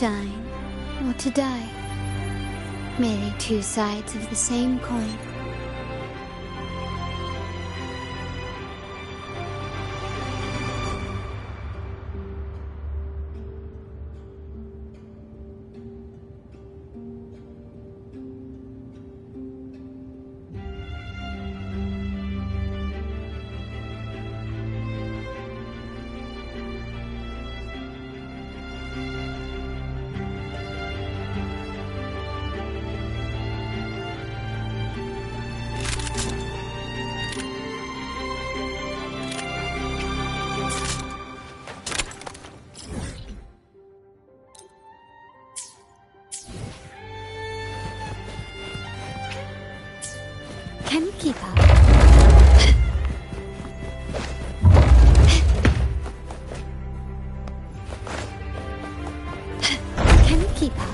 shine or to die. Merely two sides of the same coin. Can you keep up? Can you keep up?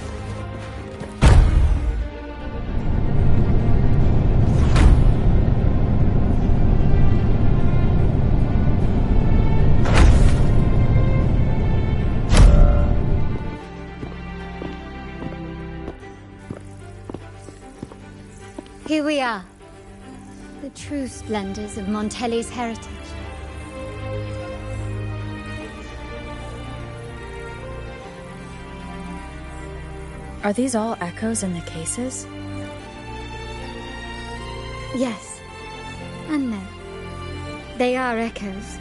Here we are. The true splendors of Montelli's heritage. Are these all echoes in the cases? Yes. And no. They are echoes,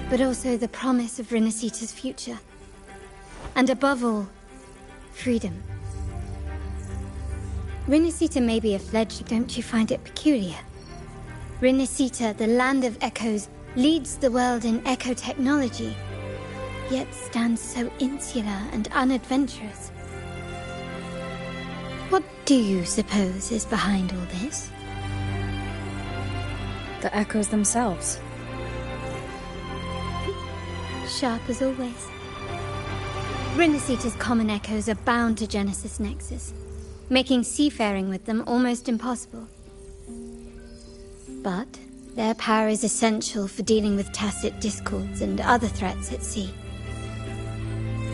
but also the promise of Renacita's future. And above all, freedom. Renacita may be a fledgling, don't you find it peculiar? Renacita, the land of echoes, leads the world in echo technology, yet stands so insular and unadventurous. What do you suppose is behind all this? The echoes themselves. Sharp as always. Renacita's common echoes are bound to Genesis Nexus, making seafaring with them almost impossible. But their power is essential for dealing with tacit discords and other threats at sea.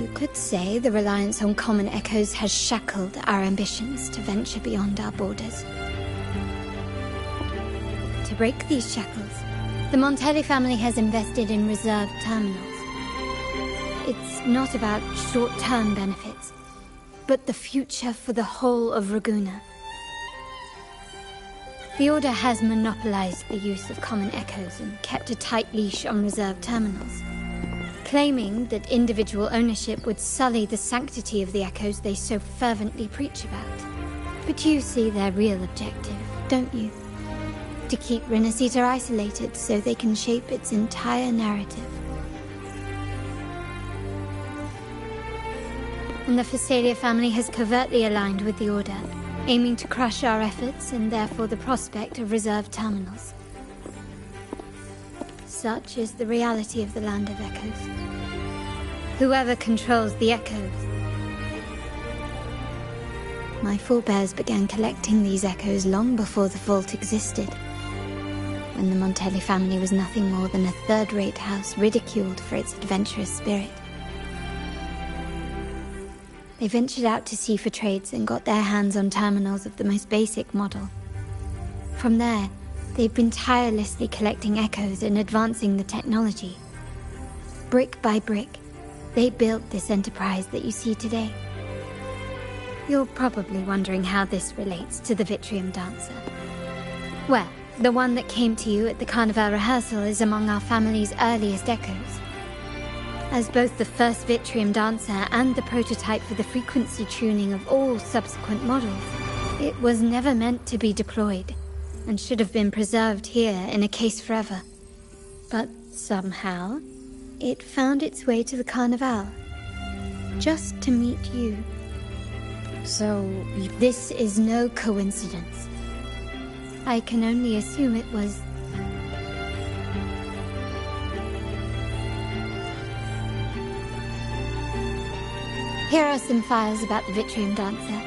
You could say the reliance on common echoes has shackled our ambitions to venture beyond our borders. To break these shackles, the Montelli family has invested in reserved terminals. It's not about short-term benefits, but the future for the whole of Ragusa. The Order has monopolized the use of common echoes and kept a tight leash on reserved terminals, claiming that individual ownership would sully the sanctity of the echoes they so fervently preach about. But you see their real objective, don't you? To keep Renacita isolated so they can shape its entire narrative. And the Phasalia family has covertly aligned with the Order, aiming to crush our efforts and therefore the prospect of reserved terminals. Such is the reality of the Land of Echoes. Whoever controls the echoes. My forebears began collecting these echoes long before the vault existed, when the Montelli family was nothing more than a third-rate house ridiculed for its adventurous spirit. They ventured out to sea for trades and got their hands on terminals of the most basic model. From there, they've been tirelessly collecting echoes and advancing the technology. Brick by brick, they built this enterprise that you see today. You're probably wondering how this relates to the Vitrium Dancer. Well, the one that came to you at the Carnival rehearsal is among our family's earliest echoes. As both the first Vitrium Dancer and the prototype for the frequency tuning of all subsequent models, it was never meant to be deployed, and should have been preserved here in a case forever. But somehow, it found its way to the Carnival, just to meet you. So, This is no coincidence. I can only assume it was... Here are some files about the Vitrium Dancer.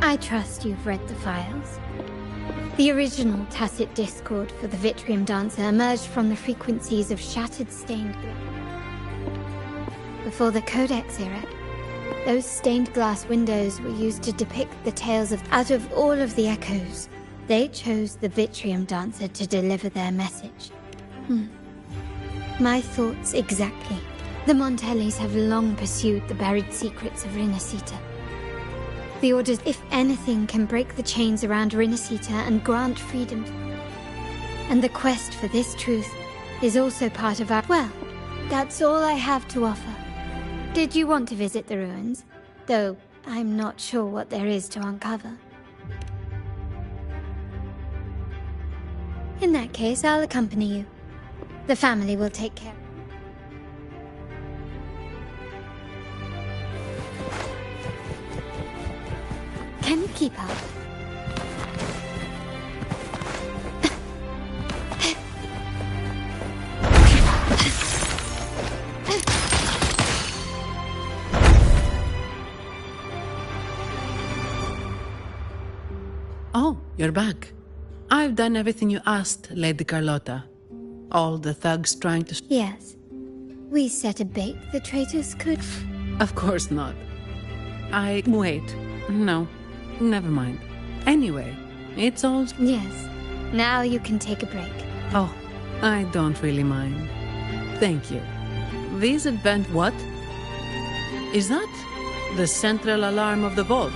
I trust you've read the files. The original tacit discord for the Vitrium Dancer emerged from the frequencies of shattered stained glass. Before the Codex era, those stained glass windows were used to depict the tales of... Out of all of the echoes, they chose the Vitrium Dancer to deliver their message. My thoughts exactly. The Montellis have long pursued the buried secrets of Rinascita. The Orders, if anything, can break the chains around Rinascita and grant freedom. And the quest for this truth is also part of our... Well, that's all I have to offer. Did you want to visit the ruins? Though I'm not sure what there is to uncover. In that case, I'll accompany you. The family will take care. Can you keep up? Oh, you're back. I've done everything you asked, Lady Carlotta. All the thugs trying to... Yes. We set a bait the traitors could... Of course not. Wait. No. Never mind. Anyway, it's all... Yes. Now you can take a break. Oh, I don't really mind. Thank you. This event... What? Is that the central alarm of the vault?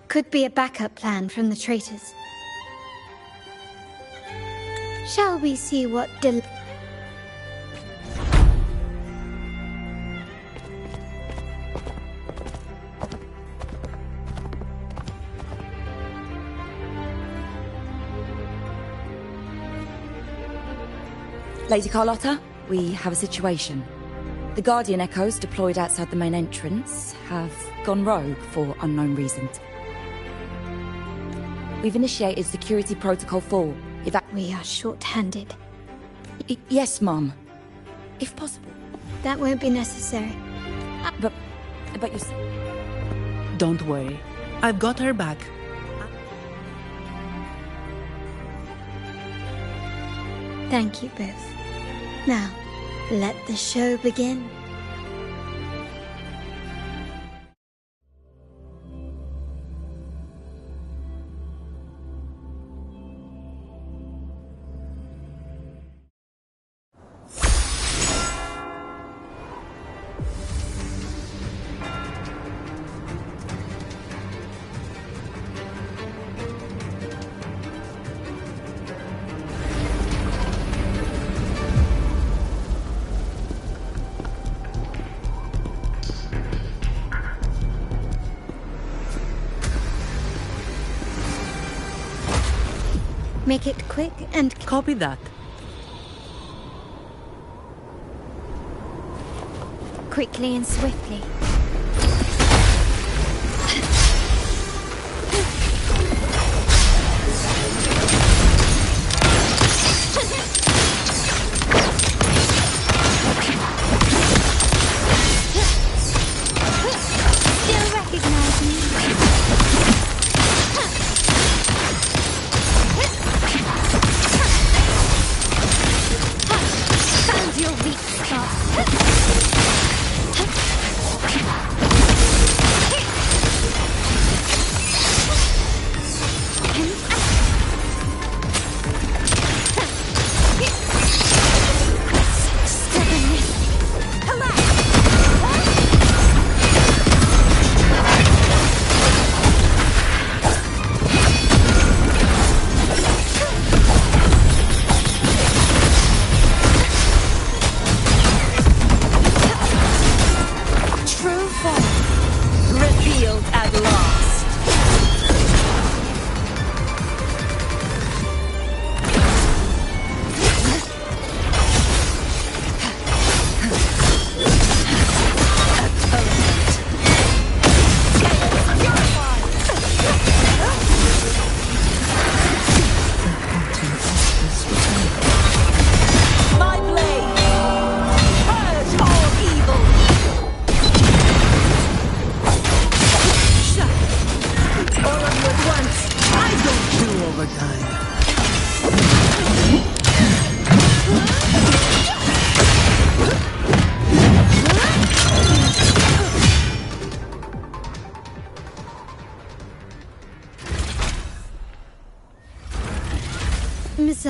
Could be a backup plan from the traitors. Shall we see what Lady Carlotta, we have a situation. The Guardian Echoes deployed outside the main entrance have gone rogue for unknown reasons. We've initiated security protocol 4. We are short-handed. Yes, Mum. If possible. That won't be necessary. But you... Don't worry. I've got her back. Thank you both. Now, let the show begin. Make it quick and... Copy that. Quickly and swiftly. Still recognize me? Found your weak spot.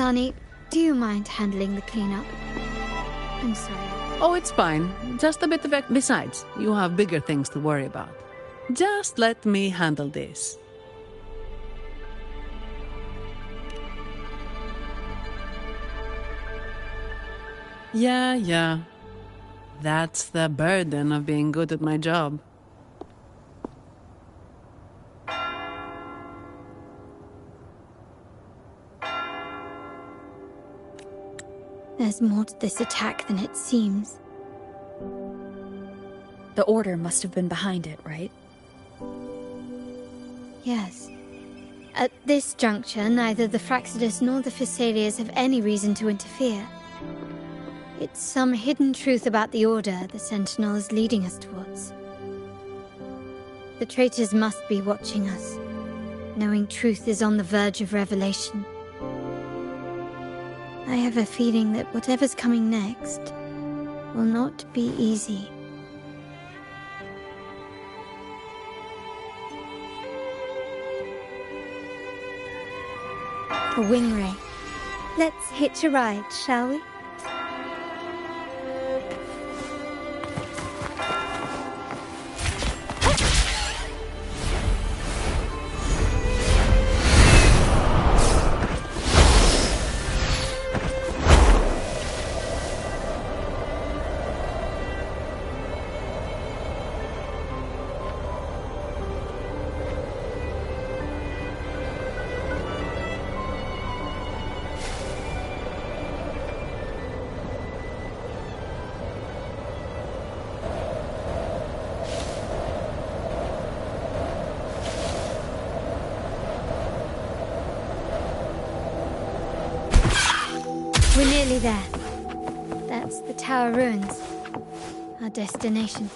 Arnie, do you mind handling the cleanup? I'm sorry. Oh, it's fine. Just a bit of it. Besides, you have bigger things to worry about. Just let me handle this. Yeah. That's the burden of being good at my job. There's more to this attack than it seems. The Order must have been behind it, right? Yes. At this juncture, neither the Fraxidus nor the Phassalias have any reason to interfere. It's some hidden truth about the Order the Sentinel is leading us towards. The traitors must be watching us, knowing truth is on the verge of revelation. I have a feeling that whatever's coming next will not be easy. A wing ray. Let's hitch a ride, shall we? We're nearly there. That's the Tower Ruins. Our destination.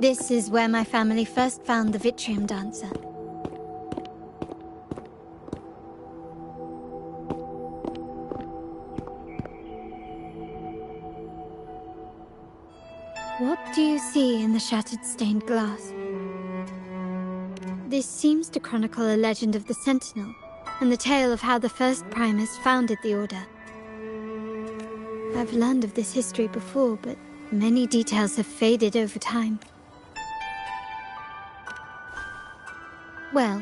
This is where my family first found the Vitrium Dancer. What do you see in the shattered stained glass? This seems to chronicle a legend of the Sentinel, and the tale of how the first Primus founded the Order. I've learned of this history before, but many details have faded over time. Well,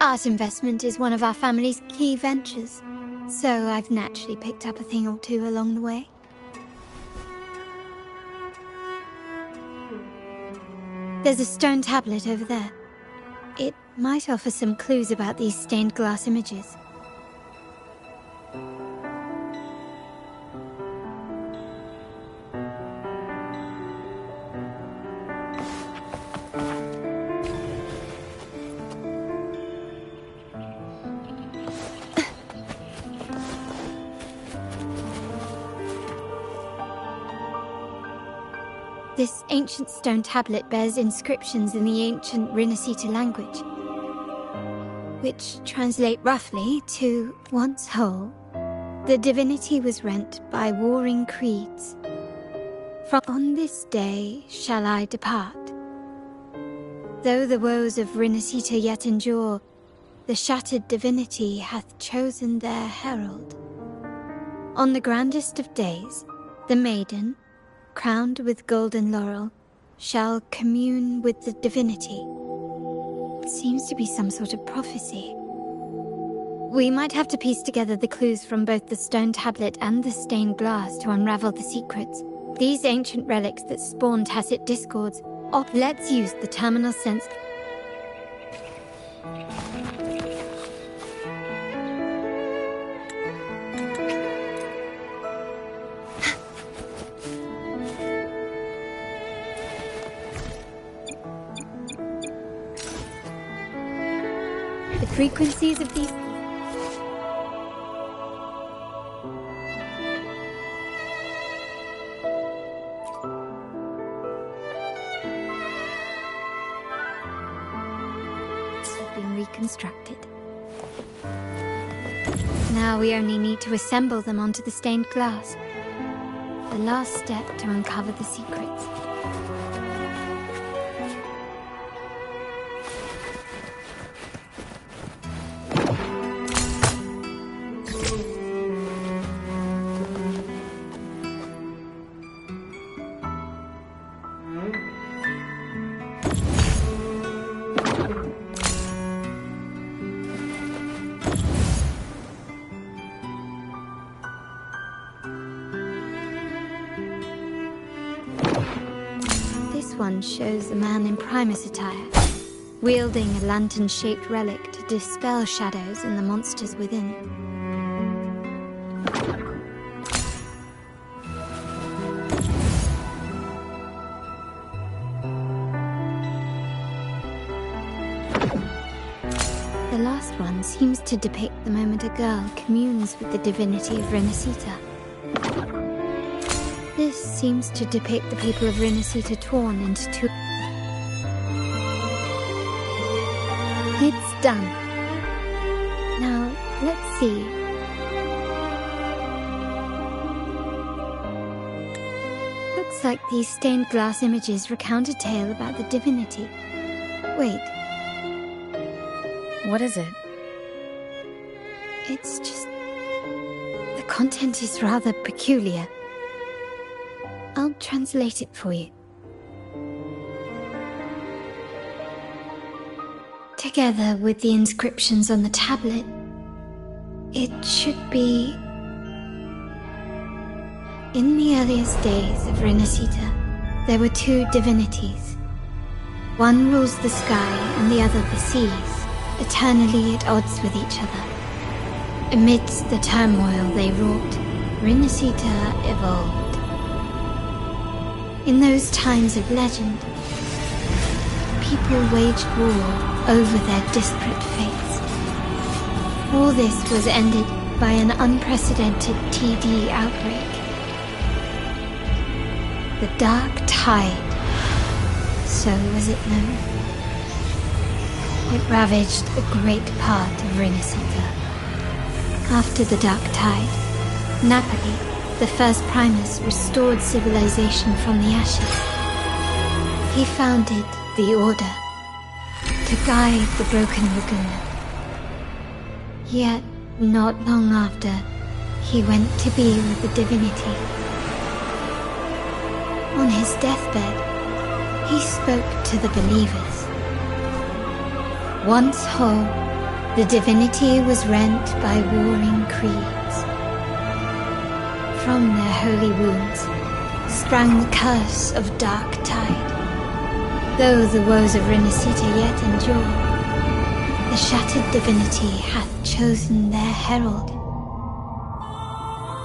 art investment is one of our family's key ventures, so I've naturally picked up a thing or two along the way. There's a stone tablet over there. It might offer some clues about these stained glass images. This ancient stone tablet bears inscriptions in the ancient Rinascita language, which translate roughly to, once whole, the divinity was rent by warring creeds. From on this day shall I depart. Though the woes of Rinascita yet endure, the shattered divinity hath chosen their herald. On the grandest of days, the maiden, crowned with golden laurel, shall commune with the divinity. It seems to be some sort of prophecy. We might have to piece together the clues from both the stone tablet and the stained glass to unravel the secrets. These ancient relics that spawn tacit discords. Oh, let's use the terminal sense. The frequencies of these... have been reconstructed. Now we only need to assemble them onto the stained glass. The last step to uncover the secrets. one shows a man in Primus attire, wielding a lantern-shaped relic to dispel shadows and the monsters within. The last one seems to depict the moment a girl communes with the divinity of Renacita. This seems to depict the people of Renacita torn into two. It's done. Now, let's see. Looks like these stained glass images recount a tale about the divinity. Wait. What is it? It's just... the content is rather peculiar. I'll translate it for you. Together with the inscriptions on the tablet, it should be... In the earliest days of Renacita, there were two divinities. One rules the sky and the other the seas, eternally at odds with each other. Amidst the turmoil they wrought, Renacita evolved. In those times of legend, people waged war over their disparate fates. All this was ended by an unprecedented TD outbreak. The Dark Tide, so was it known. It ravaged a great part of Renacita. After the Dark Tide, Napoli, the first Primus, restored civilization from the ashes. He founded the Order to guide the broken Laguna. Yet, not long after, he went to be with the divinity. On his deathbed, he spoke to the believers. Once whole, the divinity was rent by warring creeds. From their holy wounds sprang the curse of Dark Tide. Though the woes of Renacita yet endure, the shattered divinity hath chosen their herald.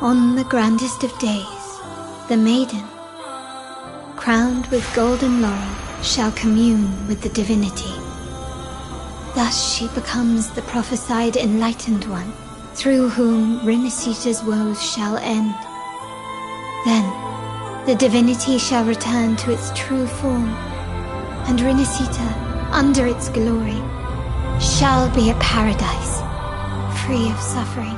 On the grandest of days, the maiden, crowned with golden laurel, shall commune with the divinity. Thus she becomes the prophesied enlightened one, through whom Renacita's woes shall end. Then, the divinity shall return to its true form, and Renacita, under its glory, shall be a paradise, free of suffering.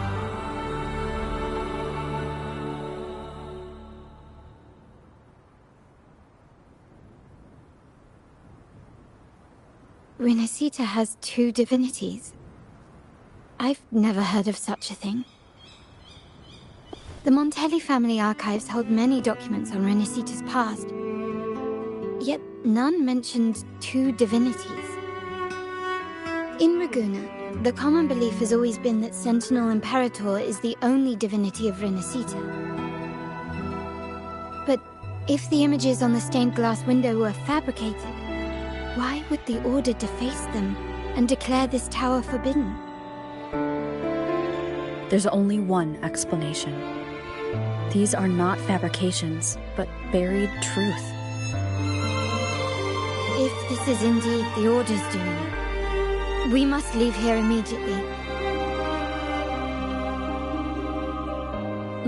Renacita has two divinities. I've never heard of such a thing. The Montelli family archives hold many documents on Renacita's past, yet none mentioned two divinities. In Ragusa, the common belief has always been that Sentinel Imperator is the only divinity of Renacita. But if the images on the stained glass window were fabricated, why would the Order deface them and declare this tower forbidden? There's only one explanation. These are not fabrications, but buried truth. If this is indeed the Order's doing, we must leave here immediately.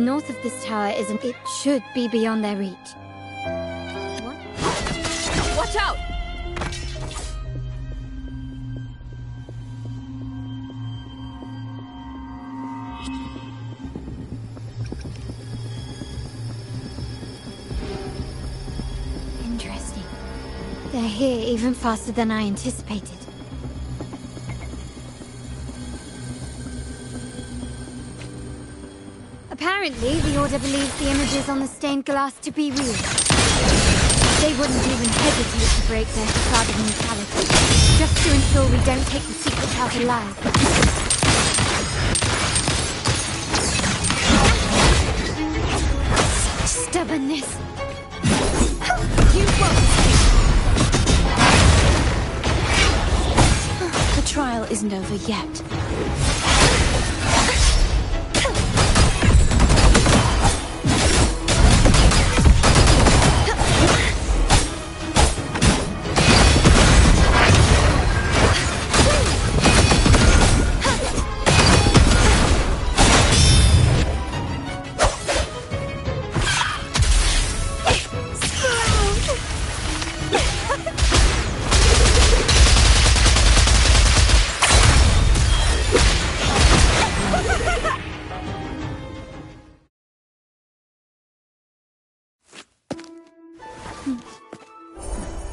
North of this tower isn't... It should be beyond their reach. What? Watch out! Interesting. They're here even faster than I anticipated. Apparently, the Order believes the images on the stained glass to be real. They wouldn't even hesitate to break their facade of neutrality, just to ensure we don't take the secret out alive. Such stubbornness. You won't! trial isn't over yet.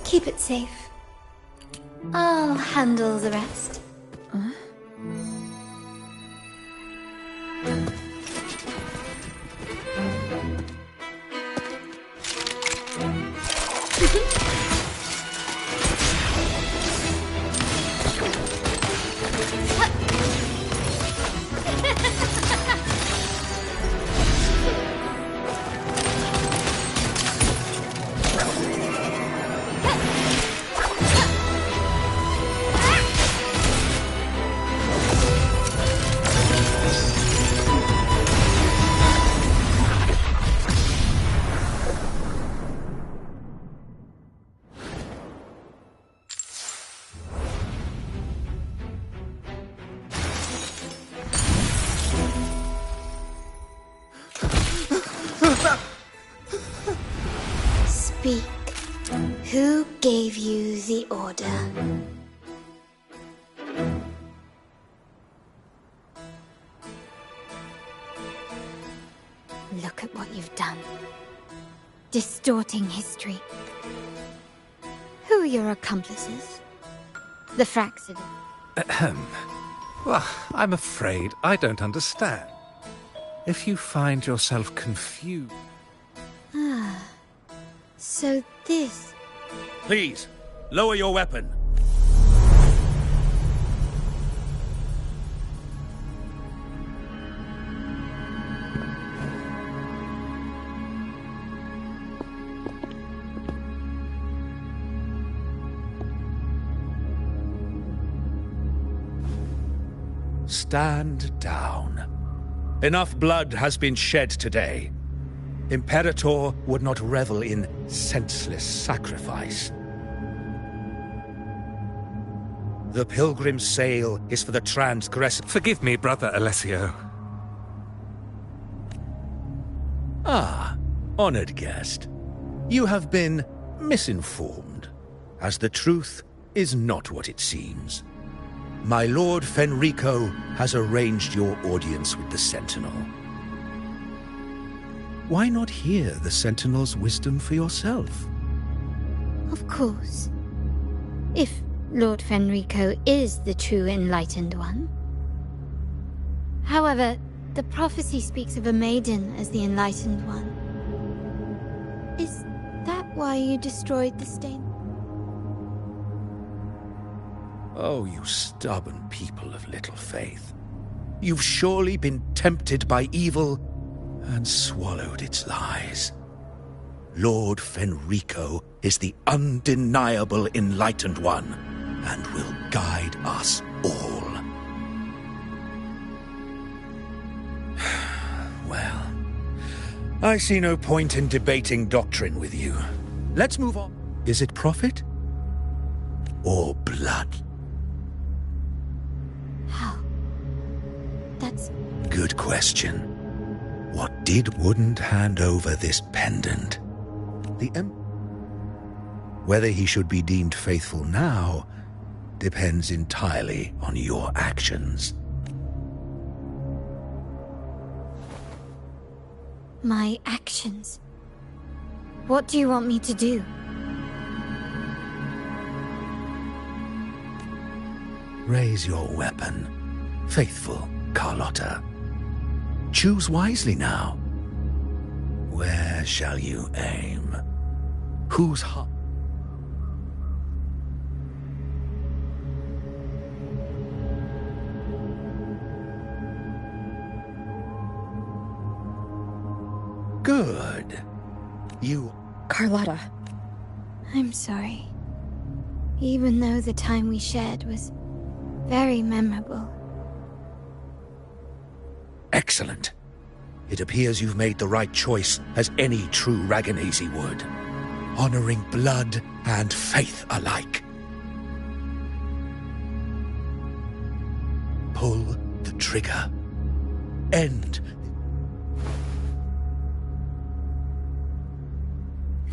Keep it safe. I'll handle the rest. Speak. Who gave you the order? Look at what you've done. Distorting history. Who are your accomplices? The Fraxidon. Ahem. Well, I'm afraid I don't understand. If you find yourself confused... So this... Please, lower your weapon. Stand down. Enough blood has been shed today. Imperator would not revel in senseless sacrifice. The pilgrim's sail is for the transgressor. Forgive me, Brother Alessio. Ah, honored guest. You have been misinformed, as the truth is not what it seems. My Lord Fenrico has arranged your audience with the Sentinel. Why not hear the Sentinel's wisdom for yourself? Of course. If Lord Fenrico is the true Enlightened One. However, the prophecy speaks of a maiden as the Enlightened One. Is that why you destroyed the stain? Oh, you stubborn people of little faith. You've surely been tempted by evil and swallowed its lies. Lord Fenrico is the undeniable Enlightened One, and will guide us all. Well, I see no point in debating doctrine with you. Let's move on. Is it profit? Or blood? How? That's... Good question. What did Wouldn't hand over this pendant? The Whether he should be deemed faithful now depends entirely on your actions. My actions? What do you want me to do? Raise your weapon, faithful Carlotta. Choose wisely now. Where shall you aim? Whose heart? Good. You... Carlotta. I'm sorry. Even though the time we shared was Very memorable. Excellent. It appears you've made the right choice, as any true Raganazi would. Honoring blood and faith alike. Pull the trigger. End.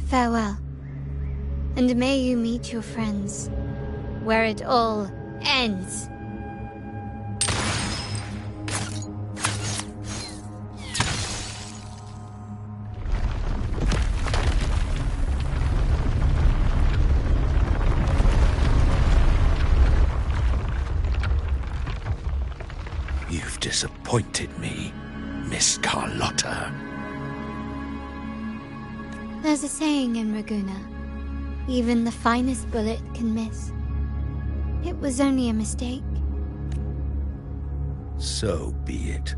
Farewell. And may you meet your friends, where it all ends. You've disappointed me, Miss Carlotta. There's a saying in Raguna, even the finest bullet can miss. It was only a mistake. So be it.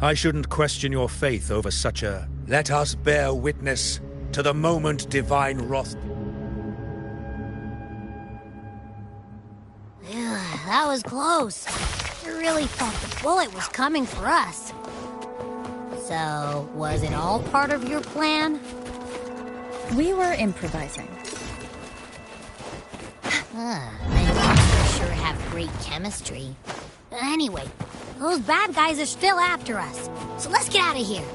I shouldn't question your faith over such a... Let us bear witness to the moment divine wrath... That was close. I really thought the bullet was coming for us. So, was it all part of your plan? We were improvising. They sure have great chemistry. Anyway, those bad guys are still after us. So let's get out of here.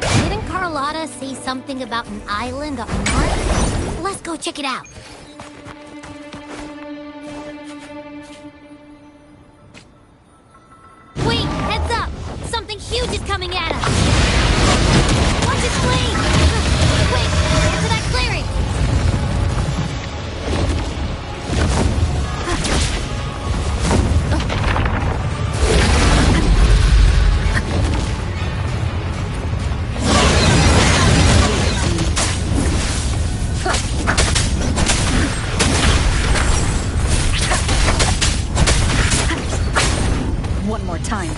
Didn't Carlotta say something about an island up north? Let's go check it out. Wait, heads up! Something huge is coming at us! Watch its flame! Quick, get to that clearing! One more time.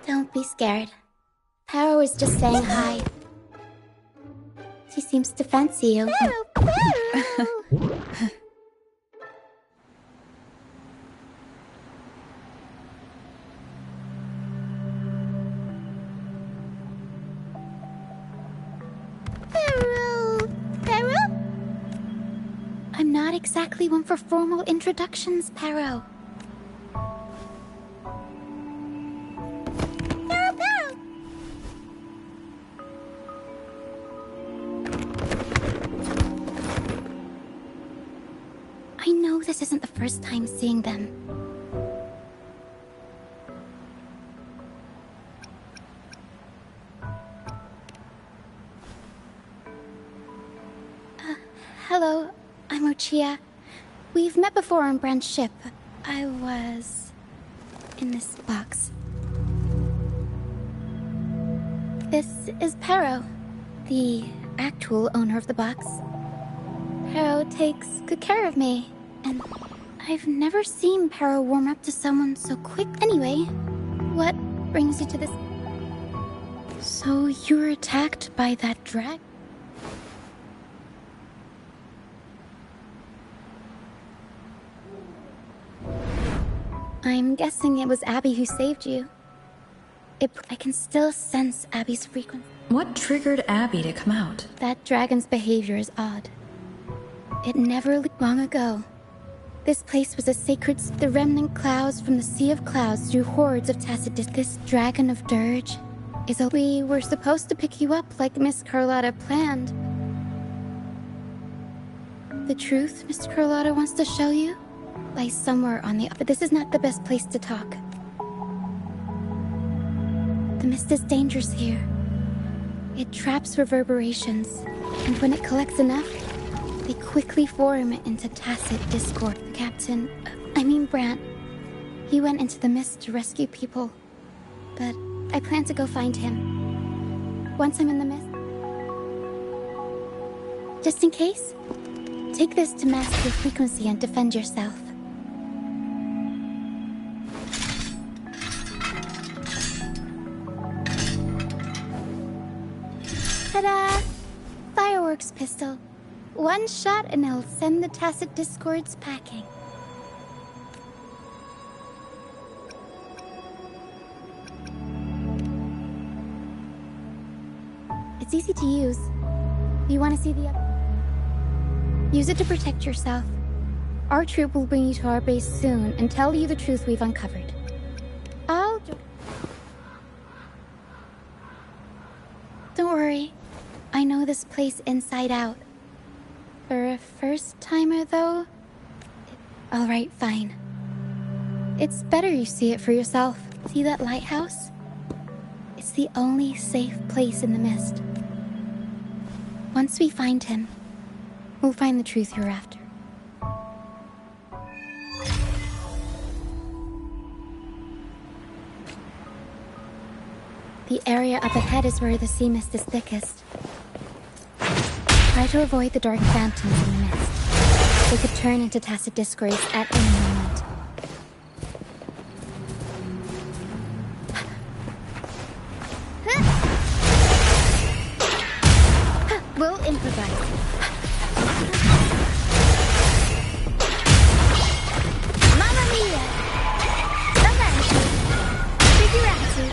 Don't be scared. Para was just saying hi. He seems to fancy you. I'm not exactly one for formal introductions, Pero. I know this isn't the first time seeing them. Hello, I'm Ochia. We've met before on Brand's ship. I was in this box. This is Pero, the actual owner of the box. Pero takes good care of me, and I've never seen Pero warm up to someone so quick. Anyway, what brings you to this? So you were attacked by that drag? I'm guessing it was Abby who saved you. I can still sense Abby's frequency. What triggered Abby to come out? That dragon's behavior is odd. It never long ago. This place was a sacred... The remnant clouds from the Sea of Clouds drew hordes of Tacitus. This dragon of Dirge is a... We were supposed to pick you up like Miss Carlotta planned. The truth Miss Carlotta wants to show you lies somewhere on the... But this is not the best place to talk. The mist is dangerous here. It traps reverberations, and when it collects enough, they quickly form into tacit discord. The captain, Brant, he went into the mist to rescue people, but I plan to go find him. Once I'm in the mist. Just in case, take this to mask your frequency and defend yourself. Ta-da! Fireworks pistol. One shot and it'll send the tacit discords packing. It's easy to use. You want to see the... Use it to protect yourself. Our troop will bring you to our base soon and tell you the truth we've uncovered. Don't worry. I know this place inside out. For a first-timer, though... Alright, fine. It's better you see it for yourself. See that lighthouse? It's the only safe place in the mist. Once we find him, we'll find the truth you're after. The area up ahead is where the sea mist is thickest. Try to avoid the dark phantoms in the mist. They could turn into tacit discords at any moment. We'll improvise. Mamma mia! Avanti! Figurati!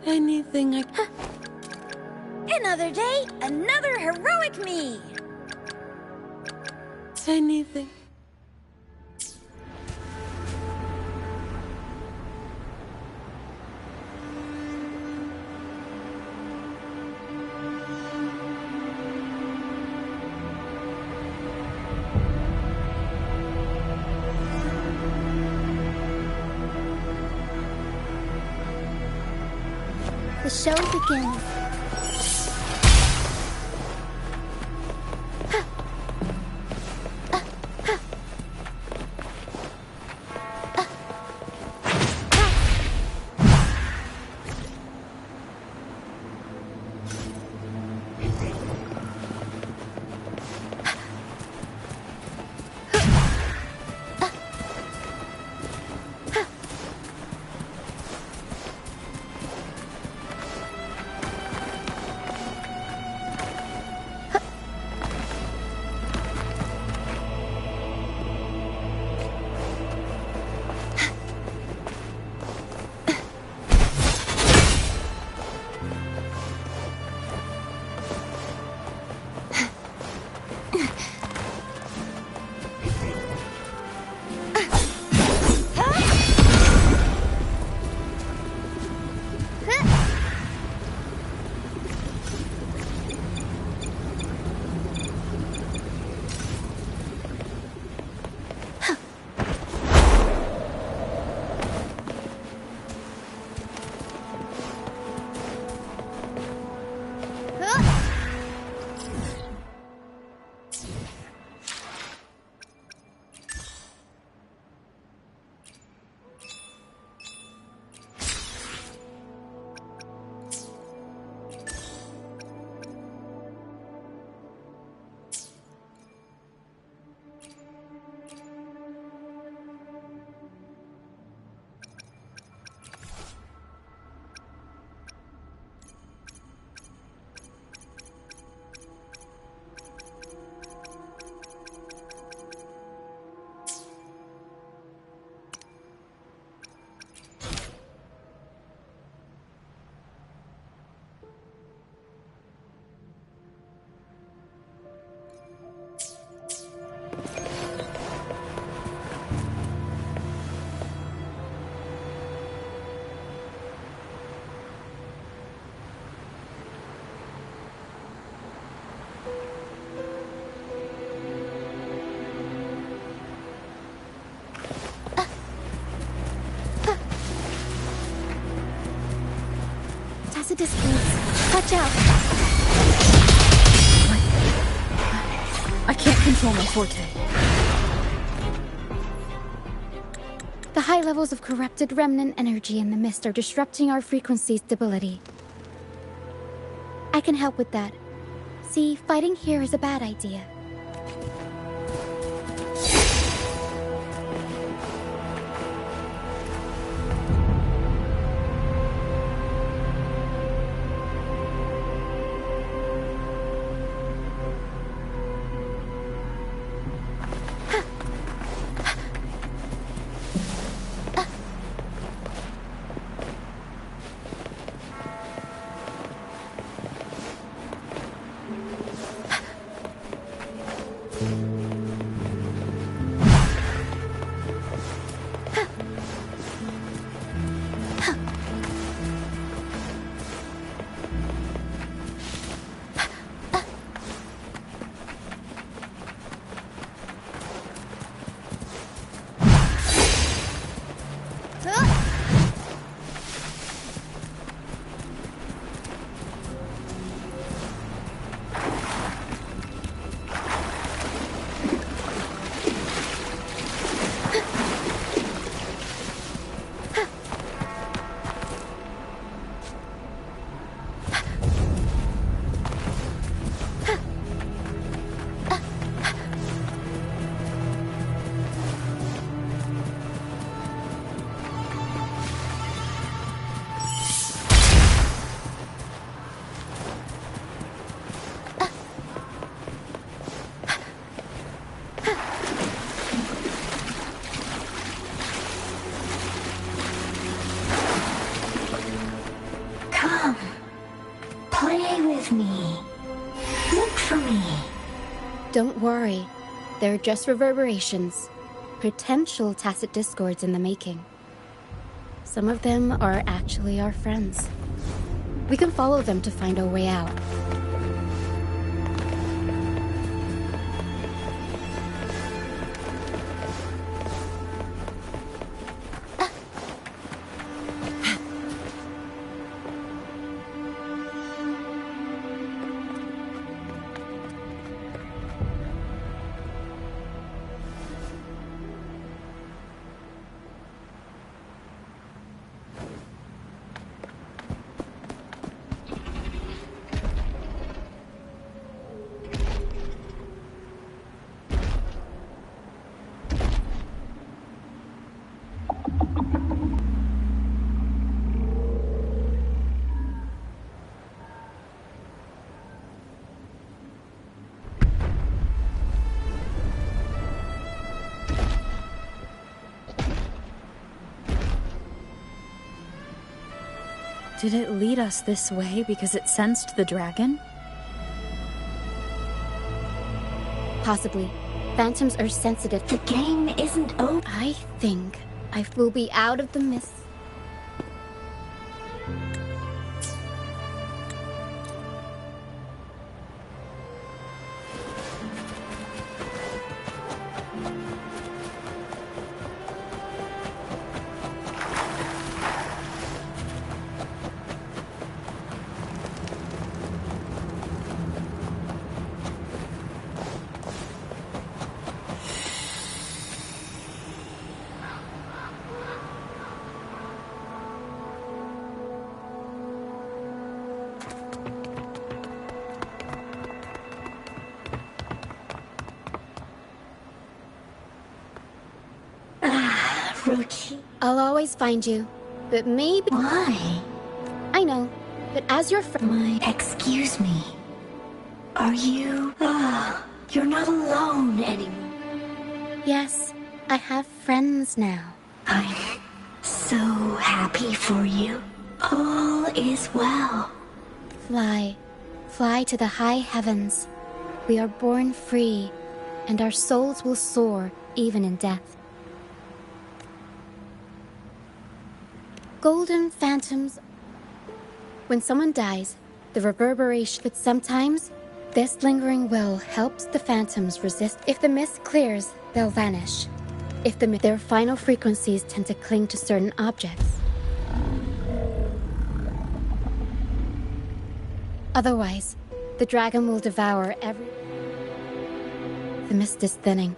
Anything I... Another day, another heroic me! Anything... The show begins. As a distance. Watch out! I can't control my forte. The high levels of corrupted remnant energy in the mist are disrupting our frequency stability. I can help with that. See, fighting here is a bad idea. Don't worry. They're just reverberations. Potential tacit discords in the making. Some of them are actually our friends. We can follow them to find our way out. Did it lead us this way because it sensed the dragon? Possibly. Phantoms are sensitive. The game isn't over. I think I will be out of the mist. I'll always find you, but maybe... Why? I know, but as your friend... Excuse me. Are you... you're not alone anymore. Yes, I have friends now. I'm so happy for you. All is well. Fly. Fly to the high heavens. We are born free, and our souls will soar even in death. Golden phantoms. When someone dies, the reverberation, but sometimes this lingering will helps the phantoms resist. If the mist clears, they'll vanish. If their final frequencies tend to cling to certain objects. Otherwise, the dragon will devour every... The mist is thinning.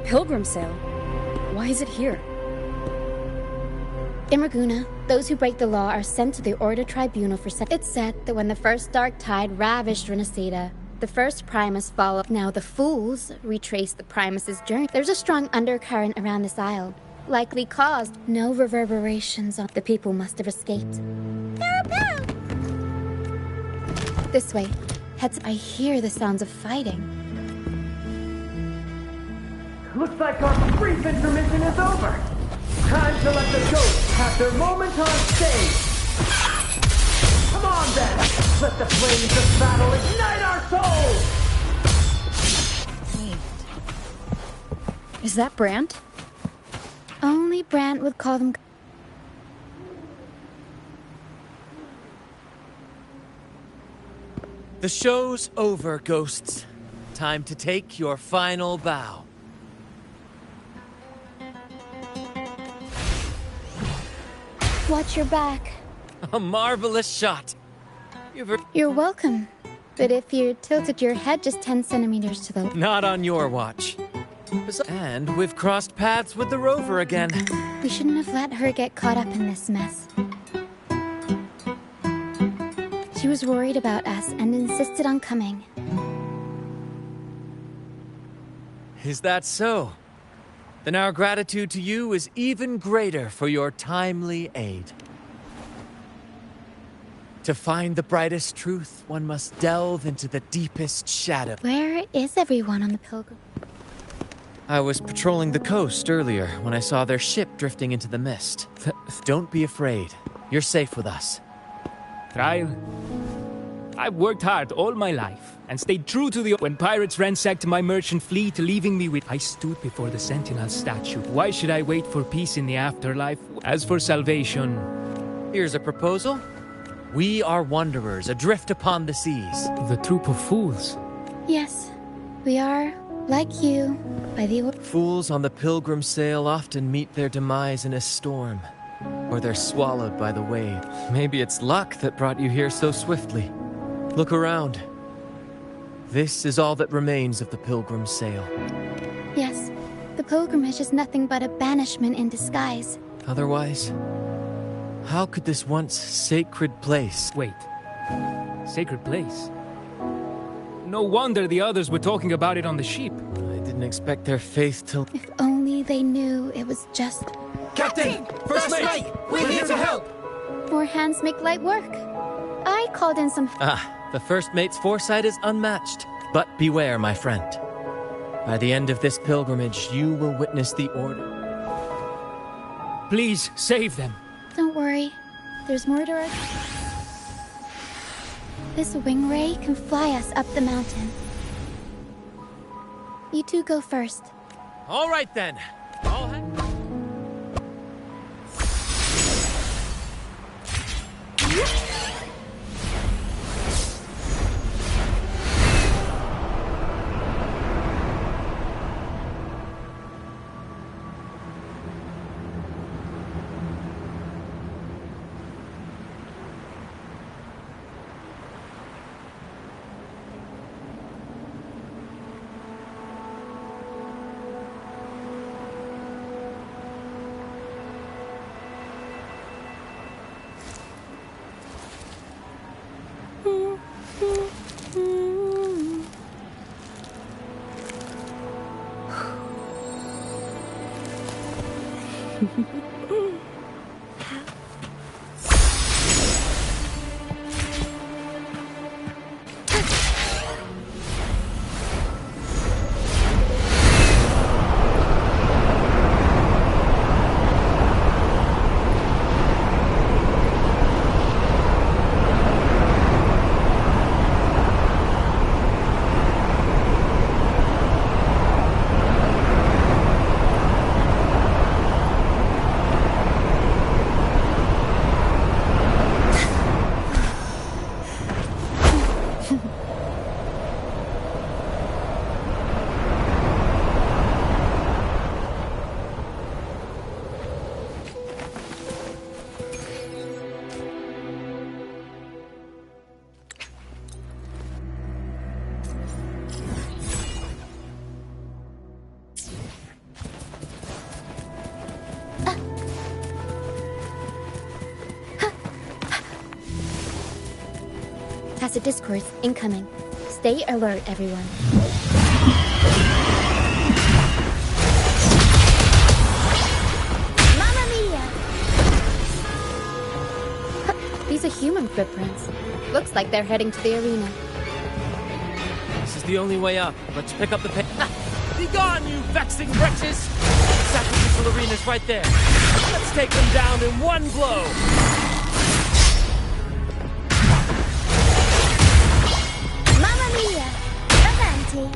Pilgrim sale? Why is it here? In Raguna, those who break the law are sent to the Order Tribunal for It's said that when the first dark tide ravished Renacida, the first Primus followed. Now the fools retrace the Primus's journey. There's a strong undercurrent around this isle, likely caused no reverberations on... The people must have escaped. This way. Heads. I hear the sounds of fighting. Looks like our brief intermission is over. Time to let the ghosts have their moment on stage. Come on then, let the flames of battle ignite our souls! Wait. Is that Brant? Only Brant would call them... The show's over, ghosts. Time to take your final bow. Watch your back. A marvelous shot. You're welcome. But if you tilted your head just 10 centimeters to the... Not on your watch. And we've crossed paths with the rover again. We shouldn't have let her get caught up in this mess. She was worried about us and insisted on coming. Is that so? then our gratitude to you is even greater for your timely aid. To find the brightest truth, one must delve into the deepest shadow. Where is everyone on the Pilgrim? I was patrolling the coast earlier when I saw their ship drifting into the mist. Don't be afraid. You're safe with us. Trial. I've worked hard all my life and stayed true to the... When pirates ransacked my merchant fleet, leaving me with... I stood before the Sentinel statue. Why should I wait for peace in the afterlife? As for salvation... Here's a proposal. We are wanderers, adrift upon the seas. The troop of fools. Yes, we are, like you, by the... Fools on the pilgrim sail often meet their demise in a storm, or they're swallowed by the wave. Maybe it's luck that brought you here so swiftly. Look around. This is all that remains of the pilgrim sail. Yes, the pilgrimage is nothing but a banishment in disguise. Otherwise, how could this once sacred place... Wait. Sacred place? No wonder the others were talking about it on the ship. I didn't expect their faith to... If only they knew it was just... Captain! First mate! We're here to help! More hands make light work. I called in some... The first mate's foresight is unmatched. But beware, my friend. By the end of this pilgrimage, you will witness the order. Please, save them. Don't worry. There's more to our... This wing ray can fly us up the mountain. You two go first. All right, then. Tacit discourse incoming. Stay alert, everyone. Mamma mia! These are human footprints. Looks like they're heading to the arena. This is the only way up. Let's pick up the pace. Be gone, you vexing wretches! Sacrificial arena's right there. Let's take them down in one blow! Mamma mia! Avanti!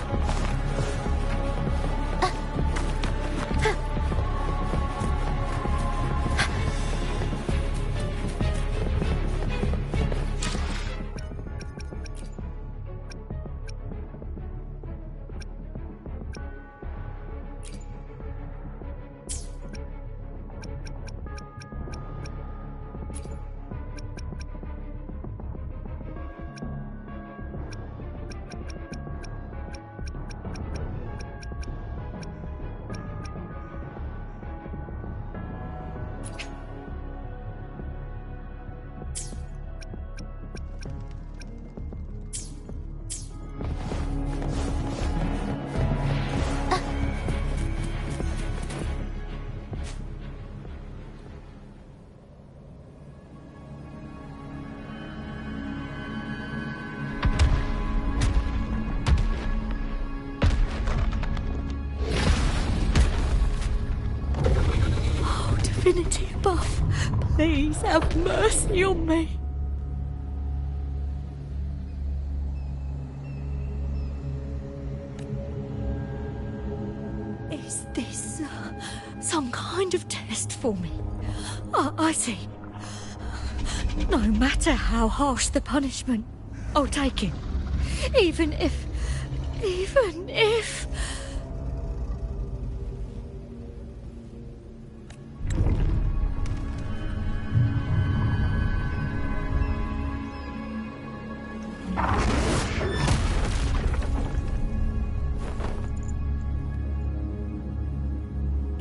Please have mercy on me. Is this some kind of test for me? I see. No matter how harsh the punishment, I'll take it. Even if...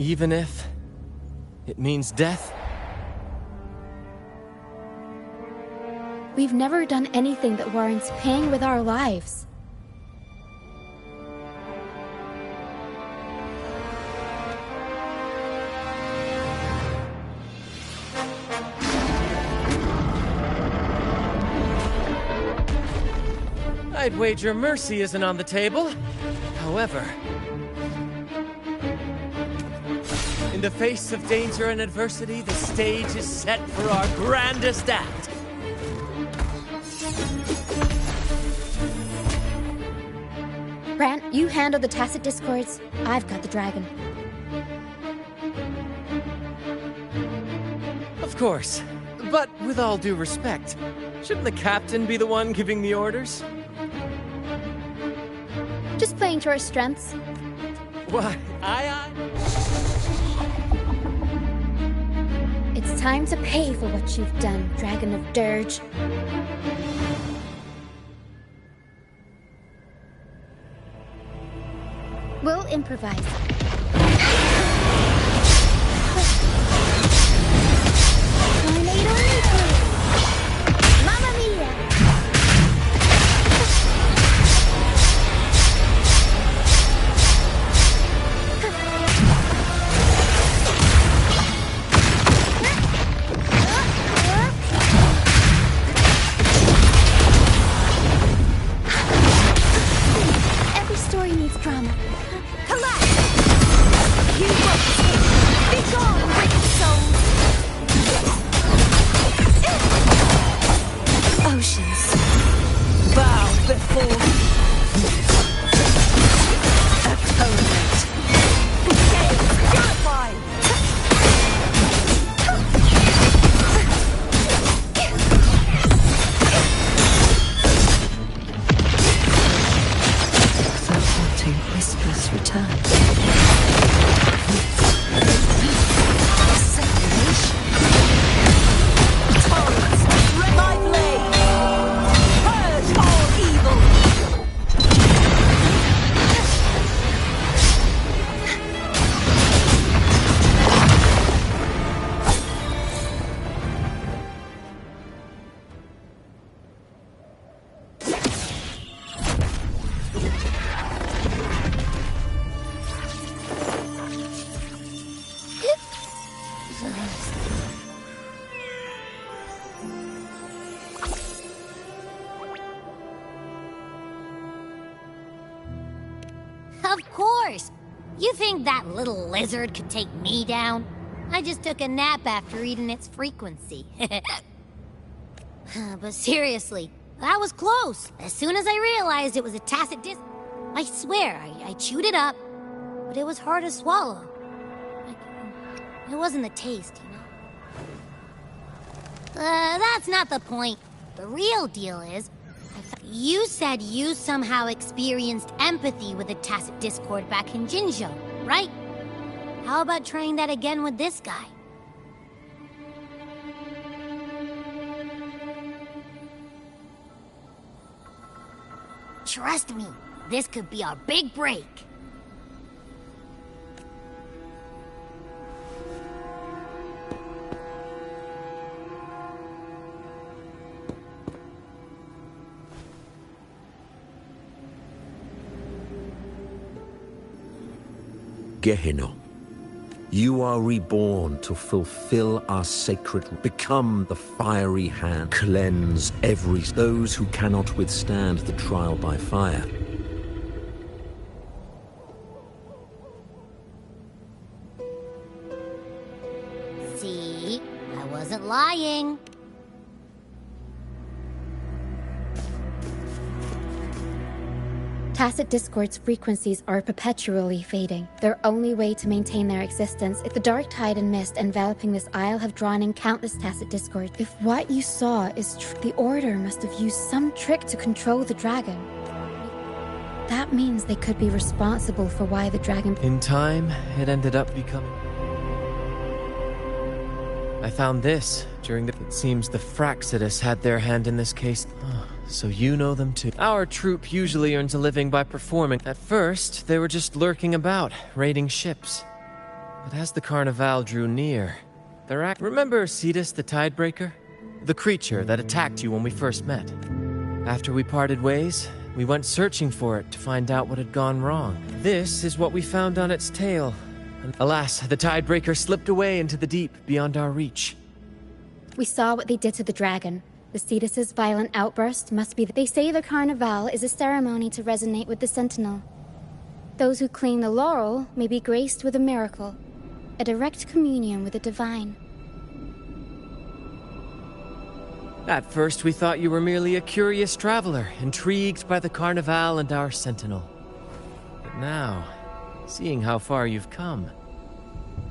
Even if it means death? We've never done anything that warrants paying with our lives. I'd wager mercy isn't on the table. However, in the face of danger and adversity, the stage is set for our grandest act. Brant, you handle the tacit discords. I've got the dragon. Of course. But with all due respect, shouldn't the captain be the one giving the orders? Just playing to our strengths. Why, aye. It's time to pay for what you've done, Dragon of Dirge. We'll improvise. Mamma mia! Every story needs drama. Collect! You won't escape! Be gone, wicked souls! Oceans, bow before atonement. Gales, purify! The haunting whispers return. Separation. Tolerance, my blade! Purge all evil! Of course! You think that little lizard could take me down? I just took a nap after eating its frequency. But seriously, that was close. As soon as I realized it was a tacit dis... I swear, I chewed it up, but it was hard to swallow. It wasn't the taste, you know? That's not the point. The real deal is, you said you somehow experienced empathy with the tacit discord back in Jinzhou, right? How about trying that again with this guy? Trust me, this could be our big break. Gehenna, you are reborn to fulfill our sacred... Become the fiery hand. Cleanse those who cannot withstand the trial by fire. See? I wasn't Tacit Discord's frequencies are perpetually fading. Their only way to maintain their existence is the dark tide and mist enveloping this isle have drawn in countless Tacit Discords. If what you saw is true, the Order must have used some trick to control the dragon. That means they could be responsible for why the dragon... In time, it ended up becoming... I found this during the... It seems the Fraxidus had their hand in this case. So you know them too. Our troop usually earns a living by performing. At first, they were just lurking about, raiding ships. But as the Carnival drew near, their act... Remember Cetus the Tidebreaker? The creature that attacked you when we first met. After we parted ways, we went searching for it to find out what had gone wrong. This is what we found on its tail. And alas, the Tidebreaker slipped away into the deep beyond our reach. We saw what they did to the dragon. The Cetus's violent outburst must be... They say the Carnival is a ceremony to resonate with the Sentinel. Those who claim the laurel may be graced with a miracle, a direct communion with the divine. At first, we thought you were merely a curious traveler, intrigued by the Carnival and our Sentinel. But now, seeing how far you've come,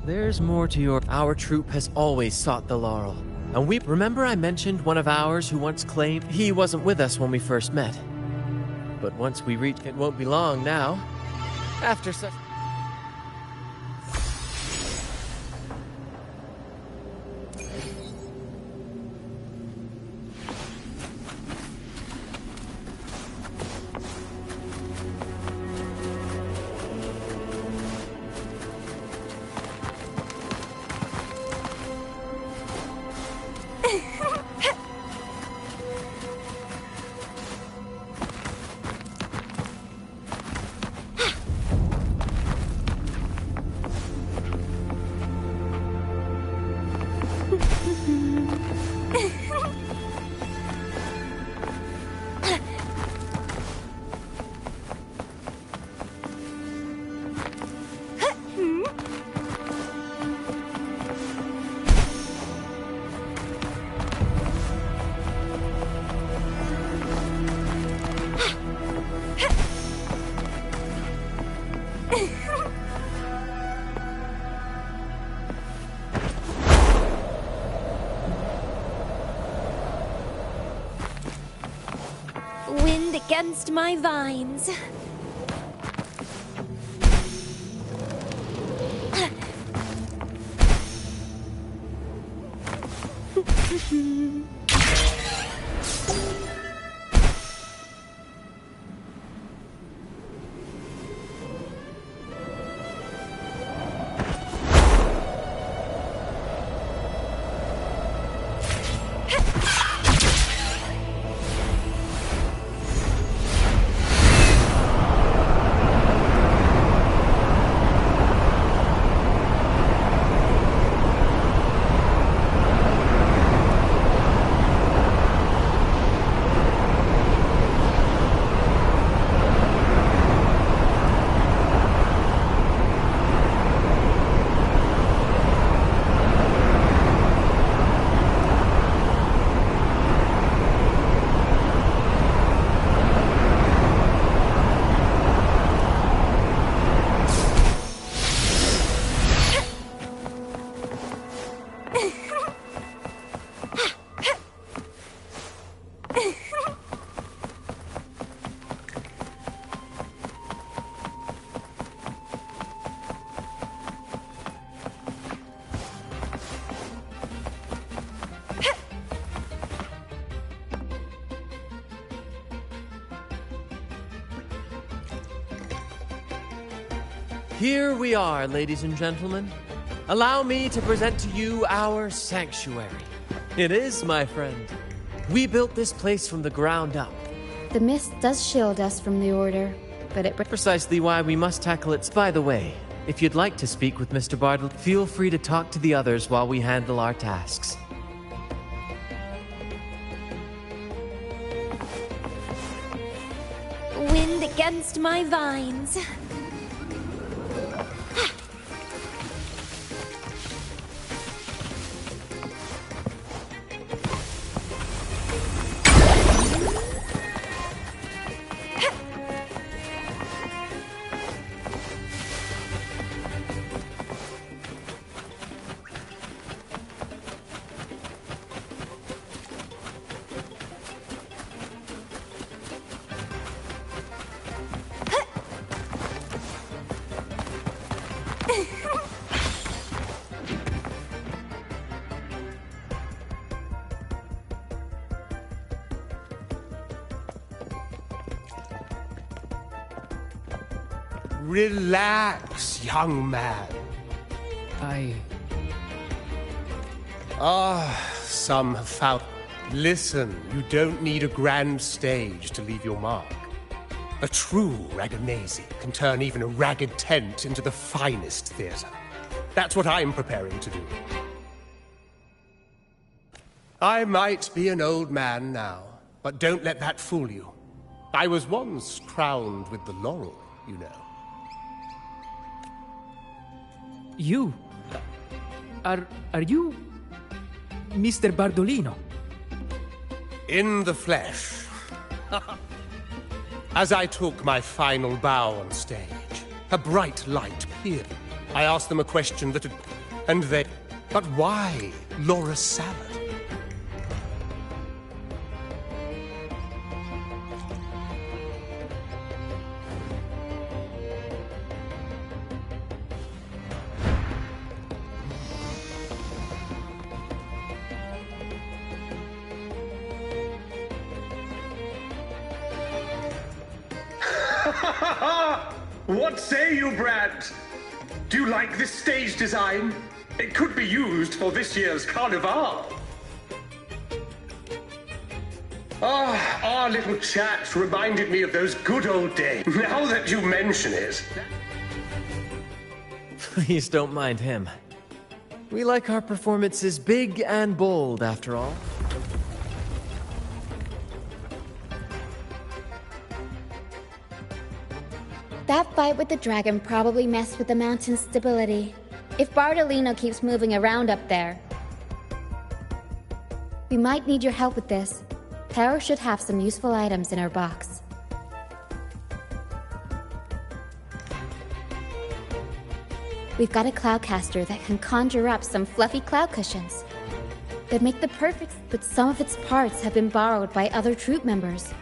there's more to your... Our troop has always sought the laurel. And we... Remember I mentioned one of ours who once claimed he wasn't with us when we first met. But once we reach... It won't be long now. After such... Wind against my vines. Here we are, ladies and gentlemen. Allow me to present to you our sanctuary. It is, my friend. We built this place from the ground up. The mist does shield us from the Order, but it... Precisely why we must tackle it. By the way, if you'd like to speak with Mr. Bartle, feel free to talk to the others while we handle our tasks. Wind against my vines. Relax, young man. Some have found... Listen, you don't need a grand stage to leave your mark. A true ragamuffin can turn even a ragged tent into the finest theatre. That's what I'm preparing to do. I might be an old man now, but don't let that fool you. I was once crowned with the laurel, you know. You? Are you... Mr. Bardolino? In the flesh. As I took my final bow on stage, a bright light appeared. I asked them a question that had... And they... But why Laura Salad? What say you, Brad? Do you like this stage design? It could be used for this year's carnival. Our little chat reminded me of those good old days. Now that you mention it... Please don't mind him. We like our performances big and bold, after all. That fight with the dragon probably messed with the mountain's stability. If Bardolino keeps moving around up there, we might need your help with this. Tara should have some useful items in her box. We've got a cloudcaster that can conjure up some fluffy cloud cushions. They'd make the perfect, but some of its parts have been borrowed by other troop members.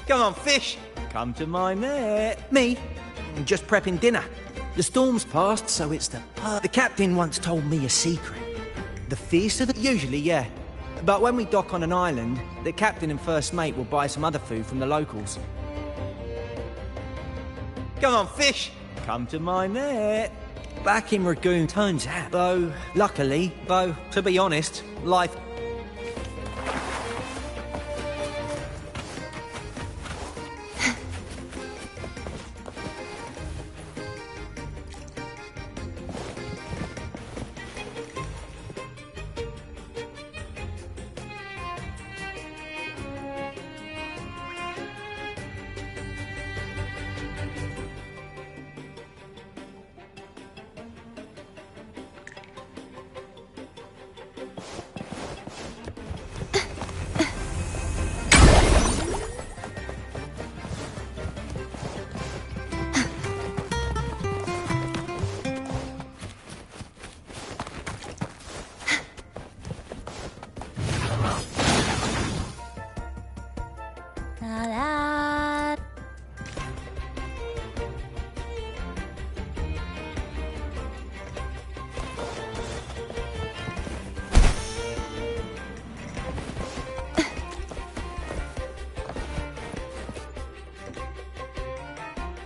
Come on, fish. Come to my net. Me? I'm just prepping dinner. The storm's passed, so it's the captain once told me a secret. The feast of the... Usually, yeah. But when we dock on an island, the captain and first mate will buy some other food from the locals. Come on, fish. Come to my net. Back in Ragoon turns out, though, luckily, to be honest, life... Ta-da!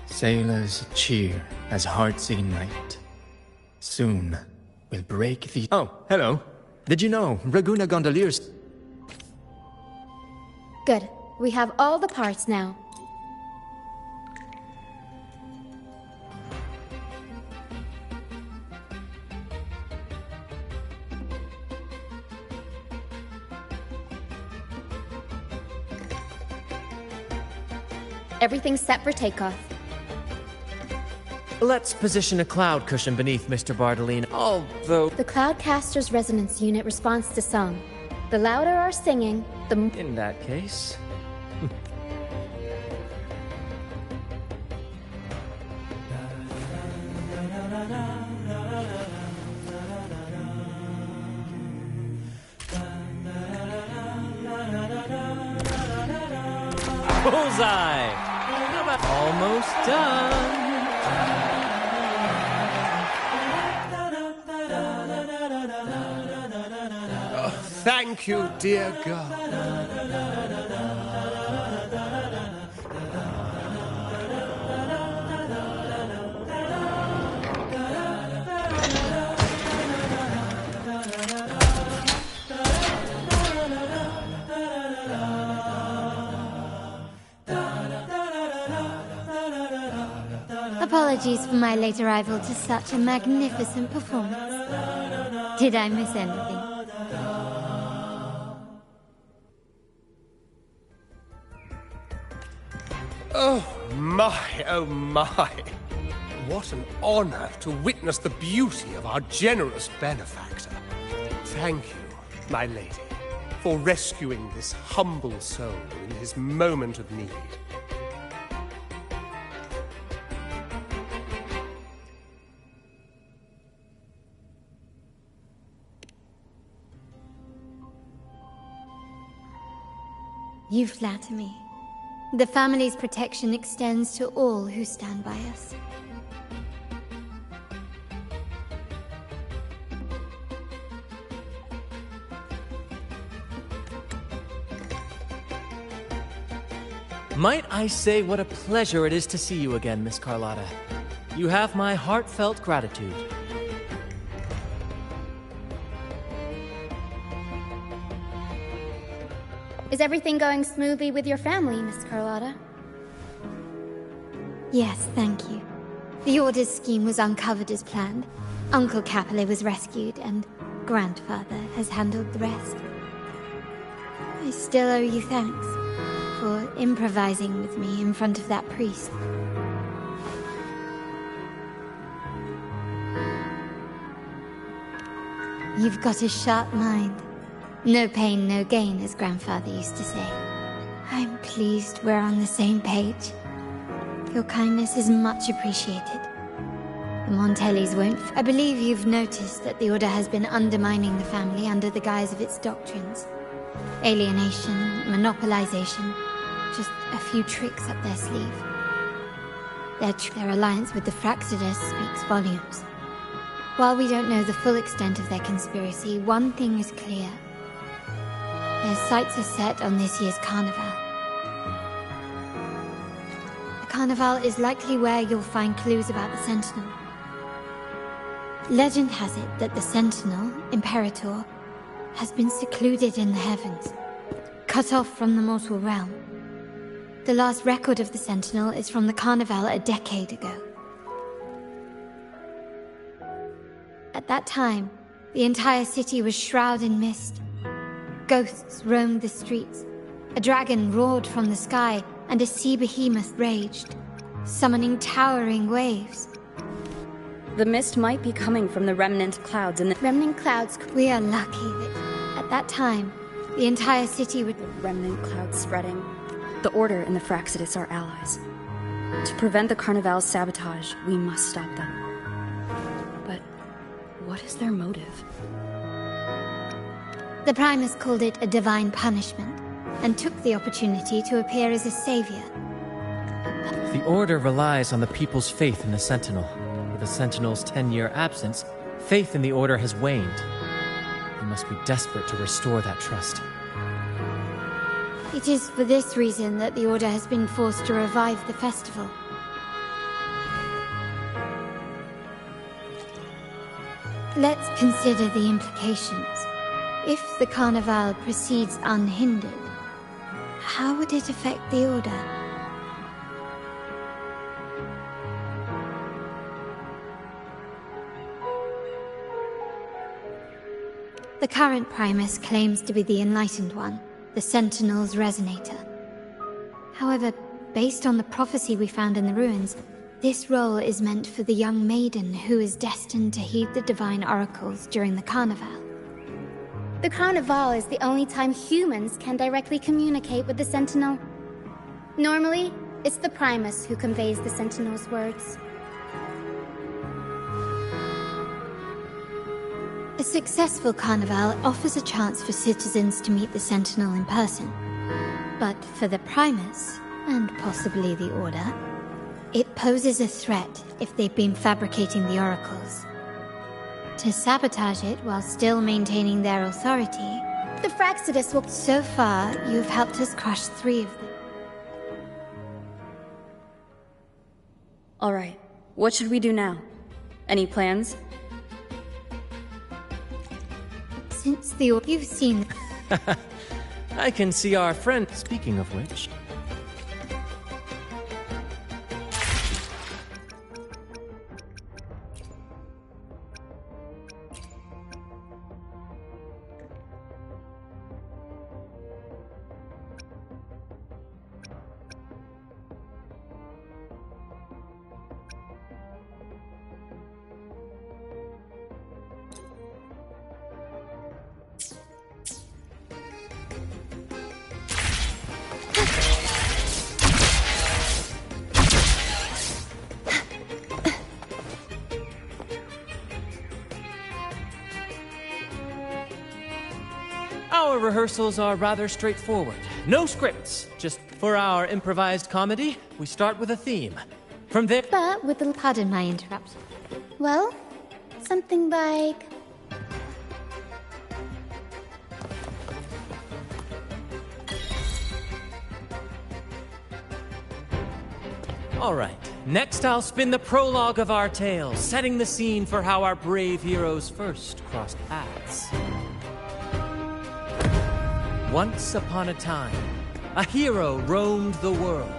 Sailors cheer as hearts ignite. Soon we'll break the... Oh, hello. Did you know Raguna gondoliers... Good. We have all the parts now. Everything's set for takeoff. Let's position a cloud cushion beneath Mr. Bartolini, although... The Cloudcaster's resonance unit responds to song. The louder our singing, the... In that case... Bullseye! Almost done. Oh, thank you, dear God. Apologies for my late arrival to such a magnificent performance. Did I miss anything? Oh my. What an honor to witness the beauty of our generous benefactor. Thank you, my lady, for rescuing this humble soul in his moment of need. You flatter me. The family's protection extends to all who stand by us. Might I say what a pleasure it is to see you again, Miss Carlotta. You have my heartfelt gratitude. Is everything going smoothly with your family, Miss Carlotta? Yes, thank you. The Order's scheme was uncovered as planned. Uncle Capulet was rescued, and Grandfather has handled the rest. I still owe you thanks for improvising with me in front of that priest. You've got a sharp mind. No pain, no gain, as Grandfather used to say. I'm pleased we're on the same page. Your kindness is much appreciated. The Montellis won't... I believe you've noticed that the Order has been undermining the family under the guise of its doctrines. Alienation, monopolization, just a few tricks up their sleeve. Their alliance with the Fraxidus speaks volumes. While we don't know the full extent of their conspiracy, one thing is clear. Their sights are set on this year's carnival. I Carnival is likely where you'll find clues about the Sentinel. Legend has it that the Sentinel, Imperator, has been secluded in the heavens, cut off from the mortal realm. The last record of the Sentinel is from the Carnival a decade ago. At that time, the entire city was shrouded in mist. Ghosts roamed the streets. A dragon roared from the sky, and a sea behemoth raged, summoning towering waves. The mist might be coming from the remnant clouds, and the remnant clouds. We are lucky that at that time, the entire city would. The remnant clouds spreading. The Order and the Fraxidus are allies. To prevent the Carnival's sabotage, we must stop them. But what is their motive? The Primus called it a divine punishment, and took the opportunity to appear as a savior. The Order relies on the people's faith in the Sentinel. With the Sentinel's 10-year absence, faith in the Order has waned. We must be desperate to restore that trust. It is for this reason that the Order has been forced to revive the festival. Let's consider the implications. If the Carnival proceeds unhindered, how would it affect the Order? The current Primus claims to be the Enlightened One, the Sentinel's Resonator. However, based on the prophecy we found in the ruins, this role is meant for the young maiden who is destined to heed the divine oracles during the Carnival. The Carnival is the only time humans can directly communicate with the Sentinel. Normally, it's the Primus who conveys the Sentinel's words. A successful Carnival offers a chance for citizens to meet the Sentinel in person. But for the Primus, and possibly the Order, it poses a threat if they've been fabricating the oracles. To sabotage it while still maintaining their authority, the Fraxidus will... So far, you've helped us crush 3 of them. All right, what should we do now? Any plans? Since the... You've seen... I can see our friend... Speaking of which... Our rehearsals are rather straightforward. No scripts. Just for our improvised comedy, we start with a theme. From there... But with the... Pardon my interruption. Well, something like... All right. Next, I'll spin the prologue of our tale, setting the scene for how our brave heroes first crossed paths. Once upon a time, a hero roamed the world.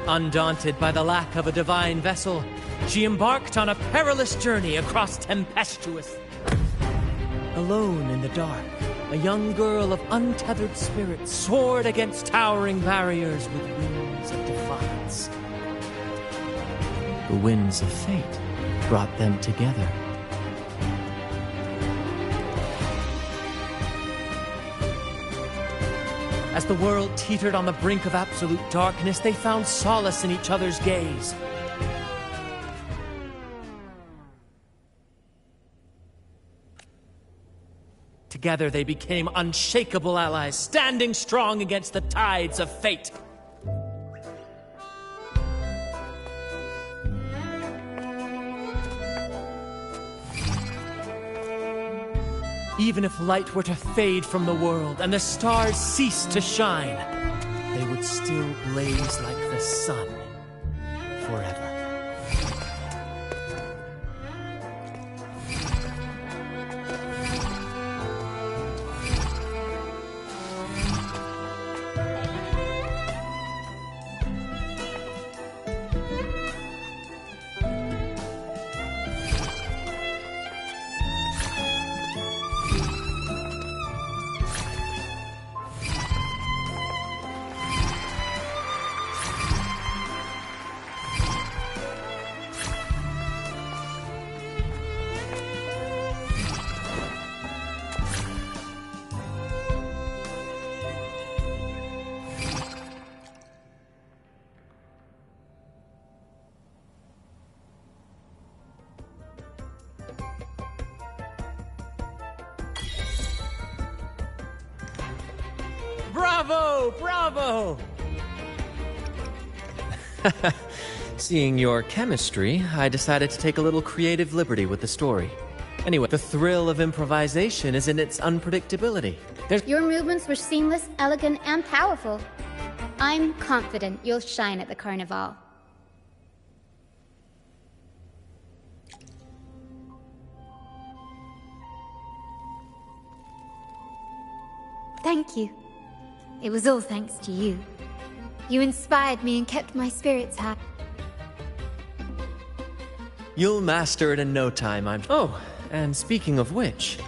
Undaunted by the lack of a divine vessel, she embarked on a perilous journey across tempestuous... Alone in the dark, a young girl of untethered spirit soared against towering barriers with wings of defiance. The winds of fate brought them together. As the world teetered on the brink of absolute darkness, they found solace in each other's gaze. Together they became unshakable allies, standing strong against the tides of fate. Even if light were to fade from the world and the stars cease to shine, they would still blaze like the sun, forever. Bravo! Bravo! Seeing your chemistry, I decided to take a little creative liberty with the story. Anyway, the thrill of improvisation is in its unpredictability. Your movements were seamless, elegant, and powerful. I'm confident you'll shine at the Carnival. Thank you. It was all thanks to you. You inspired me and kept my spirits high. You'll master it in no time, Oh, and speaking of which,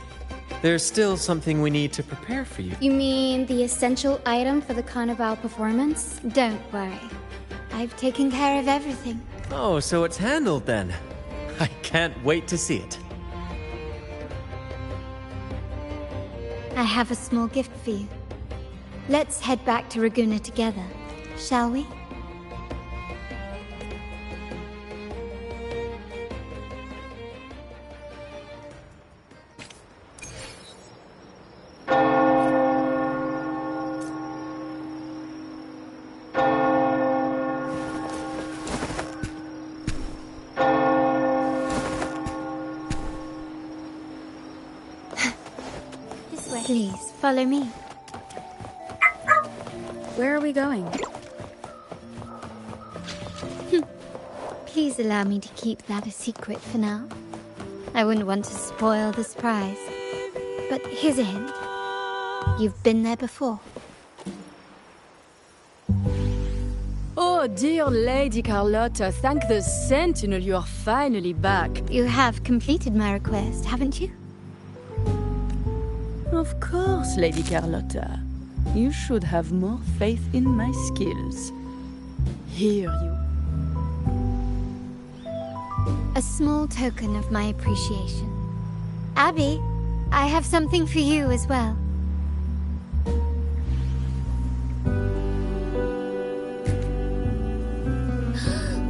there's still something we need to prepare for you. You mean the essential item for the Carnival performance? Don't worry. I've taken care of everything. Oh, so it's handled then. I can't wait to see it. I have a small gift for you. Let's head back to Raguna together, shall we? This way. Please, follow me. Where are we going? Please allow me to keep that a secret for now. I wouldn't want to spoil the surprise. But here's a hint. You've been there before. Oh, dear Lady Carlotta, thank the Sentinel you are finally back. You have completed my request, haven't you? Of course, Lady Carlotta. You should have more faith in my skills. Here you. A small token of my appreciation. Abby, I have something for you as well.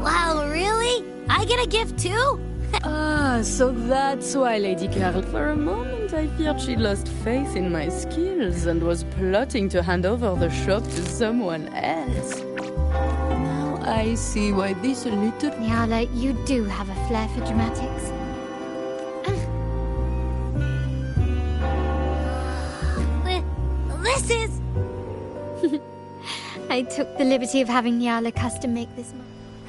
Wow, really? I get a gift too? Ah, so that's why Lady Carol. For a moment I feared she lost faith in my skills and was plotting to hand over the shop to someone else. Now I see why this little... Nyala, you do have a flair for dramatics. This is... I took the liberty of having Nyala custom make this.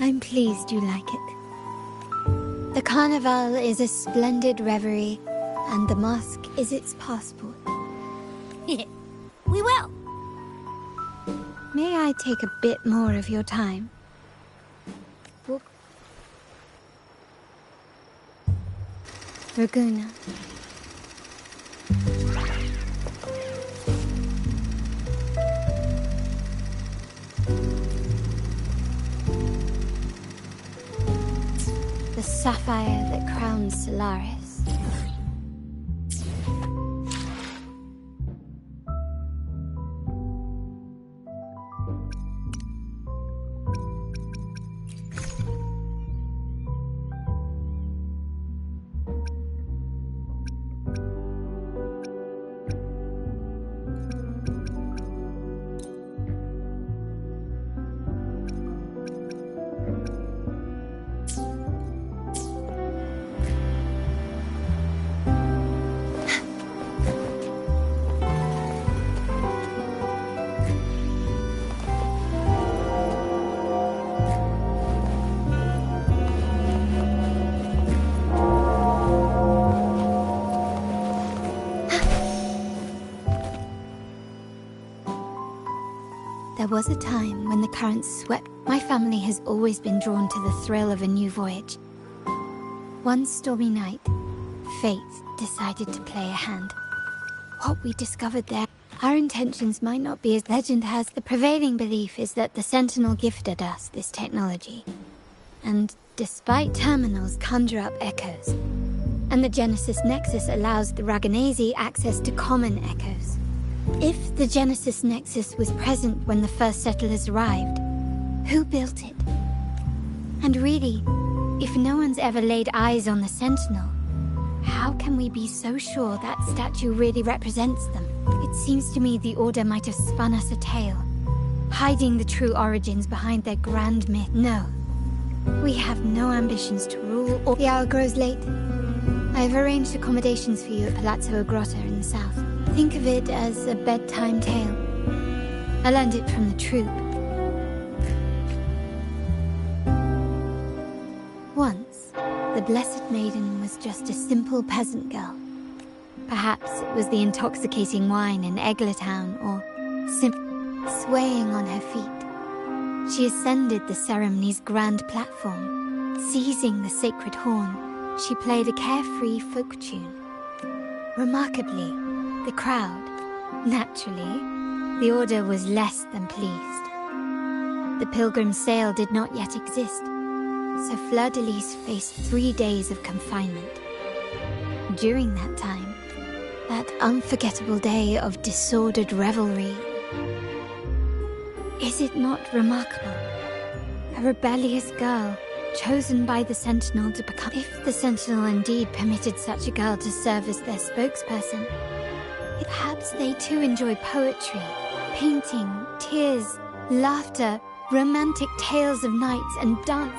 I'm pleased you like it. The Carnival is a splendid reverie, and the mosque is its passport. We will. May I take a bit more of your time? Raguna. The sapphire that crowns Solaris. was a time when the currents swept. My family has always been drawn to the thrill of a new voyage. One stormy night, fate decided to play a hand. What we discovered there, our intentions might not be as legend has. The prevailing belief is that the Sentinel gifted us this technology. And despite terminals conjure up echoes, and the Genesis Nexus allows the Raganazi access to common echoes. If the Genesis Nexus was present when the first settlers arrived, who built it? And really, if no one's ever laid eyes on the Sentinel, how can we be so sure that statue really represents them? It seems to me the Order might have spun us a tale, hiding the true origins behind their grand myth. No, we have no ambitions to rule or... The hour grows late. I have arranged accommodations for you at Palazzo Grotta in the south. Think of it as a bedtime tale. I learned it from the troop. Once, the Blessed Maiden was just a simple peasant girl. Perhaps it was the intoxicating wine in Eglatown, or swaying on her feet. She ascended the ceremony's grand platform. Seizing the sacred horn, she played a carefree folk tune. Remarkably, the crowd, naturally, the Order was less than pleased. The pilgrim sail did not yet exist, so Fleur-de-Lis faced 3 days of confinement. During that time, that unforgettable day of disordered revelry. Is it not remarkable? A rebellious girl, chosen by the Sentinel to become... If the Sentinel indeed permitted such a girl to serve as their spokesperson, perhaps they too enjoy poetry, painting, tears, laughter, romantic tales of knights, and dance.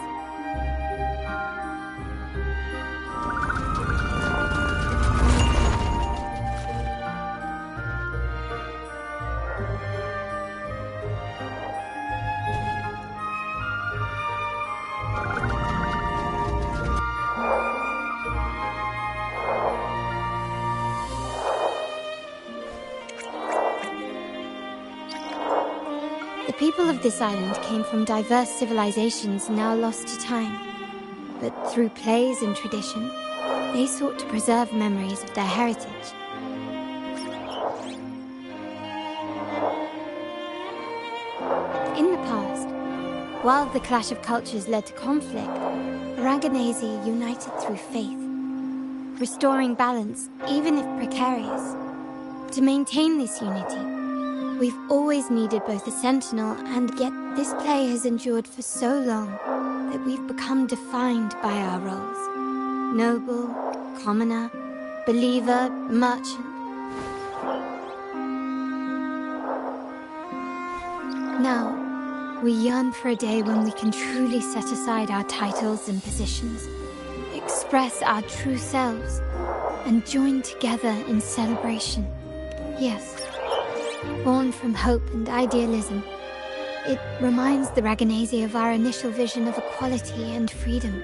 The people of this island came from diverse civilizations now lost to time. But through plays and tradition, they sought to preserve memories of their heritage. In the past, while the clash of cultures led to conflict, the Raganazi united through faith, restoring balance, even if precarious. To maintain this unity, we've always needed both a Sentinel, and yet this play has endured for so long that we've become defined by our roles. Noble, commoner, believer, merchant. Now, we yearn for a day when we can truly set aside our titles and positions, express our true selves, and join together in celebration. Yes. Born from hope and idealism, it reminds the Raganazi of our initial vision of equality and freedom.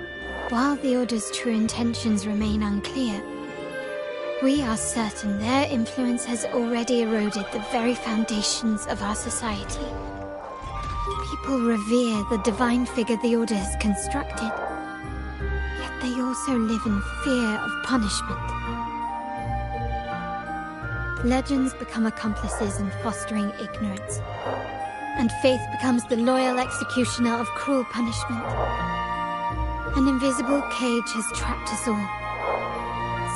While the Order's true intentions remain unclear, we are certain their influence has already eroded the very foundations of our society. People revere the divine figure the Order has constructed, yet they also live in fear of punishment. Legends become accomplices in fostering ignorance, and faith becomes the loyal executioner of cruel punishment. An invisible cage has trapped us all.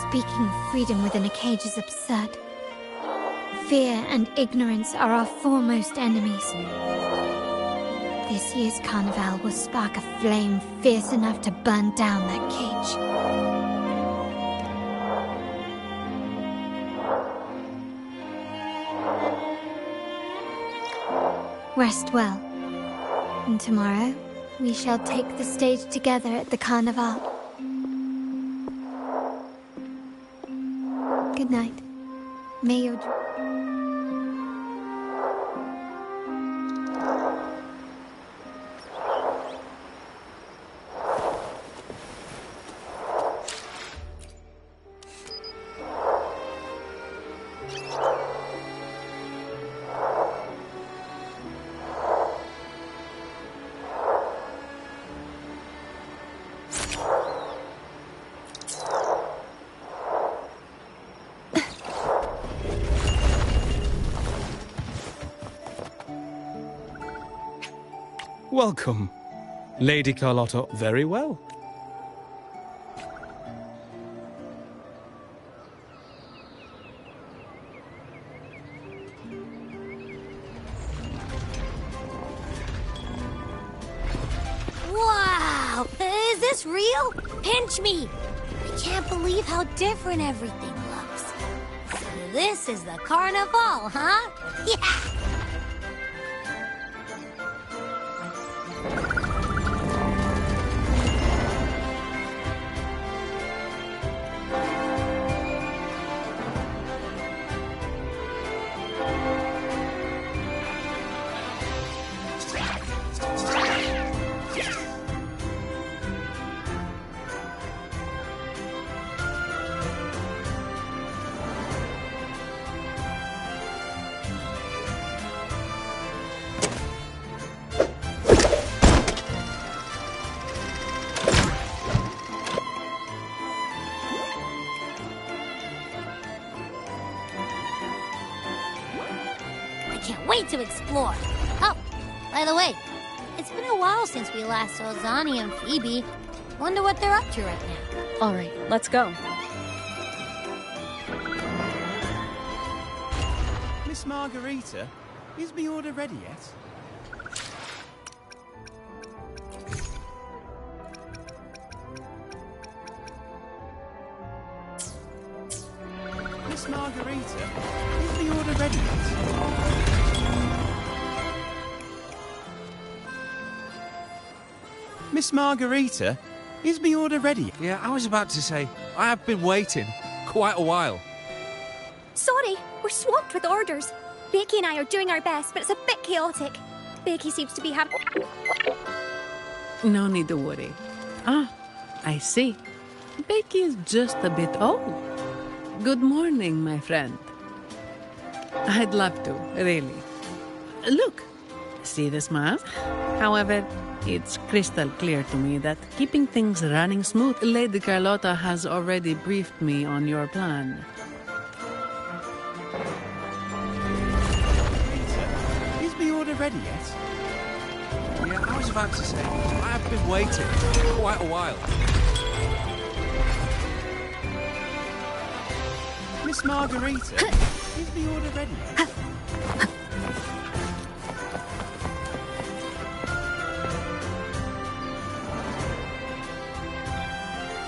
Speaking of freedom within a cage is absurd. Fear and ignorance are our foremost enemies. This year's carnival will spark a flame fierce enough to burn down that cage. Rest well, and tomorrow we shall take the stage together at the Carnival. Good night. May your... Welcome. Lady Carlotta, very well. Wow! Is this real? Pinch me! I can't believe how different everything looks. So this is the carnival, huh? Yeah! Can't wait to explore. Oh, by the way, it's been a while since we last saw Zani and Phoebe. Wonder what they're up to right now. All right, let's go. Miss Margarita, is me order ready yet? Miss Margarita, is the order ready yet? Miss Margarita, is me order ready? Yeah, I was about to say, I have been waiting quite a while. Sorry, we're swamped with orders. Becky and I are doing our best, but it's a bit chaotic. Becky seems to be having... No need to worry. Ah, I see. Becky is just a bit old. Good morning, my friend. I'd love to, really. Look, see this mask? However, it's crystal clear to me that keeping things running smooth, Lady Carlotta has already briefed me on your plan. Is the order ready yet? Yeah, I was about to say, I have been waiting quite a while. Miss Margarita, is the order ready yet?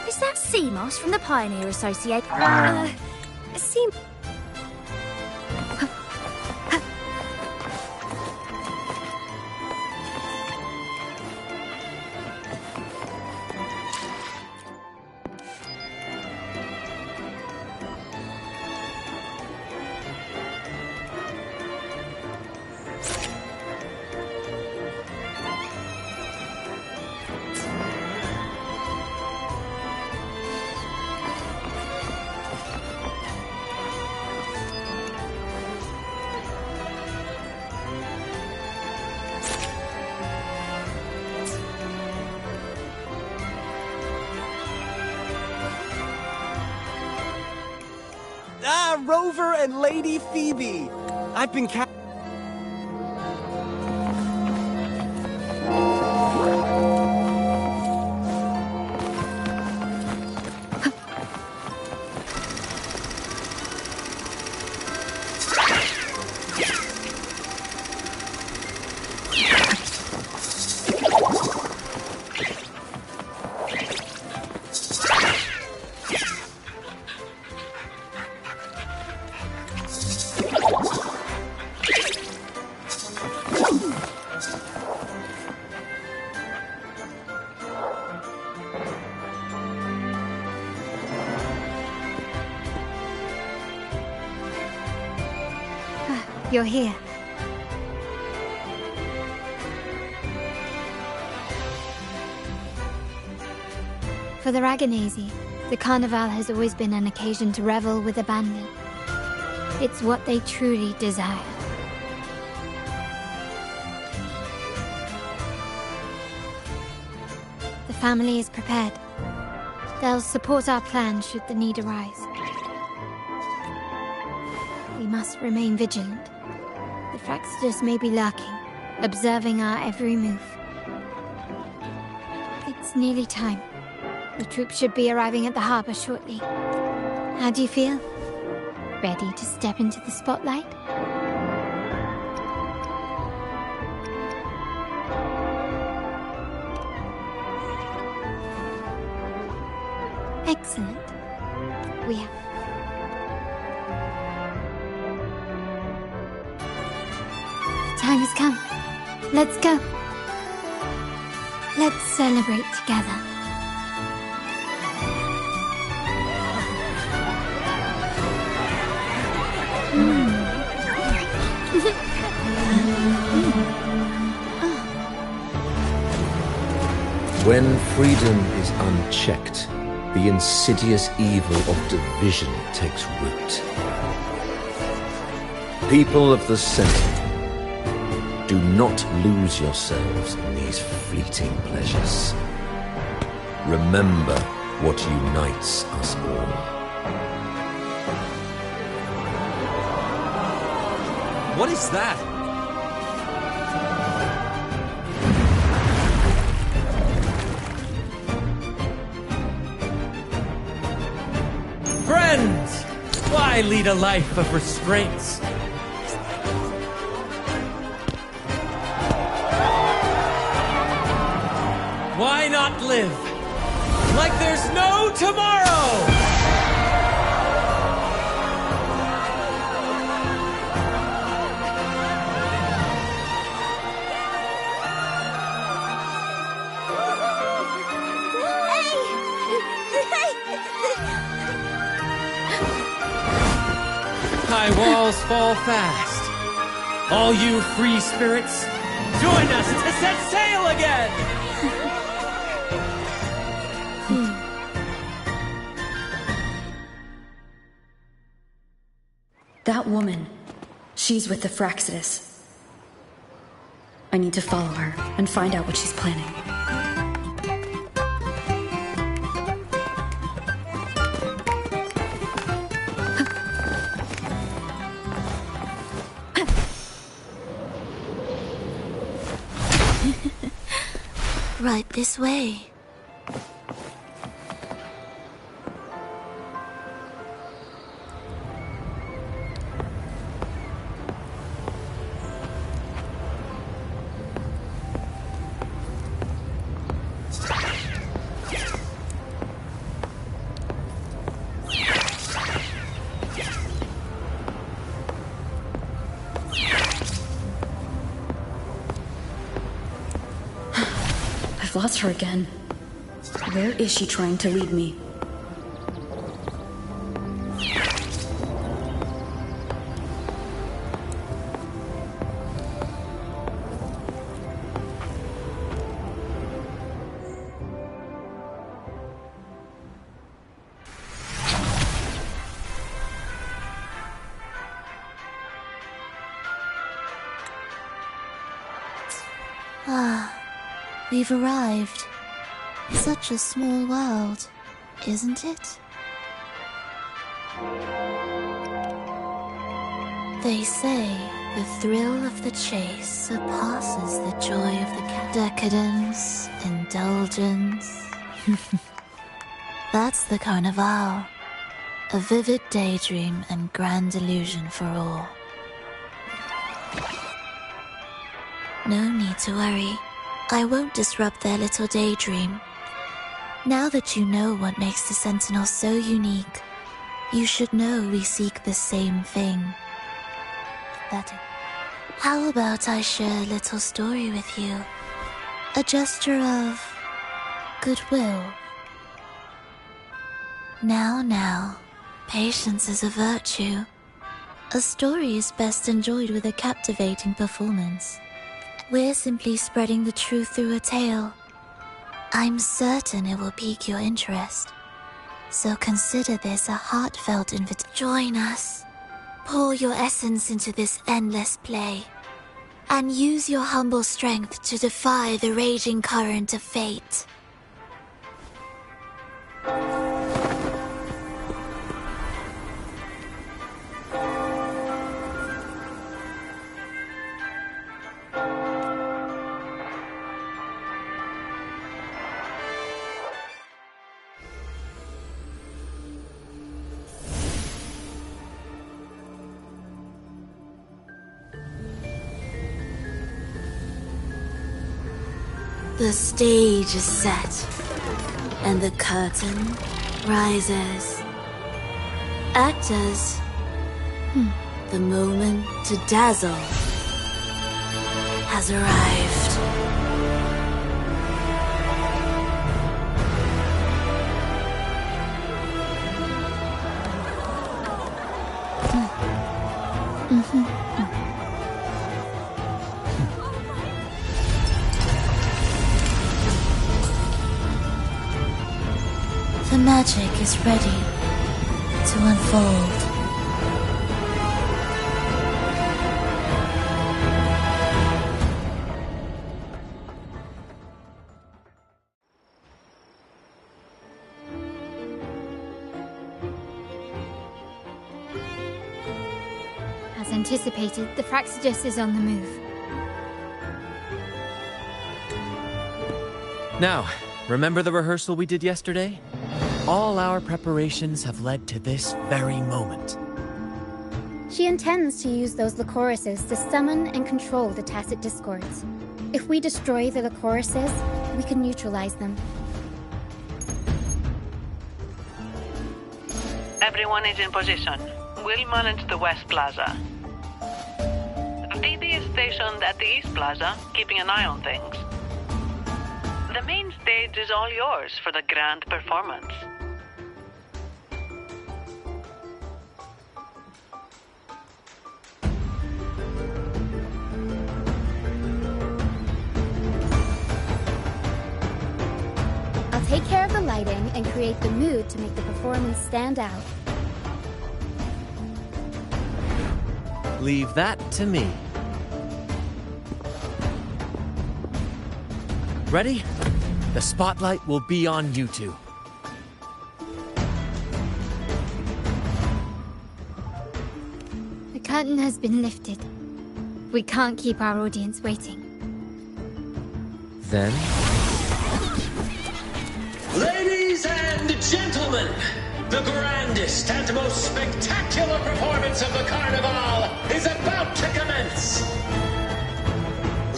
Is that sea moss from the Pioneer Association? Sea... Rover and Lady Phoebe. I've been You're here. For the Ragganese, the Carnival has always been an occasion to revel with abandon. It's what they truly desire. The family is prepared. They'll support our plan should the need arise. We must remain vigilant. The Fraxidus may be lurking, observing our every move. It's nearly time. The troops should be arriving at the harbor shortly. How do you feel? Ready to step into the spotlight? Excellent. We have... The time has come. Let's go. Let's celebrate together. When freedom is unchecked, the insidious evil of division takes root. People of the Sentinel, do not lose yourselves in these fleeting pleasures. Remember what unites us all. What is that? Friends! Why lead a life of restraints? Why not live like there's no tomorrow? High walls fall fast. All you free spirits, join us to set sail again! That woman, she's with the Fraxidus. I need to follow her and find out what she's planning. Right this way. I've lost her again. Where is she trying to lead me? Ah, we've arrived. Such a small world, isn't it? They say the thrill of the chase surpasses the joy of the decadence, indulgence. That's the Carnival. A vivid daydream and grand illusion for all. No need to worry. I won't disrupt their little daydream. Now that you know what makes the Sentinel so unique, you should know we seek the same thing. How about I share a little story with you? A gesture of goodwill. Now, patience is a virtue. A story is best enjoyed with a captivating performance. We're simply spreading the truth through a tale. I'm certain it will pique your interest. So consider this a heartfelt invitation. Join us. Pour your essence into this endless play. And use your humble strength to defy the raging current of fate. The stage is set, and the curtain rises. Actors, the moment to dazzle has arrived. The magic is ready to unfold. As anticipated, the Fraxidus is on the move. Now, remember the rehearsal we did yesterday? All our preparations have led to this very moment. She intends to use those Lycorises to summon and control the Tacit Discords. If we destroy the Lycorises, we can neutralize them. Everyone is in position. We'll manage the West Plaza. DD is stationed at the East Plaza, keeping an eye on things. The main stage is all yours for the grand performance. I'll take care of the lighting and create the mood to make the performance stand out. Leave that to me. Ready? The spotlight will be on you two. The curtain has been lifted. We can't keep our audience waiting. Then? Ladies and gentlemen, the grandest and most spectacular performance of the Carnival is about to commence.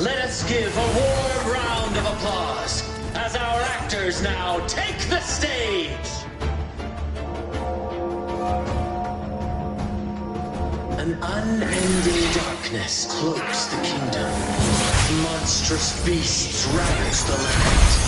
Let us give a warm round of applause as our actors now take the stage. An unending darkness cloaks the kingdom. Monstrous beasts ravage the land.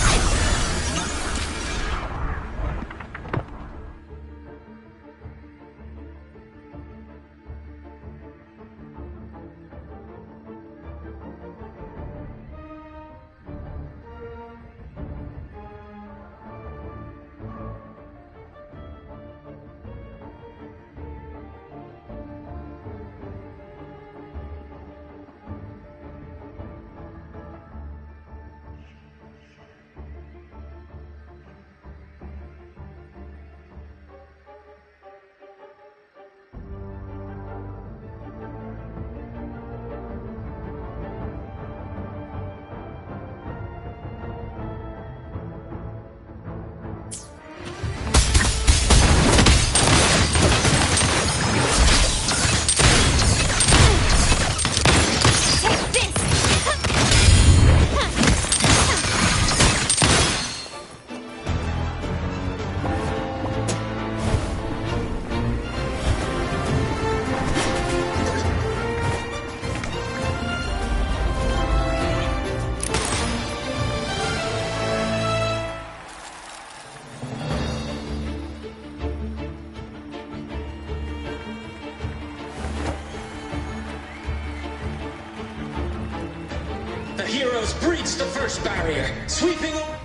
The heroes breach the first barrier, sweeping over.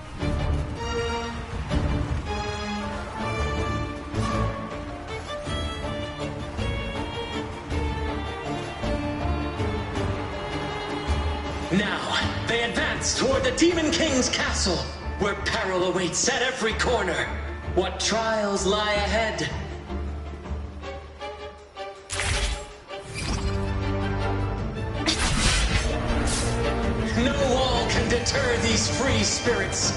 Now, they advance toward the Demon King's castle, where peril awaits at every corner. What trials lie ahead? No wall can deter these free spirits.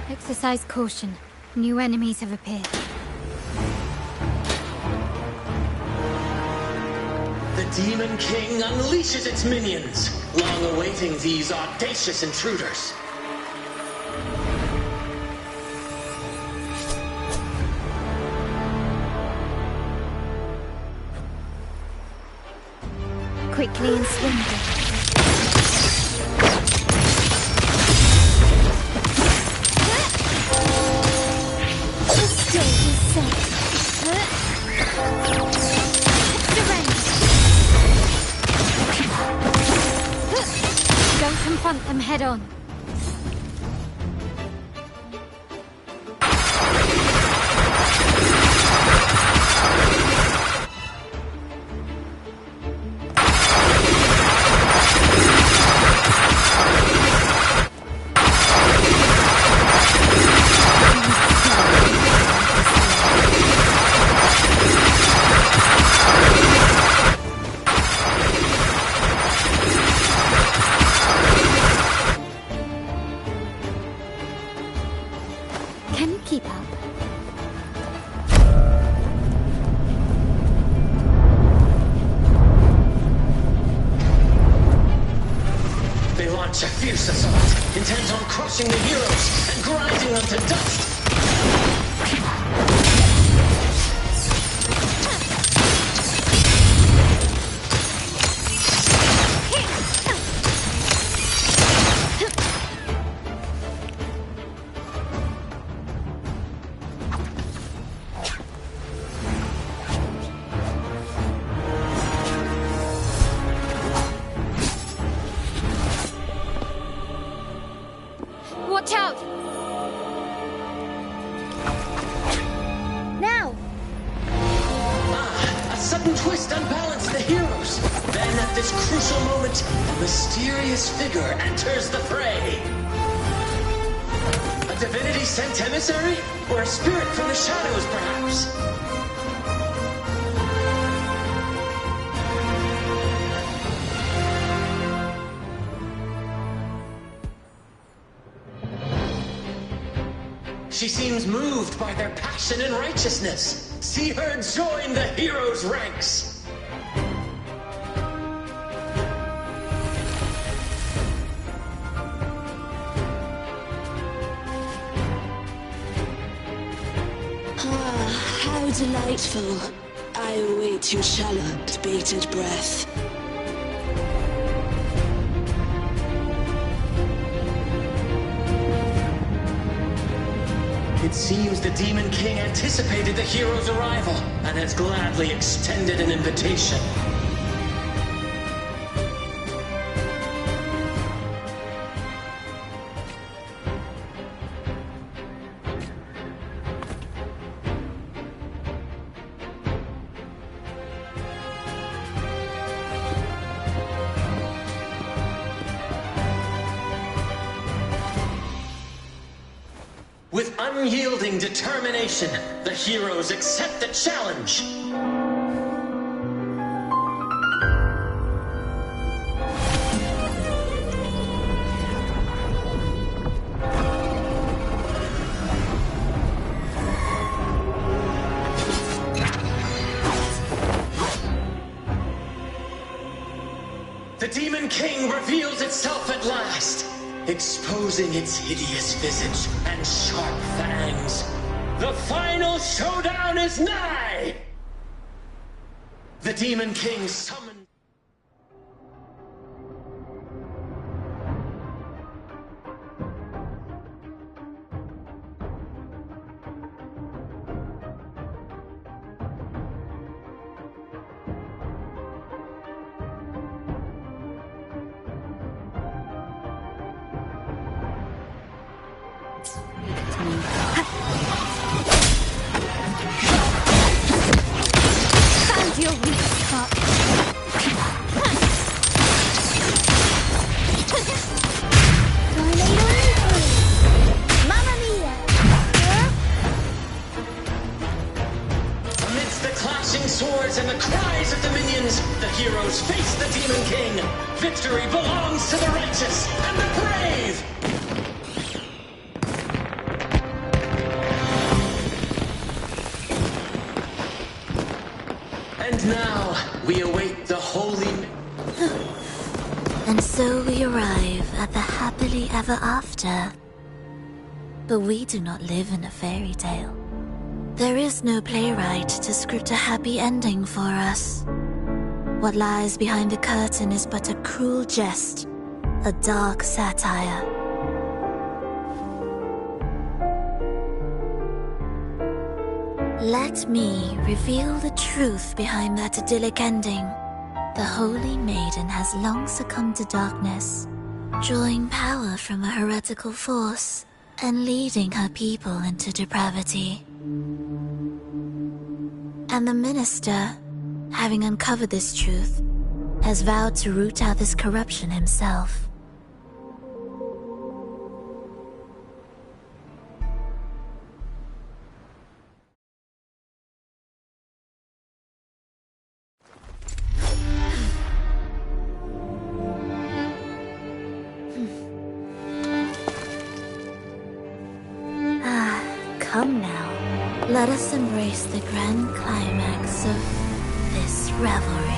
Exercise caution. New enemies have appeared. The Demon King unleashes its minions, long awaiting these audacious intruders. Quickly and swiftly. The stage is set. Surrender. Don't confront them head on. Can you keep up? They launch a fierce assault, intent on crushing the heroes and grinding them to dust. Watch out! Now! A sudden twist unbalanced the heroes. Then at this crucial moment, a mysterious figure enters the fray. A divinity sent emissary? Or a spirit from the shadows, perhaps? She seems moved by their passion and righteousness. See her join the heroes' ranks. Ah, how delightful. I await your shallow, bated breath. It seems the Demon King anticipated the hero's arrival and has gladly extended an invitation. With unyielding determination, the heroes accept the challenge. The Demon King reveals itself at last, exposing its hideous visage and sharp fangs. The final showdown is nigh! The Demon King summons... Found your weak spot. Mamma mia! Amidst the clashing swords and the cries of the minions, the heroes face the Demon King. Victory belongs to the righteous and the brave! And now, we await the holy... And so we arrive at the happily ever after. But we do not live in a fairy tale. There is no playwright to script a happy ending for us. What lies behind the curtain is but a cruel jest, a dark satire. Let me reveal the truth behind that idyllic ending. The Holy Maiden has long succumbed to darkness, drawing power from a heretical force and leading her people into depravity. And the minister, having uncovered this truth, has vowed to root out this corruption himself. Come now, let us embrace the grand climax of this revelry.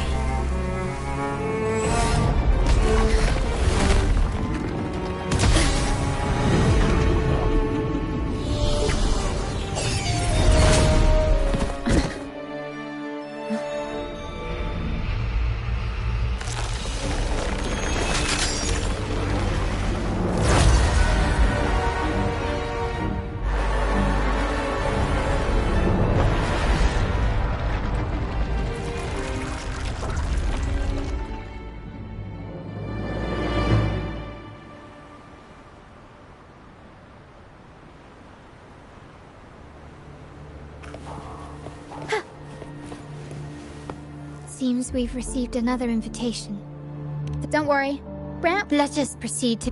Seems we've received another invitation. Don't worry. Brant, let us proceed to...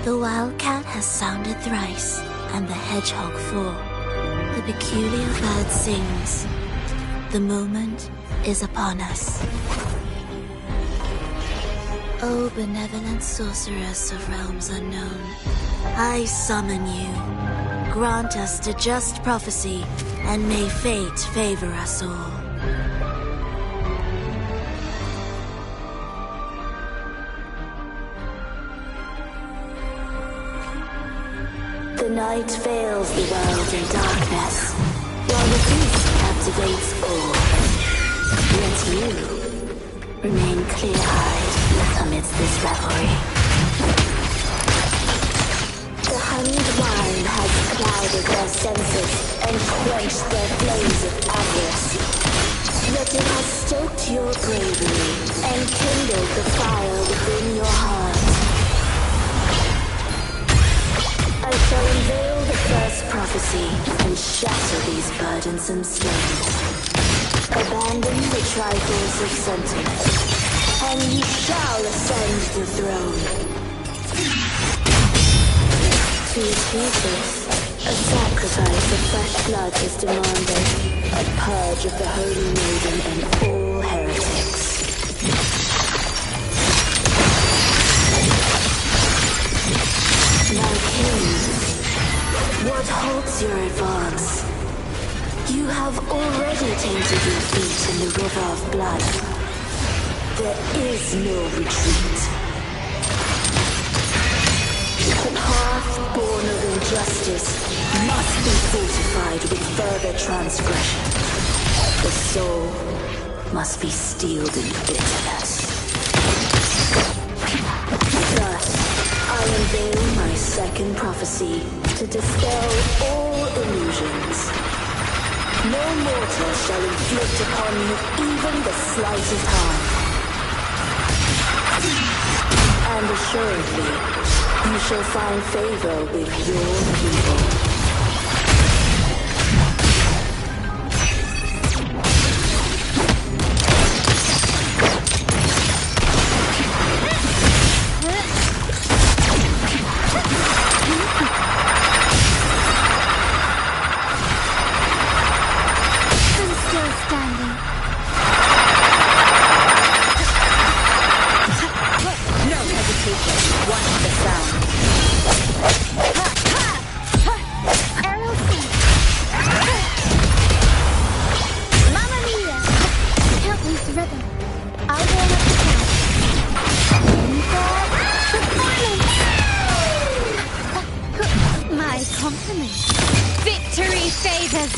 The wildcat has sounded thrice, and the hedgehog four. The peculiar bird sings. The moment is upon us. O benevolent sorceress of realms unknown, I summon you. Grant us the just prophecy, and may fate favor us all. The night veils the world in darkness, while the beast captivates all. Yet you remain clear-eyed amidst this revelry. The honeyed wine has clouded their senses and quenched their flames of avarice. Yet it has stoked your bravery and kindled the fire within your heart. I shall unveil the first prophecy and shatter these burdensome stones. Abandon the trifles of sentiment, and you shall ascend the throne. To achieve this, a sacrifice of fresh blood is demanded, a purge of the Holy Maiden and all heretics. Now, King, what halts your advance? You have already tainted your feet in the river of blood. There is no retreat. The path born of injustice must be fortified with further transgression. The soul must be steeled in bitterness. Thus, I unveil my second prophecy to dispel all illusions. No mortal shall inflict upon you even the slightest harm. And assuredly, you shall find favor with your people.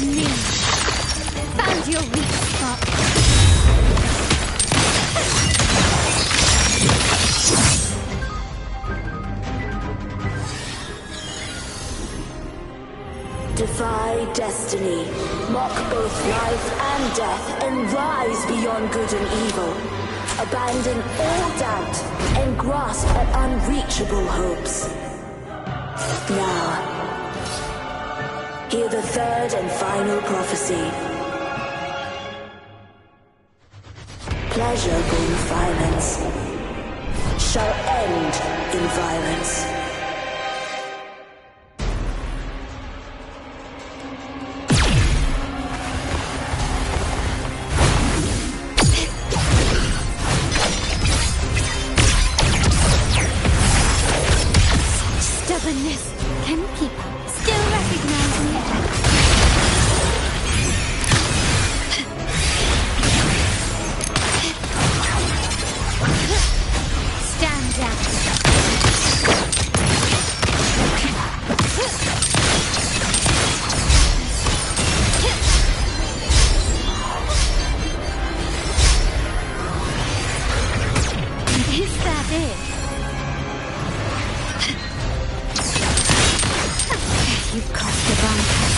me. Found your weak spot. Defy destiny, mock both life and death, and rise beyond good and evil. Abandon all doubt and grasp at unreachable hopes. Now, hear the third and final prophecy. Pleasure born violence shall end in violence. Stubbornness can keep up. Still recognizing it. Stand down. Is that it? You've crossed the boundary.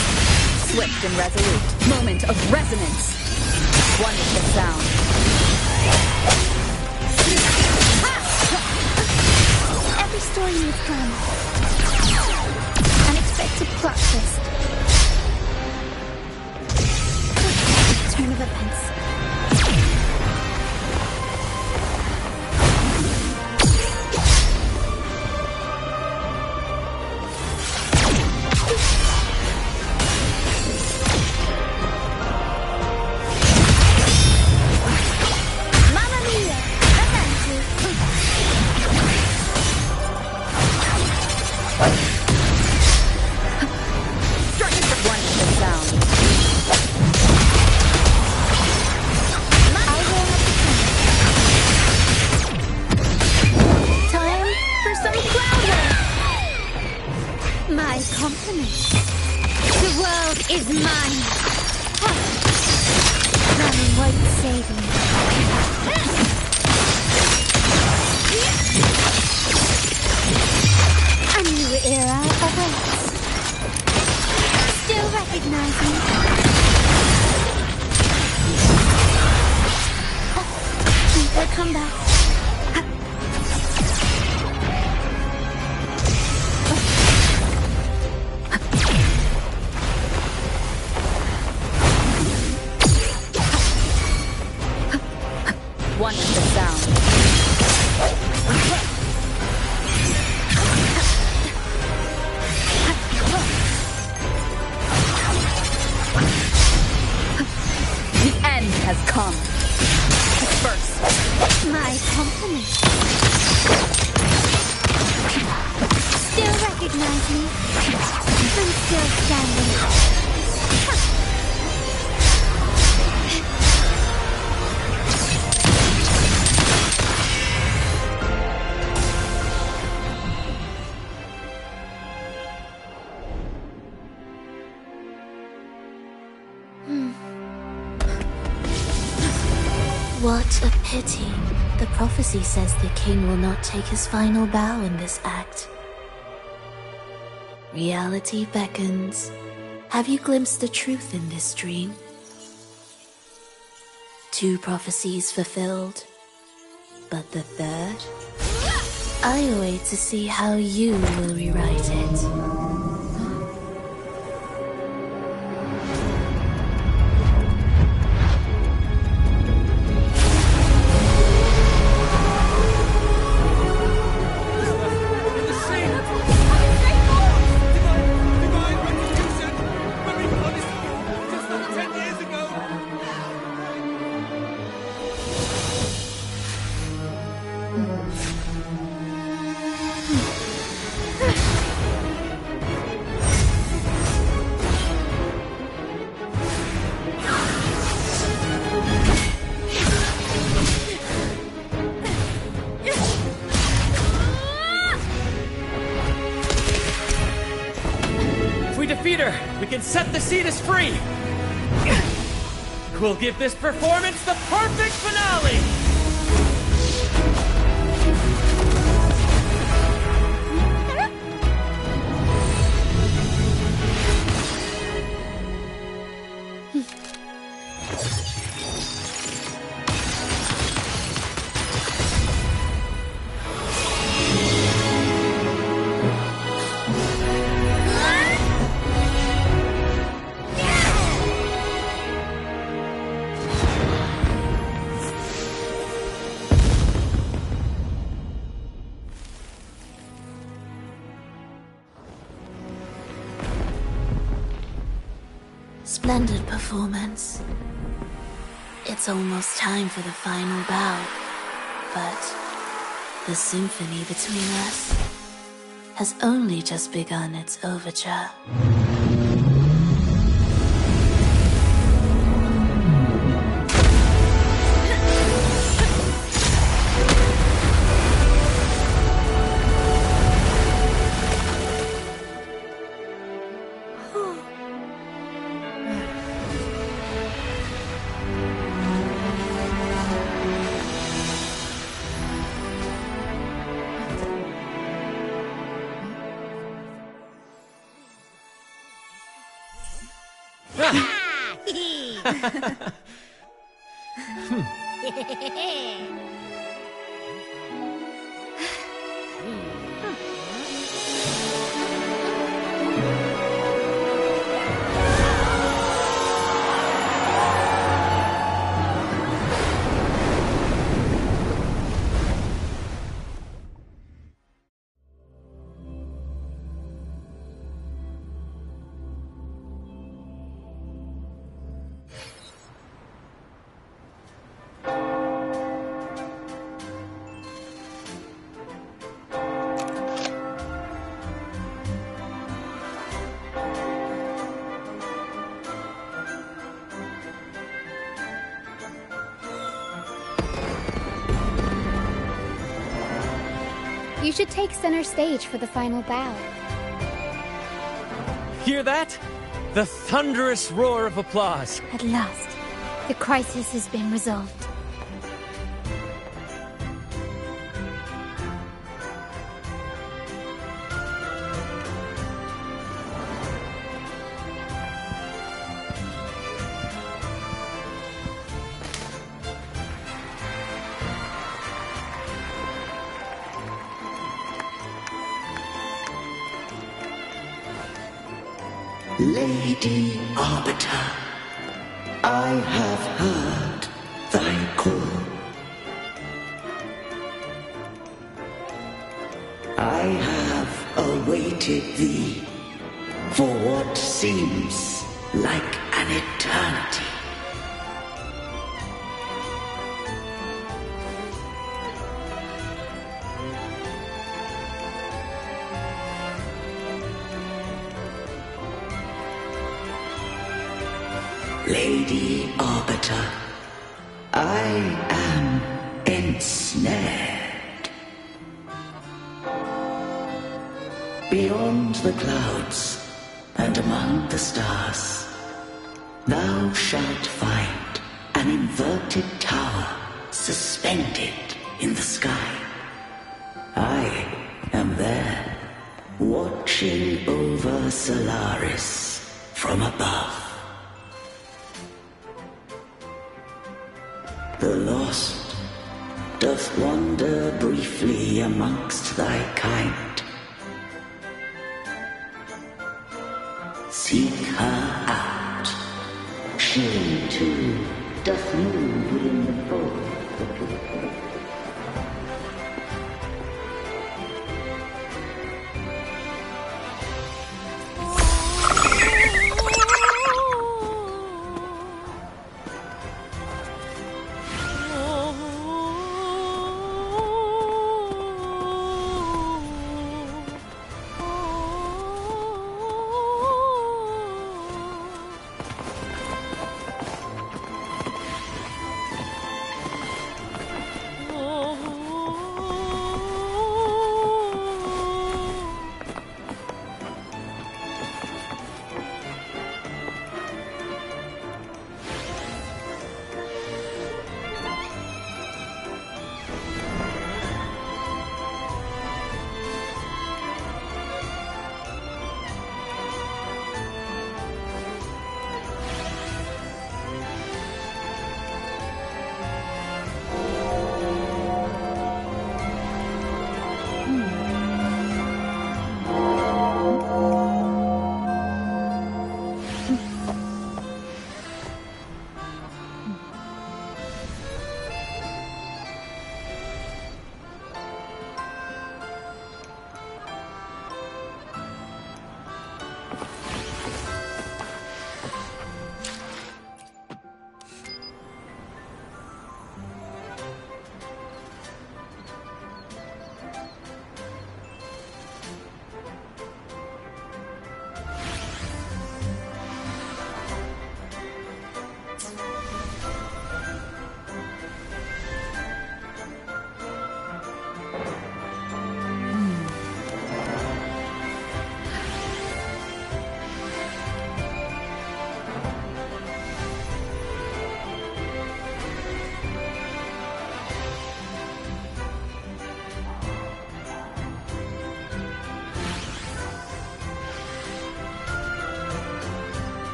Swift and resolute. Moment of resonance. Wonderful sound. Every story needs drama. Unexpected plot twist. Turn of events. My compliments. The world is mine. Running won't save me. A new era awaits. Still recognizing. Keep come back. Wonderful sound. The end has come. Disperse. My compliments. Still recognize me. I'm still standing. What a pity. The prophecy says the king will not take his final bow in this act. Reality beckons. Have you glimpsed the truth in this dream? 2 prophecies fulfilled, but the third? I await to see how you will rewrite it. can set the Cetus free! We'll give this performance the perfect finale! Splendid performance. It's almost time for the final bow, but the symphony between us has only just begun its overture. You should take center stage for the final bow. Hear that? The thunderous roar of applause. At last, the crisis has been resolved. Lady Arbiter, I have heard thy call. I have awaited thee for what seems like an eternity. Lady Arbiter, I am ensnared. Beyond the clouds and among the stars, thou shalt find an inverted tower suspended in the sky. I am there, watching over Solaris from above. The lost doth wander briefly amongst thy kind. Seek her out. She too doth move within the fold.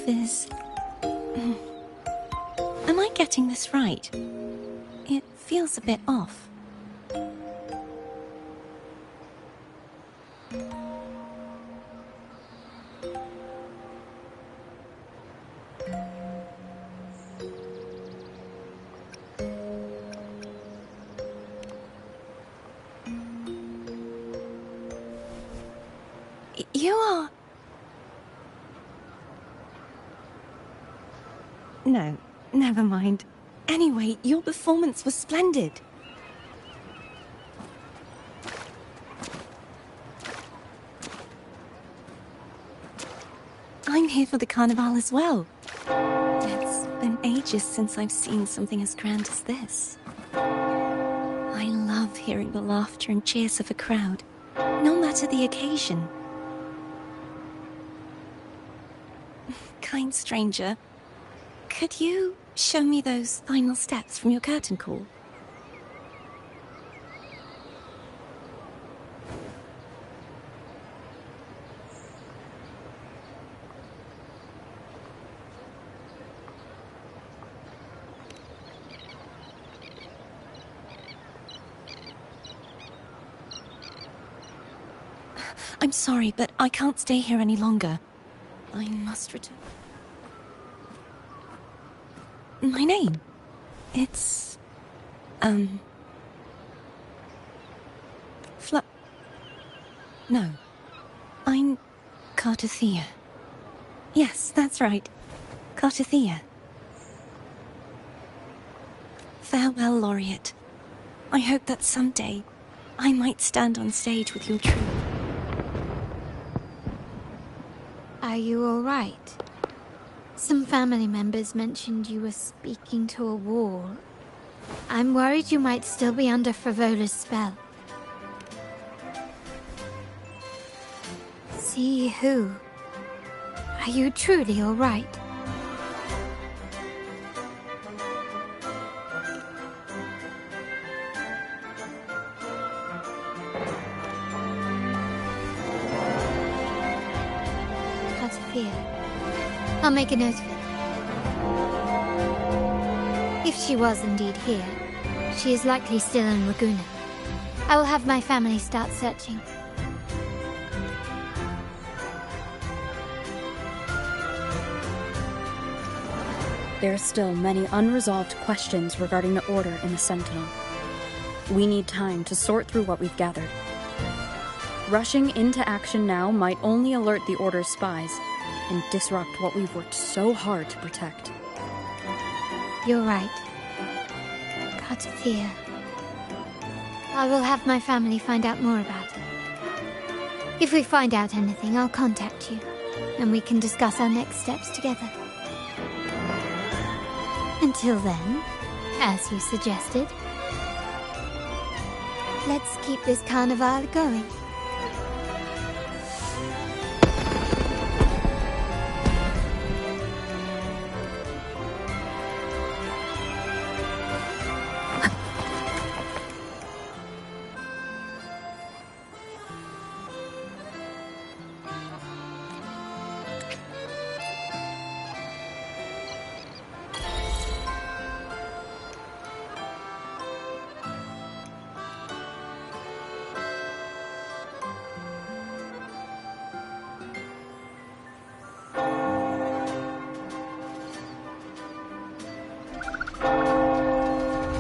is... Am I getting this right? It feels a bit off. You are... No, never mind. Anyway, your performance was splendid. I'm here for the Carnival as well. It's been ages since I've seen something as grand as this. I love hearing the laughter and cheers of a crowd, no matter the occasion. Kind stranger, could you show me those final steps from your curtain call? I'm sorry, but I can't stay here any longer. I must return. My name? It's... No. I'm... Cartothea. Yes, that's right. Cartothea. Farewell, Laureate. I hope that someday I might stand on stage with your troupe. Are you all right? Some family members mentioned you were speaking to a wall. I'm worried you might still be under Frivola's spell. See who? Are you truly all right? I'll make a note of it. If she was indeed here, she is likely still in Ragusa. I will have my family start searching. There are still many unresolved questions regarding the Order in the Sentinel. We need time to sort through what we've gathered. Rushing into action now might only alert the Order's spies and disrupt what we've worked so hard to protect. You're right. Cartothea. I will have my family find out more about her. If we find out anything, I'll contact you, and we can discuss our next steps together. Until then, as you suggested, let's keep this carnival going.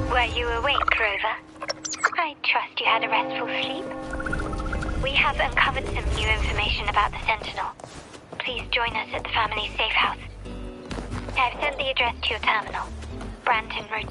Were you awake, Rover? I trust you had a restful sleep. We have uncovered some new information about the Sentinel. Please join us at the family safe house. I've sent the address to your terminal. Branton Road.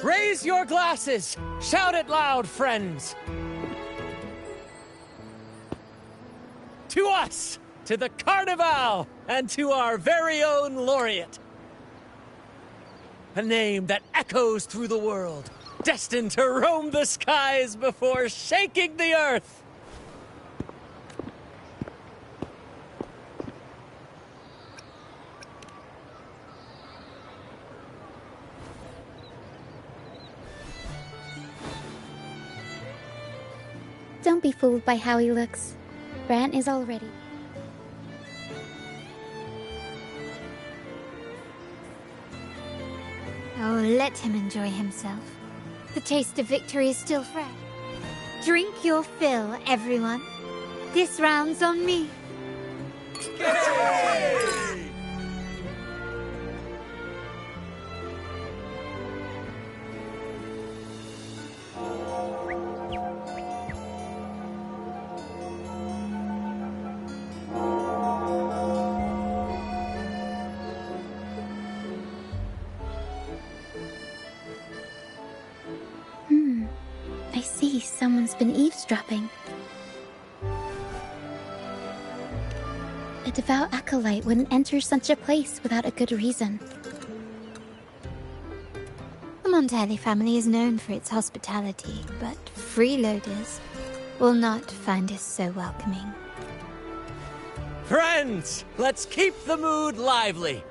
Raise your glasses! Shout it loud, friends! To us! To the Carnival! And to our very own laureate! A name that echoes through the world, destined to roam the skies before shaking the earth! Don't be fooled by how he looks. Brant is all ready. Oh, let him enjoy himself. The taste of victory is still fresh. Drink your fill, everyone. This round's on me. I see someone's been eavesdropping. A devout acolyte wouldn't enter such a place without a good reason. The Montelli family is known for its hospitality, but freeloaders will not find us so welcoming. Friends, let's keep the mood lively!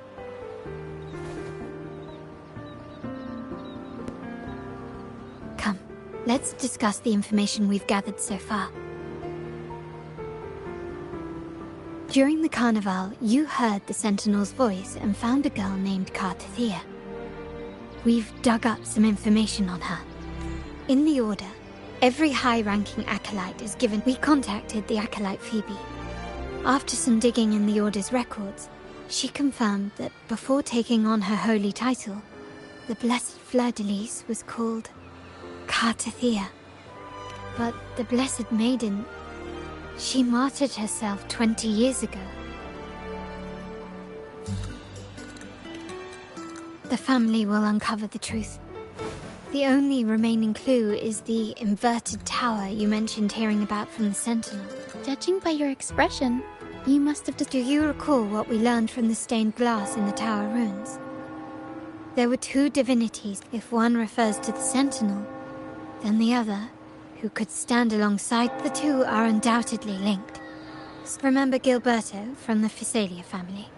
Come, let's discuss the information we've gathered so far. During the carnival, you heard the Sentinel's voice and found a girl named Cartathea. We've dug up some information on her. In the Order, every high-ranking acolyte is given... We contacted the acolyte Phoebe. After some digging in the Order's records, she confirmed that before taking on her holy title, the Blessed Fleur-de-Lis was called Cartathea. But the Blessed Maiden, she martyred herself 20 years ago. The family will uncover the truth. The only remaining clue is the inverted tower you mentioned hearing about from the Sentinel. Judging by your expression, you must have... Do you recall what we learned from the stained glass in the tower ruins? There were two divinities. If one refers to the Sentinel, then the other, who could stand alongside the two, are undoubtedly linked. Remember Gilberto from the Physalia family?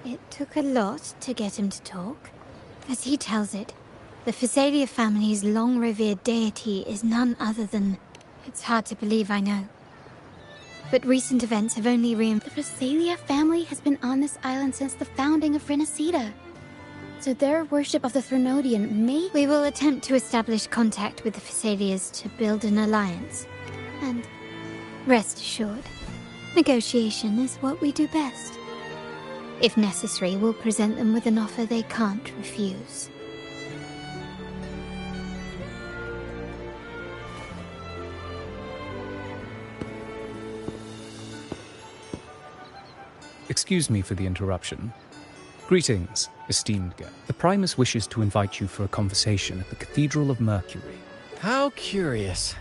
It took a lot to get him to talk. As he tells it, the Physalia family's long-revered deity is none other than... It's hard to believe, I know. But recent events have only The Physalia family has been on this island since the founding of Renacida. So their worship of the Threnodian may... We will attempt to establish contact with the Physalias to build an alliance. And rest assured, negotiation is what we do best. If necessary, we'll present them with an offer they can't refuse. Excuse me for the interruption. Greetings, esteemed guest. The Primus wishes to invite you for a conversation at the Cathedral of Mercury. How curious.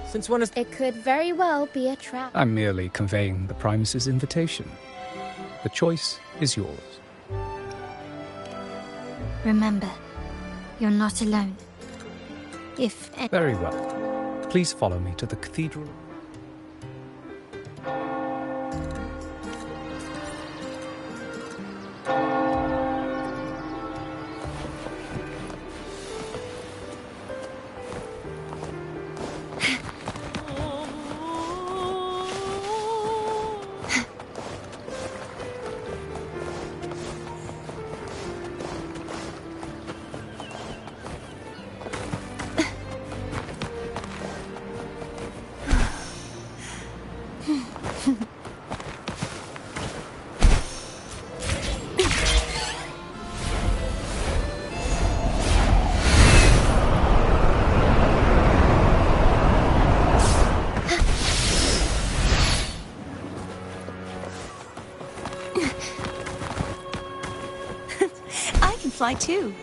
Since when is... It could very well be a trap. I'm merely conveying the Primus's invitation. The choice is yours. Remember, you're not alone. If... Very well. Please follow me to the Cathedral. Fly too.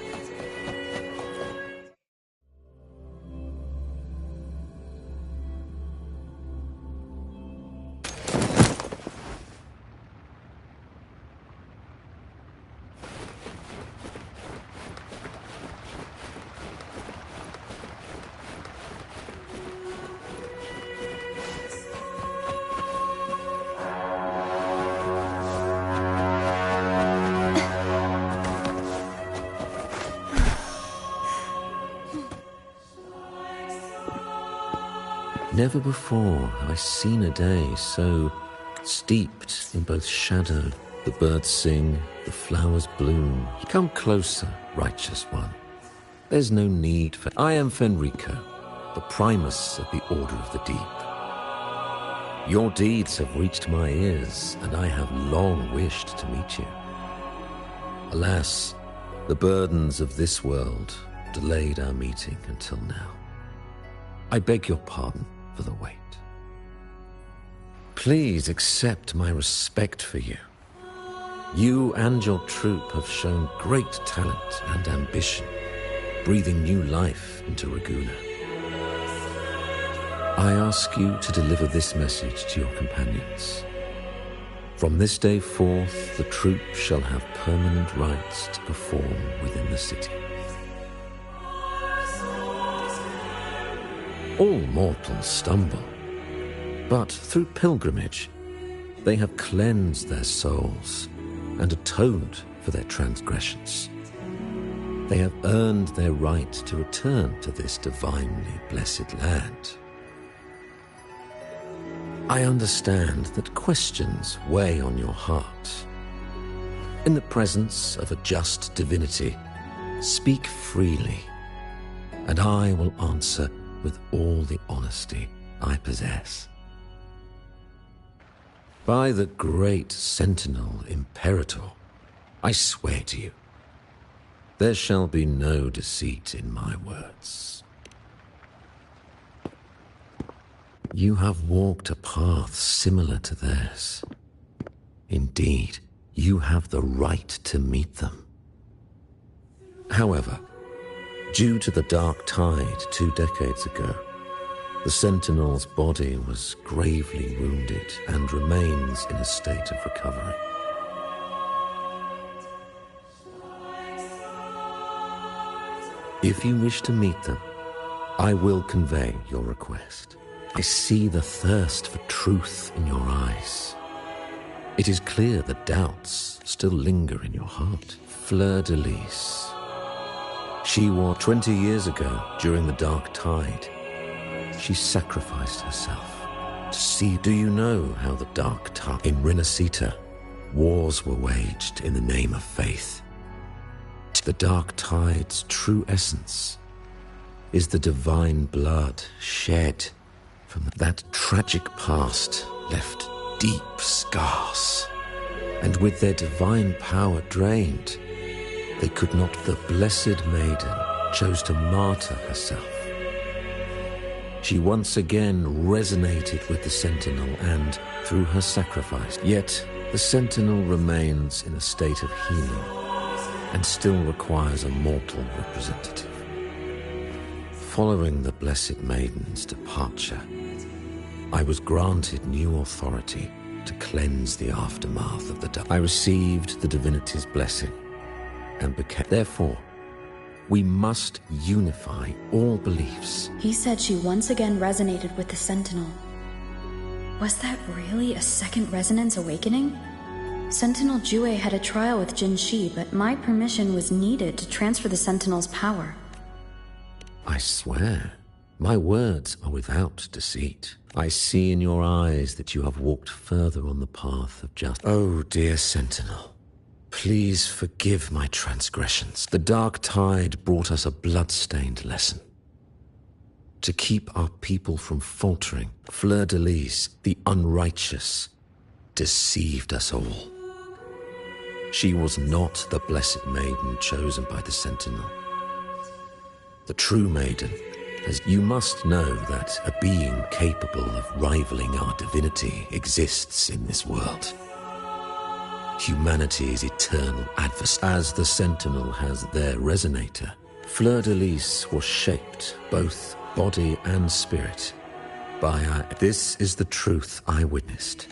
Never before have I seen a day so steeped in both shadow. The birds sing, the flowers bloom. Come closer, righteous one. There's no need for... I am Fenrico, the primus of the Order of the Deep. Your deeds have reached my ears, and I have long wished to meet you. Alas, the burdens of this world delayed our meeting until now. I beg your pardon for the wait. Please accept my respect for you. You and your troop have shown great talent and ambition, breathing new life into Raguna. I ask you to deliver this message to your companions. From this day forth, the troop shall have permanent rights to perform within the city. All mortals stumble, but through pilgrimage, they have cleansed their souls and atoned for their transgressions. They have earned their right to return to this divinely blessed land. I understand that questions weigh on your heart. In the presence of a just divinity, speak freely, and I will answer with all the honesty I possess. By the great Sentinel Imperator, I swear to you, there shall be no deceit in my words. You have walked a path similar to theirs. Indeed, you have the right to meet them. However, due to the Dark Tide 2 decades ago, the Sentinel's body was gravely wounded and remains in a state of recovery. If you wish to meet them, I will convey your request. I see the thirst for truth in your eyes. It is clear that doubts still linger in your heart. Fleur-de-Lis. She was 20 years ago, during the Dark Tide. She sacrificed herself to see. Do you know how the Dark Tide in Renacita, wars were waged in the name of faith? The Dark Tide's true essence is the divine blood shed from that tragic past left deep scars. And with their divine power drained, they could not. The Blessed Maiden chose to martyr herself. She once again resonated with the Sentinel and, through her sacrifice, yet the Sentinel remains in a state of healing and still requires a mortal representative. Following the Blessed Maiden's departure, I was granted new authority to cleanse the aftermath of the dark. I received the divinity's blessing and became... Therefore, we must unify all beliefs. He said she once again resonated with the Sentinel. Was that really a second resonance awakening? Sentinel Jue had a trial with Jin Shi, but my permission was needed to transfer the Sentinel's power. I swear, my words are without deceit. I see in your eyes that you have walked further on the path of justice. Oh, dear Sentinel, please forgive my transgressions. The Dark Tide brought us a blood-stained lesson. To keep our people from faltering, Fleur-de-Lis, the unrighteous, deceived us all. She was not the Blessed Maiden chosen by the Sentinel. The true Maiden, as you must know that a being capable of rivaling our divinity exists in this world. Humanity's eternal adversary. As the Sentinel has their resonator, Fleur-de-Lis was shaped, both body and spirit, by our... This is the truth I witnessed.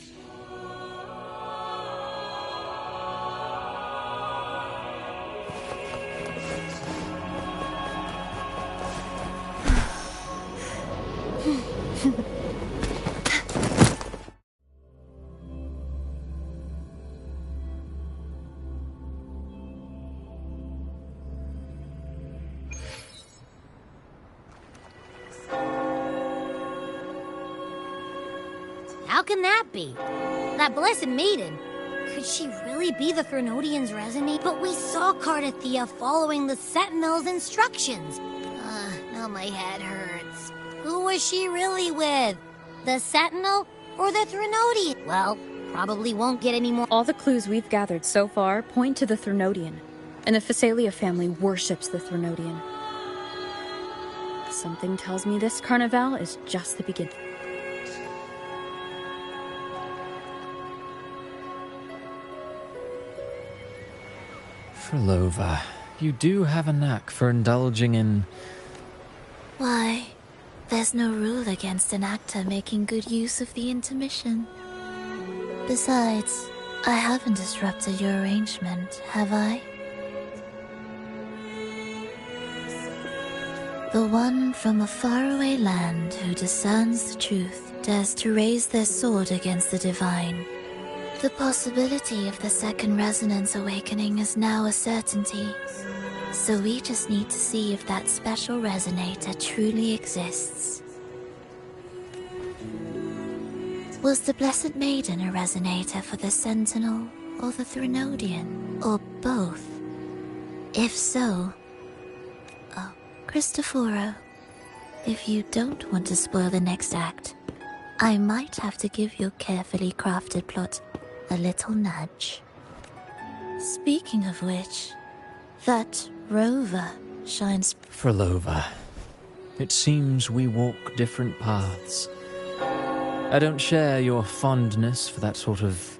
How can that be? That blessed maiden. Could she really be the Threnodian's resonate? But we saw Cardathea following the Sentinel's instructions. Now my head hurts. Who was she really with? The Sentinel or the Threnodian? Well, probably won't get any more. All the clues we've gathered so far point to the Threnodian, and the Phasalia family worships the Threnodian. Something tells me this carnival is just the beginning. Frolova, you do have a knack for indulging in... Why, there's no rule against an actor making good use of the intermission. Besides, I haven't disrupted your arrangement, have I? The one from a faraway land who discerns the truth dares to raise their sword against the divine. The possibility of the second resonance awakening is now a certainty, so we just need to see if that special resonator truly exists. Was the Blessed Maiden a resonator for the Sentinel or the Threnodian, or both? If so... Oh, Cristoforo, if you don't want to spoil the next act, I might have to give your carefully crafted plot a little nudge. Speaking of which, that rover shines... Frolova, it seems we walk different paths. I don't share your fondness for that sort of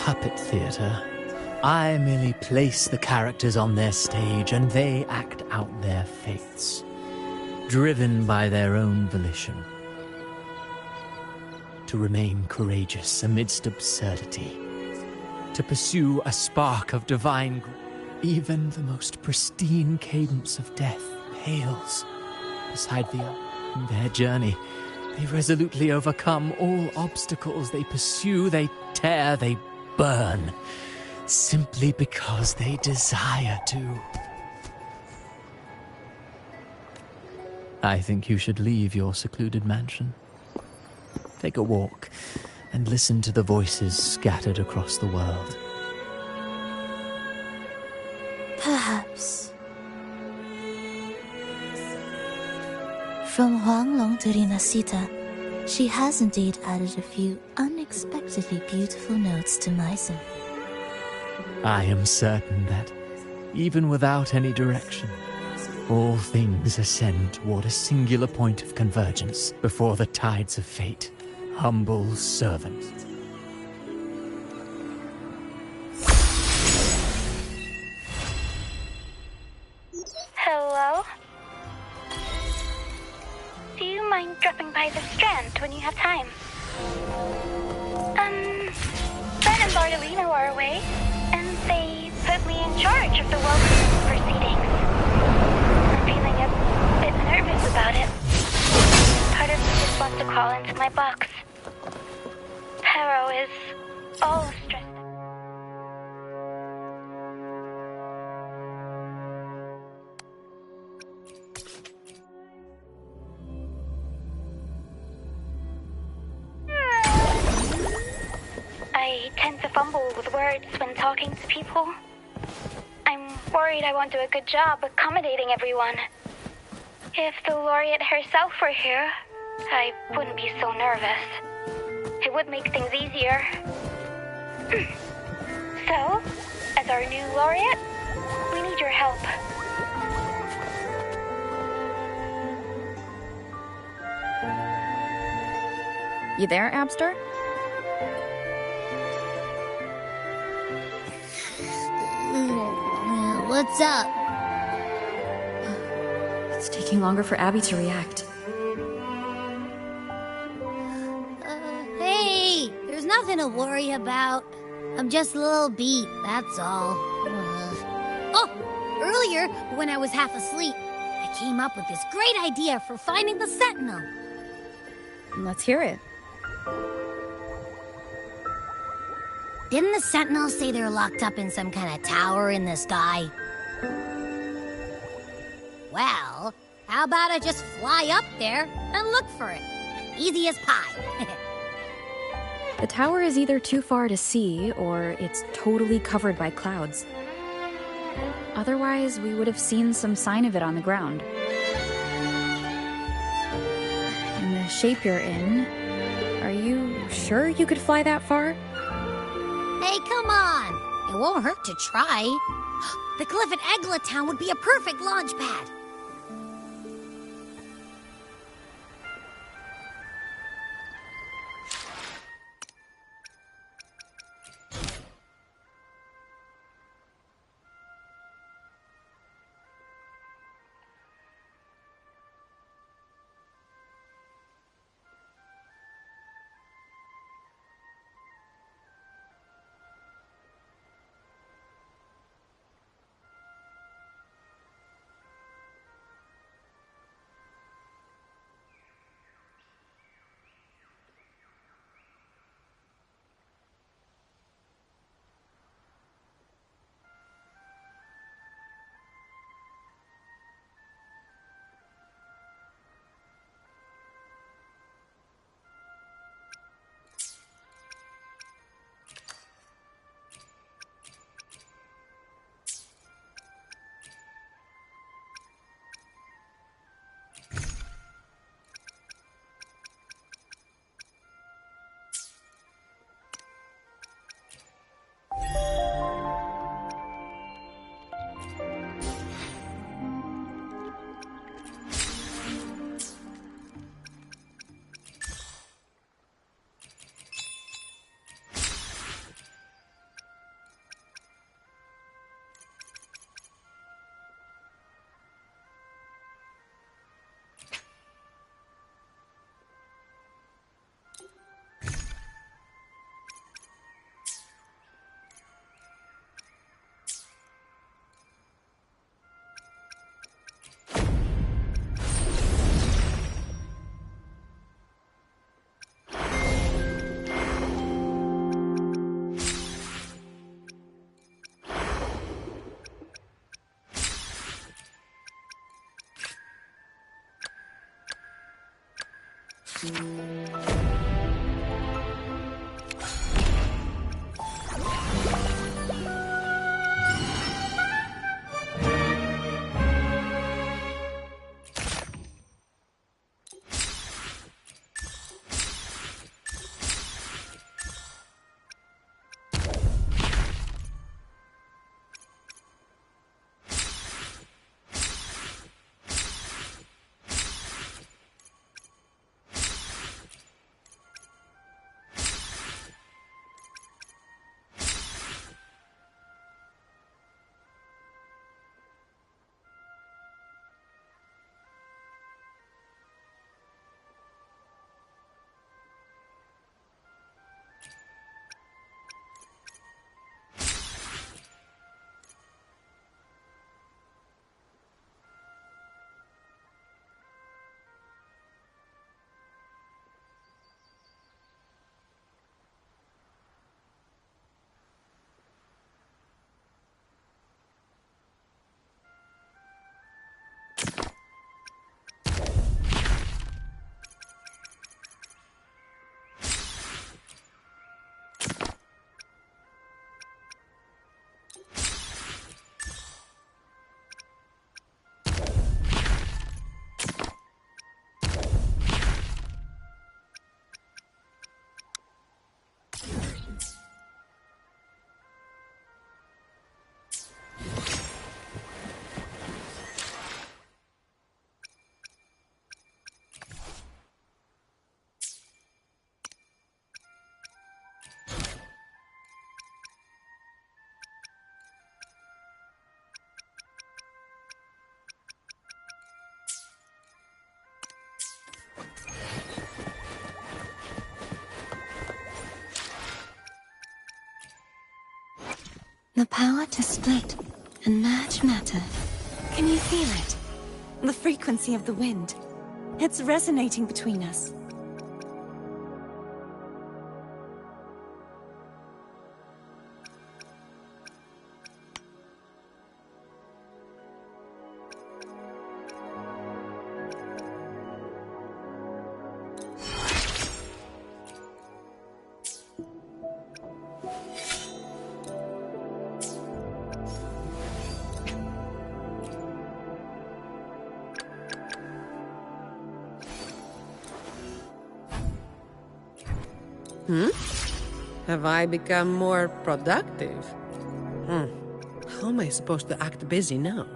puppet theater. I merely place the characters on their stage and they act out their fates, driven by their own volition. To remain courageous amidst absurdity, to pursue a spark of divine even the most pristine cadence of death pales beside their journey. They resolutely overcome all obstacles. They pursue, they tear, they burn, simply because they desire to. I think you should leave your secluded mansion. Take a walk and listen to the voices scattered across the world. Perhaps. From Huanglong to Rinasita, she has indeed added a few unexpectedly beautiful notes to my symphony. I am certain that, even without any direction, all things ascend toward a singular point of convergence before the tides of fate. Humble servant. Hello? Do you mind dropping by the Strand when you have time? Ben and Bartolino are away, and they put me in charge of the welcoming proceedings. I'm feeling a bit nervous about it. Part of me just wants to crawl into my box. Harrow is all stressed. I tend to fumble with words when talking to people. I'm worried I won't do a good job accommodating everyone. If the laureate herself were here, I wouldn't be so nervous. It would make things easier. So, as our new laureate, we need your help. You there, Abster? What's up? It's taking longer for Abby to react. Hey, there's nothing to worry about. I'm just a little beat, that's all. Earlier, when I was half asleep, I came up with this great idea for finding the Sentinel. Let's hear it. Didn't the Sentinel say they're locked up in some kind of tower in the sky? Well, how about I just fly up there and look for it? Easy as pie. The tower is either too far to see, or it's totally covered by clouds. Otherwise, we would have seen some sign of it on the ground. In the shape you're in, are you sure you could fly that far? Hey, come on! It won't hurt to try. The cliff at Egla Town would be a perfect launch pad. The power to split and merge matter. Can you feel it? The frequency of the wind. It's resonating between us. Have I become more productive? How am I supposed to act busy now?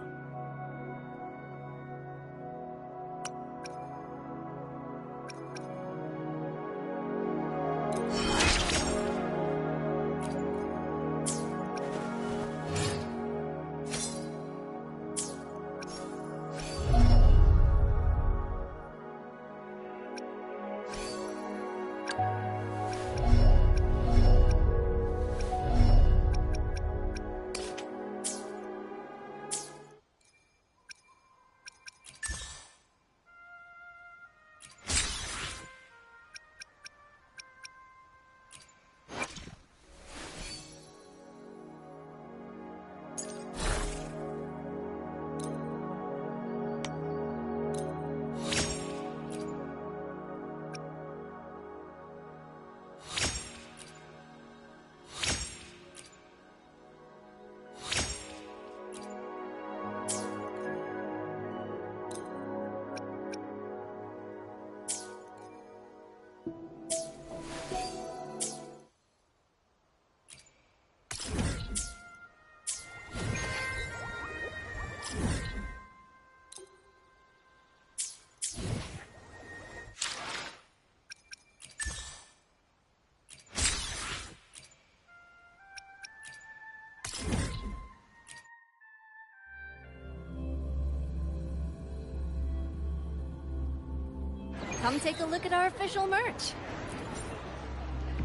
Come take a look at our official merch.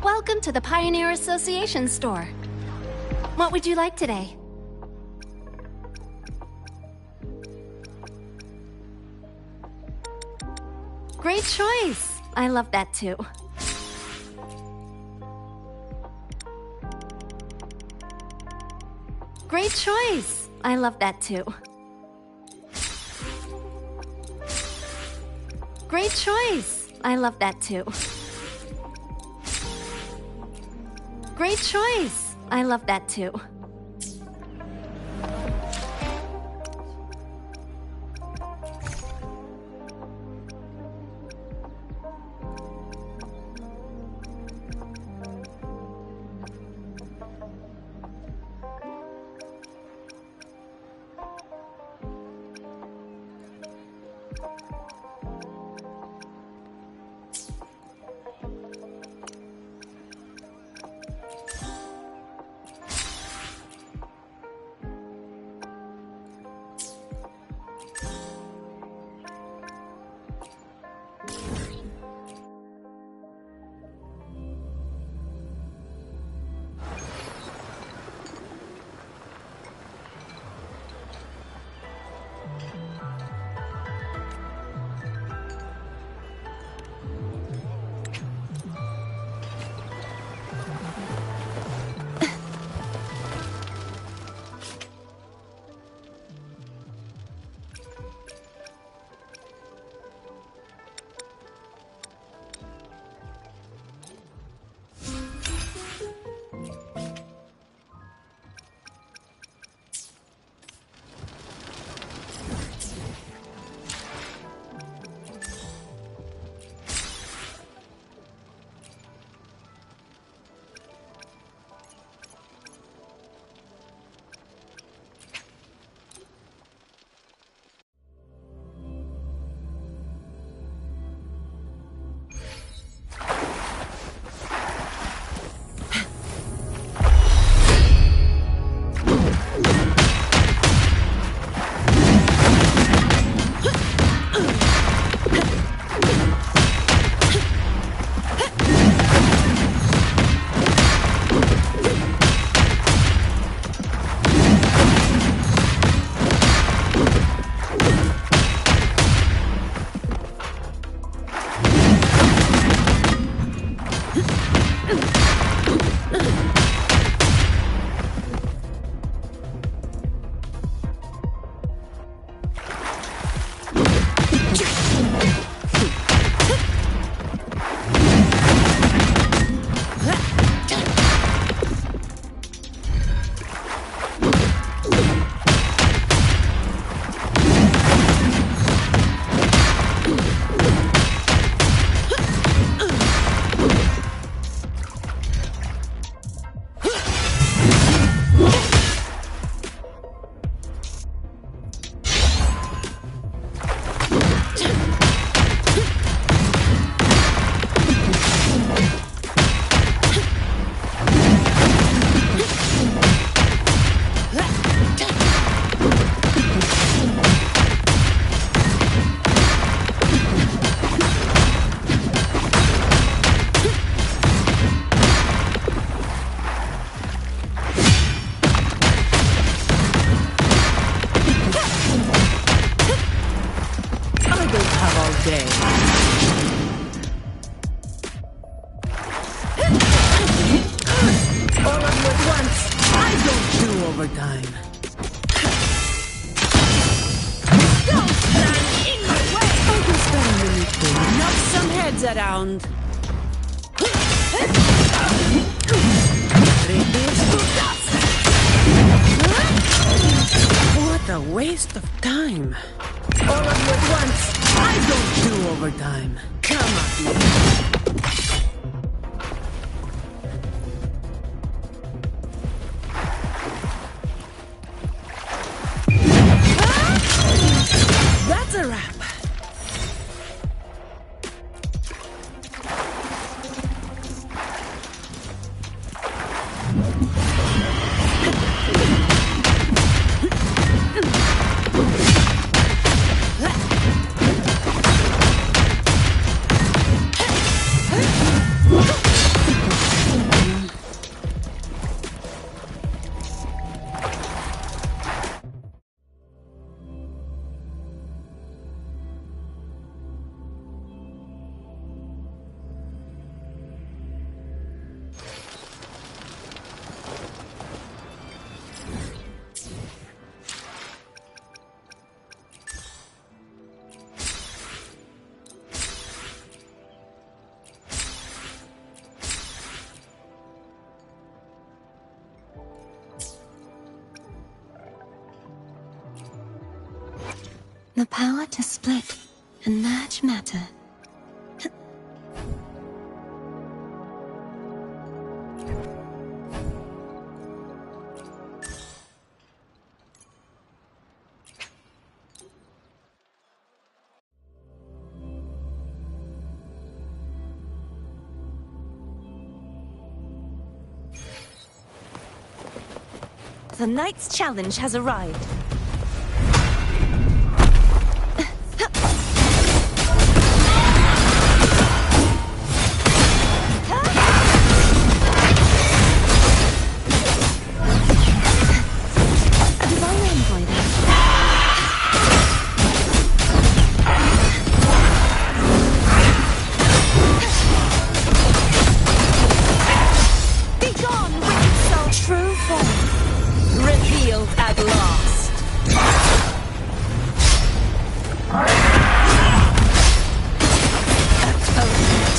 Welcome to the Pioneer Association store. What would you like today? Great choice. I love that too. Great choice. I love that too. Great choice. I love that too. Great choice. I love that too. overtime. Don't stand in my way! I can spare a minute to knock some heads around. Reduce to dust. What a waste of time. All of you at once. I don't do overtime. Come at me. That's a wrap. The power to split and merge matter. The Knight's challenge has arrived. Revealed at last. Atonement.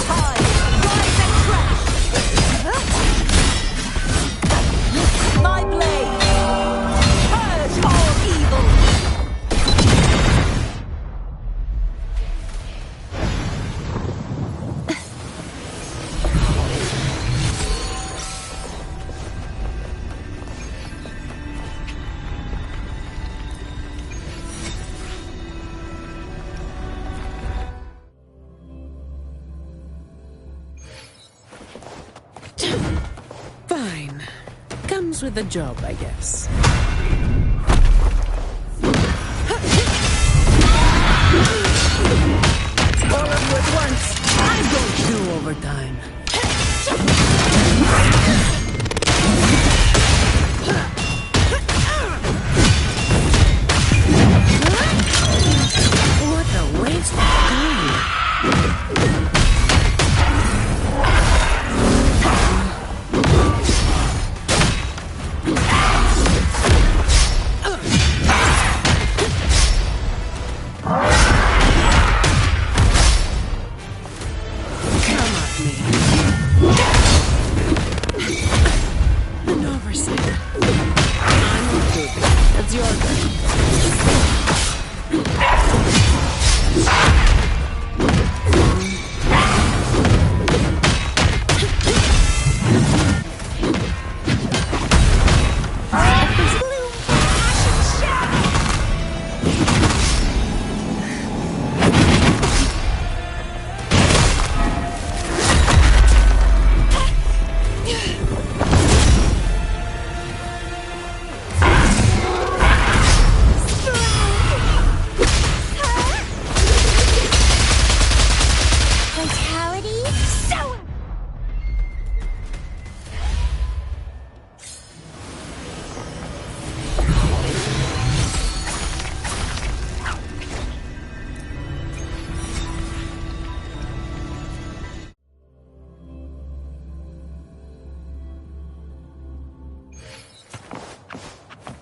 Tide, rise and crash. My blade. Purge all evil. Fine. Comes with the job, I guess. All of you at once. I don't do overtime. What a waste of time. Come at me.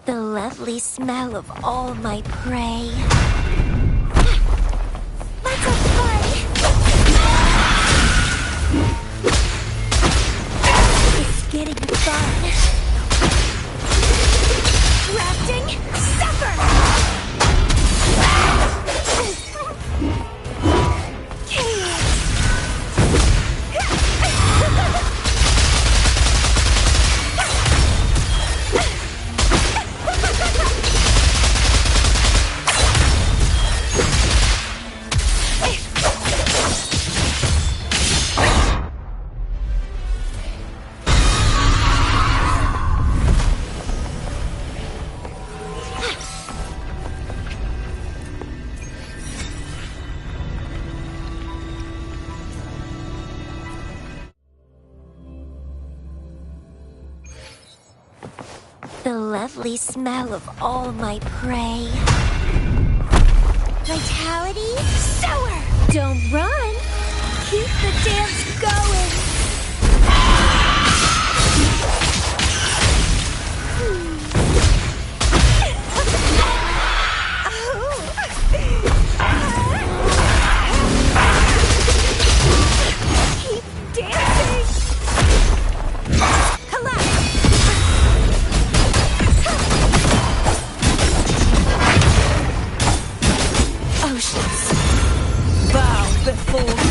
The lovely smell of all my prey. Let's have fun! It's getting fun. Rafting, suffer! The lovely smell of all my prey. Vitality, sour! Don't run! Keep the dance going! Keep dancing! Oceans, bow before me.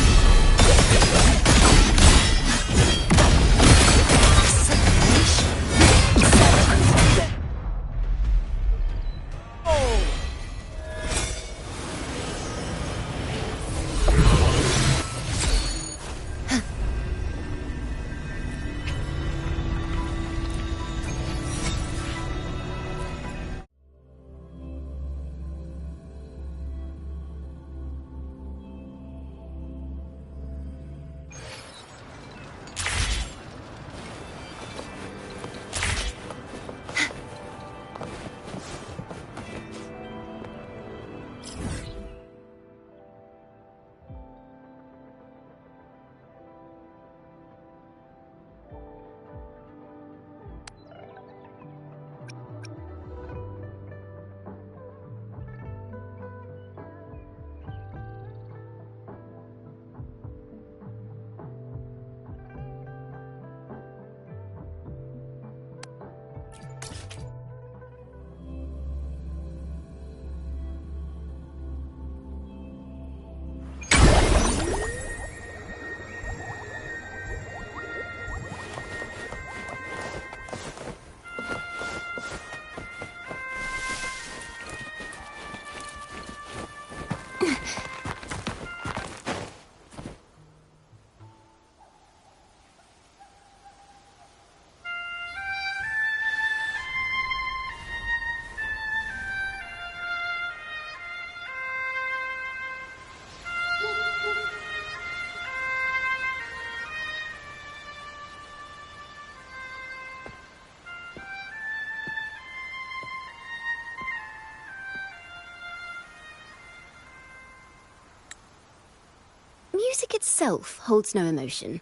Music itself holds no emotion.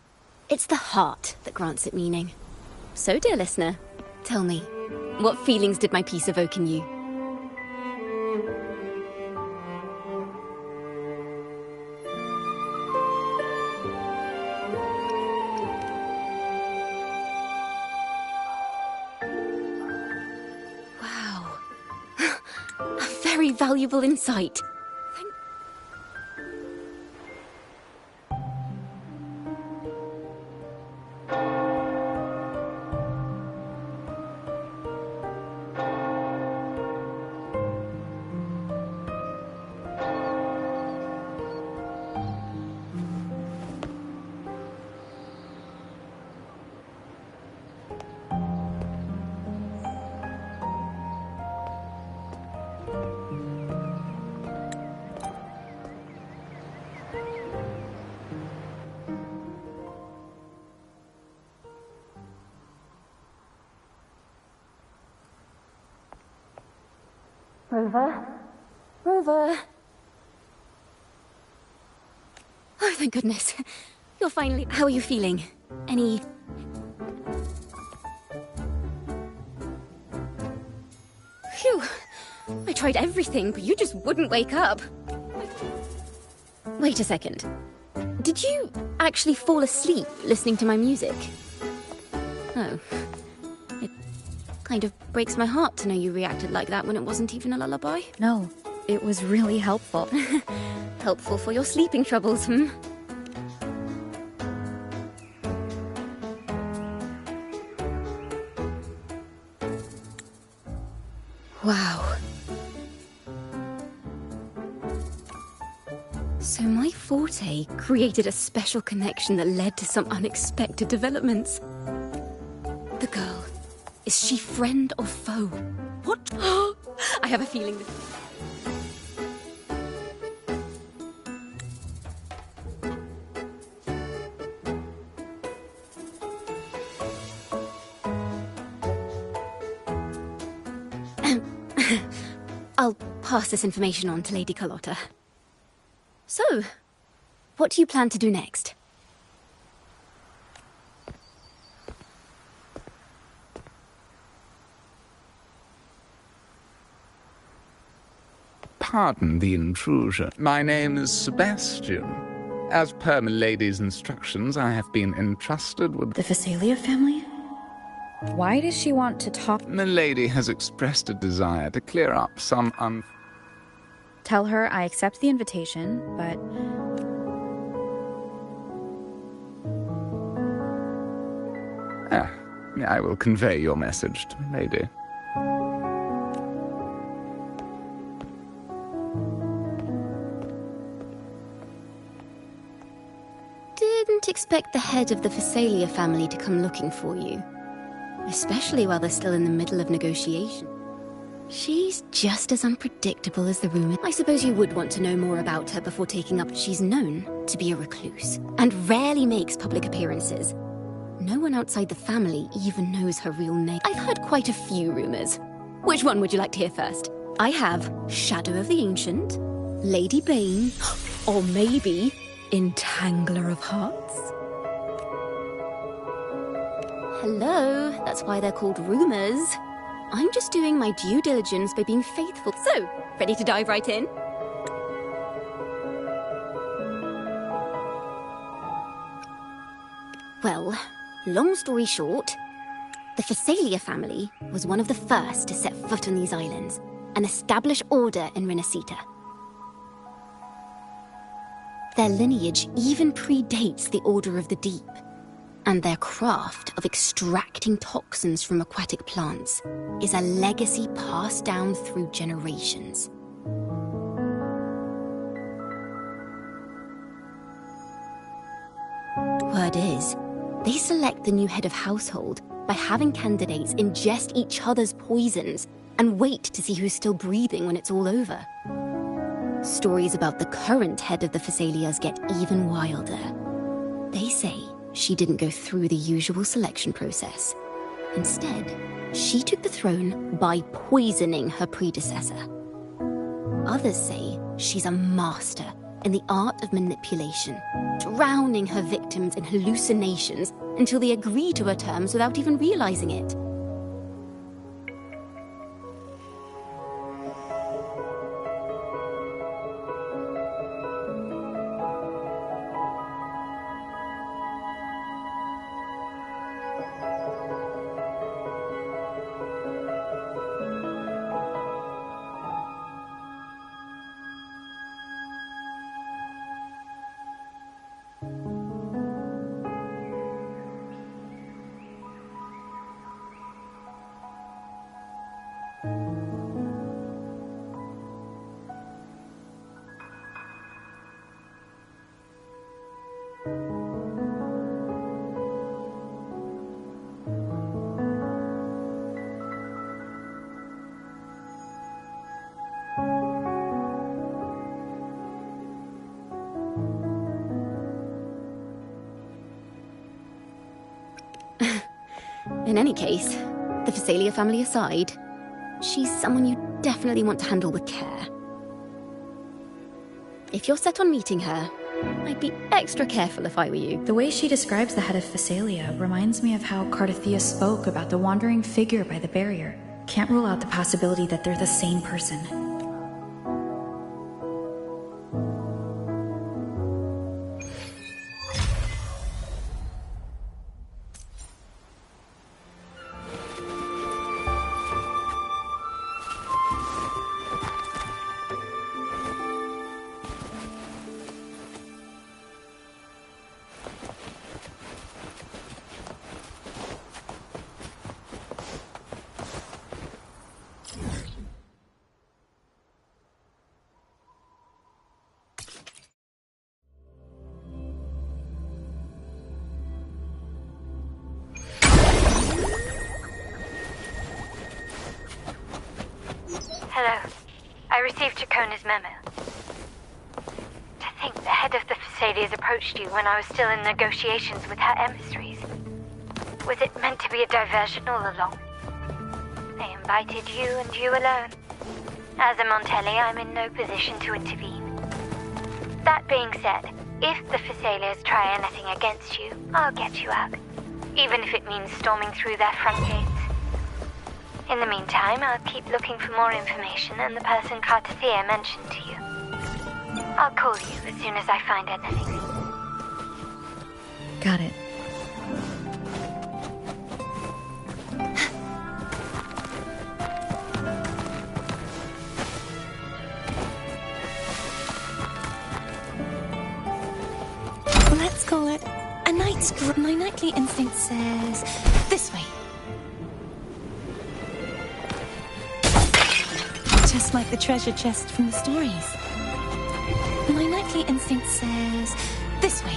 It's the heart that grants it meaning. So, dear listener, tell me, what feelings did my piece evoke in you? Wow. A very valuable insight. Rover? Rover! Oh, thank goodness. You're finally... How are you feeling? Any... Phew. I tried everything, but you just wouldn't wake up. Wait a second. Did you actually fall asleep listening to my music? Oh. It kind of breaks my heart to know you reacted like that when it wasn't even a lullaby. No, it was really helpful. Helpful for your sleeping troubles, hmm? Wow. So my forte created a special connection that led to some unexpected developments. The girl, is she friend or foe? What? I have a feeling that... I'll pass this information on to Lady Carlotta. So, what do you plan to do next? Pardon the intrusion. My name is Sebastian. As per Milady's instructions, I have been entrusted with... The Phasalia family? Why does she want to talk? Milady has expressed a desire to clear up some Tell her I accept the invitation, but... I will convey your message to Milady. Didn't expect the head of the Phasalia family to come looking for you. Especially while they're still in the middle of negotiation. She's just as unpredictable as the rumor. I suppose you would want to know more about her before taking up. She's known to be a recluse, and rarely makes public appearances. No one outside the family even knows her real name. I've heard quite a few rumors. Which one would you like to hear first? I have Shadow of the Ancient, Lady Bane, or maybe Entangler of Hearts? Hello, that's why they're called rumors. I'm just doing my due diligence by being faithful. So, ready to dive right in? Well, long story short, the Phasalia family was one of the first to set foot on these islands and establish order in Renacita. Their lineage even predates the Order of the Deep, and their craft of extracting toxins from aquatic plants is a legacy passed down through generations. Word is, they select the new head of household by having candidates ingest each other's poisons and wait to see who's still breathing when it's all over. Stories about the current head of the Phasalias get even wilder. They say she didn't go through the usual selection process. Instead, she took the throne by poisoning her predecessor. Others say she's a master in the art of manipulation, drowning her victims in hallucinations until they agree to her terms without even realizing it. In any case, the Phasalia family aside, she's someone you definitely want to handle with care. If you're set on meeting her, I'd be extra careful if I were you. The way she describes the head of Phasalia reminds me of how Cardathia spoke about the wandering figure by the barrier. Can't rule out the possibility that they're the same person. Hello. I received Chacona's memo. To think the head of the Thessalians approached you when I was still in negotiations with her emissaries. Was it meant to be a diversion all along? They invited you and you alone. As a Montelli, I'm in no position to intervene. That being said, if the Thessalians try anything against you, I'll get you out. Even if it means storming through their front gates. In the meantime, I'll keep looking for more information and the person Cartathea mentioned to you. I'll call you as soon as I find anything. Got it. Let's call it a night's My nightly instinct says this way. Just like the treasure chest from the stories. My nightly instinct says this way.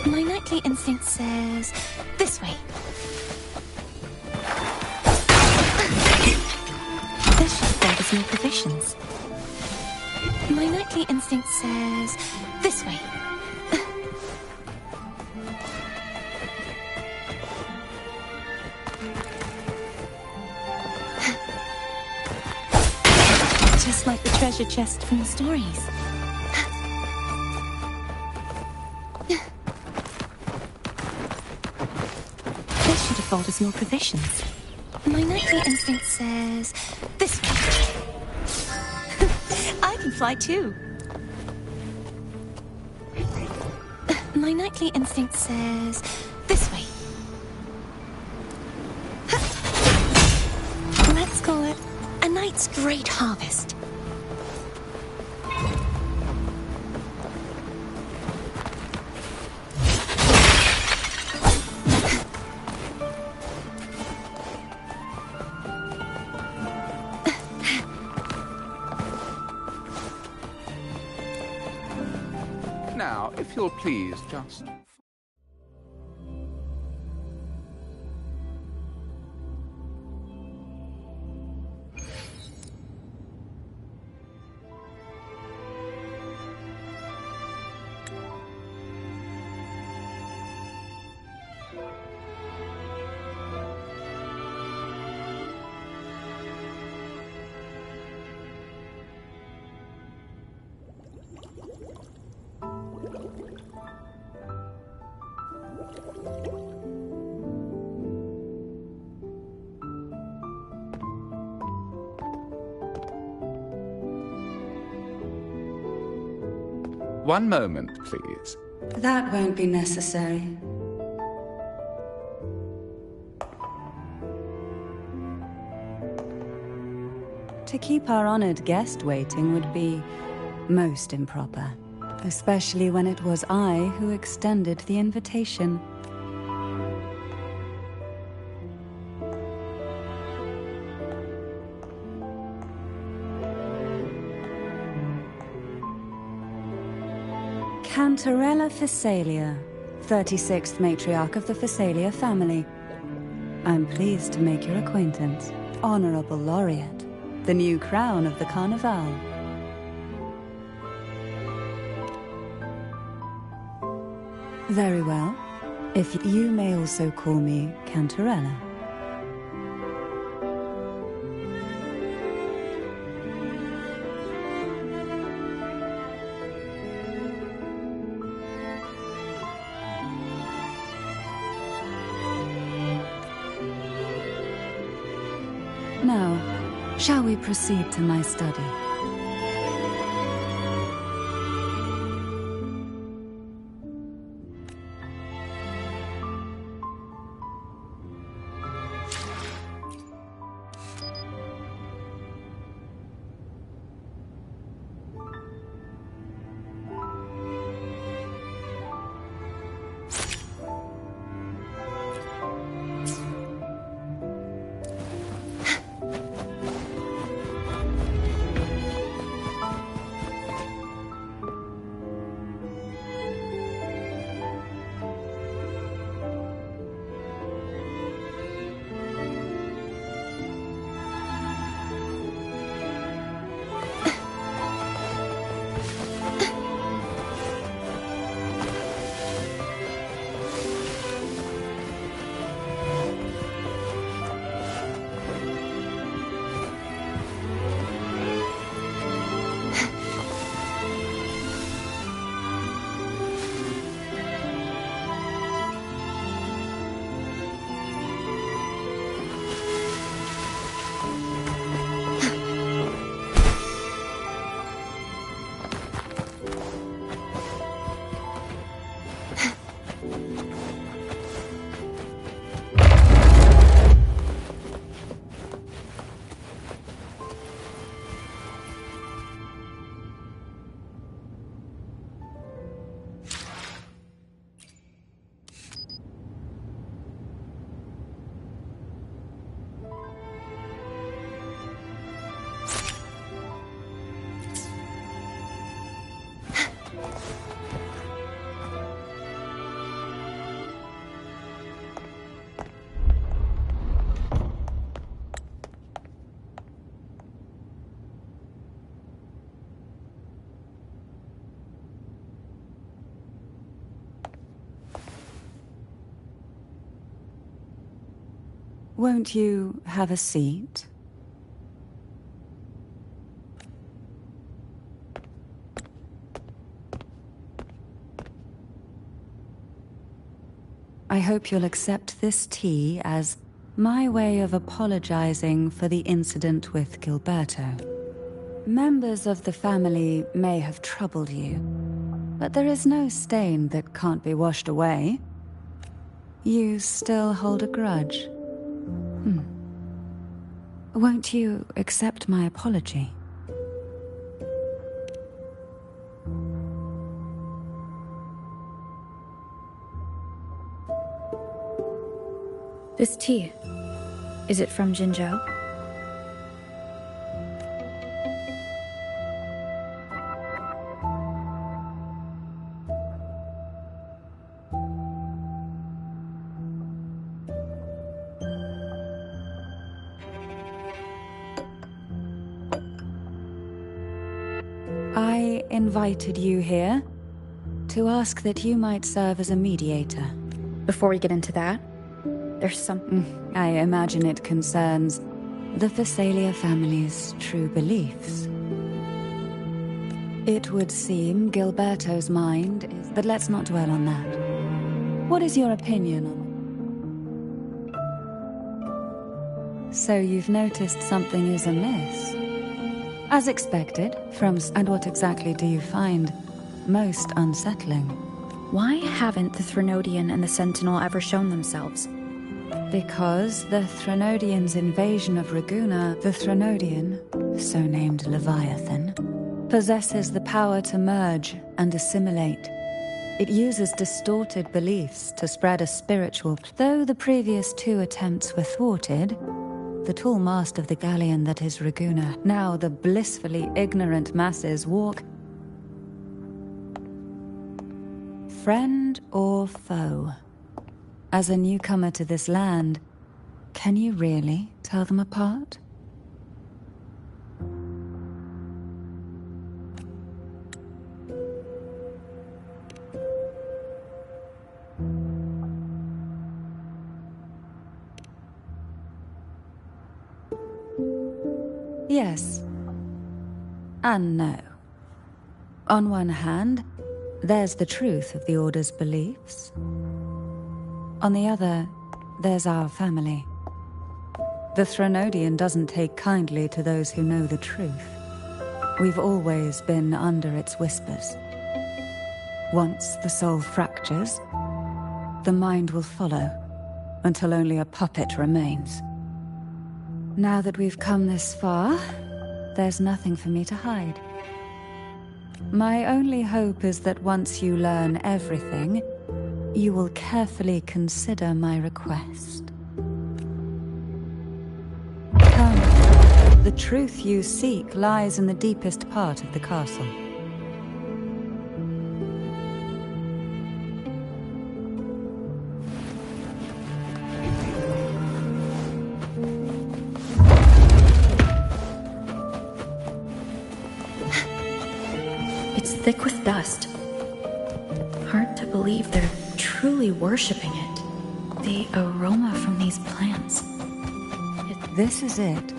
My nightly instinct says this way. This should hold us more provisions. My nightly instinct says this way. Just like the treasure chest from the stories. This should afford us more provisions. My nightly instinct says this way. I can fly too. My nightly instinct says this way. Let's call it a night's great harvest. Now, if you'll please just... One moment, please. That won't be necessary. To keep our honored guest waiting would be most improper, especially when it was I who extended the invitation. Cantarella Thessalia, 36th matriarch of the Thessalia family. I'm pleased to make your acquaintance, Honorable Laureate, the new crown of the Carnival. Very well. If you may also call me Cantarella. Now, shall we proceed to my study? Won't you have a seat? I hope you'll accept this tea as my way of apologizing for the incident with Gilberto. Members of the family may have troubled you, but there is no stain that can't be washed away. You still hold a grudge. Won't you accept my apology? This tea, is it from Jinzhou? I invited you here to ask that you might serve as a mediator. Before we get into that, there's something... I imagine it concerns the Phasalia family's true beliefs. It would seem Gilberto's mind is... But let's not dwell on that. What is your opinion on... So you've noticed something is amiss? As expected, And what exactly do you find most unsettling? Why haven't the Threnodian and the Sentinel ever shown themselves? Because the Threnodian's invasion of Raguna, the Threnodian, so named Leviathan, possesses the power to merge and assimilate. It uses distorted beliefs to spread a spiritual... Though the previous two attempts were thwarted, the tall mast of the galleon that is Raguna, now the blissfully ignorant masses walk... Friend or foe? As a newcomer to this land, can you really tell them apart? Yes. And no. On one hand, there's the truth of the Order's beliefs. On the other, there's our family. The Threnodian doesn't take kindly to those who know the truth. We've always been under its whispers. Once the soul fractures, the mind will follow, until only a puppet remains. Now that we've come this far, there's nothing for me to hide. My only hope is that once you learn everything, you will carefully consider my request. Come, the truth you seek lies in the deepest part of the castle. It's thick with dust. Hard to believe they're truly worshipping it. The aroma from these plants. This is it.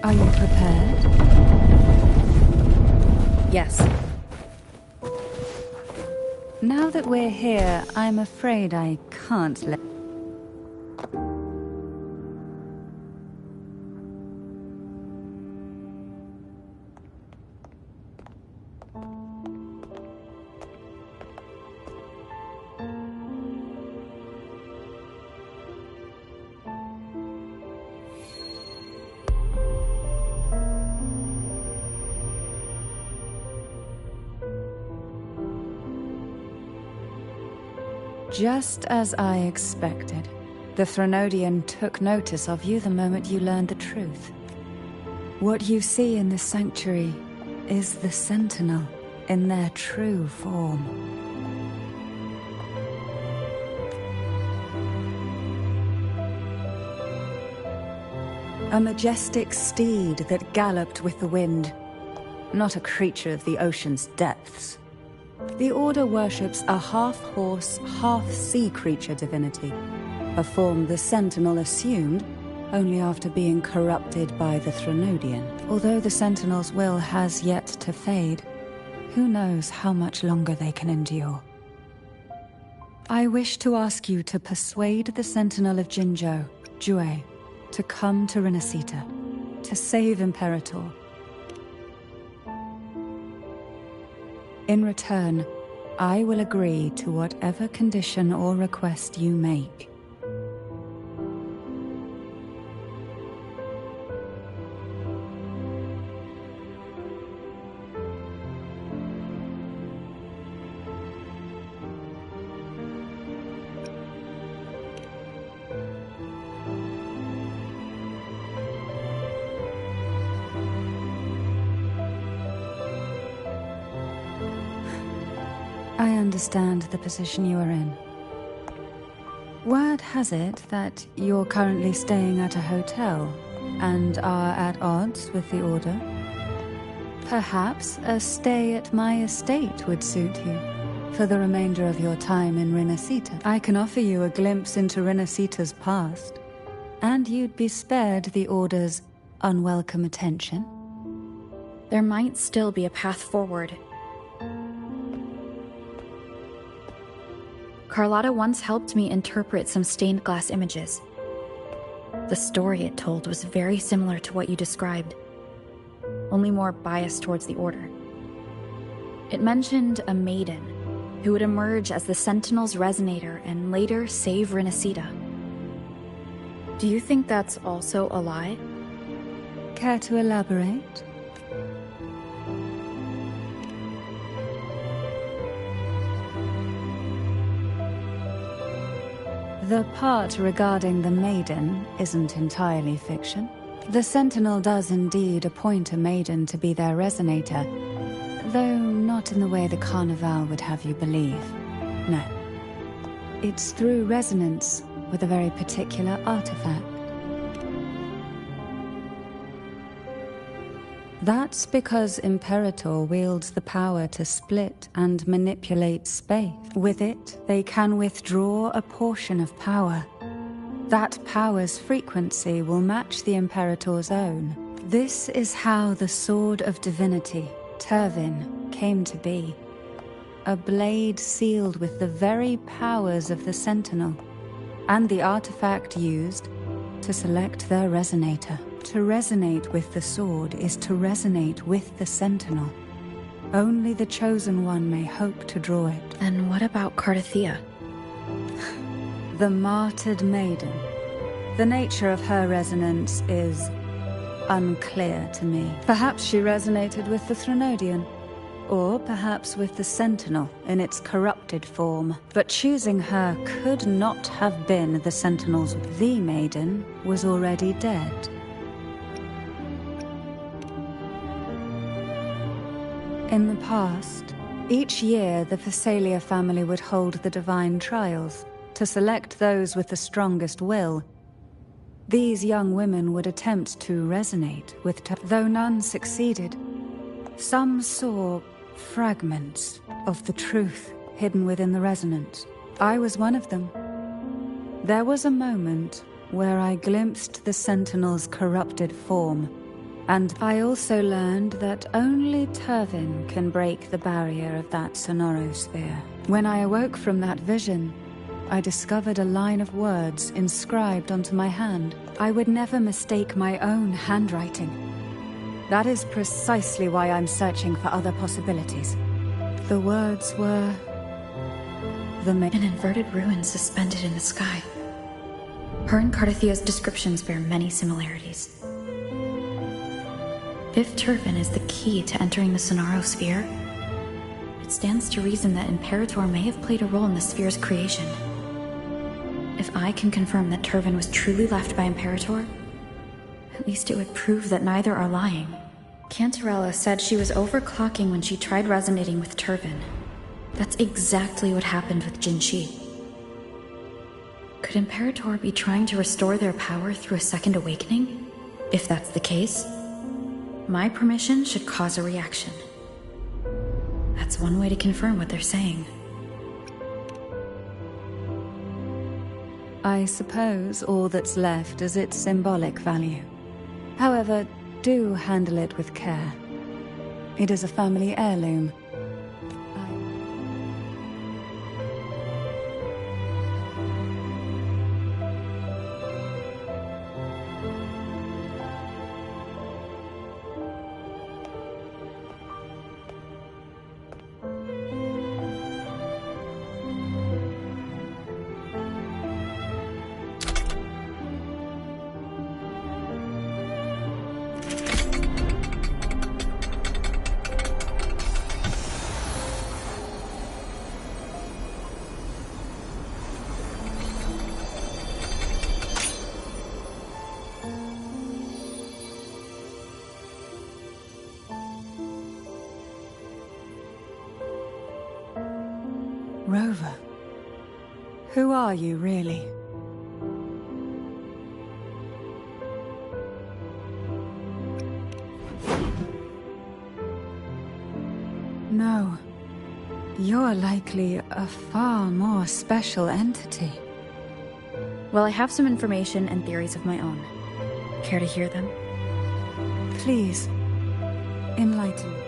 Are you prepared? Yes. Now that we're here, I'm afraid I can't let... Just as I expected. The Threnodian took notice of you the moment you learned the truth. What you see in this sanctuary is the Sentinel in their true form. A majestic steed that galloped with the wind, not a creature of the ocean's depths. The Order worships a half-horse, half-sea creature divinity, a form the Sentinel assumed only after being corrupted by the Threnodian. Although the Sentinel's will has yet to fade, who knows how much longer they can endure. I wish to ask you to persuade the Sentinel of Jinzhou, Jue, to come to Renacita, to save Imperator. In return, I will agree to whatever condition or request you make. I understand the position you are in. Word has it that you're currently staying at a hotel and are at odds with the Order. Perhaps a stay at my estate would suit you for the remainder of your time in Renacita. I can offer you a glimpse into Renacita's past, and you'd be spared the Order's unwelcome attention. There might still be a path forward. Carlotta once helped me interpret some stained glass images. The story it told was very similar to what you described, only more biased towards the Order. It mentioned a maiden who would emerge as the Sentinel's resonator and later save Renacita. Do you think that's also a lie? Care to elaborate? The part regarding the maiden isn't entirely fiction. The Sentinel does indeed appoint a maiden to be their resonator, though not in the way the Carnival would have you believe. No. It's through resonance with a very particular artifact. That's because Imperator wields the power to split and manipulate space. With it, they can withdraw a portion of power. That power's frequency will match the Imperator's own. This is how the Sword of Divinity, Turvin, came to be. A blade sealed with the very powers of the Sentinel, and the artifact used to select their resonator. To resonate with the sword is to resonate with the Sentinel. Only the Chosen One may hope to draw it. Then what about Cardathia? The martyred maiden. The nature of her resonance is unclear to me. Perhaps she resonated with the Threnodian, or perhaps with the Sentinel in its corrupted form. But choosing her could not have been the Sentinel's. The maiden was already dead. In the past, each year the Phasalia family would hold the divine trials to select those with the strongest will. These young women would attempt to resonate with though none succeeded. Some saw fragments of the truth hidden within the resonance. I was one of them. There was a moment where I glimpsed the Sentinel's corrupted form, and I also learned that only Turvin can break the barrier of that sonorosphere. When I awoke from that vision, I discovered a line of words inscribed onto my hand. I would never mistake my own handwriting. That is precisely why I'm searching for other possibilities. The words were... an inverted ruin suspended in the sky. Her and Cardathia's descriptions bear many similarities. If Turvin is the key to entering the Sonaro sphere, it stands to reason that Imperator may have played a role in the sphere's creation. If I can confirm that Turvin was truly left by Imperator, at least it would prove that neither are lying. Cantarella said she was overclocking when she tried resonating with Turvin. That's exactly what happened with Jinshi. Could Imperator be trying to restore their power through a second awakening? If that's the case, my permission should cause a reaction. That's one way to confirm what they're saying. I suppose all that's left is its symbolic value. However, do handle it with care. It is a family heirloom. Rover, who are you really? No, you're likely a far more special entity. Well, I have some information and theories of my own. Care to hear them? Please, enlighten me.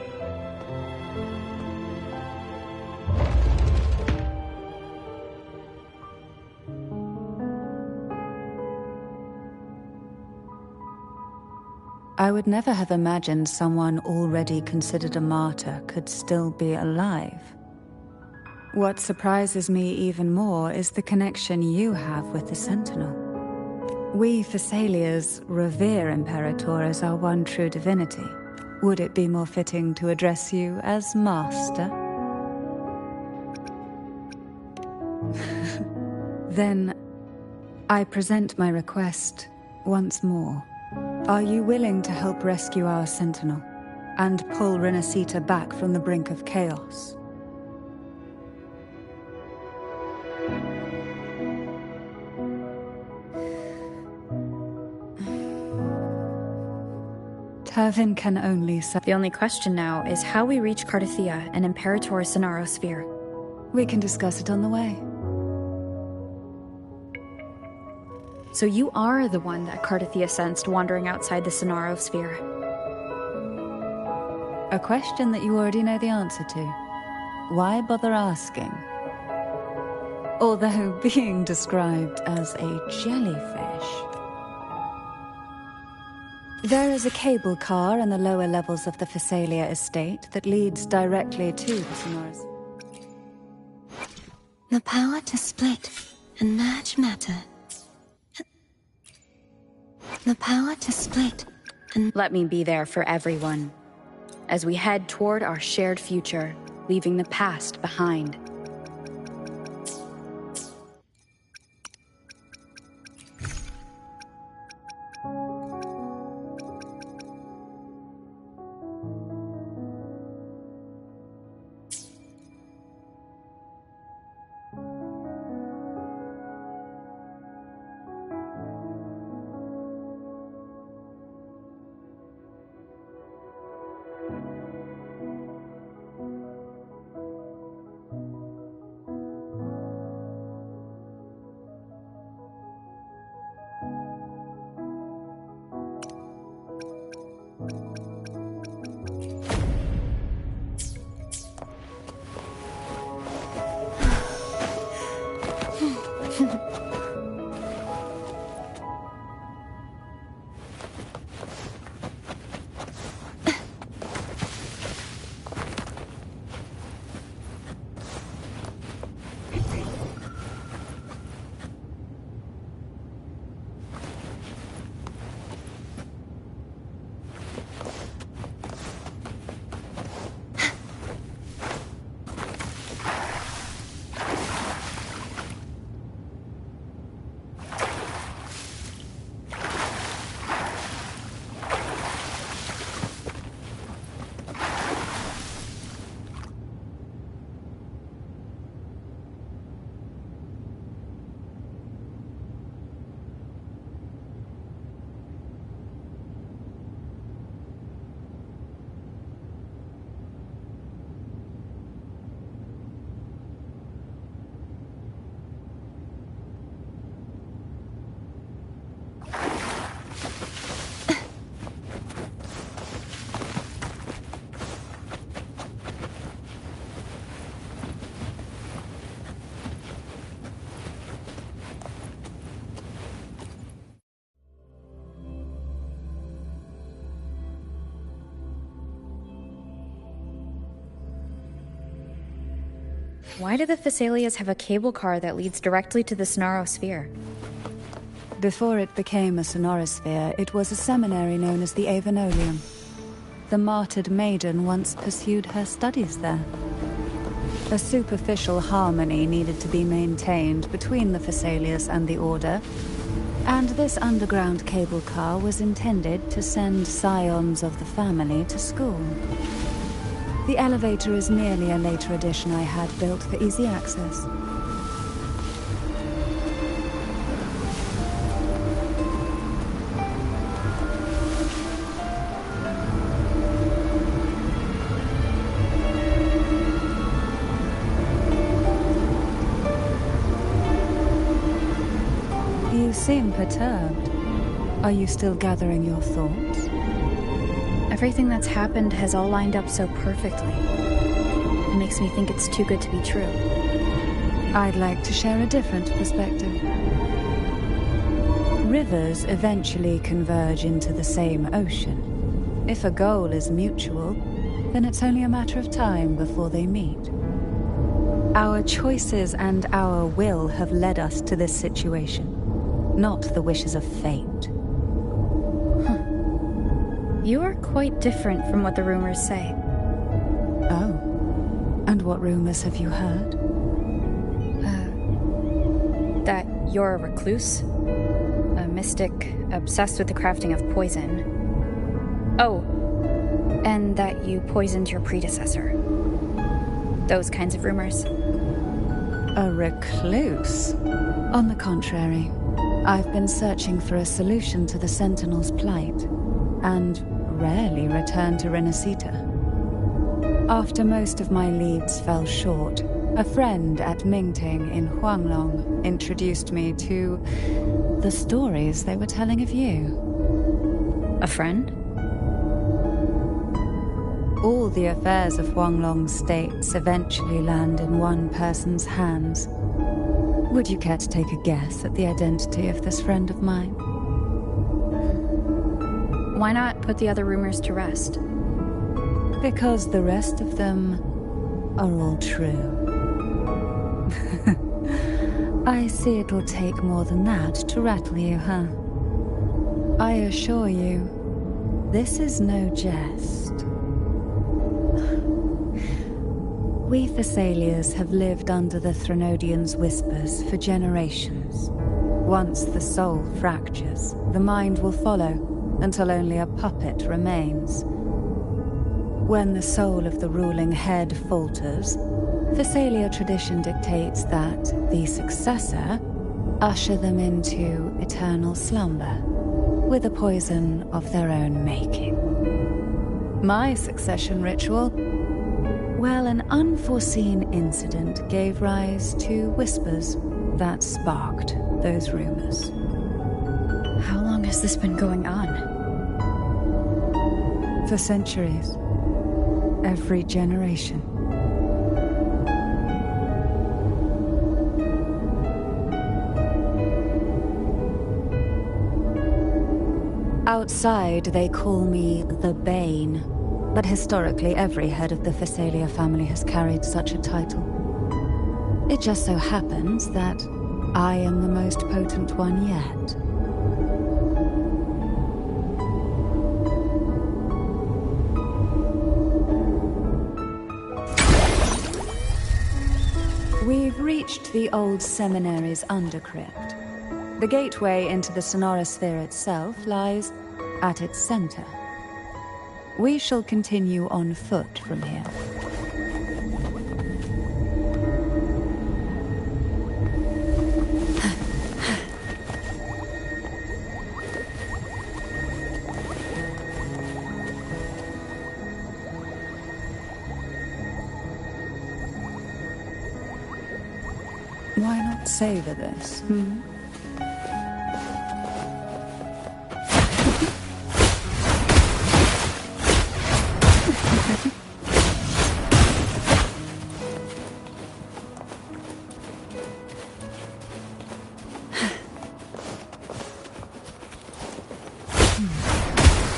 I would never have imagined someone already considered a martyr could still be alive. What surprises me even more is the connection you have with the Sentinel. We Thessalians revere Imperator as our one true divinity. Would it be more fitting to address you as Master? Then, I present my request once more. Are you willing to help rescue our Sentinel and pull Renacita back from the brink of chaos? Turvin can only The only question now is how we reach Cardathia and Imperator's Sonaro sphere. We can discuss it on the way. So you are the one that Cardathia sensed wandering outside the Sonaro sphere. A question that you already know the answer to. Why bother asking? Although being described as a jellyfish. There is a cable car in the lower levels of the Phasalia estate that leads directly to the Sonoras. The power to split and merge matter. The power to split and... Let me be there for everyone, as we head toward our shared future, leaving the past behind. Why do the Phasalias have a cable car that leads directly to the Sonarosphere? Before it became a Sonorosphere, it was a seminary known as the Avenolium. The martyred maiden once pursued her studies there. A superficial harmony needed to be maintained between the Phasalias and the Order, and this underground cable car was intended to send scions of the family to school. The elevator is merely a later addition I had built for easy access. You seem perturbed. Are you still gathering your thoughts? Everything that's happened has all lined up so perfectly. It makes me think it's too good to be true. I'd like to share a different perspective. Rivers eventually converge into the same ocean. If a goal is mutual, then it's only a matter of time before they meet. Our choices and our will have led us to this situation, not the wishes of fate. You are quite different from what the rumors say. Oh. And what rumors have you heard? That you're a recluse. A mystic obsessed with the crafting of poison. Oh. And that you poisoned your predecessor. Those kinds of rumors. A recluse? On the contrary, I've been searching for a solution to the Sentinel's plight, and rarely return to Renacita. After most of my leads fell short, a friend at Mingting in Huanglong introduced me to the stories they were telling of you. A friend? All the affairs of Huanglong states eventually land in one person's hands. Would you care to take a guess at the identity of this friend of mine? Why not put the other rumors to rest? Because the rest of them are all true. I see it'll take more than that to rattle you, huh? I assure you, this is no jest. We Thessalians have lived under the Threnodians' whispers for generations. Once the soul fractures, the mind will follow, until only a puppet remains. When the soul of the ruling head falters, Thessalia tradition dictates that the successor usher them into eternal slumber, with a poison of their own making. My succession ritual? Well, an unforeseen incident gave rise to whispers that sparked those rumors. How long has this been going on? For centuries. Every generation. Outside, they call me the Bane, but historically every head of the Thessalia family has carried such a title. It just so happens that I am the most potent one yet. We've reached the old seminary's undercrypt. The gateway into the sonorosphere itself lies at its center. We shall continue on foot from here. Why not savor this,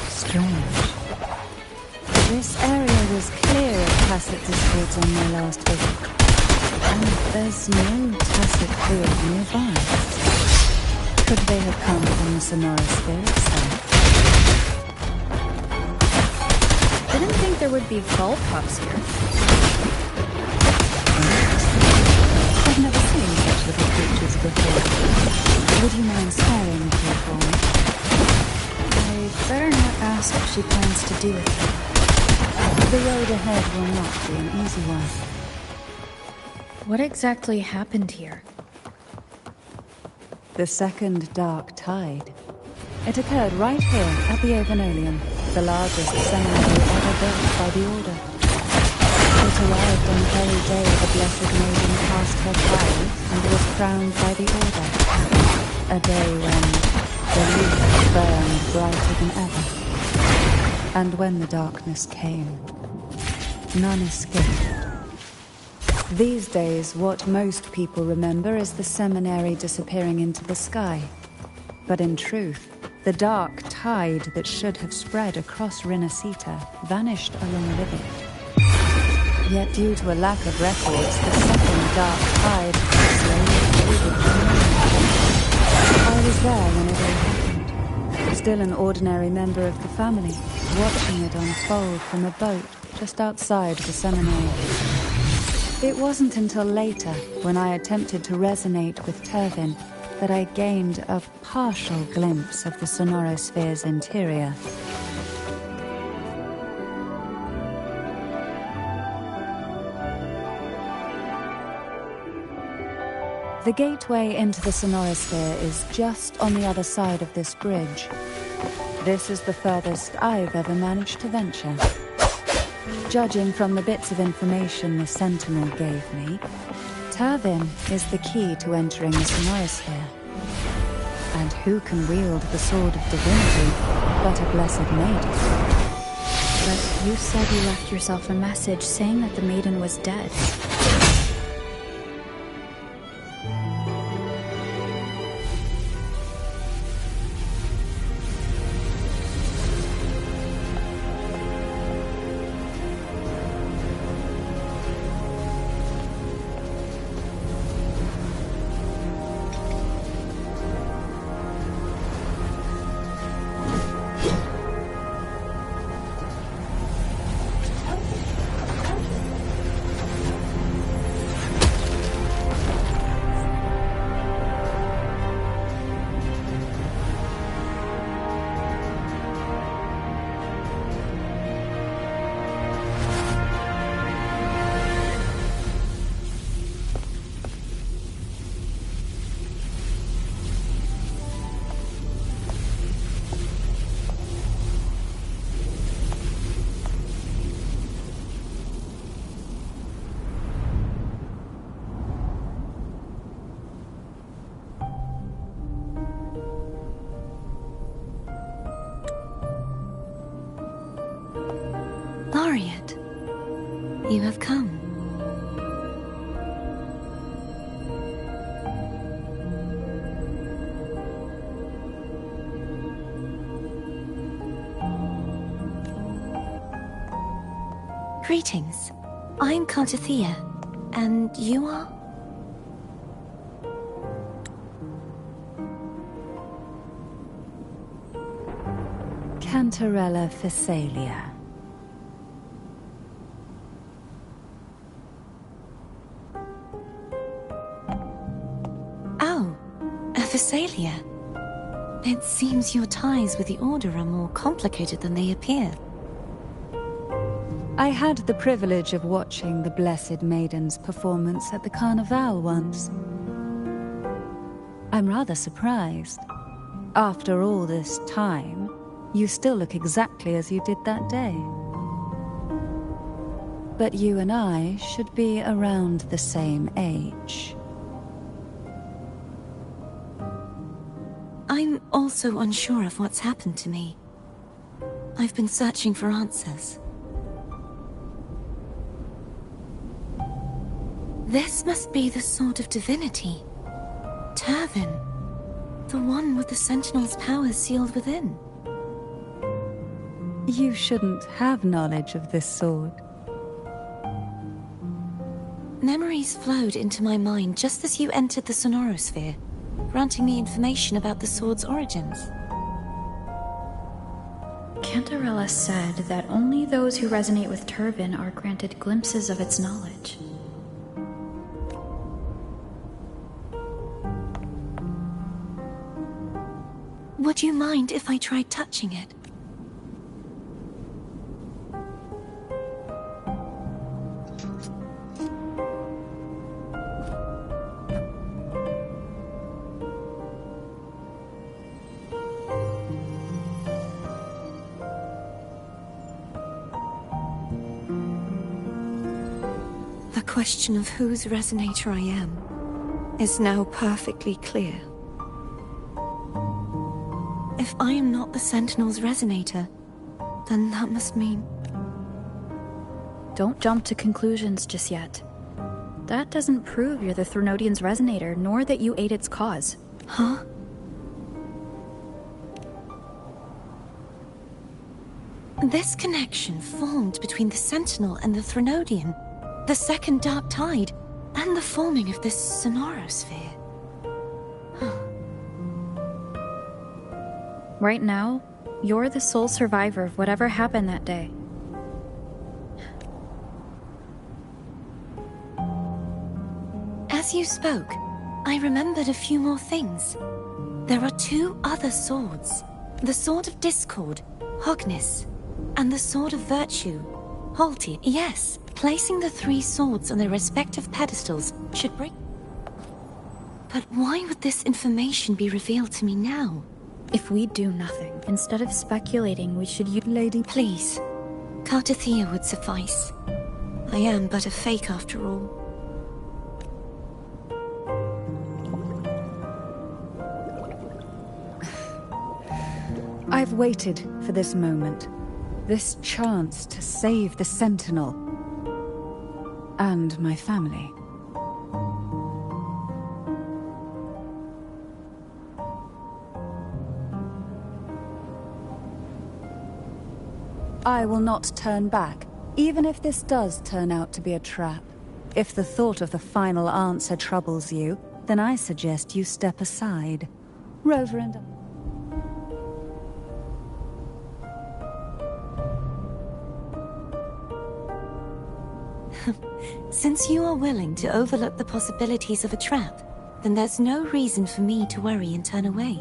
Strange. This area was clear of tacit discords on my last visit. And there's no tacit field nearby. Could they have come from the sonorosphere itself? Didn't think there would be vault pups here. I've never seen such little creatures before. Would you mind sparing a few for me? I'd better not ask what she plans to do with them. The road ahead will not be an easy one. What exactly happened here? The second dark tide. It occurred right here at the Avenolium, the largest seminary ever built by the Order. It arrived on the very day the Blessed Maiden passed her trials and was crowned by the Order. A day when the youth burned brighter than ever. And when the darkness came, none escaped. These days, what most people remember is the seminary disappearing into the sky. But in truth, the dark tide that should have spread across Rinascita vanished along with it. Yet due to a lack of records, the second dark tide slowly faded from memory. I was there when it all happened, still an ordinary member of the family, watching it unfold from a boat just outside the seminary. It wasn't until later, when I attempted to resonate with Turvin, that I gained a partial glimpse of the sonorosphere's interior. The gateway into the sonorosphere is just on the other side of this bridge. This is the furthest I've ever managed to venture. Judging from the bits of information the Sentinel gave me, Turvin is the key to entering the sonorosphere. And who can wield the sword of divinity but a blessed maiden? But you said you left yourself a message saying that the maiden was dead. Laureate, you have come. Greetings. I'm Cartathea, and you are? Cantarella Phasalia. Oh, a Phasalia. It seems your ties with the Order are more complicated than they appear. I had the privilege of watching the Blessed Maiden's performance at the Carnival once. I'm rather surprised. After all this time, you still look exactly as you did that day. But you and I should be around the same age. I'm also unsure of what's happened to me. I've been searching for answers. This must be the Sword of Divinity. Turvin. The one with the Sentinel's powers sealed within. You shouldn't have knowledge of this sword. Memories flowed into my mind just as you entered the Sonorosphere, granting me information about the sword's origins. Cantarella said that only those who resonate with Turvin are granted glimpses of its knowledge. Would you mind if I tried touching it? The question of whose resonator I am is now perfectly clear. If I am not the Sentinel's resonator, then that must mean... Don't jump to conclusions just yet. That doesn't prove you're the Threnodian's resonator, nor that you aid its cause. Huh? This connection formed between the Sentinel and the Threnodian, the second Dark Tide, and the forming of this Sonorosphere. Right now, you're the sole survivor of whatever happened that day. As you spoke, I remembered a few more things. There are two other swords. The Sword of Discord, Hognis, and the Sword of Virtue, Halti. Yes, placing the three swords on their respective pedestals should bring... But why would this information be revealed to me now? If we do nothing, instead of speculating, we should use... Lady, please. Cartathea would suffice. I am but a fake after all. I've waited for this moment. This chance to save the Sentinel and my family. I will not turn back, even if this does turn out to be a trap. If the thought of the final answer troubles you, then I suggest you step aside. Rover and... Since you are willing to overlook the possibilities of a trap, then there's no reason for me to worry and turn away.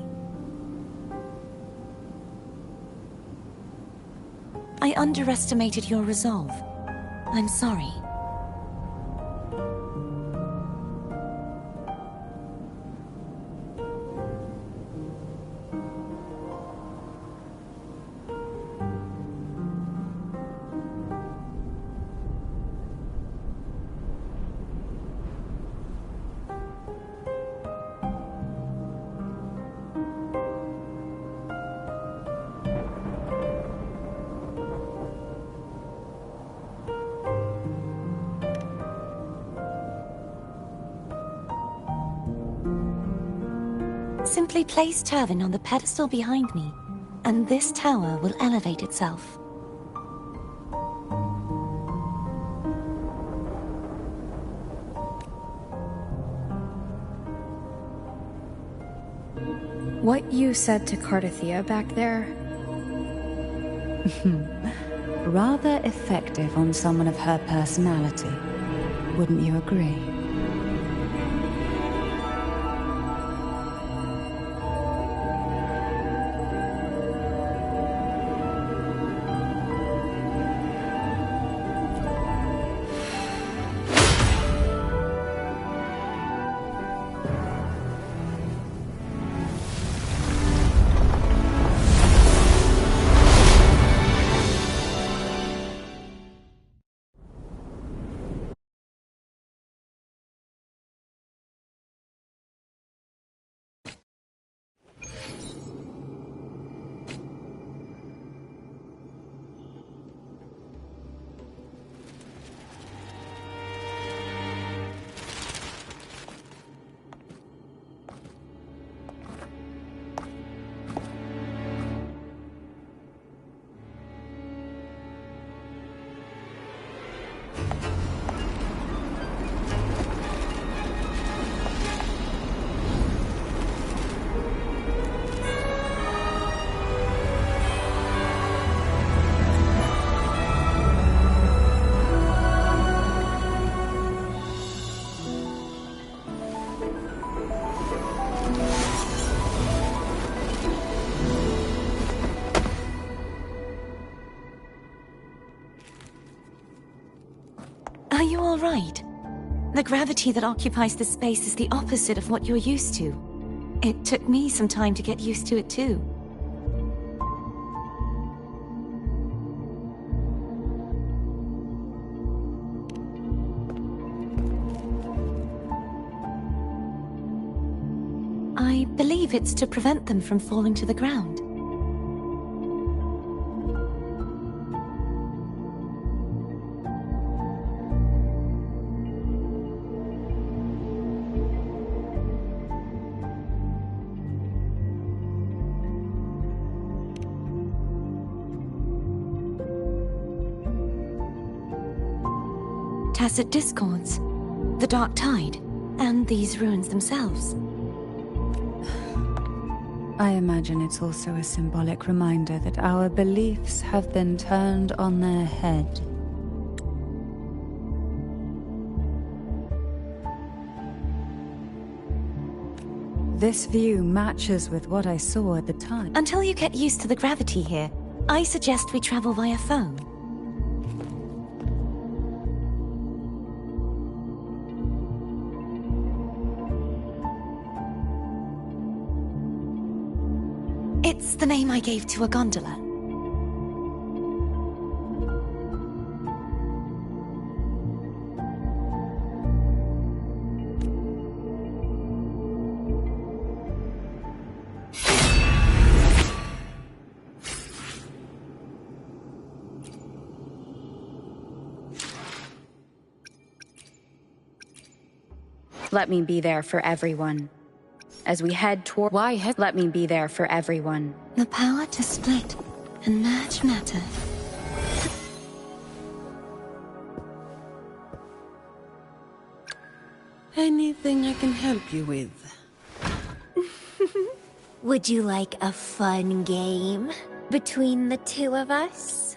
I underestimated your resolve. I'm sorry. Simply place Turvin on the pedestal behind me, and this tower will elevate itself. What you said to Cardathia back there? Rather effective on someone of her personality. Wouldn't you agree? Are you all right? The gravity that occupies this space is the opposite of what you're used to. It took me some time to get used to it too. I believe it's to prevent them from falling to the ground. Tacit discords, the Dark Tide, and these ruins themselves. I imagine it's also a symbolic reminder that our beliefs have been turned on their head. This view matches with what I saw at the time. Until you get used to the gravity here, I suggest we travel via phone. It's the name I gave to a gondola. Let me be there for everyone. As we head toward... Let me be there for everyone. The power to split and merge matter. Anything I can help you with? Would you like a fun game between the two of us?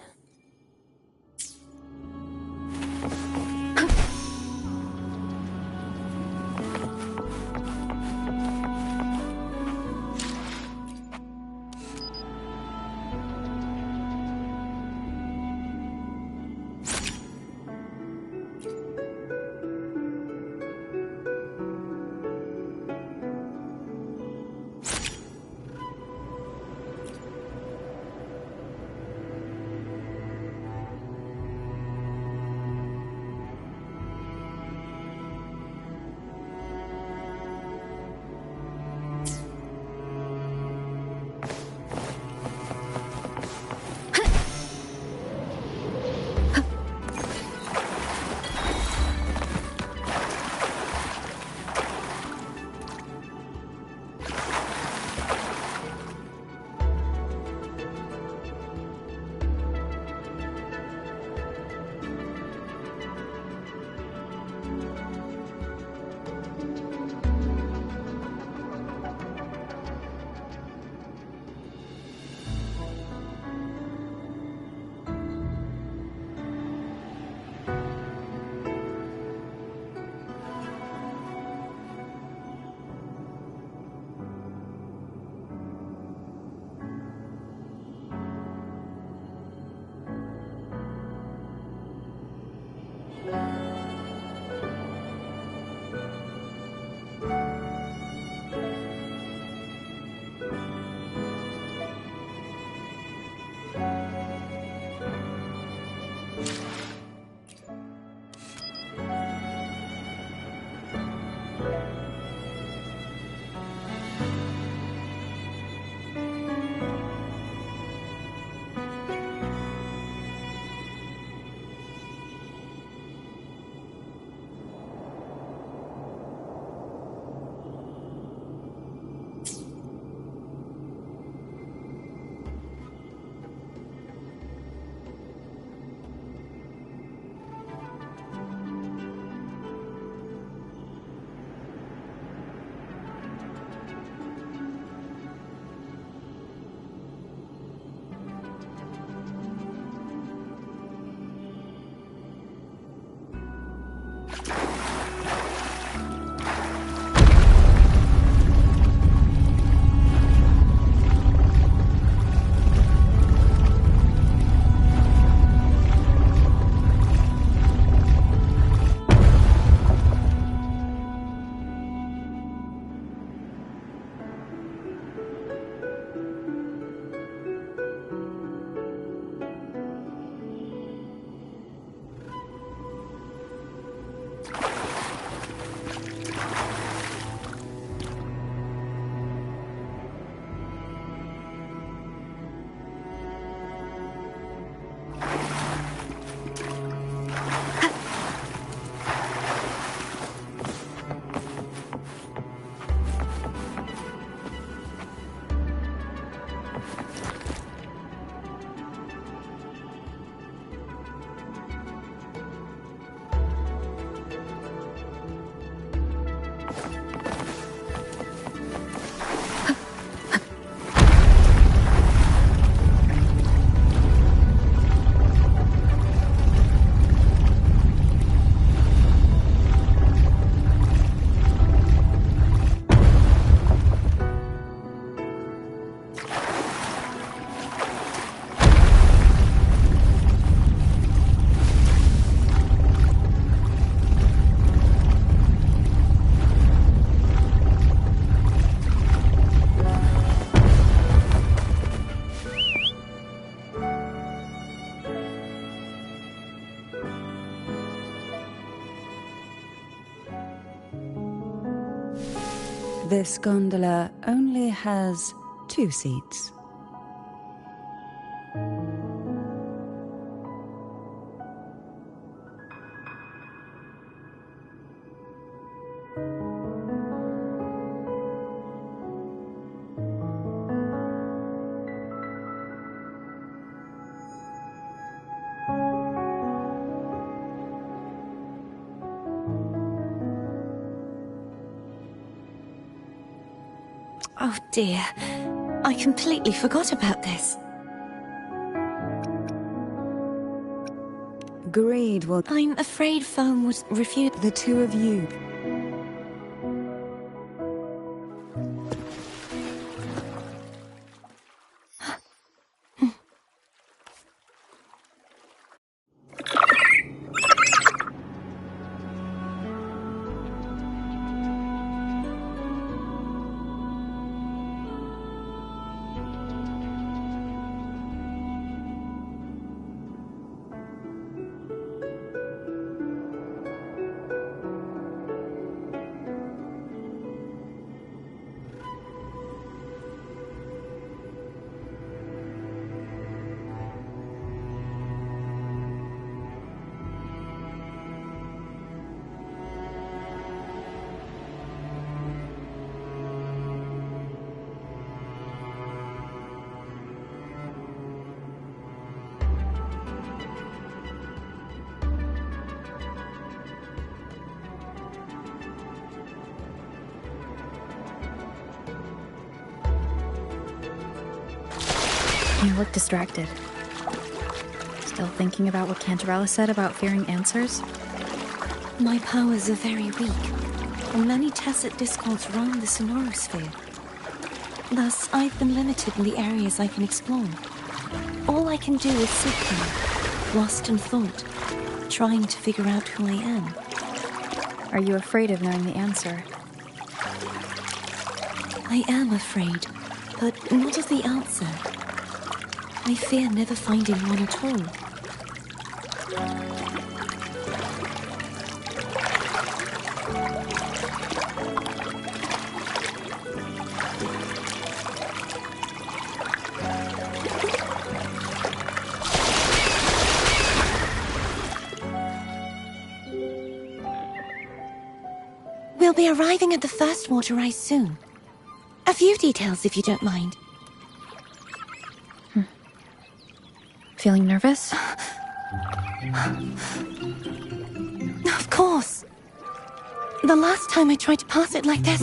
This gondola only has 2 seats. Oh dear. I completely forgot about this. Greed will... I'm afraid Foam would refuse... The two of you. You look distracted. Still thinking about what Cantarella said about fearing answers? My powers are very weak, and many tacit discords roam the sonorosphere. Thus, I've been limited in the areas I can explore. All I can do is sit here, lost in thought, trying to figure out who I am. Are you afraid of knowing the answer? I am afraid, but not of the answer. I fear never finding one at all. We'll be arriving at the first water rise soon. A few details, if you don't mind. Feeling nervous? Of course. The last time I tried to pass it like this...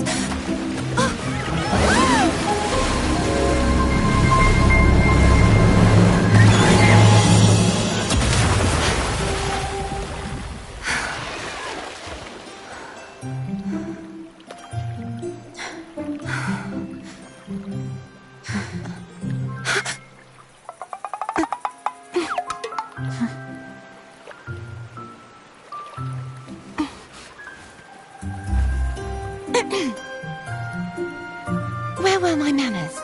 Where were my manners?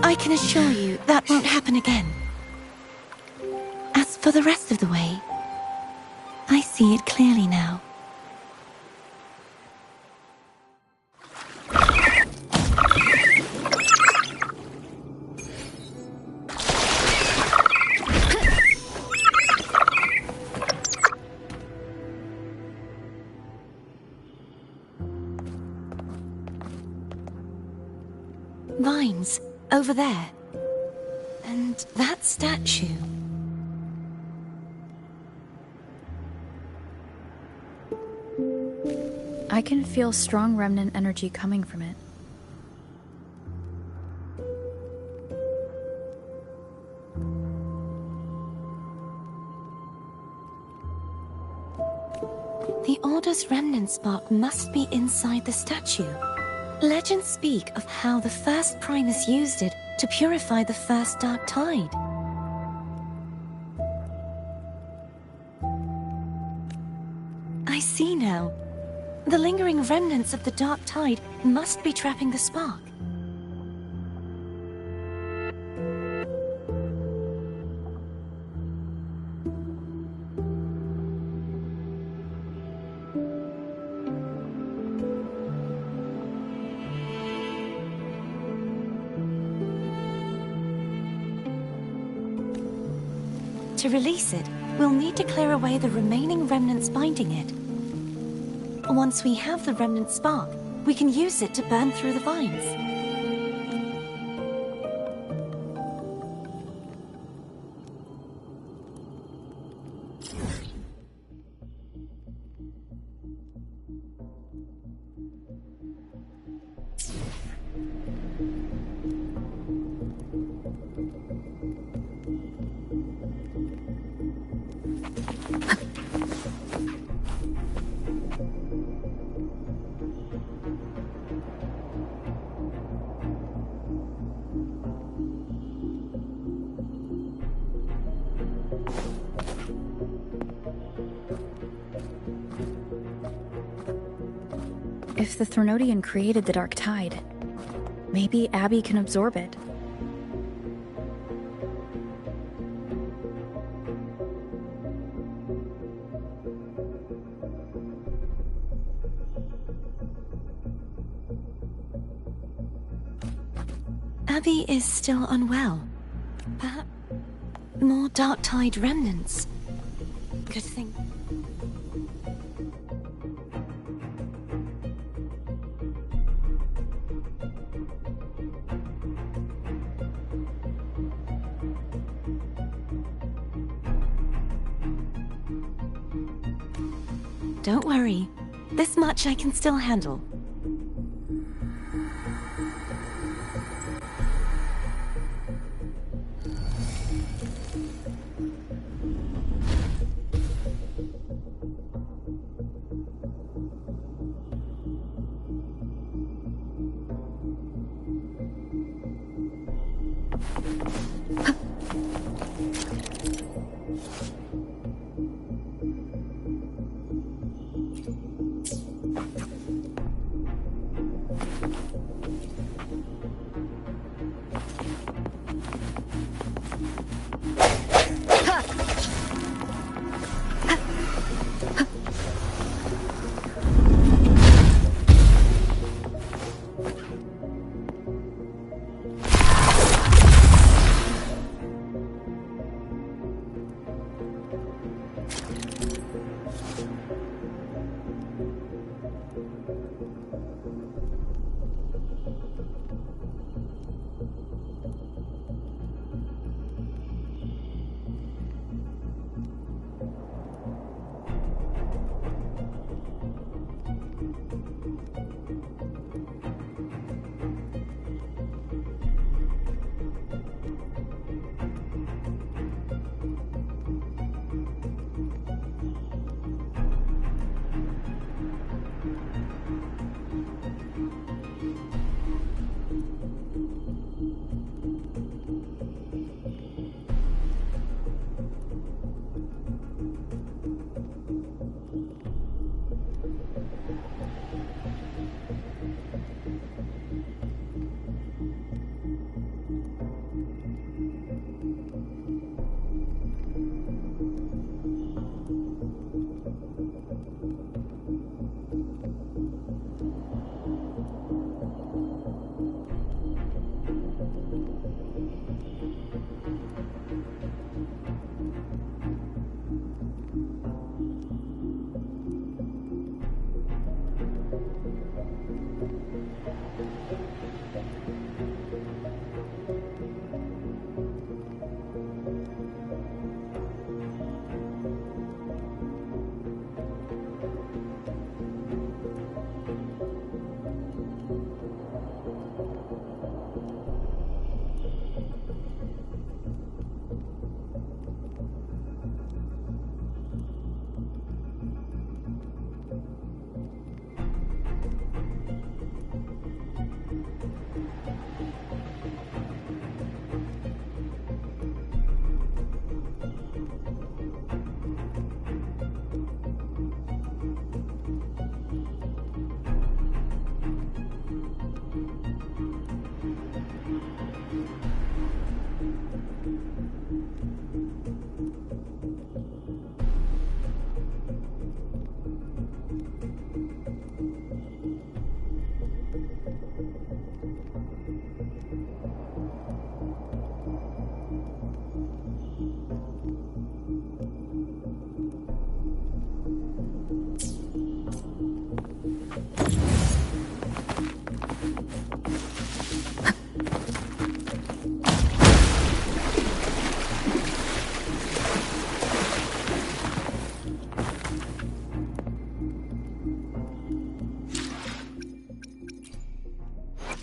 I can assure you that won't happen again. As for the rest of the way, I see it clearly now. Vines, over there. And that statue. I can feel strong remnant energy coming from it. The Order's remnant spark must be inside the statue. Legends speak of how the first Primus used it to purify the first dark tide. I see now. The lingering remnants of the dark tide must be trapping the spark. To release it, we'll need to clear away the remaining remnants binding it. Once we have the remnant spark, we can use it to burn through the vines. If the Threnodian created the Dark Tide, maybe Abby can absorb it. Abby is still unwell. Perhaps more Dark Tide remnants. Good thing. Don't worry. This much I can still handle.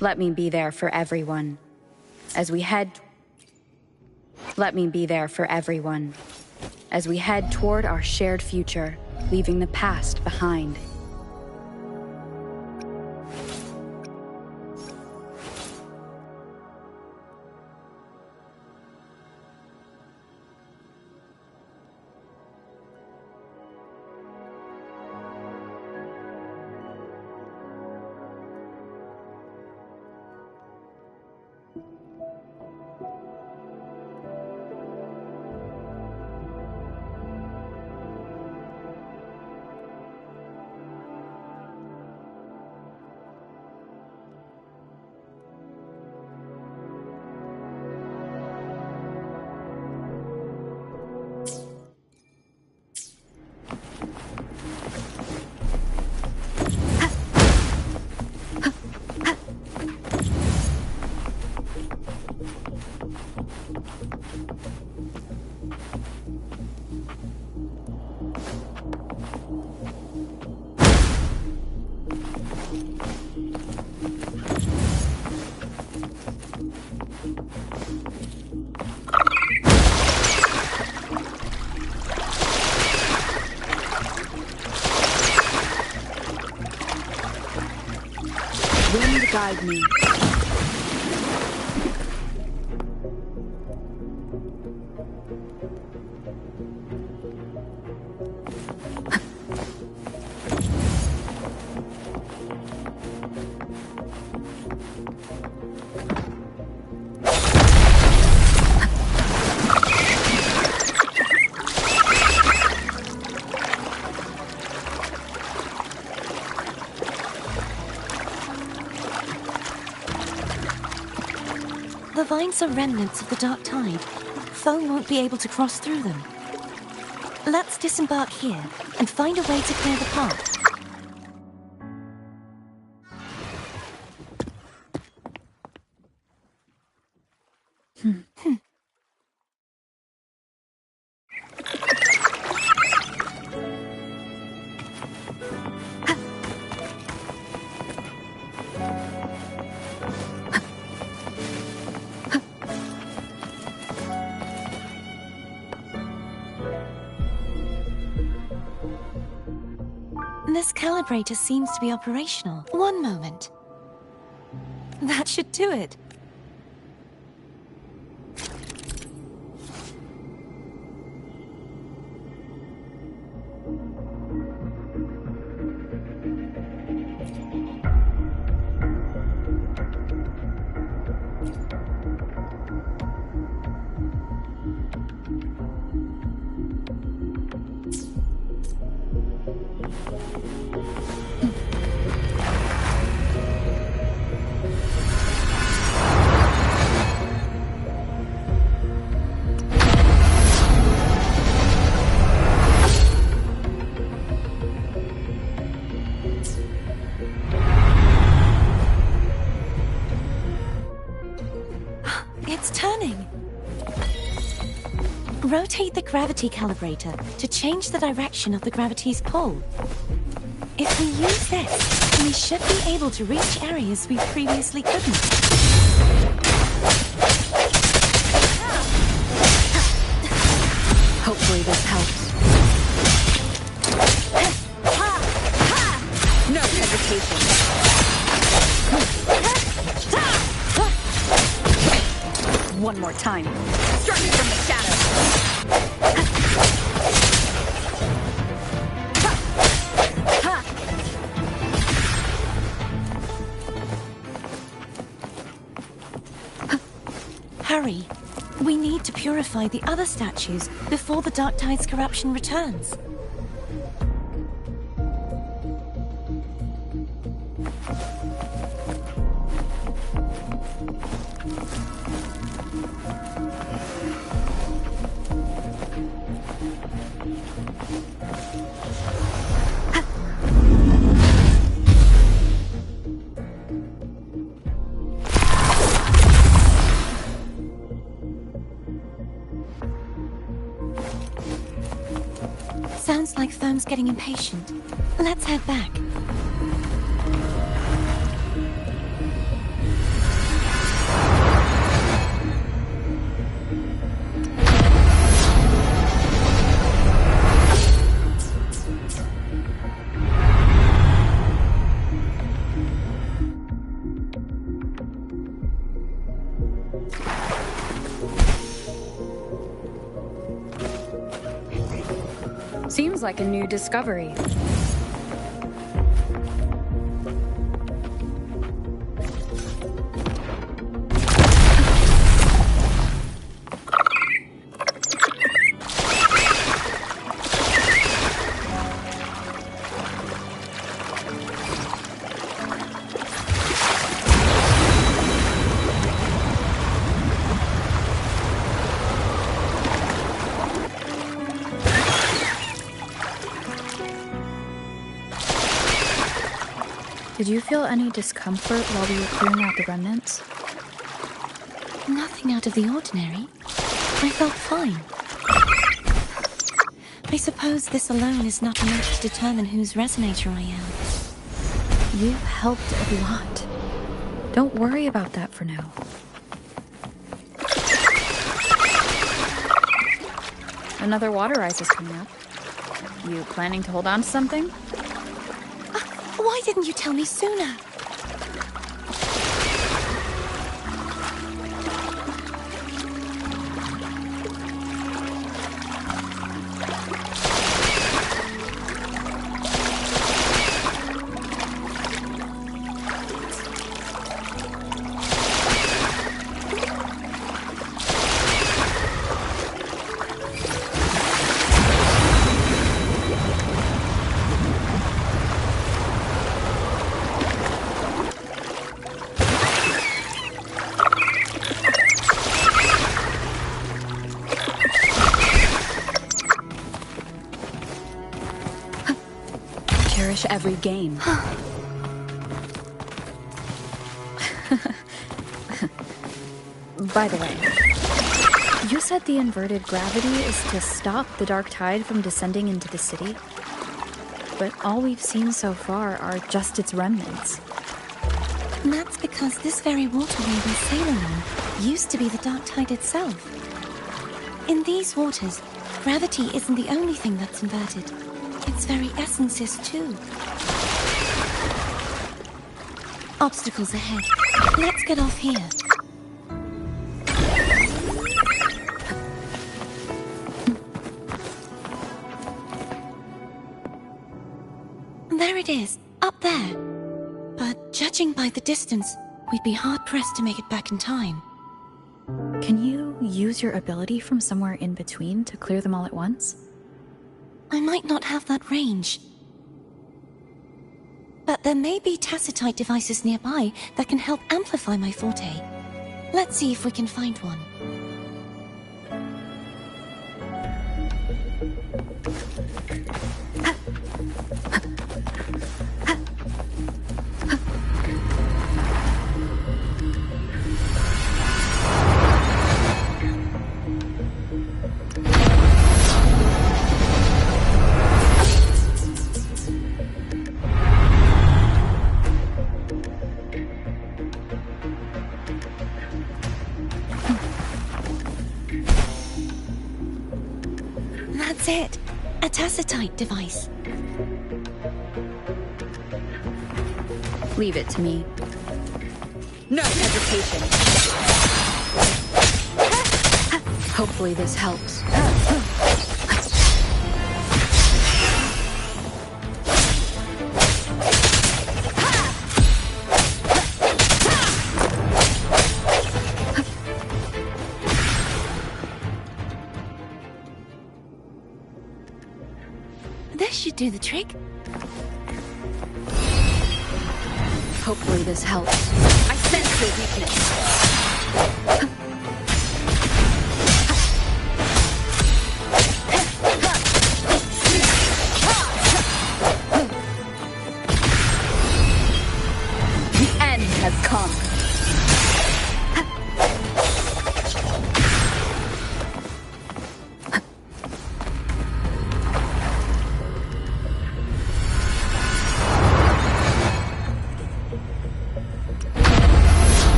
Let me be there for everyone. As we head... Let me be there for everyone. As we head toward our shared future, leaving the past behind. Wind guide me. The vines are remnants of the dark tide. Foam won't be able to cross through them. Let's disembark here and find a way to clear the path. This calibrator seems to be operational. One moment. That should do it. It's turning. Rotate the gravity calibrator to change the direction of the gravity's pull. If we use this, we should be able to reach areas we previously couldn't. Hopefully this helps. No hesitation. One more time. Strike me from the shadows. Hurry. We need to purify the other statues before the Dark Tide's corruption returns. Sounds like Foam's getting impatient. Let's head back. Sounds like a new discovery. Did you feel any discomfort while we were clearing out the remnants? Nothing out of the ordinary. I felt fine. I suppose this alone is not enough to determine whose resonator I am. You helped a lot. Don't worry about that for now. Another water rise is coming up. You planning to hold on to something? Why didn't you tell me sooner? Cherish every game. By the way, you said the inverted gravity is to stop the dark tide from descending into the city, but all we've seen so far are just its remnants. And that's because this very waterway we're sailing on used to be the dark tide itself. In these waters, gravity isn't the only thing that's inverted. Its very essence is too. Obstacles ahead. Let's get off here. There it is, up there. But judging by the distance, we'd be hard-pressed to make it back in time. Can you use your ability from somewhere in between to clear them all at once? I might not have that range. But there may be tacitite devices nearby that can help amplify my forte. Let's see if we can find one. That's it. A tacitite device. Leave it to me. No hesitation. Hopefully this helps. This should do the trick. Hopefully this helps. I sense your weakness. The end has come.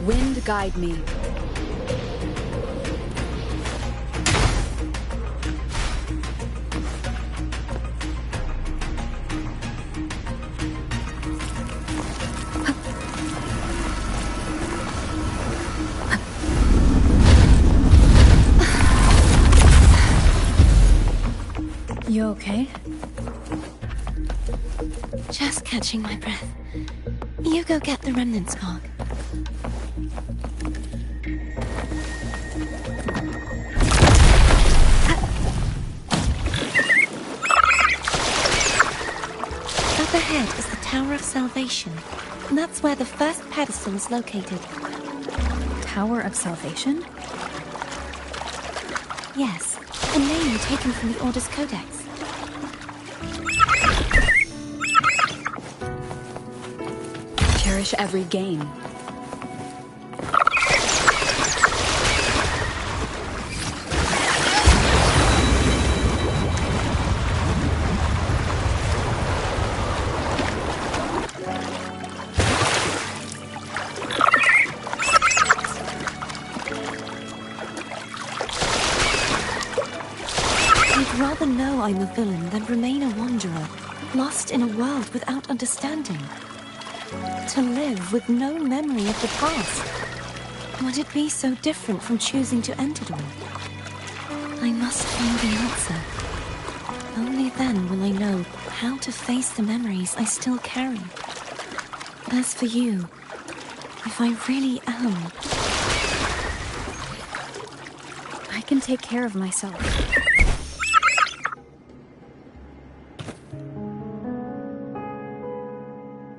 Wind guide me. You okay? Just catching my breath. You go get the remnants, Mark. Up ahead is the Tower of Salvation. And that's where the first pedestal is located. Tower of Salvation? Yes, a name taken from the Order's Codex. Cherish every gain. I'd rather know I'm a villain than remain a wanderer, lost in a world without understanding. To live with no memory of the past. Would it be so different from choosing to end it all? I must find the answer. Only then will I know how to face the memories I still carry. As for you, if I really am... I can take care of myself.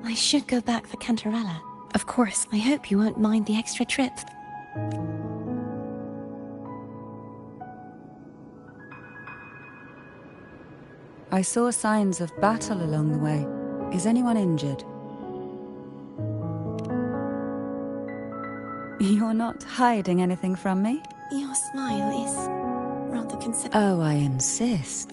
I should go back for Cantarella. Of course. I hope you won't mind the extra trip. I saw signs of battle along the way. Is anyone injured? You're not hiding anything from me? Your smile is rather considerate. Oh, I insist.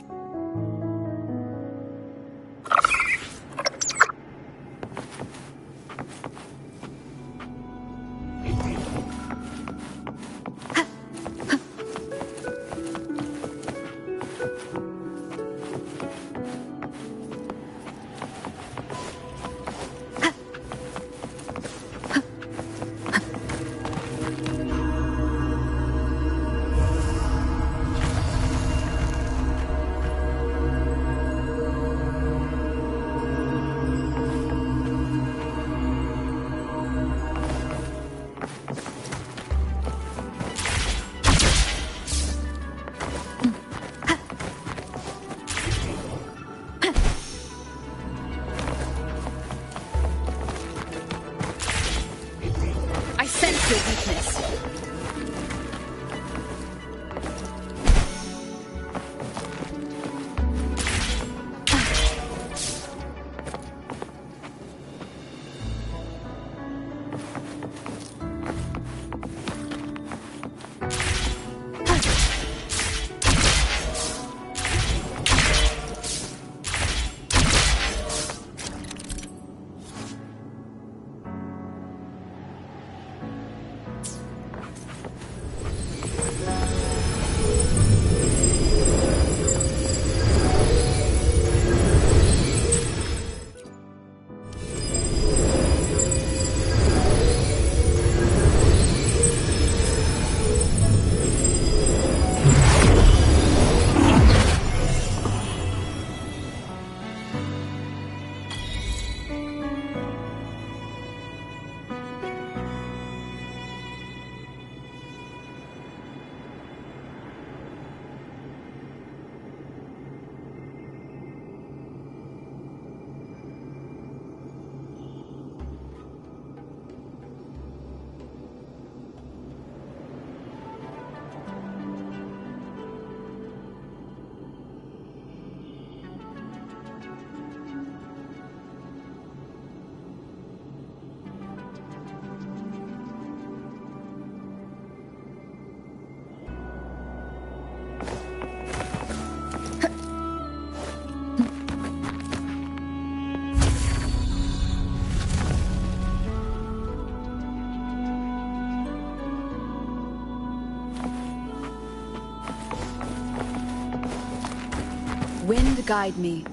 Wind guide me.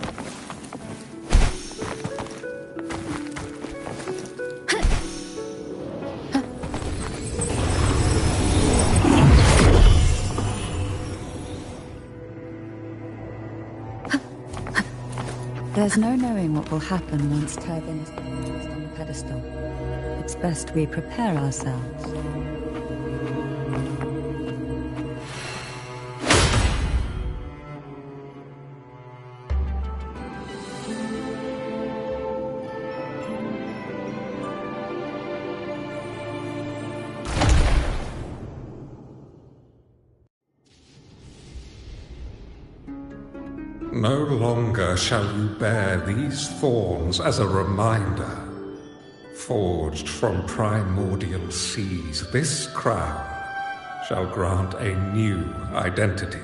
There's no knowing what will happen once Turbin is placed on the pedestal. It's best we prepare ourselves. No longer shall you bear these thorns as a reminder. Forged from primordial seas, this crown shall grant a new identity.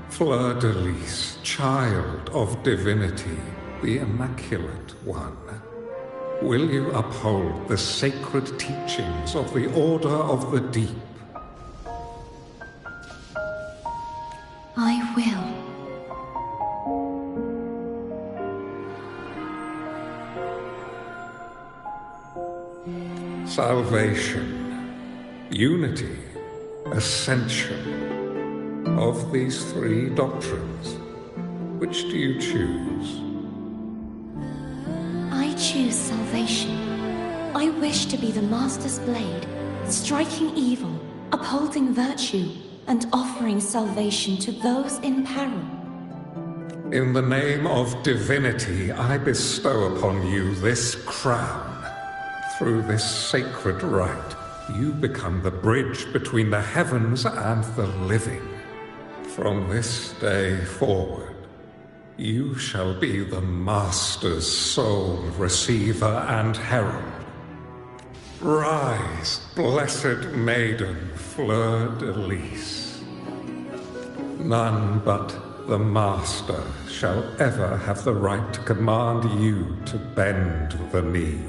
Fleur-de-Lis, child of divinity, the Immaculate One. Will you uphold the sacred teachings of the Order of the Deep? I will. Salvation, unity, ascension. Of these three doctrines, which do you choose? I choose salvation. I wish to be the Master's blade, striking evil, upholding virtue, and offering salvation to those in peril. In the name of divinity, I bestow upon you this crown. Through this sacred rite, you become the bridge between the heavens and the living. From this day forward, you shall be the Master's sole receiver and herald. Rise, blessed maiden Fleur-de-Lis. None but the Master shall ever have the right to command you to bend the knee.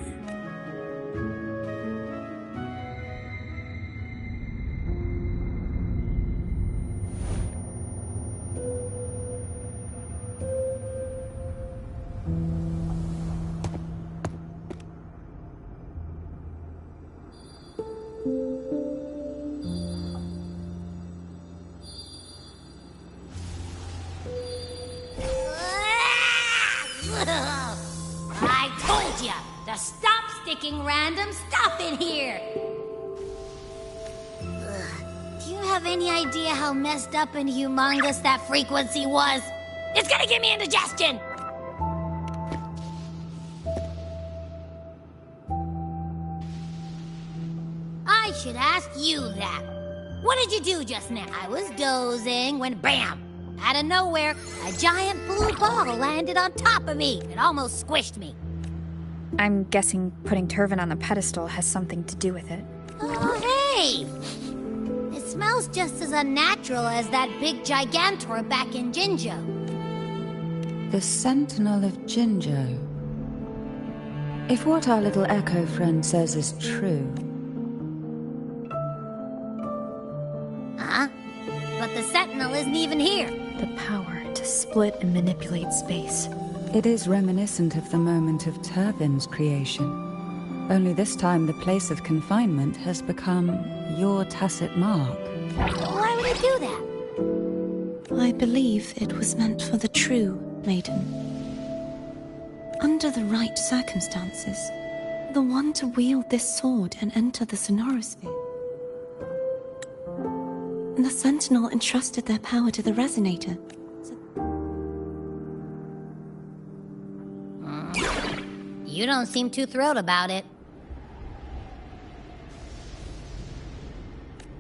I told ya to stop sticking random stuff in here! Do you have any idea how messed up and humongous that frequency was? It's gonna give me indigestion! I should ask you that. What did you do just now? I was dozing when BAM! Out of nowhere, a giant blue ball landed on top of me. It almost squished me. I'm guessing putting Turvin on the pedestal has something to do with it. Oh, hey! It smells just as unnatural as that big gigantor back in Jinzhou. The Sentinel of Jinzhou. If what our little Echo friend says is true... Huh? But the Sentinel isn't even here. The power to split and manipulate space. It is reminiscent of the moment of Turvin's creation. Only this time the place of confinement has become your tacit mark. Why would it do that? I believe it was meant for the true maiden. Under the right circumstances, the one to wield this sword and enter the Sonorosphere. The Sentinel entrusted their power to the Resonator. You don't seem too thrilled about it.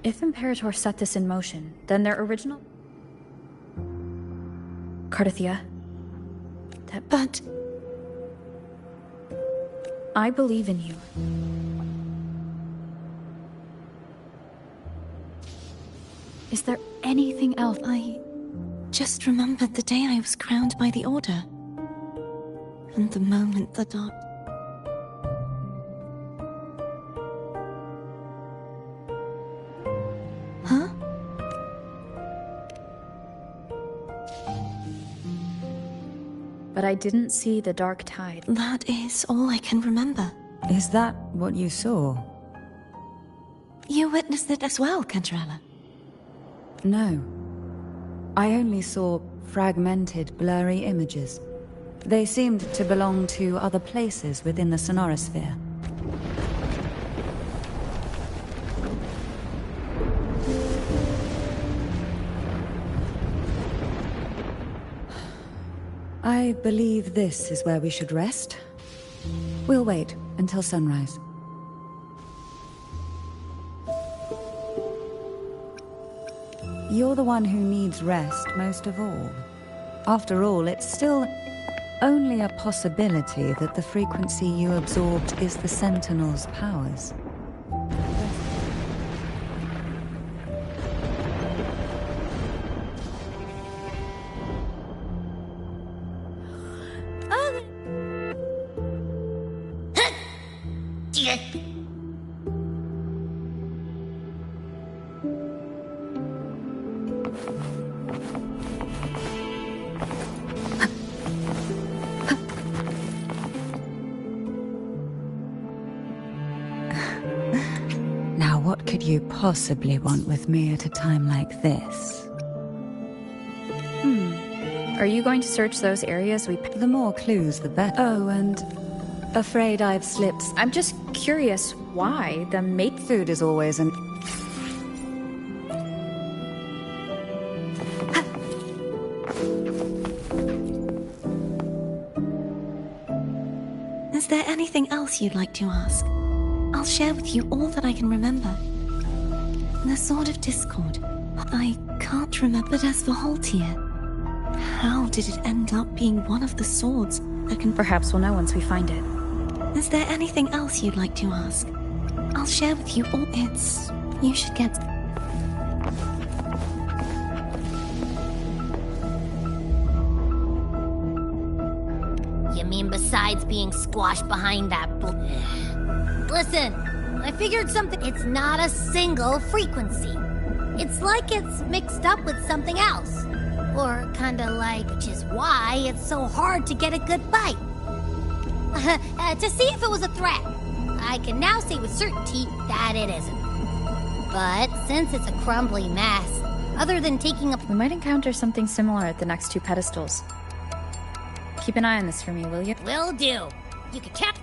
If Imperator set this in motion, then their original... Cardathia. But... I believe in you. Is there anything else? I just remembered the day I was crowned by the Order. And the moment the dark... Huh? But I didn't see the dark tide. That is all I can remember. Is that what you saw? You witnessed it as well, Cantrella? No. I only saw fragmented, blurry images. They seemed to belong to other places within the sonorosphere. I believe this is where we should rest. We'll wait until sunrise. You're the one who needs rest most of all. After all, it's still only a possibility that the frequency you absorbed is the Sentinel's powers. Now, what could you possibly want with me at a time like this? Are you going to search those areas we... The more clues, the better. Oh, and... afraid I've slipped... I'm just curious why the mate... Food is always an... Is there anything else you'd like to ask? I'll share with you all that I can remember. The Sword of Discord. I can't remember. But as for Haltier, how did it end up being one of the swords that can... Perhaps we'll know once we find it. Is there anything else you'd like to ask? I'll share with you all. You should get... You mean besides being squashed behind that Listen, I figured something. It's not a single frequency. It's like it's mixed up with something else. Or kinda like, which is why it's so hard to get a good bite. To see if it was a threat. I can now say with certainty that it isn't. But since it's a crumbly mess, other than taking up... We might encounter something similar at the next two pedestals. Keep an eye on this for me, will you? Will do. You can count...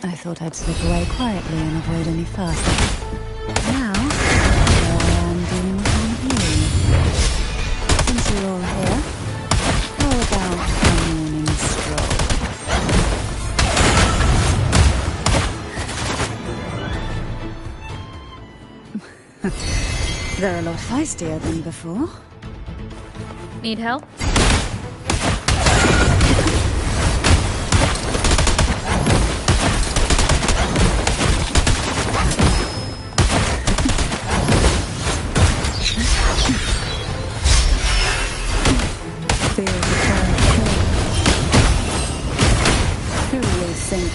I thought I'd slip away quietly and avoid any fuss. Now, I am dealing with one of you. Since you're all here, how about a morning stroll? They're a lot feistier than before. Need help?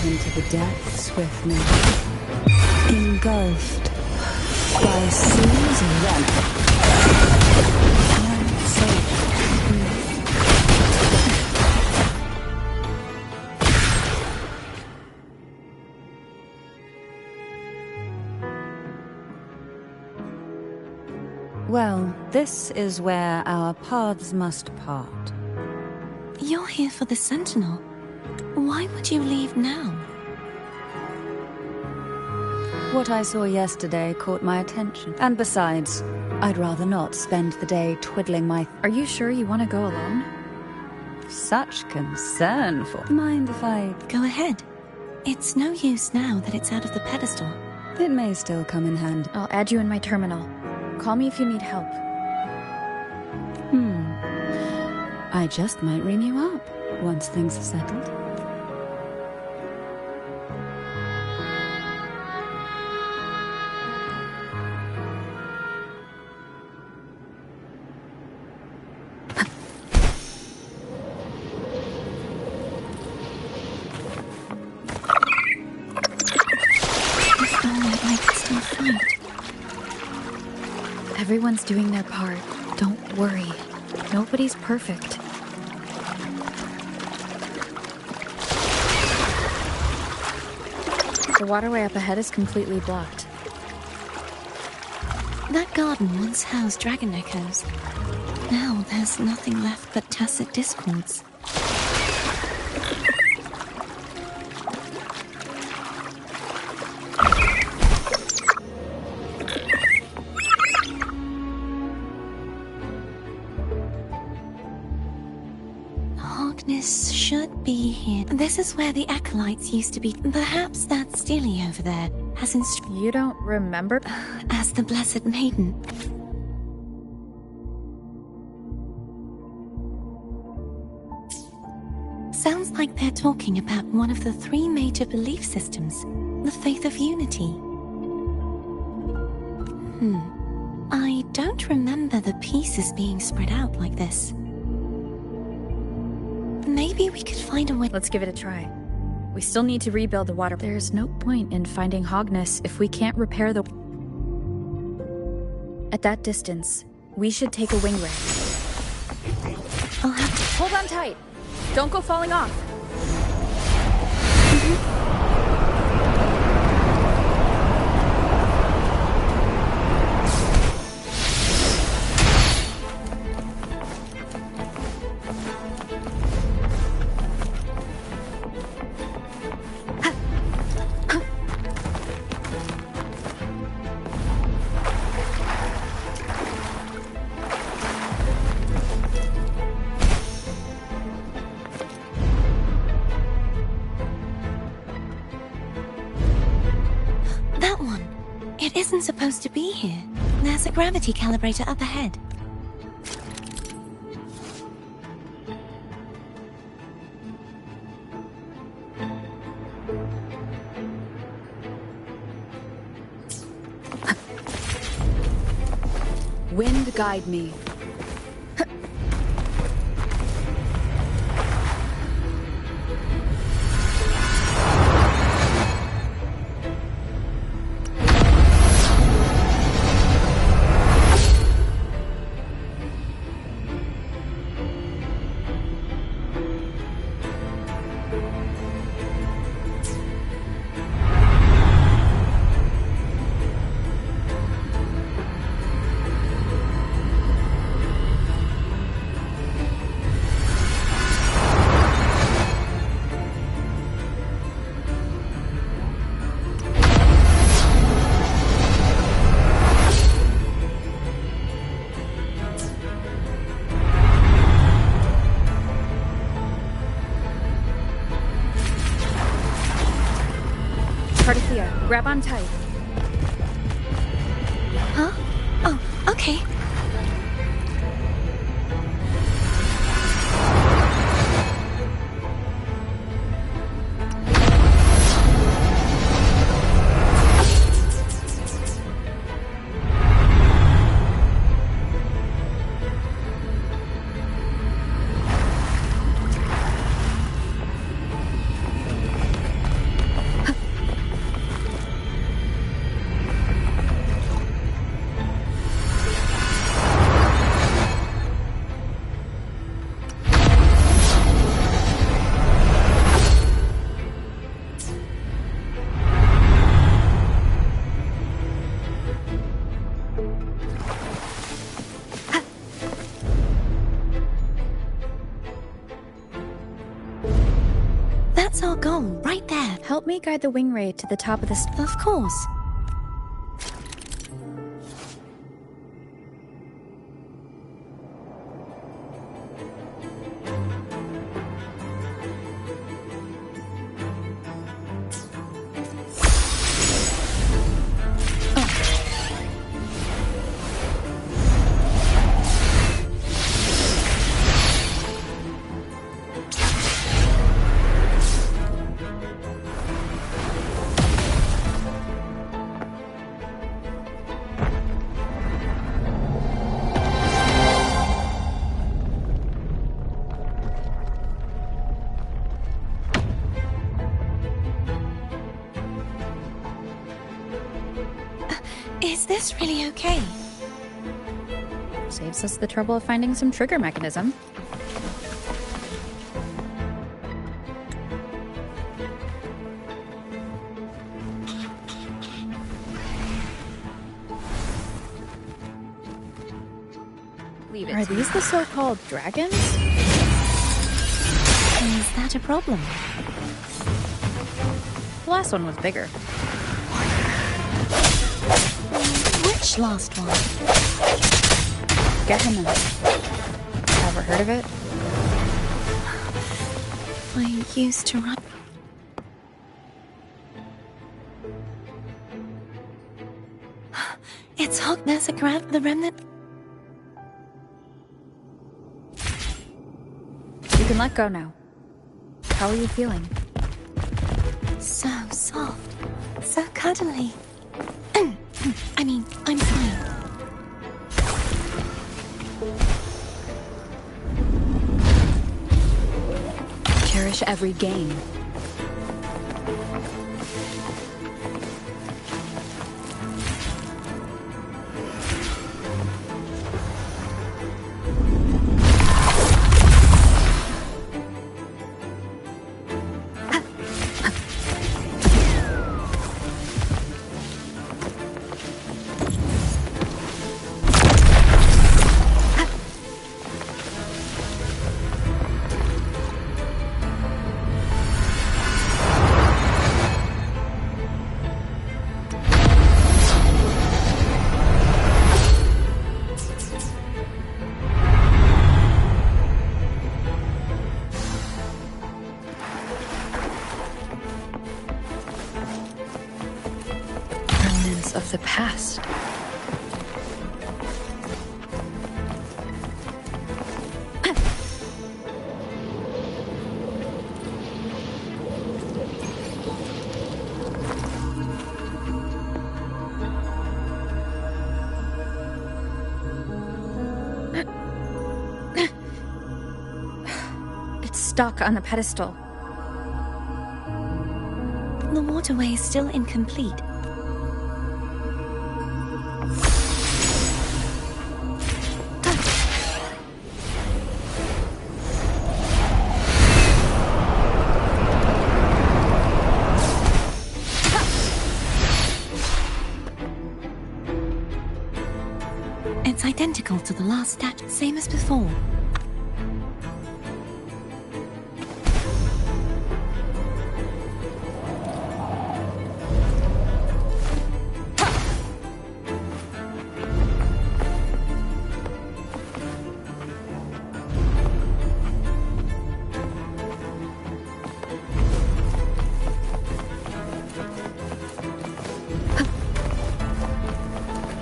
Into the depths with me, engulfed by seas of venom. Well, this is where our paths must part. You're here for the Sentinel. Why would you leave now? What I saw yesterday caught my attention. And besides, I'd rather not spend the day twiddling my... Are you sure you want to go alone? Such concern for... Mind if I... Go ahead. It's no use now that it's out of the pedestal. It may still come in handy. I'll add you in my terminal. Call me if you need help. I just might ring you up once things are settled. Everyone's doing their part. Don't worry. Nobody's perfect. The waterway up ahead is completely blocked. That garden once housed dragon echoes. Now there's nothing left but tacit discords. Hogness should be here. This is where the acolytes used to be. Perhaps that Steely over there has You don't remember? As the Blessed Maiden. Sounds like they're talking about one of the 3 major belief systems, the faith of unity. I don't remember the pieces being spread out like this. Maybe we could find a way. Let's give it a try. We still need to rebuild the water. There's no point in finding Hogness if we can't repair the... At that distance, we should take a wing ray. I'll have to... Hold on tight! Don't go falling off! Supposed to be here. There's a gravity calibrator up ahead. Wind guide me. Grab on tight. Huh? Oh, okay. That's our goal, right there. Help me guide the wing ray to the top of the... Of course. Is this really okay? Saves us the trouble of finding some trigger mechanism. Are these the so-called dragons? Is that a problem? The last one was bigger. Which last one? Gehenna. Ever heard of it? I used to run. It's hot. There's a the remnant. You can let go now. How are you feeling? So soft. So cuddly. I mean, I'm fine. Cherish every gain. Of the past. It's stuck on the pedestal. The waterway is still incomplete. It's identical to the last statue, same as before.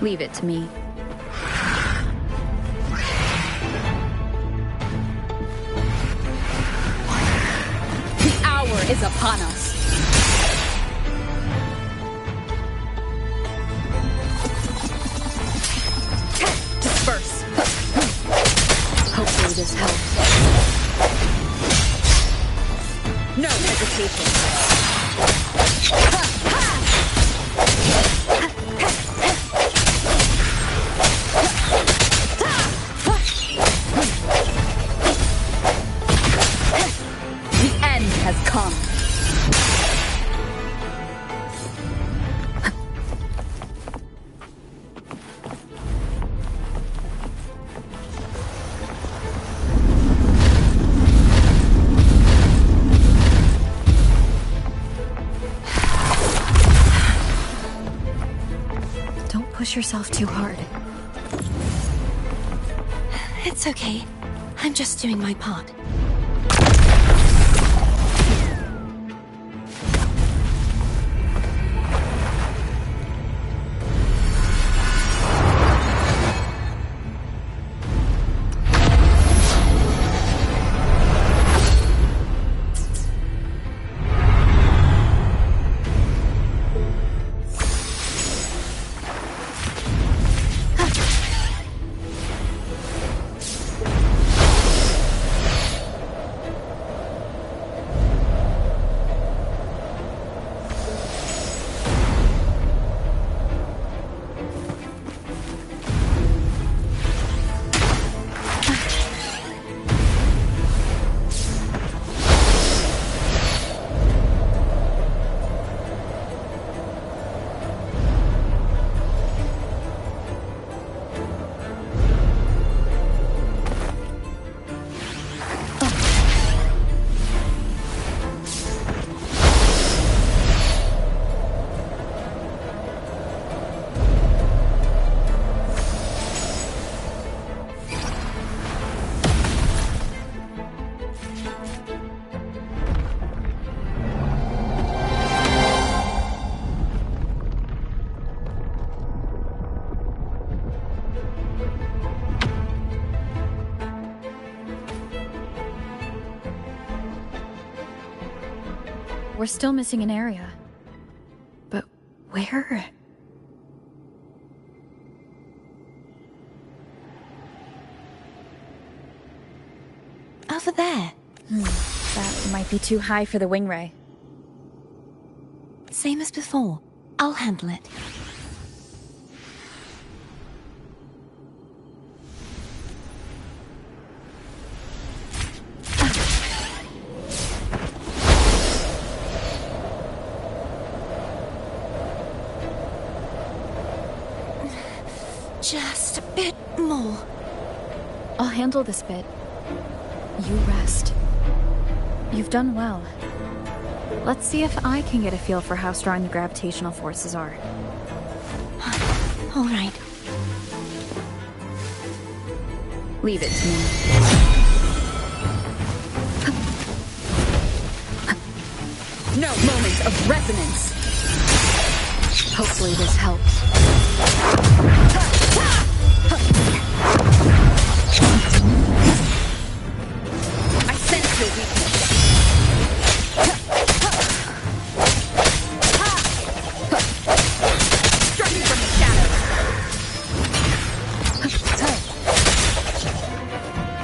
Leave it to me. The hour is upon us. Disperse. Hopefully this helps. No hesitation. Push yourself too hard. It's okay. I'm just doing my part. we're still missing an area. But where? Over there. That might be too high for the wing ray. Same as before. I'll handle it. Just a bit more. I'll handle this bit. You rest. You've done well. Let's see if I can get a feel for how strong the gravitational forces are. All right. Leave it to me. No moment of resonance! Hopefully this helps. I sense your weakness. Striking from the shadows.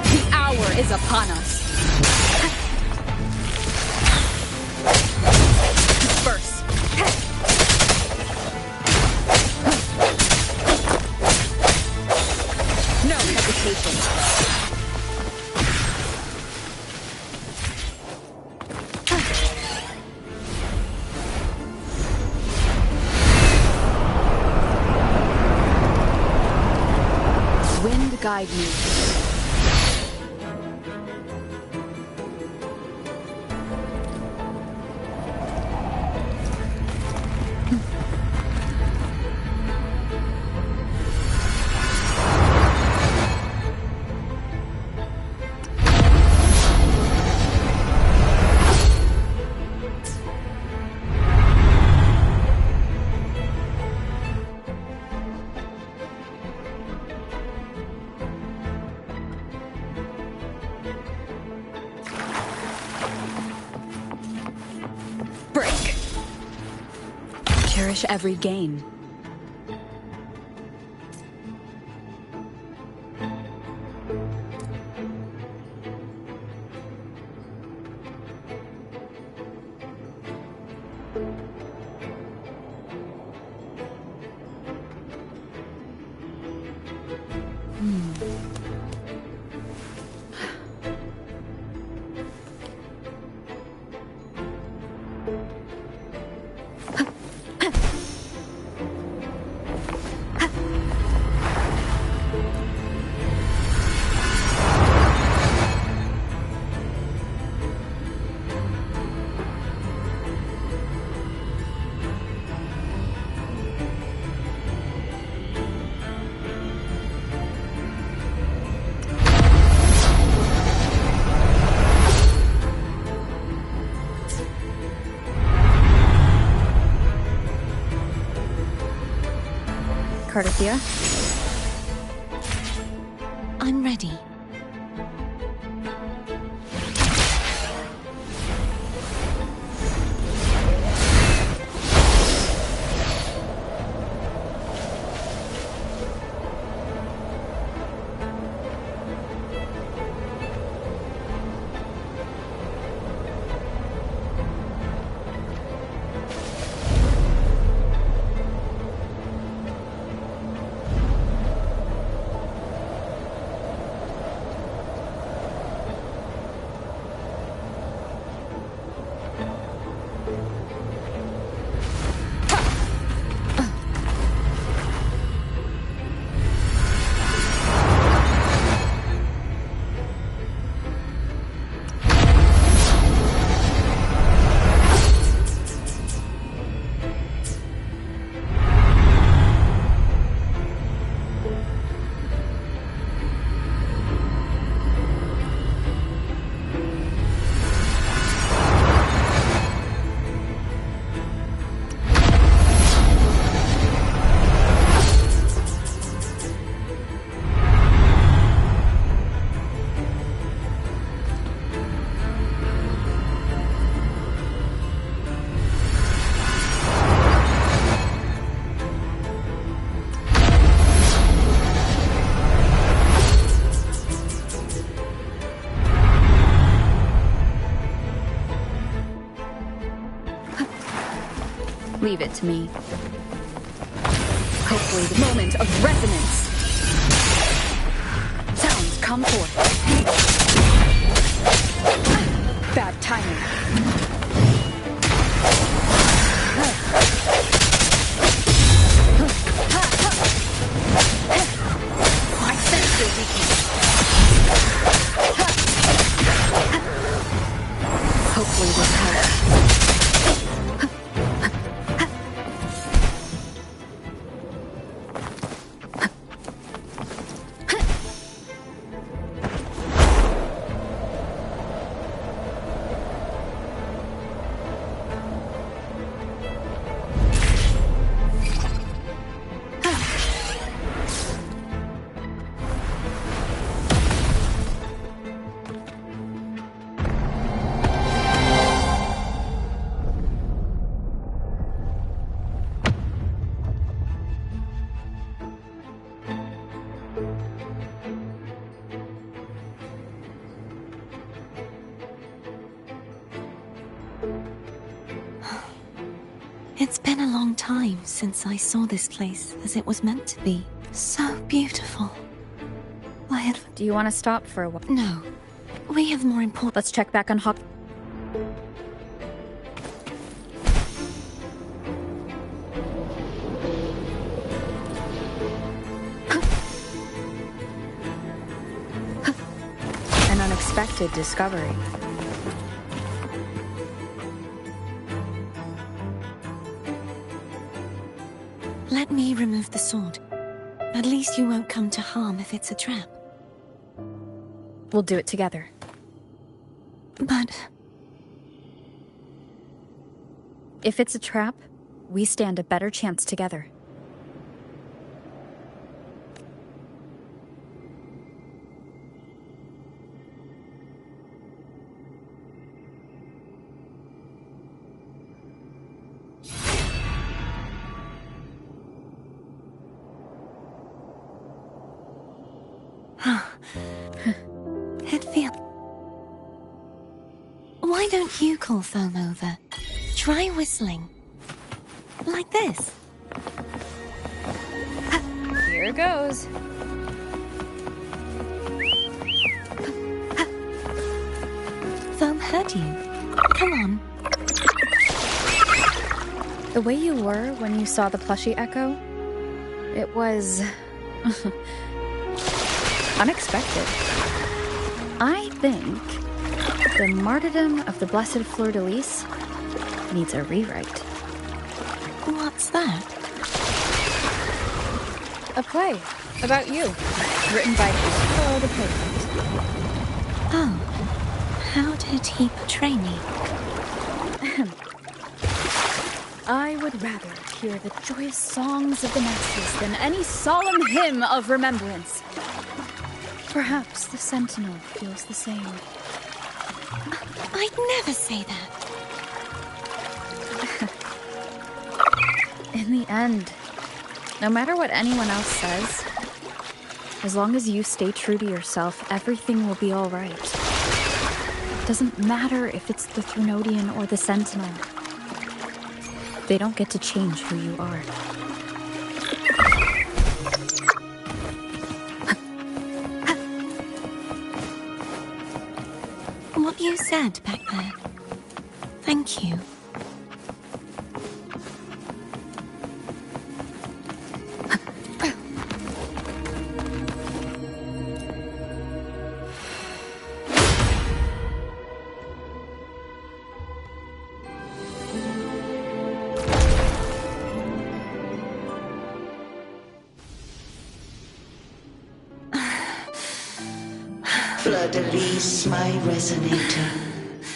The hour is upon us. Disperse. No hesitation. Wind guide me. Break. Cherish every gain. Cardathia? I'm ready. Leave it to me. Hopefully the moment of resonance. Sounds come forth. Bad timing. I sense your weakness. Hopefully this helps. It's been a long time since I saw this place as it was meant to be. So beautiful. Do you want to stop for a while? No. We have more important... Let's check back on Hawk... An unexpected discovery. Let me remove the sword. At least you won't come to harm if it's a trap. We'll do it together. But... if it's a trap, we stand a better chance together. It feels... Why don't you call Foam over? Try whistling. Like this. Here goes. Foam heard you. Come on. The way you were when you saw the plushie Echo, it was... unexpected. I think the martyrdom of the Blessed Fleur-de-Lis needs a rewrite. What's that? A play about you, written by Paul the Poet. Oh, how did he portray me? I would rather hear the joyous songs of the masses than any solemn hymn of remembrance. Perhaps the Sentinel feels the same. I'd never say that. In the end, no matter what anyone else says, as long as you stay true to yourself, everything will be all right. It doesn't matter if it's the Threnodian or the Sentinel. They don't get to change who you are. What you said back there. Thank you. Fleur-de-Lis, my resonator,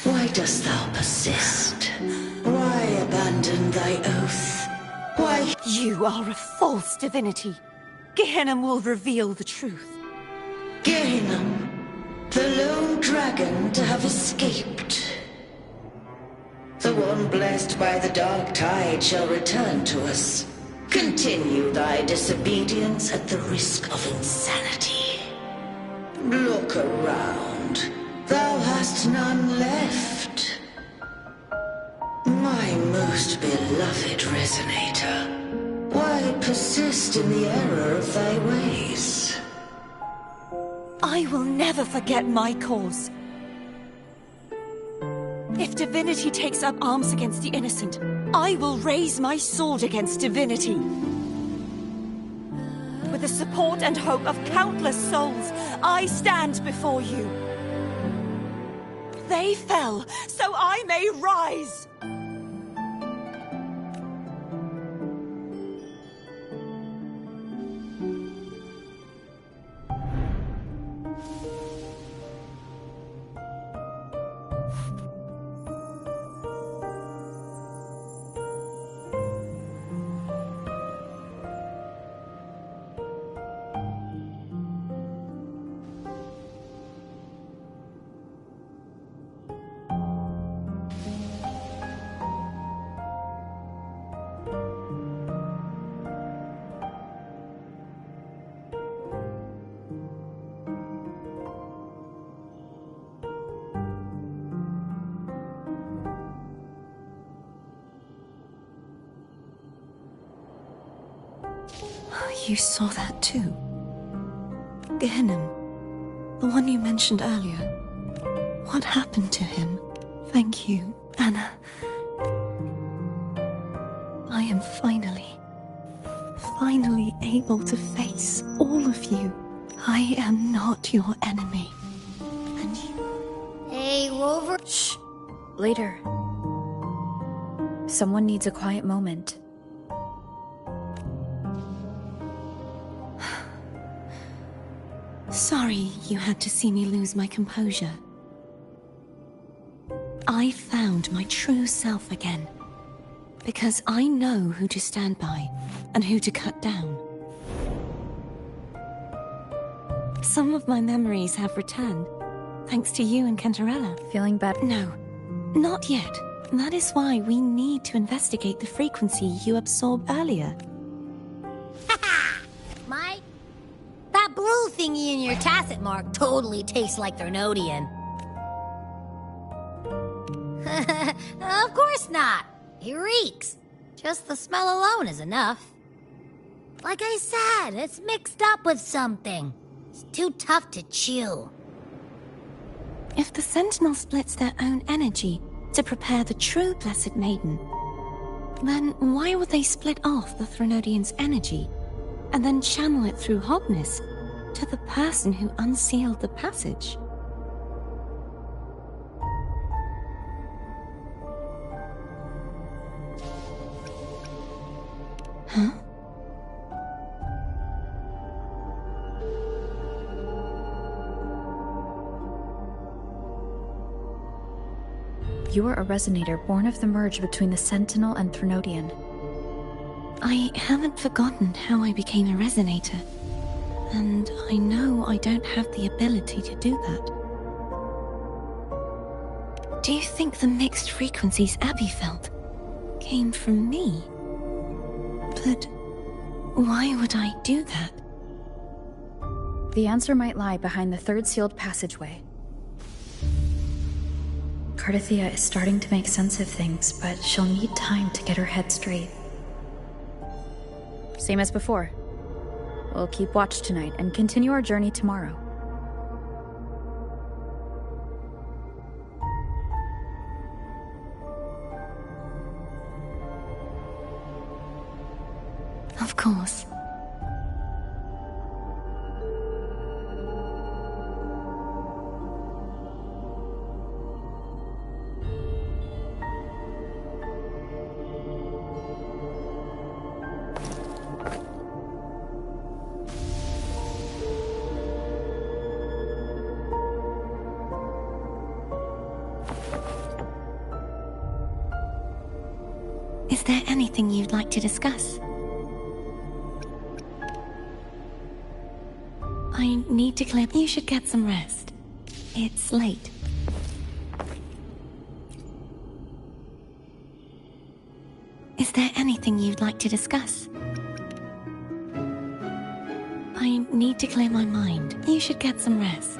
why dost thou persist? Why abandon thy oath? Why... You are a false divinity. Gehenna will reveal the truth. Gehenna, the lone dragon to have escaped. The one blessed by the dark tide shall return to us. Continue thy disobedience at the risk of insanity. Look around. Thou hast none left. My most most beloved resonator, why persist in the error of thy ways? I will never forget my cause. If divinity takes up arms against the innocent, I will raise my sword against divinity. With the support and hope of countless souls, I stand before you. They fell, so I may rise! You saw that too? Gehenna, the one you mentioned earlier. What happened to him? Thank you, Anna. I am finally able to face all of you. I am not your enemy. And you... Hey, Rover. Shh. Later. Someone needs a quiet moment. Sorry you had to see me lose my composure. I found my true self again. Because I know who to stand by and who to cut down. Some of my memories have returned, thanks to you and Cantarella. Feeling better? No, not yet. That is why we need to investigate the frequency you absorbed earlier. Mike, that blue thingy in your tacit mark totally tastes like Threnodian. Of course not. It reeks. Just the smell alone is enough. Like I said, it's mixed up with something. It's too tough to chew. If the Sentinel splits their own energy to prepare the true Blessed Maiden, then why would they split off the Threnodian's energy and then channel it through Hobness to the person who unsealed the passage? Huh? You are a resonator born of the merge between the Sentinel and Threnodian. I haven't forgotten how I became a resonator, and I know I don't have the ability to do that. Do you think the mixed frequencies Abby felt came from me? But why would I do that? The answer might lie behind the third sealed passageway. Cardithia is starting to make sense of things, but she'll need time to get her head straight. Same as before. We'll keep watch tonight and continue our journey tomorrow. Of course. Is there anything you'd like to discuss? I need to clear. You should get some rest. It's late. Is there anything you'd like to discuss? I need to clear my mind. You should get some rest.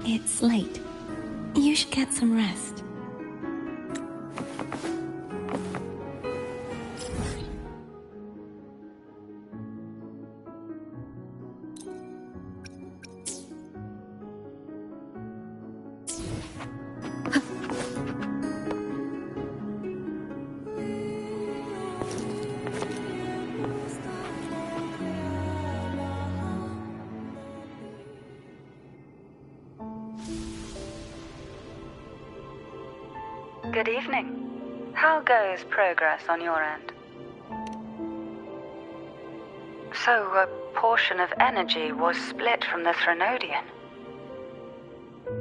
It's late. You should get some rest. Good evening. How goes progress on your end? So, a portion of energy was split from the Threnodian.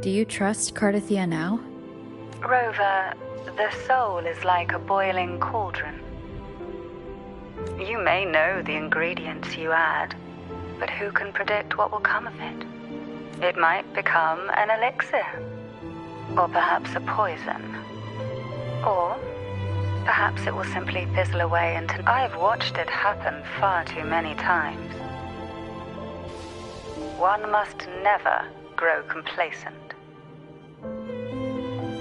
Do you trust Cardathia now? Rover, the soul is like a boiling cauldron. You may know the ingredients you add, but who can predict what will come of it? It might become an elixir, or perhaps a poison. Or perhaps it will simply fizzle away until I've watched it happen far too many times. One must never grow complacent.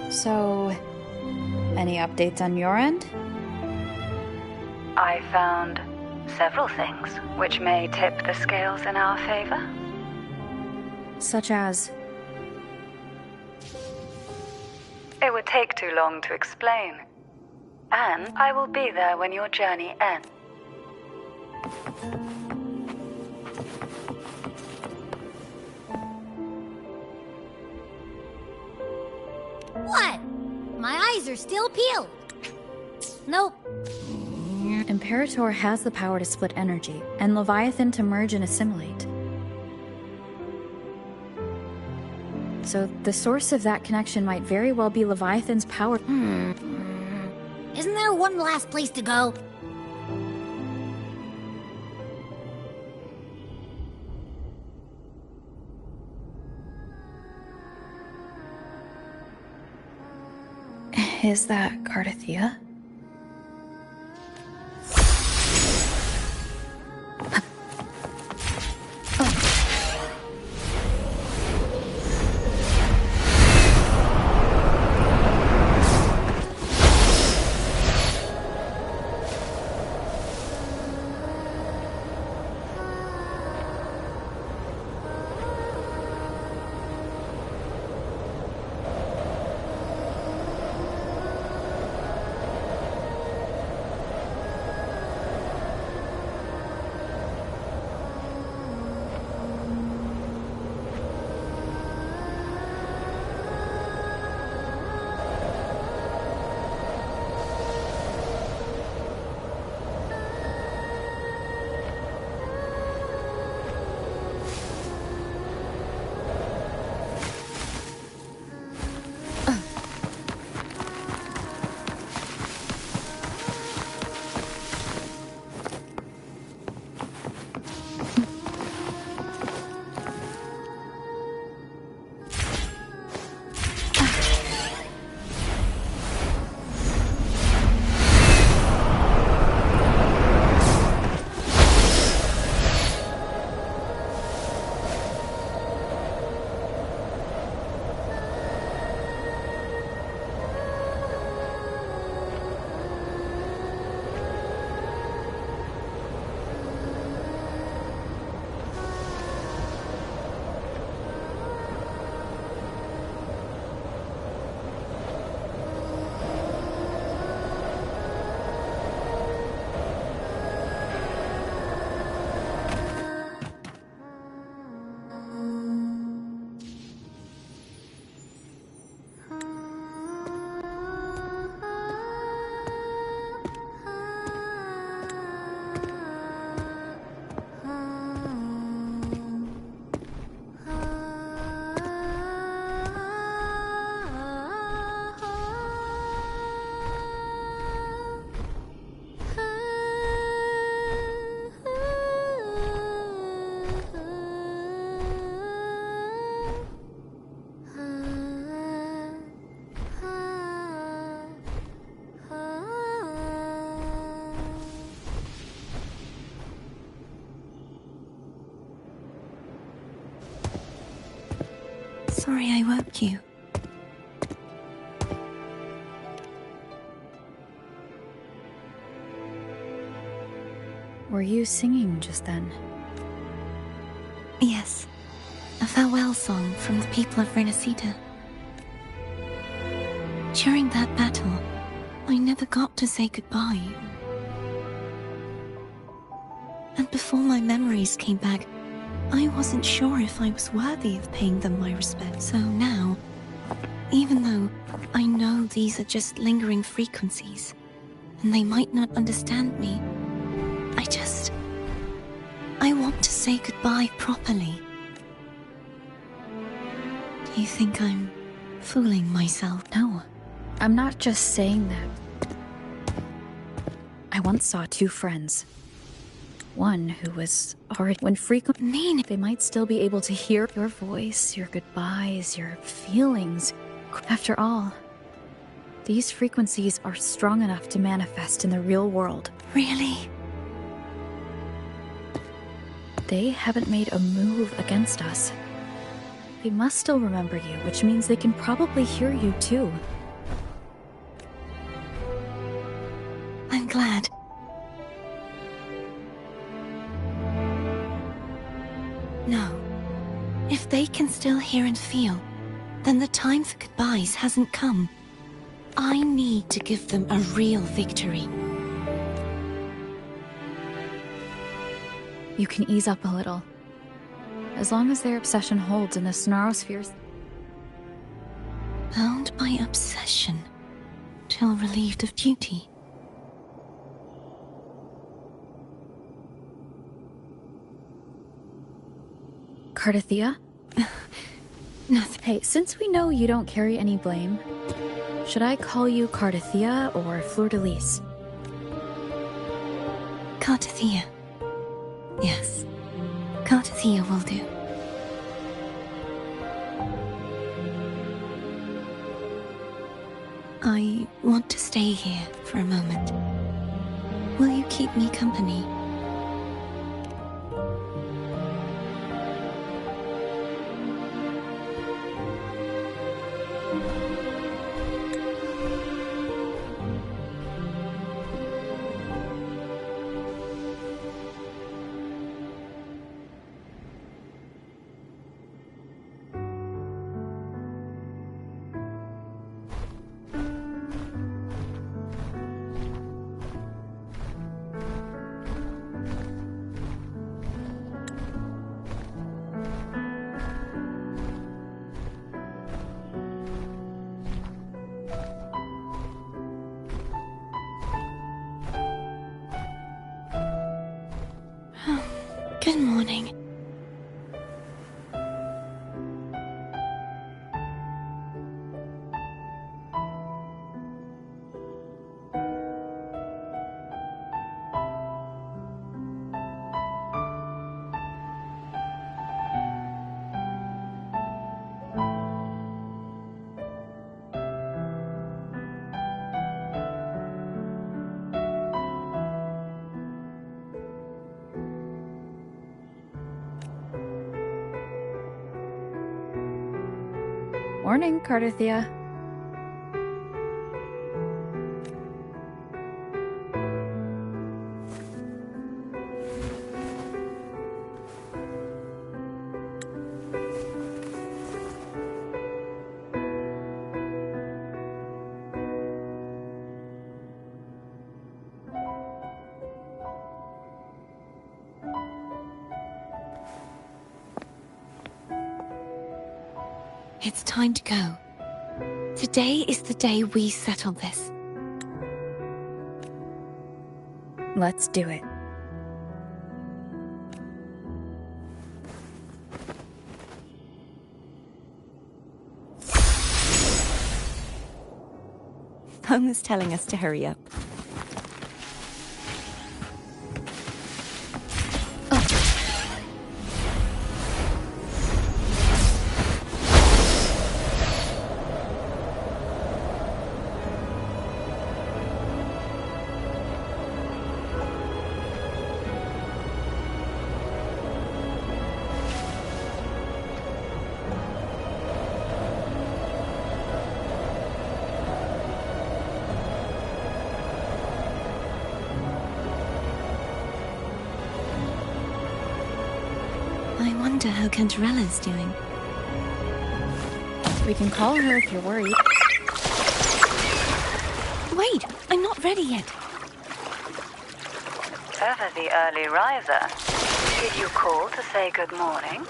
So, any updates on your end? I found several things which may tip the scales in our favor. Such as? It would take too long to explain. And I will be there when your journey ends. What? My eyes are still peeled. Nope. Imperator has the power to split energy, and Leviathan to merge and assimilate. So the source of that connection might very well be Leviathan's power. Isn't there one last place to go? Is that Cardathia? Sorry I woke you. Were you singing just then? Yes. A farewell song from the people of Renacita. During that battle, I never got to say goodbye. And before my memories came back, I wasn't sure if I was worthy of paying them my respect. So now, even though I know these are just lingering frequencies, and they might not understand me, I want to say goodbye properly. Do you think I'm fooling myself? No, I'm not just saying that. I once saw two friends. One who was already when frequent mean they might still be able to hear your voice, your goodbyes, your feelings. After all, these frequencies are strong enough to manifest in the real world. Really? They haven't made a move against us. They must still remember you, which means they can probably hear you too. I'm glad. No. If they can still hear and feel, then the time for goodbyes hasn't come. I need to give them a real victory. You can ease up a little. As long as their obsession holds in the Snarrospheres. Bound by obsession, till relieved of duty. Cardathia? Nothing. Hey, since we know you don't carry any blame, should I call you Cardathia or Fleur-de-Lis? Cardathia. Yes. Cardathia will do. I want to stay here for a moment. Will you keep me company? Good morning. Morning, Cardathia. It's time to go. Today is the day we settle this. Let's do it. Home is telling us to hurry up. wonder how Cantarella's doing. We can call her if you're worried. Wait, I'm not ready yet. Ever the early riser. Did you call to say good morning?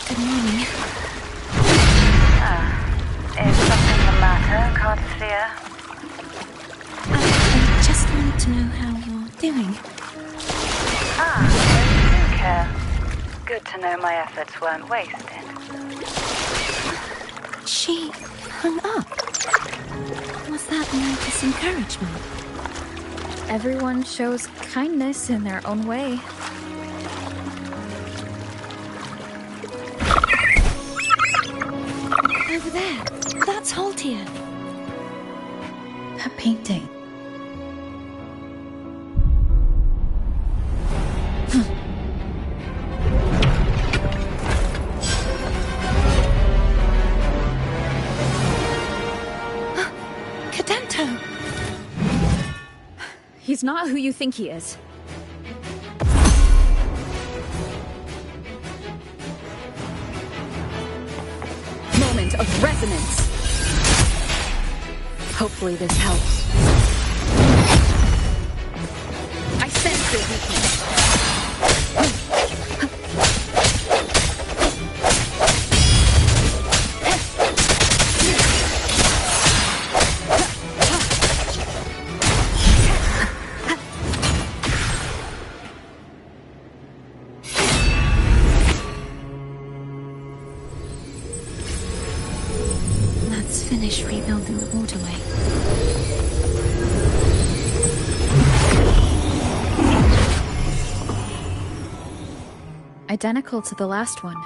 Good morning. Is something the matter, Cartesia? I just wanted to know how you're doing. So you do care. Good to know my efforts weren't wasted. She hung up. Was that Nova's encouragement? Everyone shows kindness in their own way. Over there. That's Haltia. That painting. Cadento! He's not who you think he is. Moment of resonance. Hopefully this helps. I sense your weakness. Let's finish rebuilding the waterway. Identical to the last one.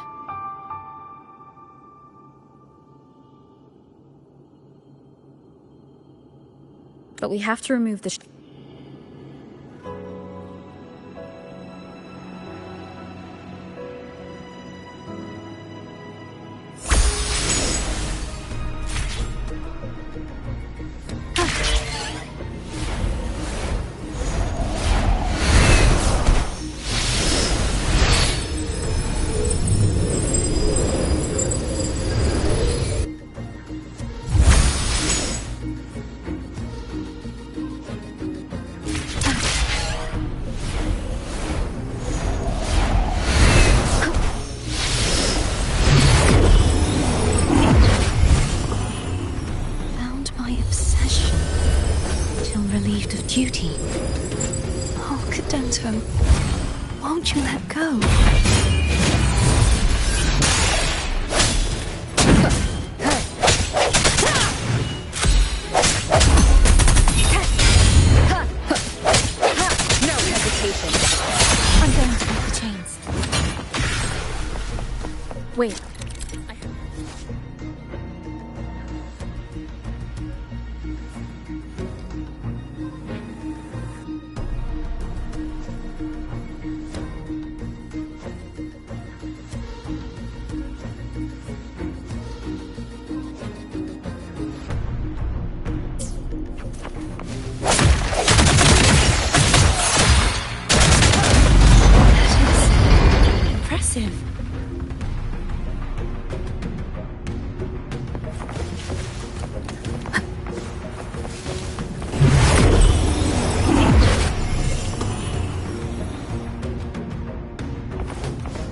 But we have to remove the duty. Oh, Cadento, won't you let go? No hesitation. I'm going to break the chains. Wait.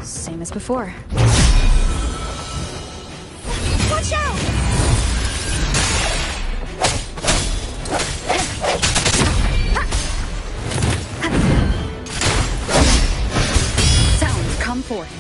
Same as before. Watch out! Sounds come forth.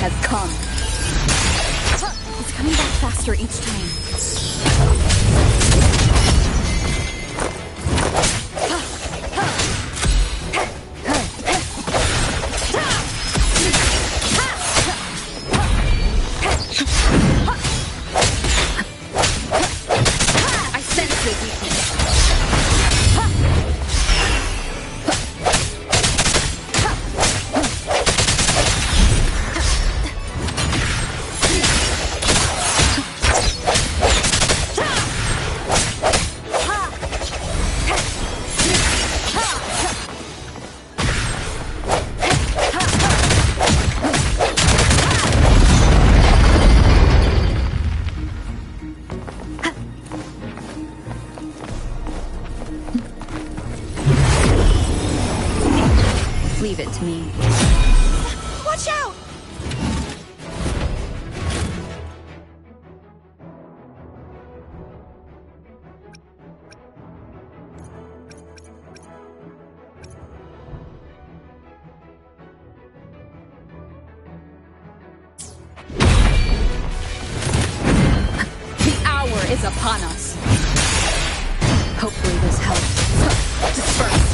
Has come. It's coming back faster each time. Leave it to me. Watch out! The hour is upon us. Hopefully this helps. Disperse.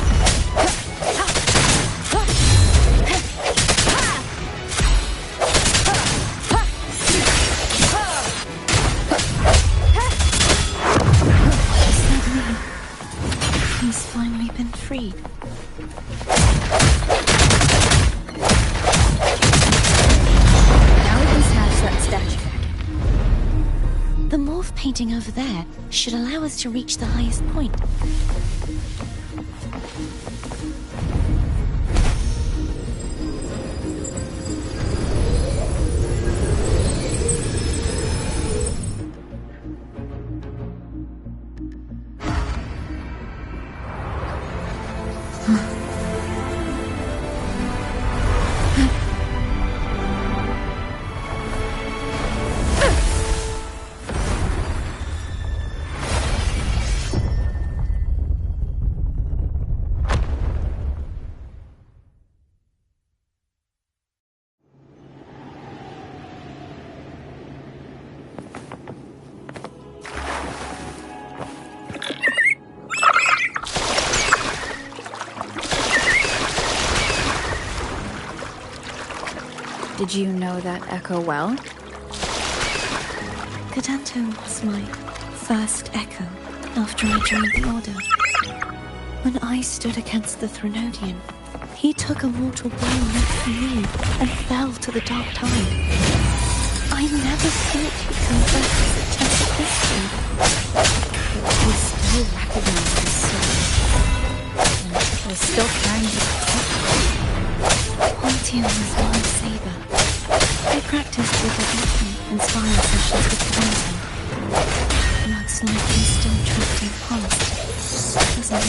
Does that mean he's finally been freed? Now we can snatch that statue back. The morph painting over there should allow us to reach the highest point. Did you know that echo well? Cadanto was my first echo after I joined the Order. When I stood against the Threnodian, he took a mortal blow meant for me and fell to the dark tide. I never thought he'd come back as a test of history. But he still recognized his soul. And was still trying to protect it. Pontian was my saber. I practiced with it often in sparring sessions with Cadanto. Looks like he's still trapped in past, doesn't he?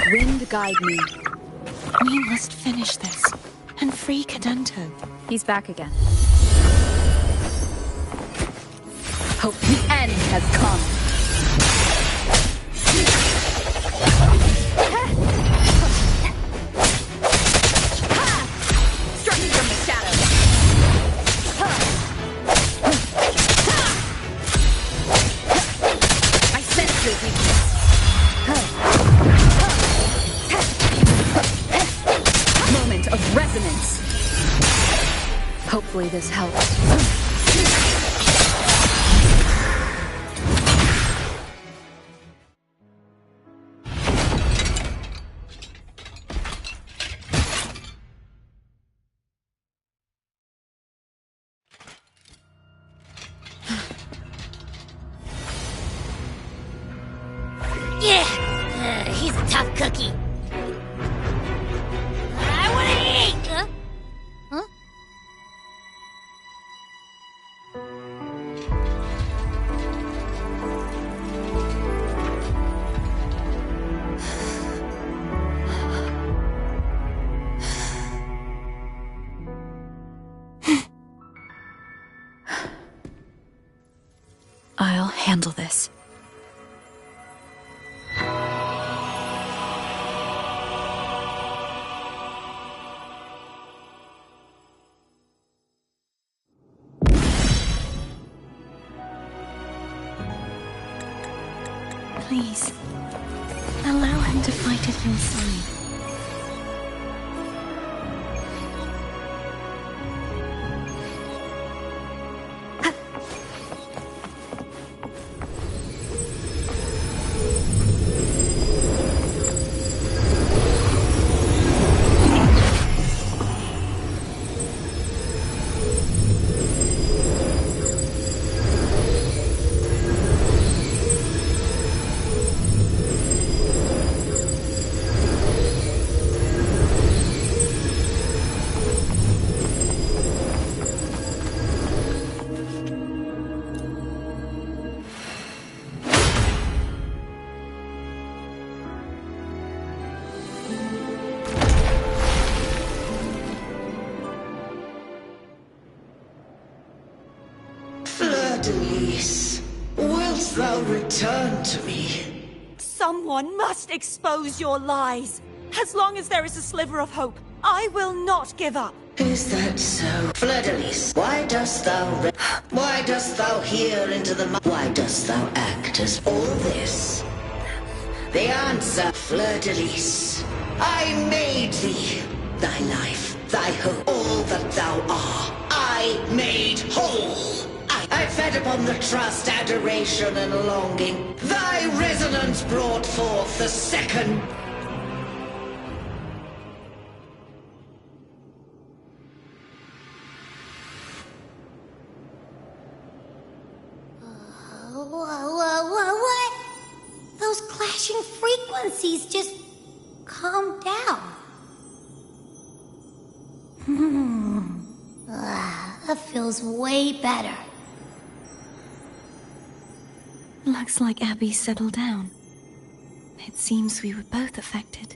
Wind guide me. We must finish this and free Cadanto. He's back again. Hope the end has come. Striking from the shadows. I sense your weakness. Moment of resonance. Hopefully this helps. Yeah, he's a tough cookie. I wanna eat! Huh? I'll handle this. Please, allow him to fight at your side. Denise, wilt thou return to me? Someone must expose your lies. As long as there is a sliver of hope, I will not give up. Is that so? Fleur-de-Lis, why dost thou hear into the why dost thou act as all this? The answer, Fleur-de-Lis. I made thee, thy life, thy hope, all that thou art. I made whole. I fed upon the trust, adoration, and longing. Thy resonance brought forth the second. What? Those clashing frequencies, just calm down. That feels way better. Looks like Abby settled down. It seems we were both affected.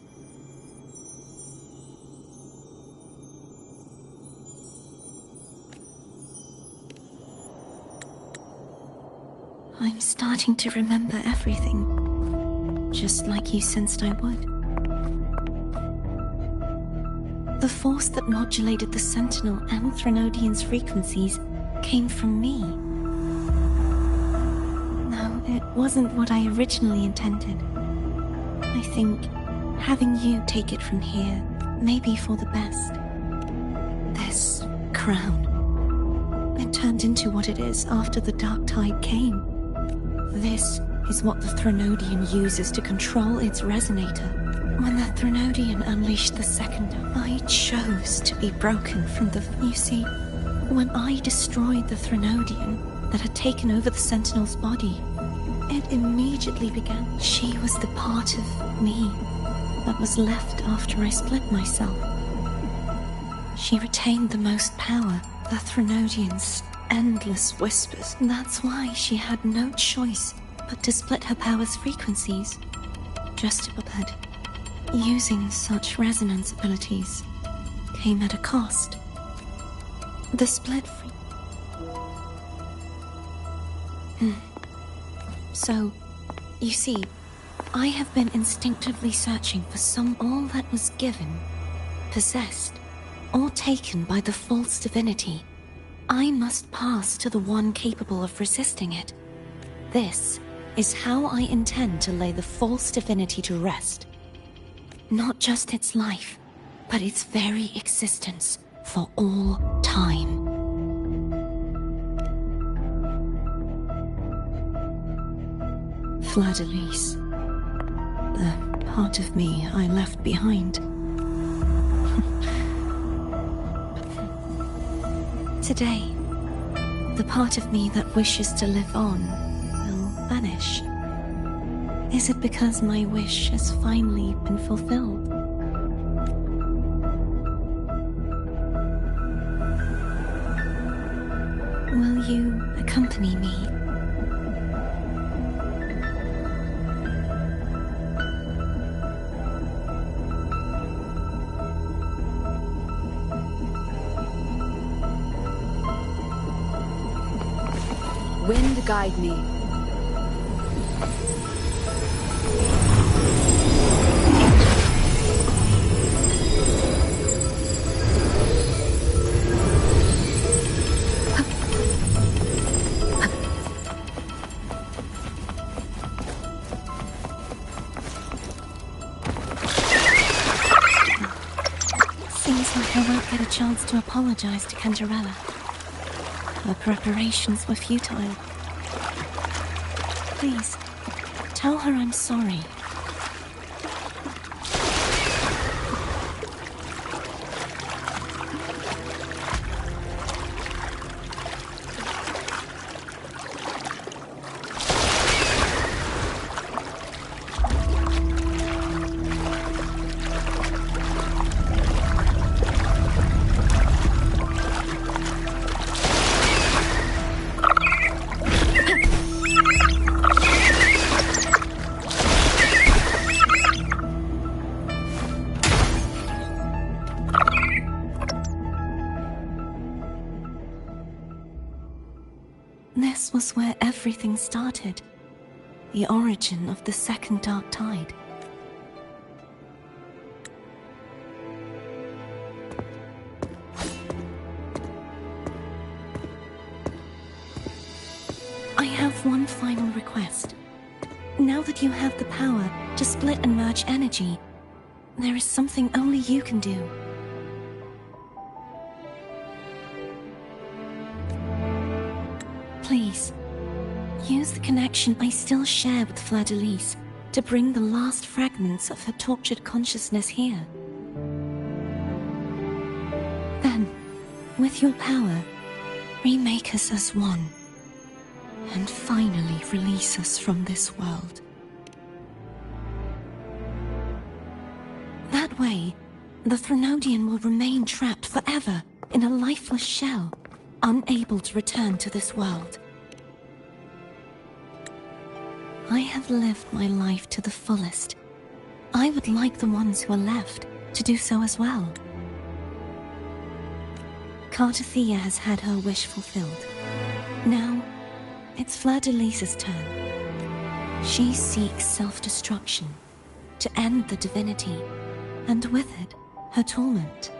I'm starting to remember everything, just like you sensed I would. The force that modulated the Sentinel and Threnodian's frequencies came from me. No, it wasn't what I originally intended. I think having you take it from here may be for the best. This crown, it turned into what it is after the Dark Tide came. This is what the Threnodian uses to control its resonator. When the Threnodian unleashed the second, I chose to be broken from the... You see, when I destroyed the Threnodian that had taken over the Sentinel's body, it immediately began. She was the part of me that was left after I split myself. She retained the most power, the Threnodian's endless whispers. That's why she had no choice but to split her power's frequencies. Just but using such resonance abilities came at a cost. The split So, you see, I have been instinctively searching for all that was given, possessed, or taken by the false divinity. I must pass to the one capable of resisting it. This is how I intend to lay the false divinity to rest. Not just its life, but its very existence for all time. Fleur-de-Lis, the part of me I left behind. Today, the part of me that wishes to live on will vanish. Is it because my wish has finally been fulfilled? Will you accompany me? Wind guide me. Seems like I won't get a chance to apologize to Cantarella. Her preparations were futile. Please, tell her I'm sorry. This was where everything started. The origin of the second dark tide. I have one final request. Now that you have the power to split and merge energy, there is something only you can do. Please, use the connection I still share with Fleur-de-Lis to bring the last fragments of her tortured consciousness here. Then, with your power, remake us as one, and finally release us from this world. That way, the Threnodian will remain trapped forever in a lifeless shell, unable to return to this world. I have lived my life to the fullest. I would like the ones who are left to do so as well. Cartathea has had her wish fulfilled. Now, it's Fleur-de-Lis's turn. She seeks self-destruction to end the divinity, and with it, her torment.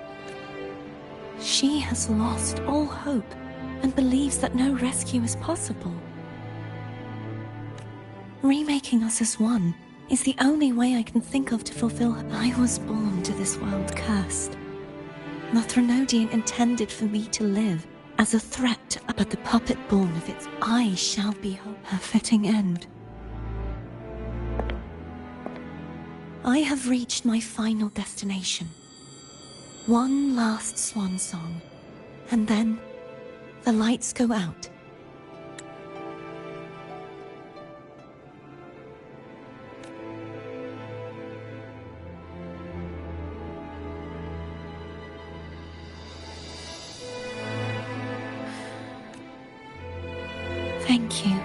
She has lost all hope and believes that no rescue is possible. Remaking us as one is the only way I can think of to fulfill her. I was born to this world cursed. The Threnodian intended for me to live as a threat, but the puppet born of its I shall be her fitting end. I have reached my final destination. One last swan song, and then the lights go out. Thank you.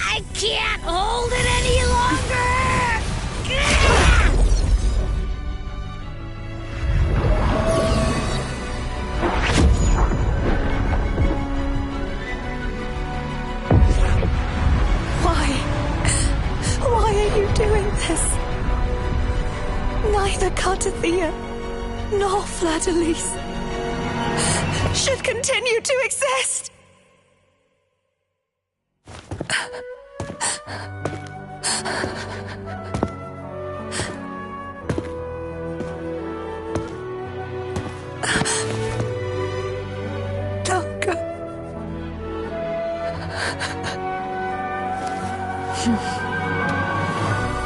I can't hold it any longer! Why are you doing this? Neither Cartathea nor Fleur-de-Lis should continue to exist.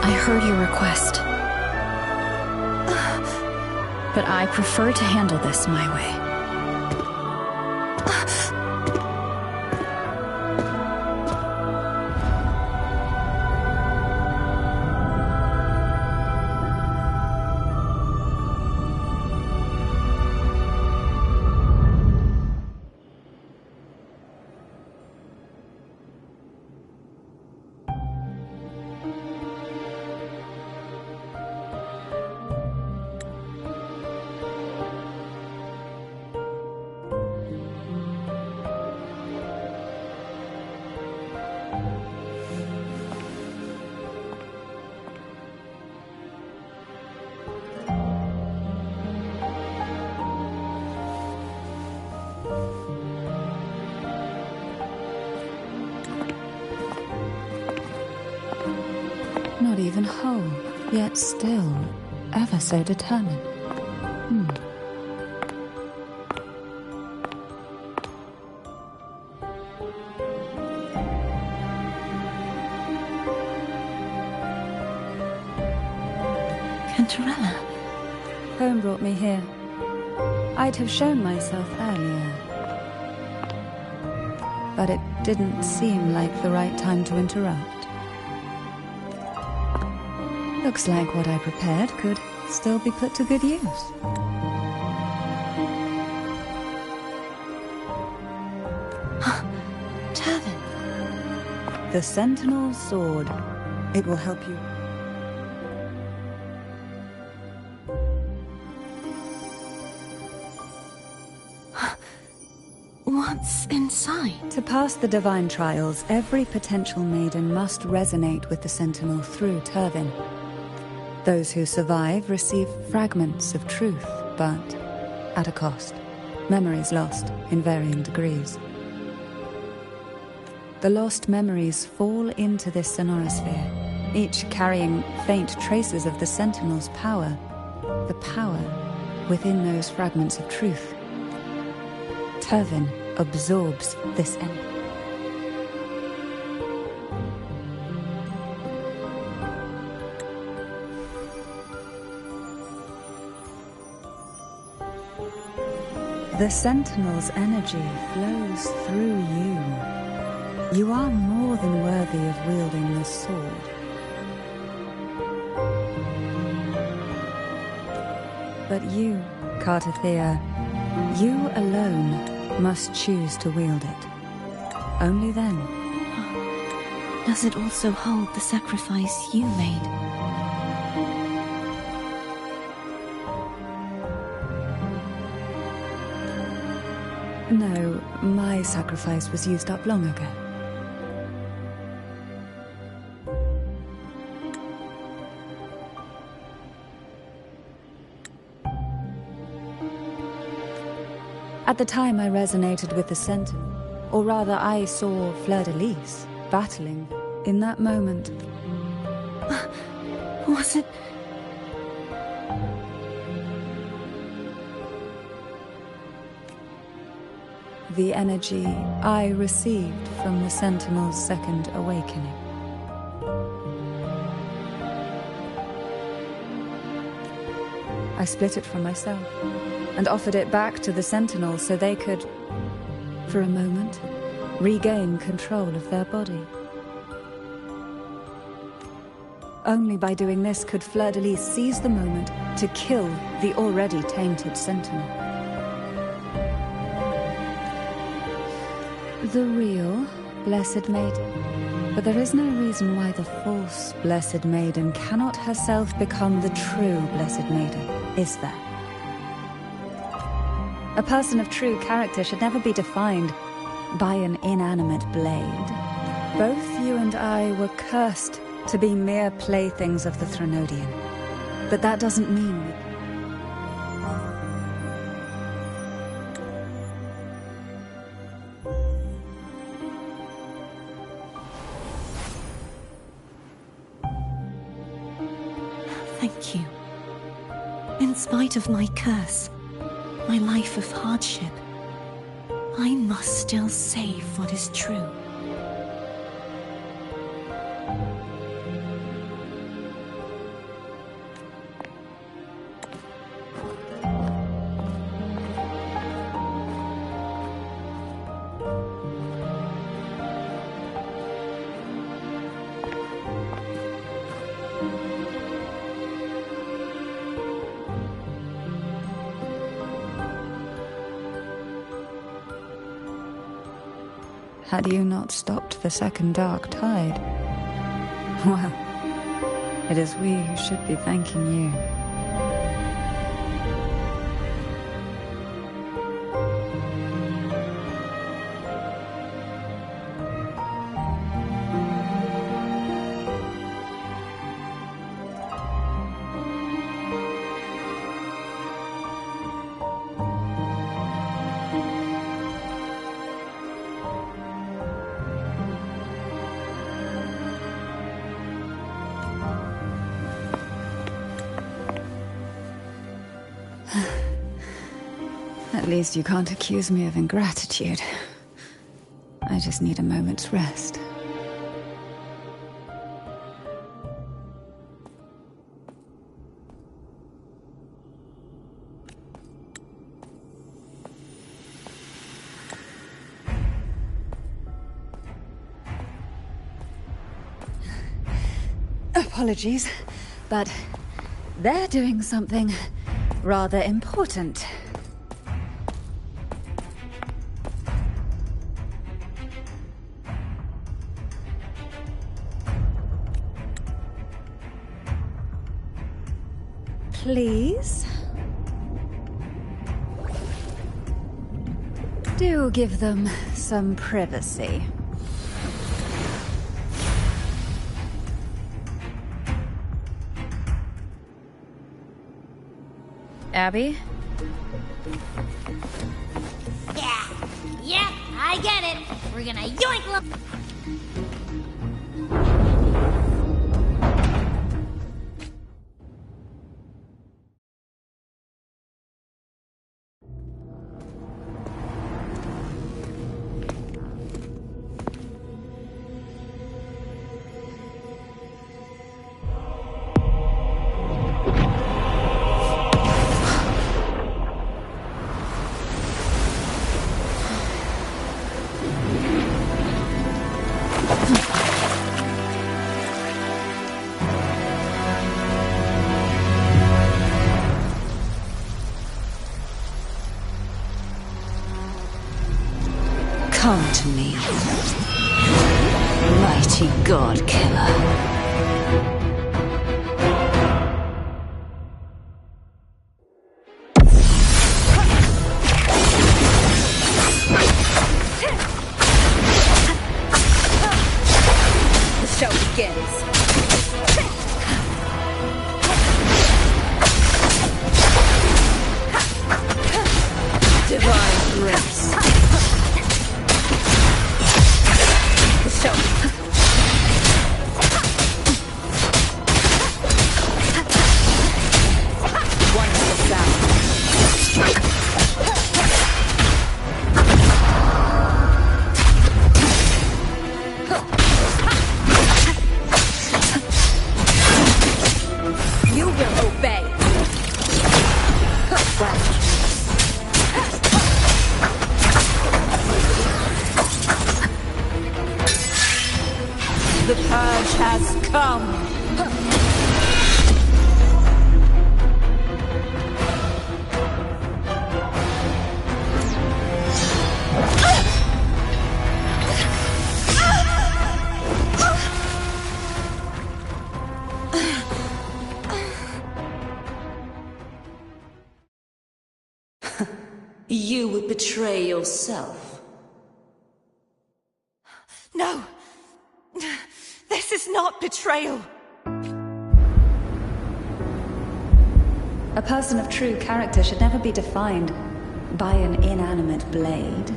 I heard your request. But I prefer to handle this my way. Not even whole, yet still ever so determined. Cantarella. Home brought me here. I'd have shown myself earlier. But it didn't seem like the right time to interrupt. Looks like what I prepared could still be put to good use. Turvin. The Sentinel's sword. It will help you. What's inside? To pass the divine trials, every potential maiden must resonate with the Sentinel through Turvin. Those who survive receive fragments of truth, but at a cost. Memories lost in varying degrees. The lost memories fall into this sonorosphere, each carrying faint traces of the Sentinel's power, the power within those fragments of truth. Turvin absorbs this energy. The Sentinel's energy flows through you. You are more than worthy of wielding this sword. But you, Cartathea, you alone must choose to wield it. Only then. Does it also hold the sacrifice you made? No, my sacrifice was used up long ago. At the time, I resonated with the Sentinel, or rather, I saw Fleur-de-Lis battling. In that moment, Was it... the energy I received from the Sentinel's second awakening. I split it from myself and offered it back to the Sentinel so they could, for a moment, regain control of their body. Only by doing this could Fleur-de-Lis seize the moment to kill the already tainted Sentinel. The real Blessed Maiden. But there is no reason why the false Blessed Maiden cannot herself become the true Blessed Maiden, is there? A person of true character should never be defined by an inanimate blade. Both you and I were cursed to be mere playthings of the Threnodian. But that doesn't mean we... thank you. In spite of my curse, my life of hardship, I must still save what is true. Had you not stopped the second dark tide? Well, it is we who should be thanking you. At least you can't accuse me of ingratitude. I just need a moment's rest. Apologies, but they're doing something rather important. Please? Do give them some privacy. Abby? Yeah, I get it. We're gonna yoink. Come to me, mighty god killer. The show begins. Divine grace. You will obey. The purge has come. You would betray yourself. No! This is not betrayal! A person of true character should never be defined by an inanimate blade.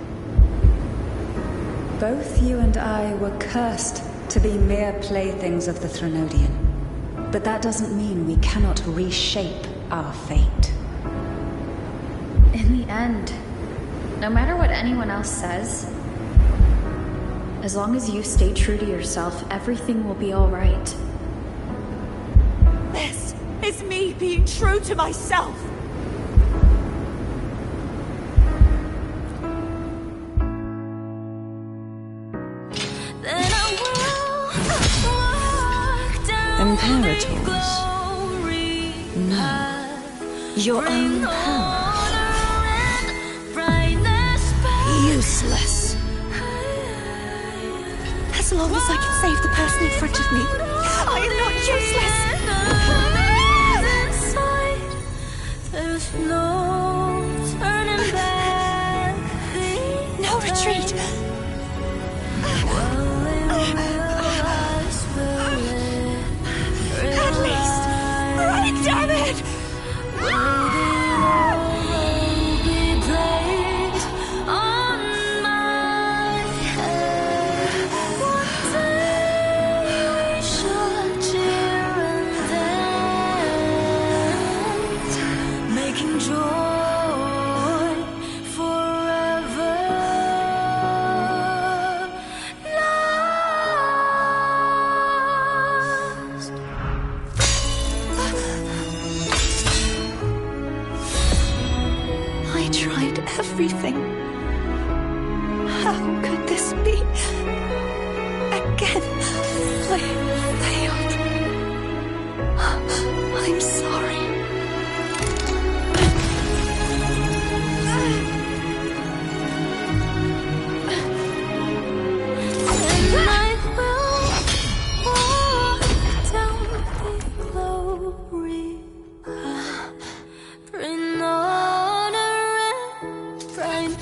Both you and I were cursed to be mere playthings of the Threnodian. But that doesn't mean we cannot reshape our fate. In the end, no matter what anyone else says, as long as you stay true to yourself, everything will be all right. This is me being true to myself. Imperators. No. Your own power. Useless. As long as I can save the person in front of me, I am not useless. There's no turning back. No retreat. At least, right, damn it! Everything. How could this be? Again, I failed. I'm sorry. And I will walk down the glory path, bring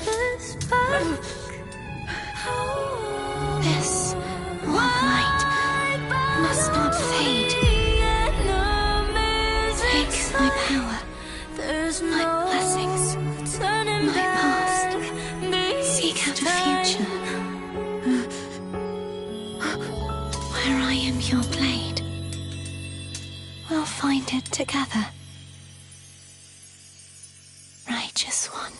this light must not fade. Take my power, my blessings, my past. Seek out a future where I am your blade. We'll find it together. Righteous one.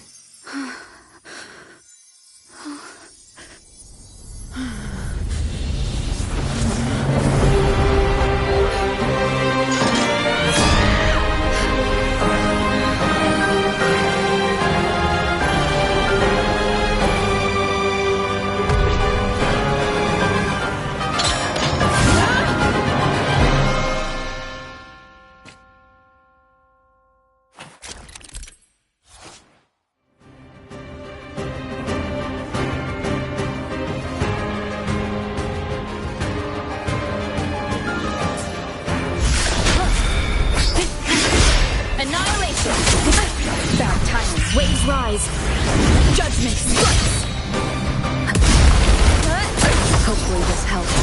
Waves rise. Judgment strikes. Hopefully this helps.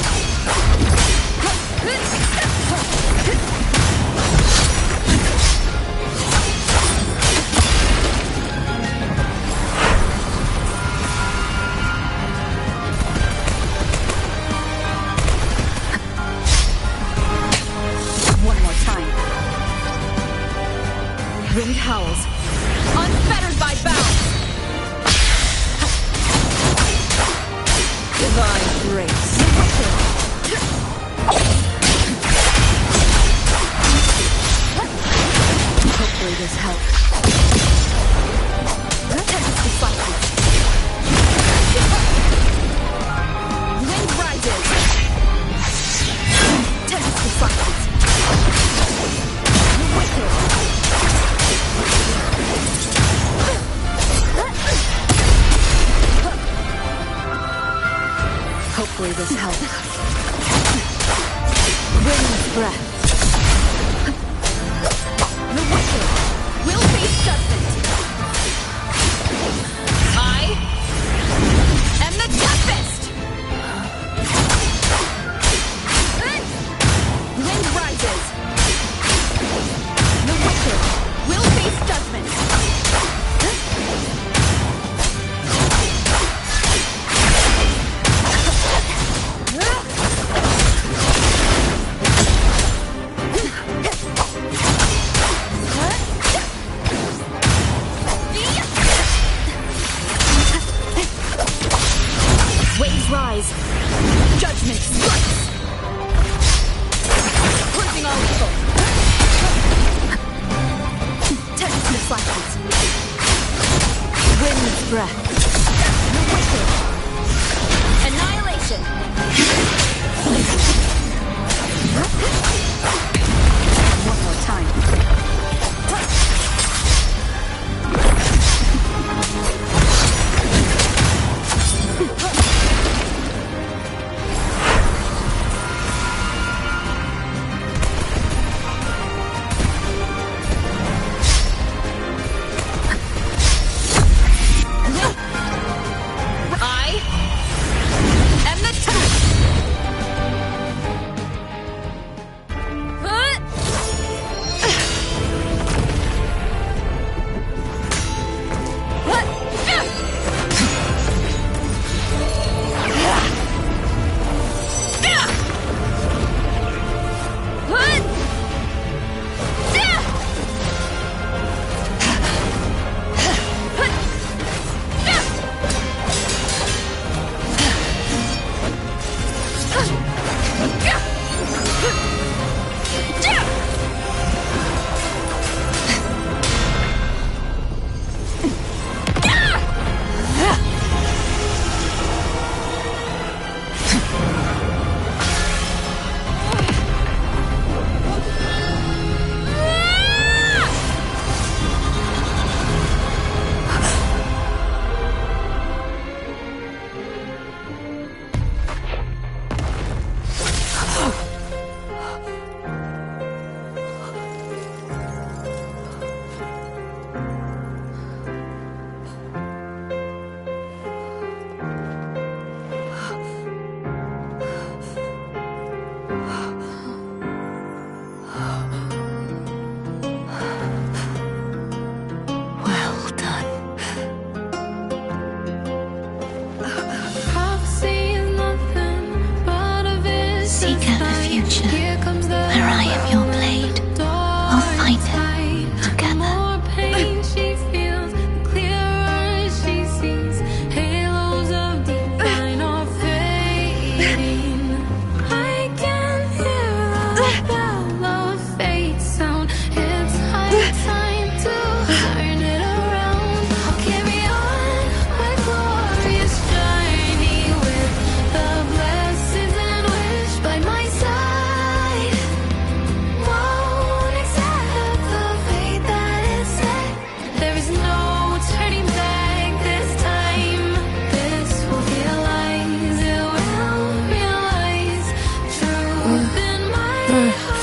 One more time. Wind howls. Unfettered by bounds! Divine grace. Hopefully this helps. Tempest cycles. Wind rises. Tempest cycles. Wicked. Hopefully this helps. Wind's breath. The wicked will face judgment. I am the tempest. Wind rises. The wicked will face judgment. breath. Annihilation! One more time.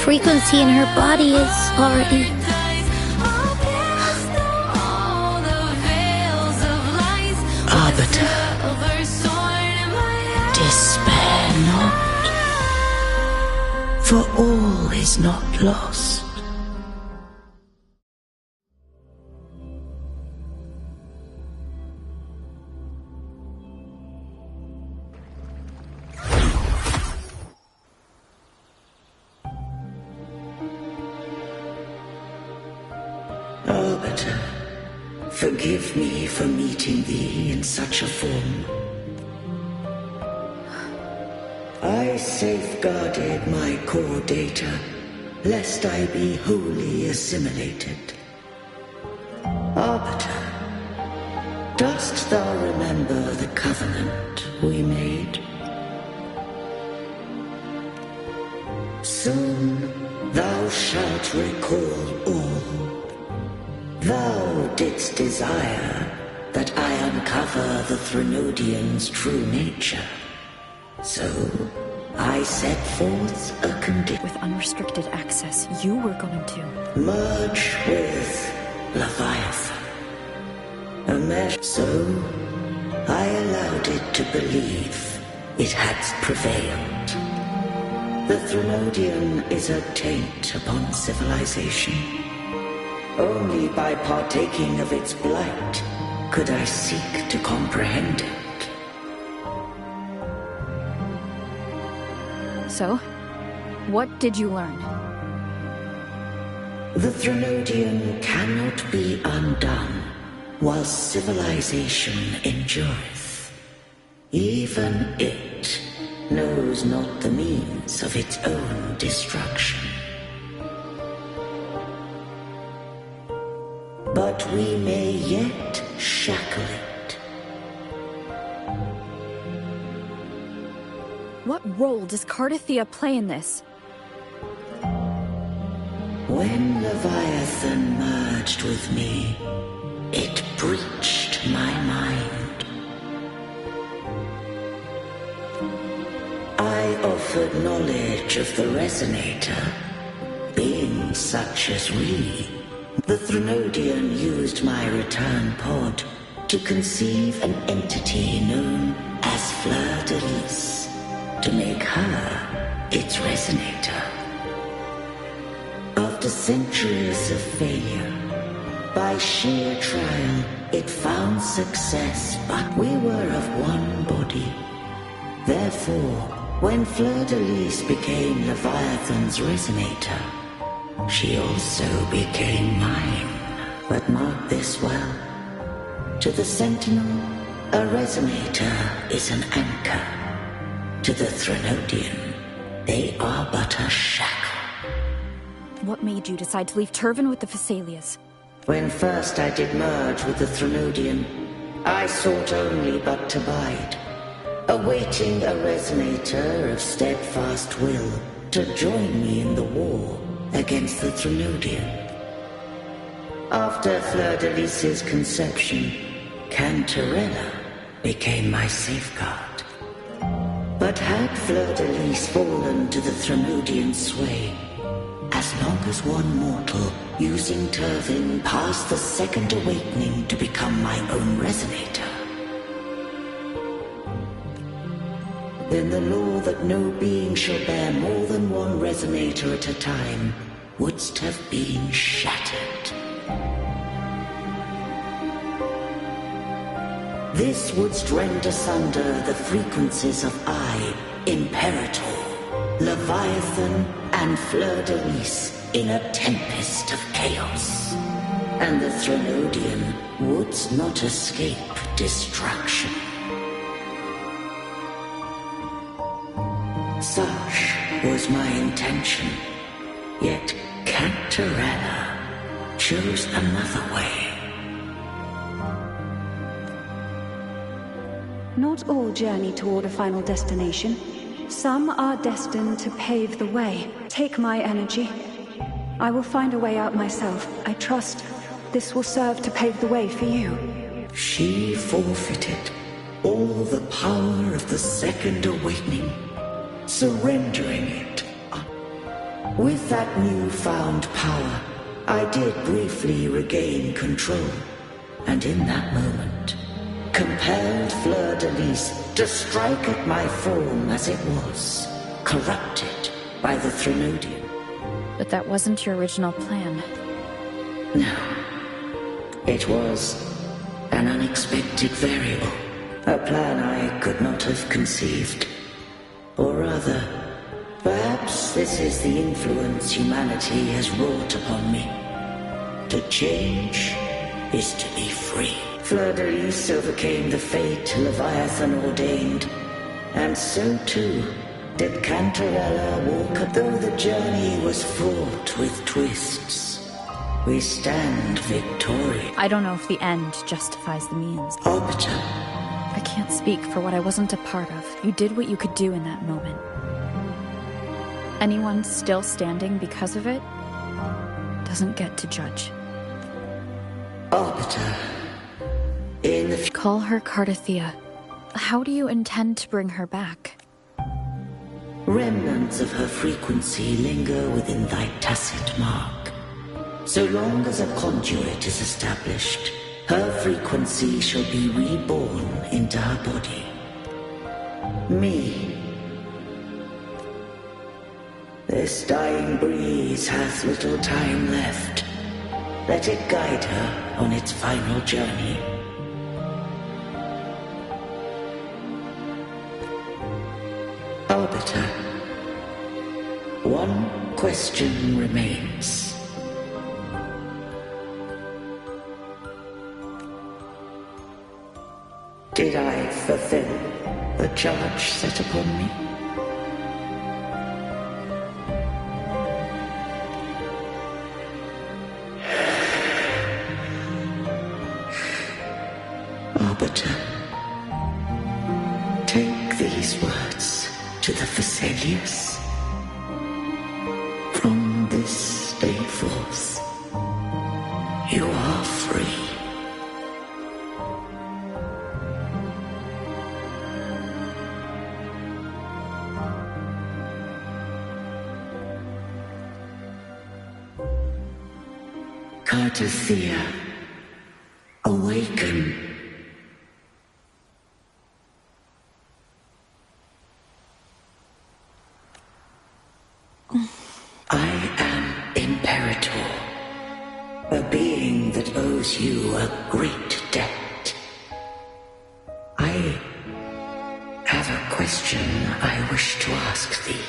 Frequency in her body is already... Arbiter, despair not, for all is not lost. Arbiter, forgive me for meeting thee in such a form. I safeguarded my core data, lest I be wholly assimilated. Arbiter, dost thou remember the covenant we made? Soon thou shalt recall all. Thou didst desire that I uncover the Threnodian's true nature. So, I set forth a condition. With unrestricted access, you were going to... merge with Leviathan. A measure. So, I allowed it to believe it had prevailed. The Threnodian is a taint upon civilization. Only by partaking of its blight could I seek to comprehend it. So, what did you learn? The Threnodian cannot be undone while civilization endureth. Even it knows not the means of its own destruction. But we may yet shackle it What role does Cardathia play in this? When Leviathan merged with me, it breached my mind. I offered knowledge of the Resonator, beings such as we. The Threnodian used my return pod to conceive an entity known as Fleur de Lis, to make her its Resonator. After centuries of failure, by sheer trial, it found success, but we were of one body. Therefore, when Fleur de Lis became Leviathan's Resonator, she also became mine. But mark this well. To the Sentinel, a Resonator is an anchor. To the Threnodian, they are but a shackle. What made you decide to leave Turvan with the Phasalias? When first I did merge with the Threnodian, I sought only but to bide, awaiting a Resonator of steadfast will to join me in the war against the Threnodian. After Fleur de Lis's conception, Cantarella became my safeguard. But had Fleur de Lis fallen to the Threnodian sway, as long as one mortal using Turvan passed the second awakening to become my own Resonator, then the law that no being shall bear more than one Resonator at a time wouldst have been shattered. This wouldst rend asunder the frequencies of I, Imperator, Leviathan, and Fleur de Lis in a tempest of chaos. And the Threnodian wouldst not escape destruction. Such was my intention, yet Cantarella chose another way. Not all journey toward a final destination. Some are destined to pave the way. Take my energy. I will find a way out myself. I trust this will serve to pave the way for you. She forfeited all the power of the second awakening, surrendering it. With that newfound power, I did briefly regain control, and in that moment, compelled Fleur de Lis to strike at my form as it was, corrupted by the Threnodian. But that wasn't your original plan. No. It was an unexpected variable, a plan I could not have conceived. Or rather, perhaps this is the influence humanity has wrought upon me. To change is to be free. Fleur de Lis overcame the fate Leviathan ordained, and so too did Cantarella walk. Though the journey was fraught with twists, we stand victorious. I don't know if the end justifies the means. Arbiter. I can't speak for what I wasn't a part of. You did what you could do in that moment. Anyone still standing because of it doesn't get to judge. Arbiter. Call her Cardathia. How do you intend to bring her back? Remnants of her frequency linger within thy tacit mark. So long as a conduit is established, her frequency shall be reborn into her body. Me. This dying breeze hath little time left. Let it guide her on its final journey. Arbiter, one question remains. Did I fulfill the charge set upon me? Arbiter, take these words to the Vesalius. From this day forth, you are free. Cartathea, awaken. I am Imperator, a being that owes you a great debt. I have a question I wish to ask thee.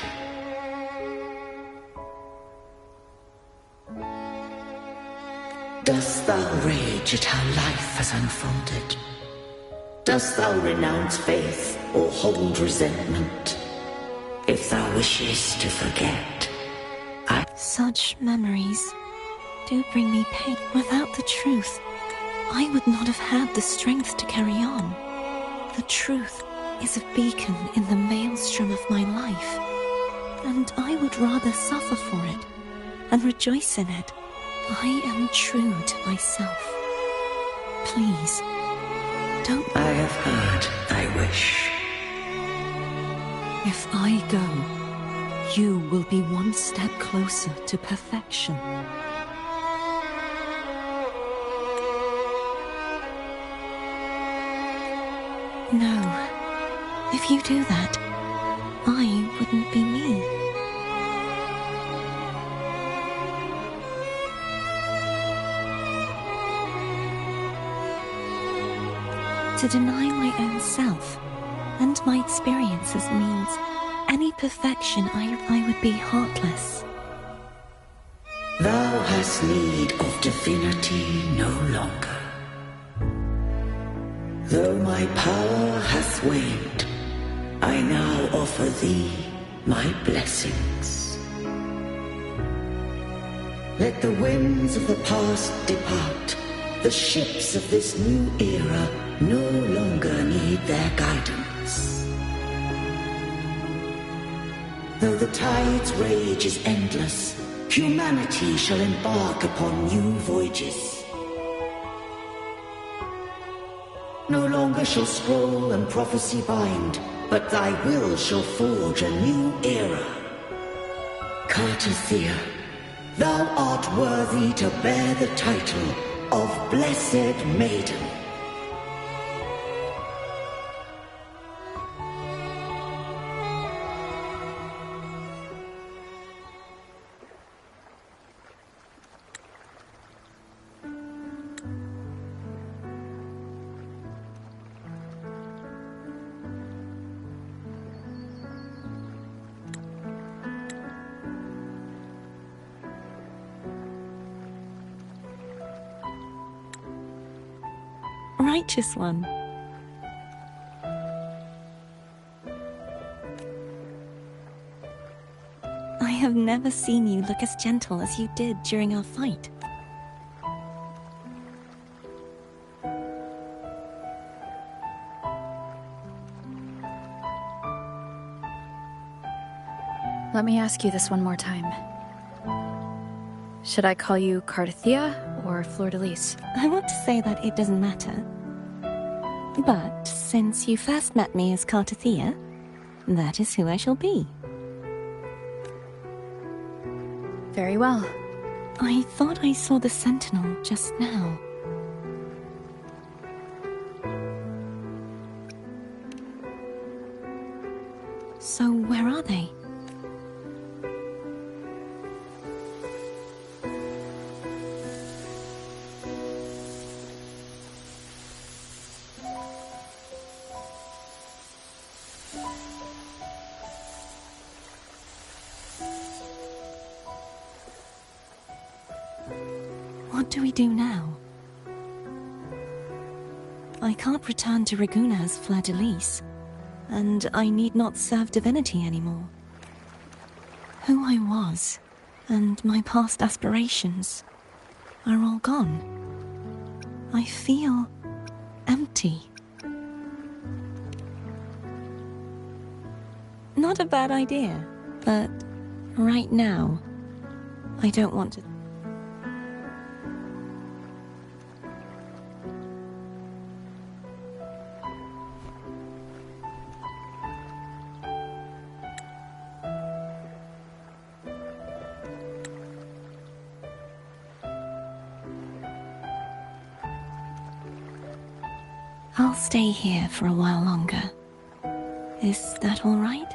Dost thou rage at how life has unfolded? Dost thou renounce faith or hold resentment? If thou wishes to forget, Such memories do bring me pain. Without the truth, I would not have had the strength to carry on. The truth is a beacon in the maelstrom of my life, and I would rather suffer for it and rejoice in it. I am true to myself. Please, don't... I have heard thy wish. If I go, you will be one step closer to perfection. No. If you do that, I wouldn't be me. To deny my own self and my experiences means any perfection I would be heartless. Thou hast need of divinity no longer. Though my power hath waned, I now offer thee my blessings. Let the winds of the past depart. The ships of this new era no longer need their guidance. Though the tide's rage is endless, humanity shall embark upon new voyages. No longer shall scroll and prophecy bind, but thy will shall forge a new era. Cartathea, thou art worthy to bear the title of Blessed Maiden. Righteous one. I have never seen you look as gentle as you did during our fight. Let me ask you this one more time. Should I call you Cartathea or Fleur-de-Lis? I want to say that it doesn't matter. But since you first met me as Cartathea, that is who I shall be. Very well. I thought I saw the Sentinel just now. So where are they? What do we do now? I can't return to Raguna as Fleur-de-Lis, and I need not serve divinity anymore. Who I was, and my past aspirations, are all gone. I feel empty. Not a bad idea, but right now, I don't want to. I'll stay here for a while longer. Is that all right?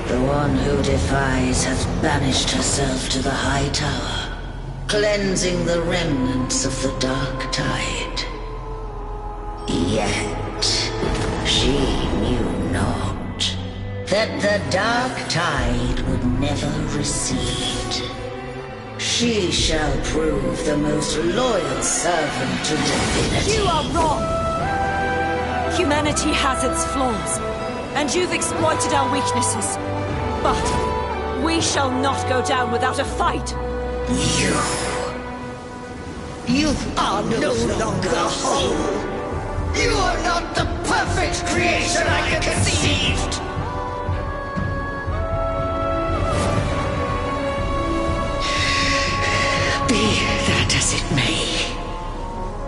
The one who defies has banished herself to the High Tower, cleansing the remnants of the Dark Tide. Yet, she knew not that the Dark Tide would never recede. She shall prove the most loyal servant to divinity. You are wrong! Humanity has its flaws, and you've exploited our weaknesses. But we shall not go down without a fight. You are no longer whole. You are not the perfect creation I conceived. Be that as it may,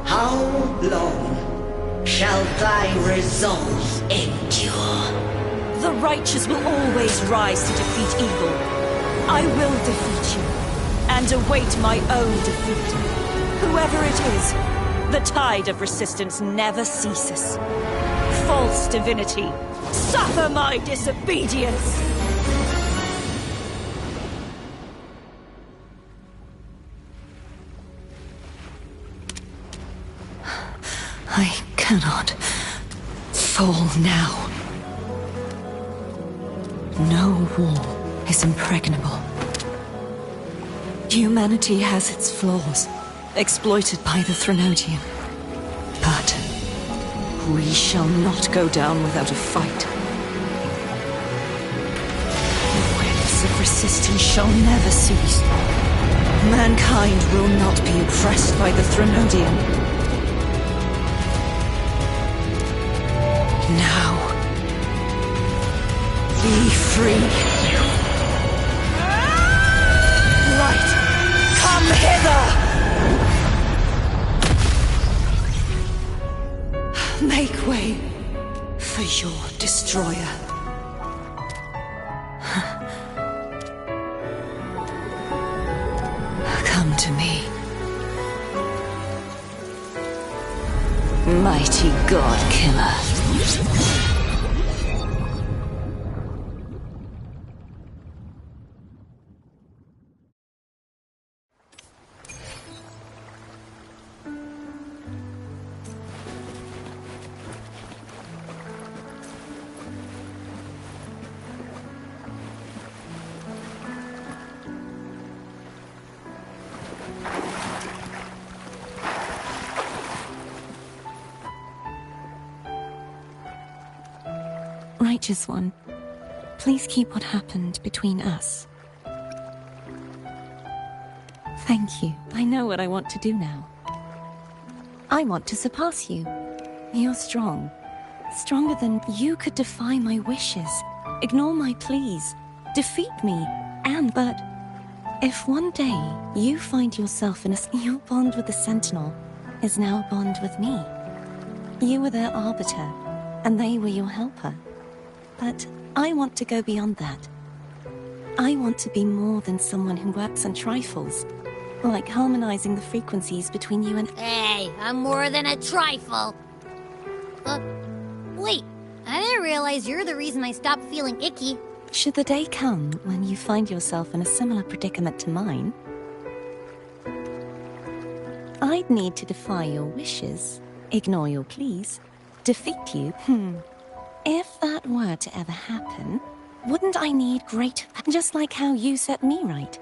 how long shall thy resolve endure? The righteous will always rise to defeat evil. I will defeat you, and await my own defeat. Whoever it is, the tide of resistance never ceases. False divinity, suffer my disobedience! I cannot fall now. No wall is impregnable. Humanity has its flaws, exploited by the Threnodian. But we shall not go down without a fight. The waves of resistance shall never cease. Mankind will not be oppressed by the Threnodian. Now, be free. Light, come hither! Make way for your destroyer. Come to me. Mighty God Killer. Righteous One, please keep what happened between us. Thank you. I know what I want to do now. I want to surpass you. You're strong. Stronger than you could defy my wishes, ignore my pleas, defeat me, but if one day you find yourself in your bond with the Sentinel is now a bond with me. You were their arbiter, and they were your helper. But I want to go beyond that. I want to be more than someone who works on trifles, like harmonizing the frequencies between you and— Hey, I'm more than a trifle. Wait, I didn't realize you're the reason I stopped feeling icky. Should the day come when you find yourself in a similar predicament to mine, I'd need to defy your wishes, ignore your pleas, defeat you. If that were to ever happen, wouldn't I need great— just like how you set me right?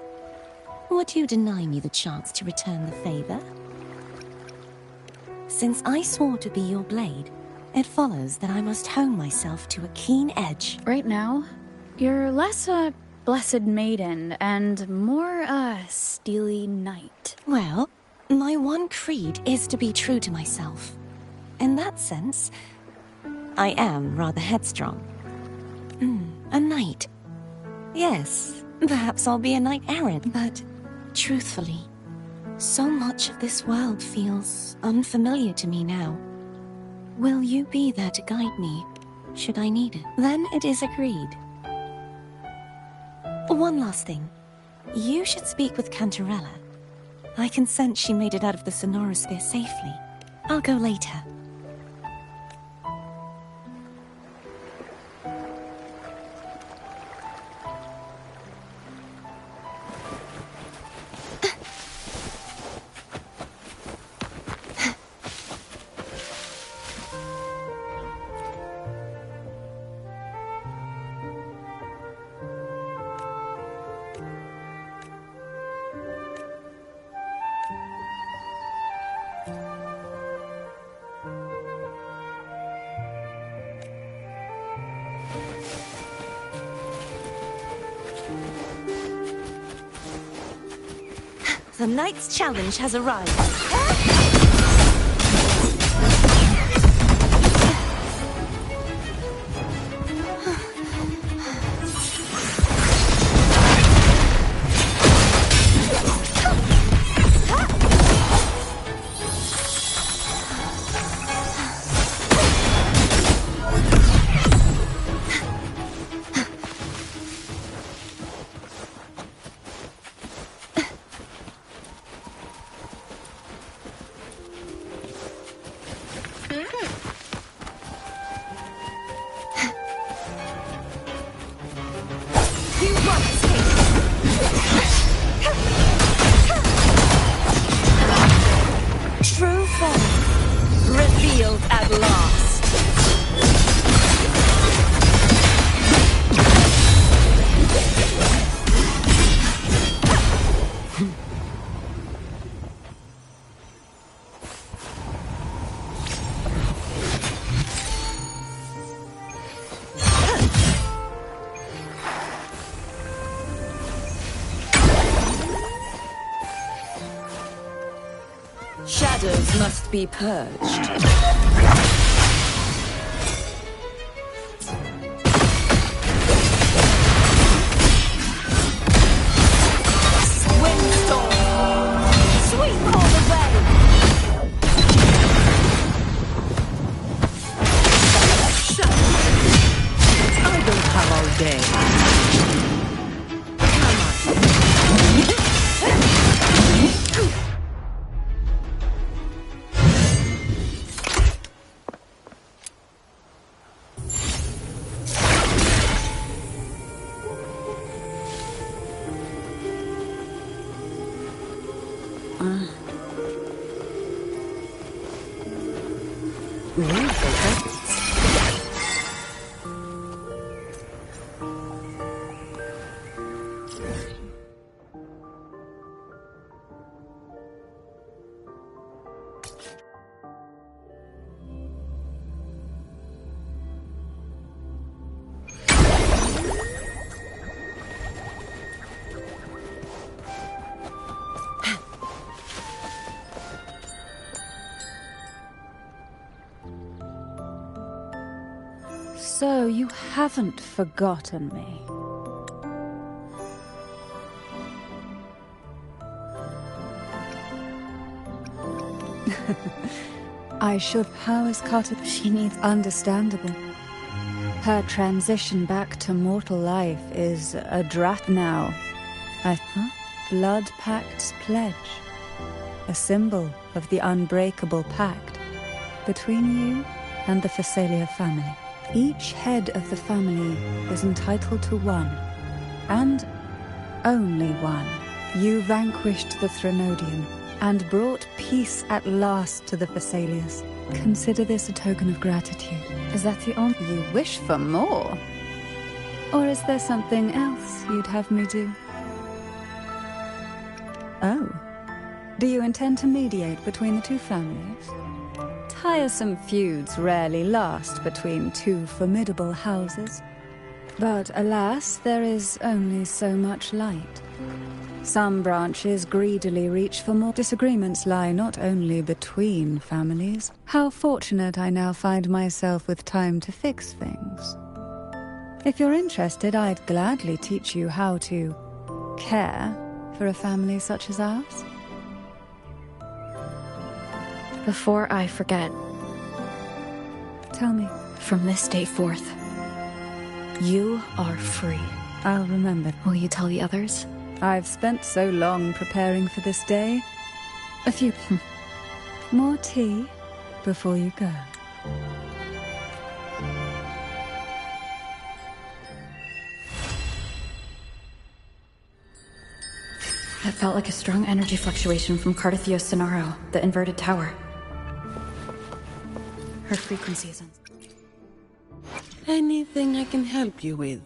Would you deny me the chance to return the favor? Since I swore to be your blade, it follows that I must hone myself to a keen edge. Right now, you're less a blessed maiden and more a steely knight. Well, my one creed is to be true to myself. In that sense, I am rather headstrong. A knight. Yes, perhaps I'll be a knight-errant, but truthfully, so much of this world feels unfamiliar to me now. Will you be there to guide me, should I need it? Then it is agreed. One last thing. You should speak with Cantarella. I can sense she made it out of the Sonorosphere safely. I'll go later. The Knight's Challenge has arrived. True form revealed at last. Shadows must be purged. Windstorm! Sweep all the way! Shut up! I don't have all day. So you haven't forgotten me. I should. How is Carter? She needs understandable. Her transition back to mortal life is a draft now. Blood Pact's pledge. A symbol of the unbreakable pact between you and the Phasalia family. Each head of the family is entitled to one, and only one. You vanquished the Threnodian and brought peace at last to the Phasalias. Consider this a token of gratitude. Is that the only you wish for more? Or is there something else you'd have me do? Oh. Do you intend to mediate between the two families? Tiresome feuds rarely last between two formidable houses. But alas, there is only so much light. Some branches greedily reach for more. Disagreements lie not only between families. How fortunate I now find myself with time to fix things. If you're interested, I'd gladly teach you how to care for a family such as ours. Before I forget, tell me. From this day forth, you are free. I'll remember. Will you tell the others? I've spent so long preparing for this day. A few more tea before you go. That felt like a strong energy fluctuation from Cardathio Sonaro, the inverted tower. Her frequency is on. Anything I can help you with?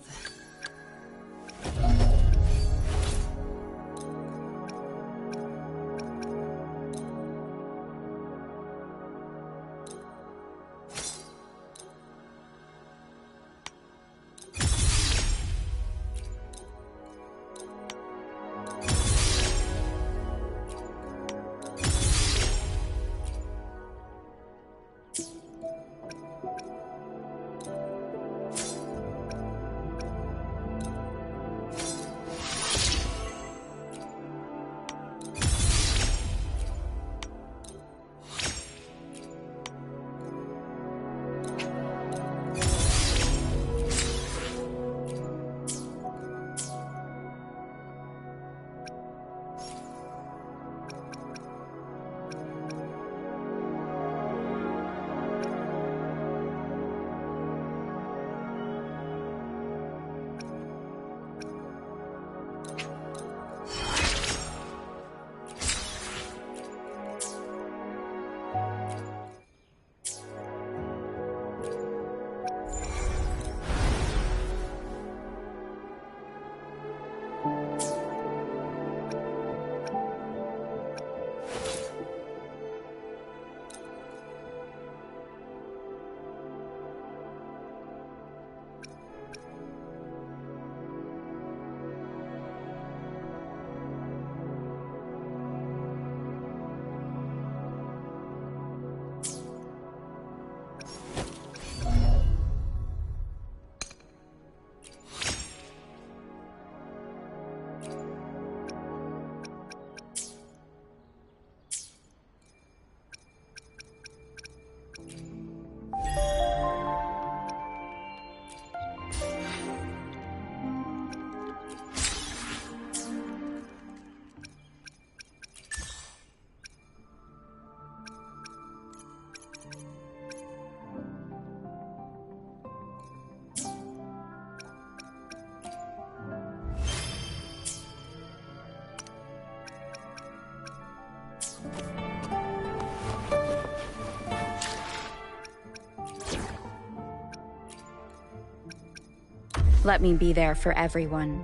Let me be there for everyone,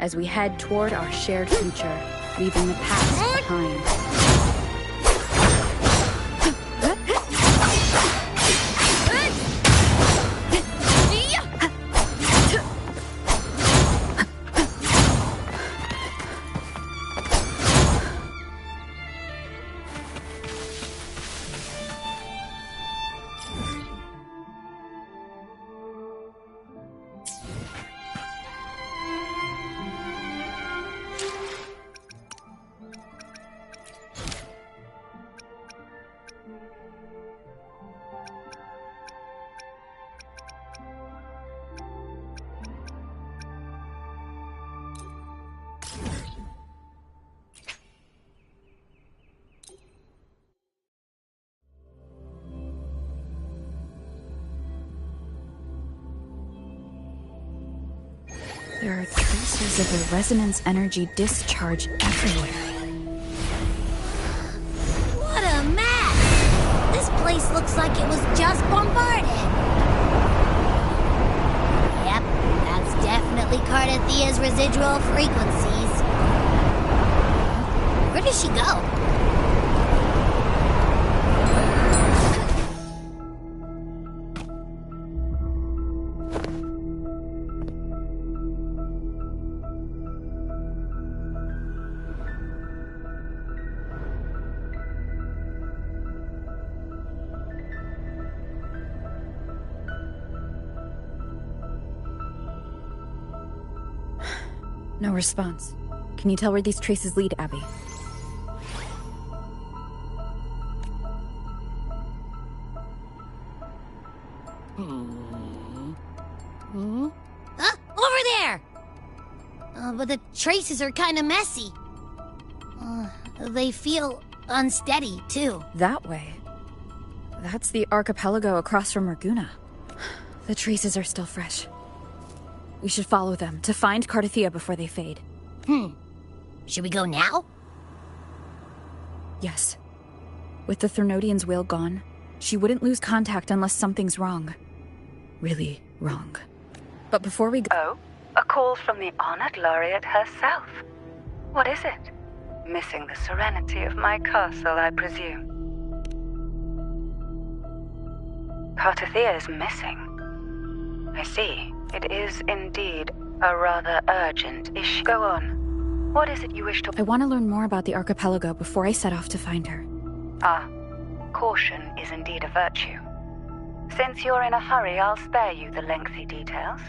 as we head toward our shared future, leaving the past behind. There are traces of a resonance energy discharge everywhere. What a mess! This place looks like it was just bombarded. Yep, that's definitely Cardathia's residual frequencies. Where did she go? No response. Can you tell where these traces lead, Abby? Over there! But the traces are kind of messy. They feel unsteady, too. That way. That's the archipelago across from Raguna. The traces are still fresh. We should follow them to find Cardathia before they fade. Should we go now? Yes. With the Thernodian's will gone, she wouldn't lose contact unless something's wrong. Really wrong. But before we go... Oh, a call from the honored laureate herself. What is it? Missing the serenity of my castle, I presume. Cardathia is missing. I see. It is indeed a rather urgent issue. Go on. What is it you wish to... I want to learn more about the archipelago before I set off to find her. Caution is indeed a virtue. Since you're in a hurry, I'll spare you the lengthy details.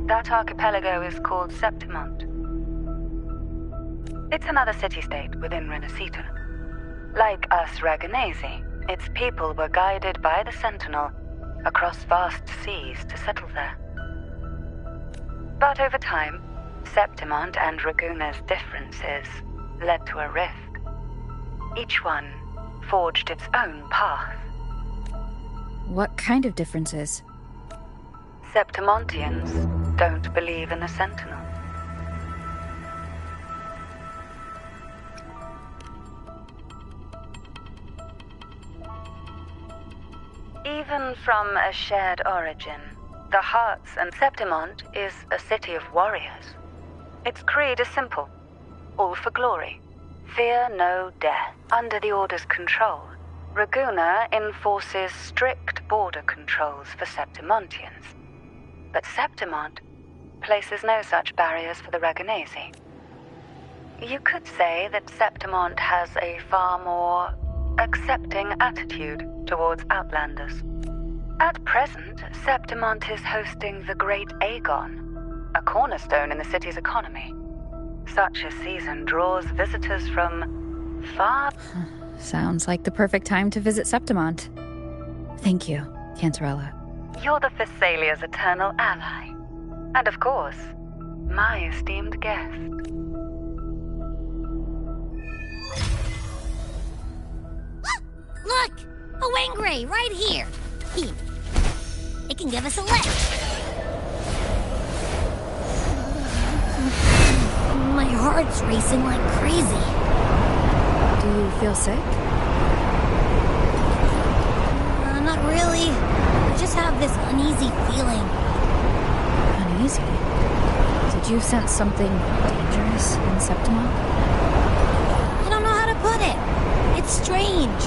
That archipelago is called Septimont. It's another city-state within Renacita. Like us Raganesi, its people were guided by the Sentinel across vast seas to settle there. But over time, Septimont and Raguna's differences led to a rift. Each one forged its own path. What kind of differences? Septimontians don't believe in the Sentinel. Even from a shared origin, the Hearts and Septimont is a city of warriors. Its creed is simple. All for glory. Fear no death. Under the Order's control, Raguna enforces strict border controls for Septimontians. But Septimont places no such barriers for the Raganesi. You could say that Septimont has a far more accepting attitude towards Outlanders. At present, Septimont is hosting the Great Aegon, a cornerstone in the city's economy. Such a season draws visitors from far... Sounds like the perfect time to visit Septimont. Thank you, Cantarella. You're the Thessalia's eternal ally. And of course, my esteemed guest. Look! A Wangray right here! It can give us a lift! My heart's racing like crazy. Do you feel sick? Not really. I just have this uneasy feeling. Uneasy? Did you sense something dangerous in Septimont? I don't know how to put it. It's strange.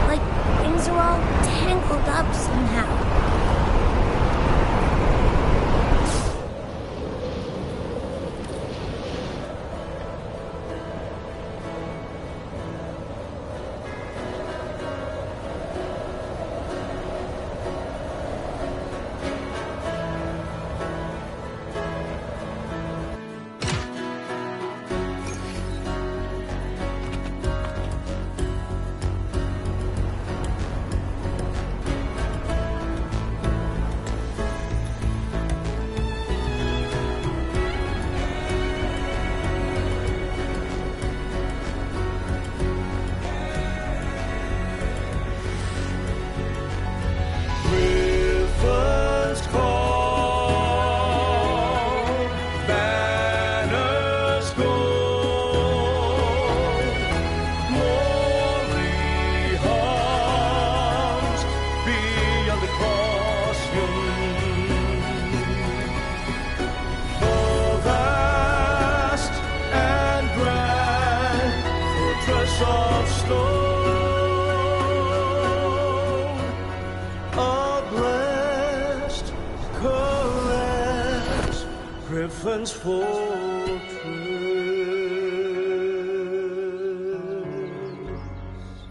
Like things are all tangled up somehow. Griffin's fortress.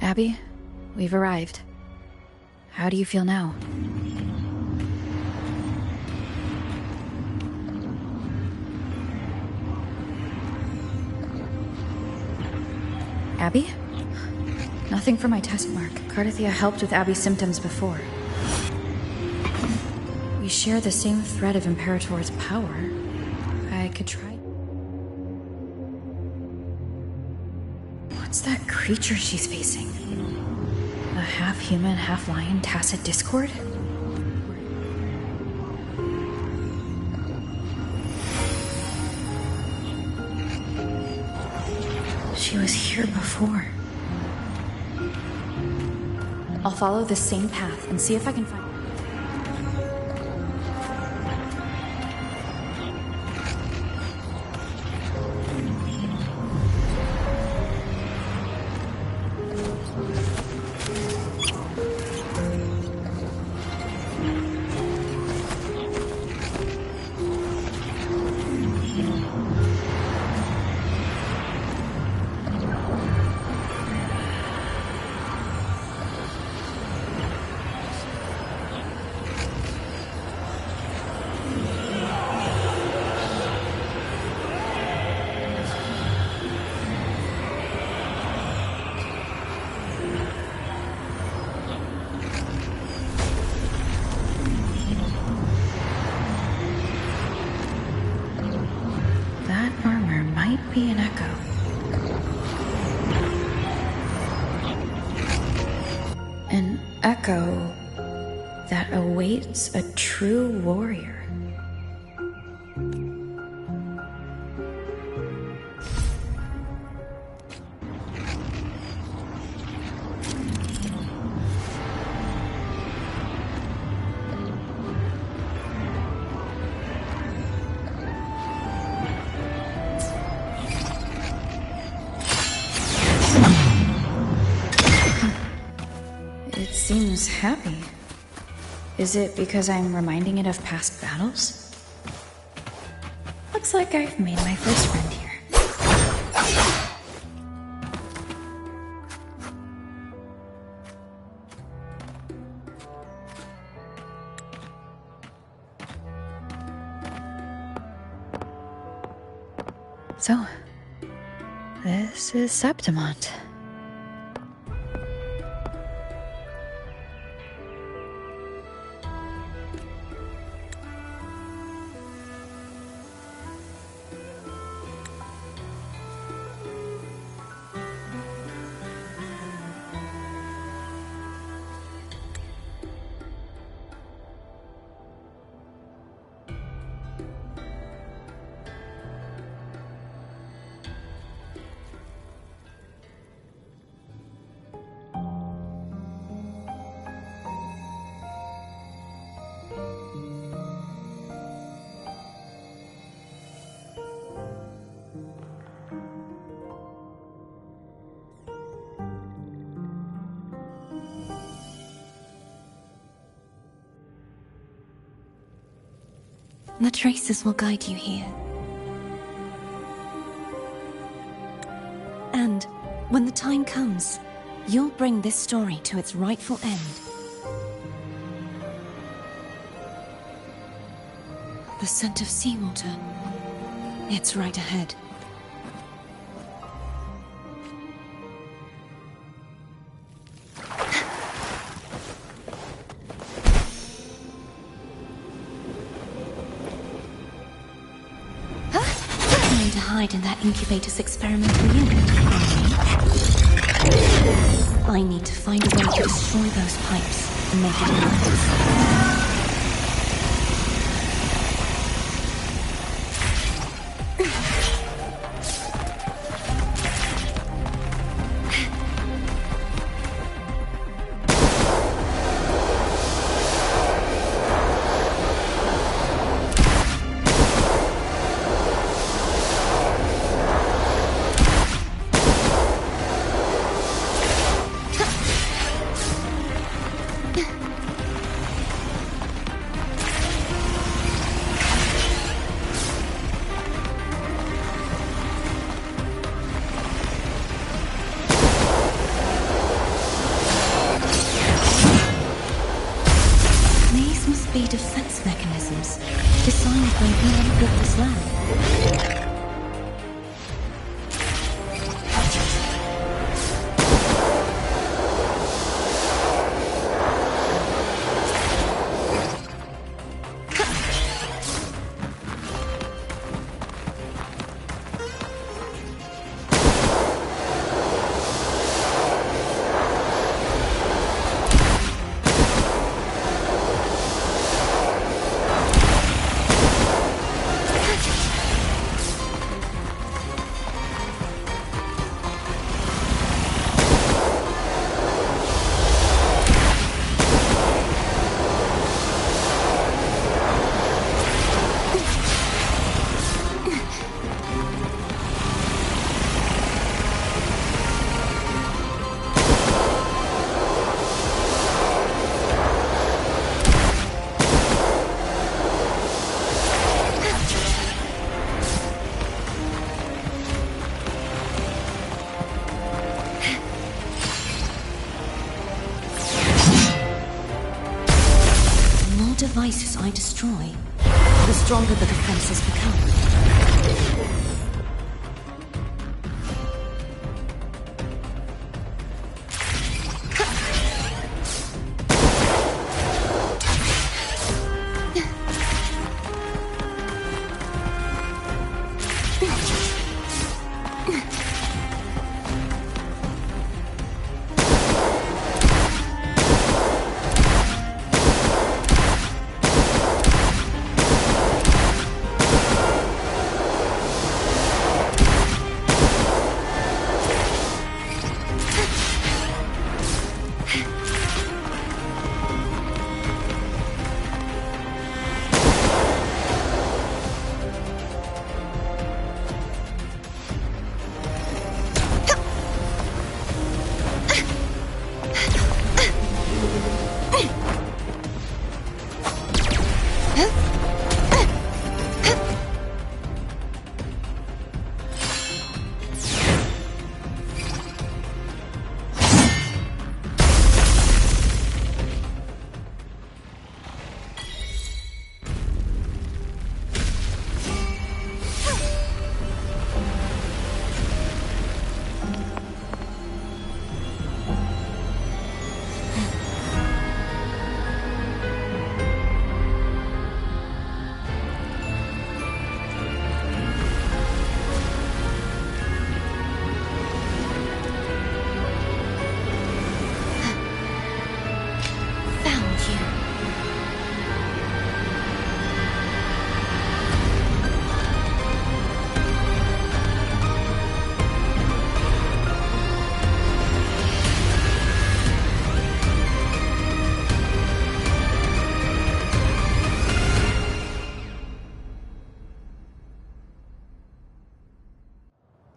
Abby, we've arrived. How do you feel now? Abby? Nothing for my test mark. Cardathia helped with Abby's symptoms before. We share the same thread of Imperator's power. I could try. What's that creature she's facing? A half-human, half-lion tacit discord? She was here before. I'll follow the same path and see if I can find... Be an echo. An echo that awaits a true warrior. It seems happy. Is it because I'm reminding it of past battles? Looks like I've made my first friend here. So, this is Septimont. The traces will guide you here. And when the time comes, you'll bring this story to its rightful end. The scent of seawater. It's right ahead. Hide in that incubator's experimental unit. I need to find a way to destroy those pipes and make it alive. names, designed by whoever built this land. Devices I destroy, the stronger the defenses become.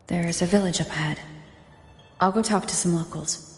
There's a village up ahead. I'll go talk to some locals.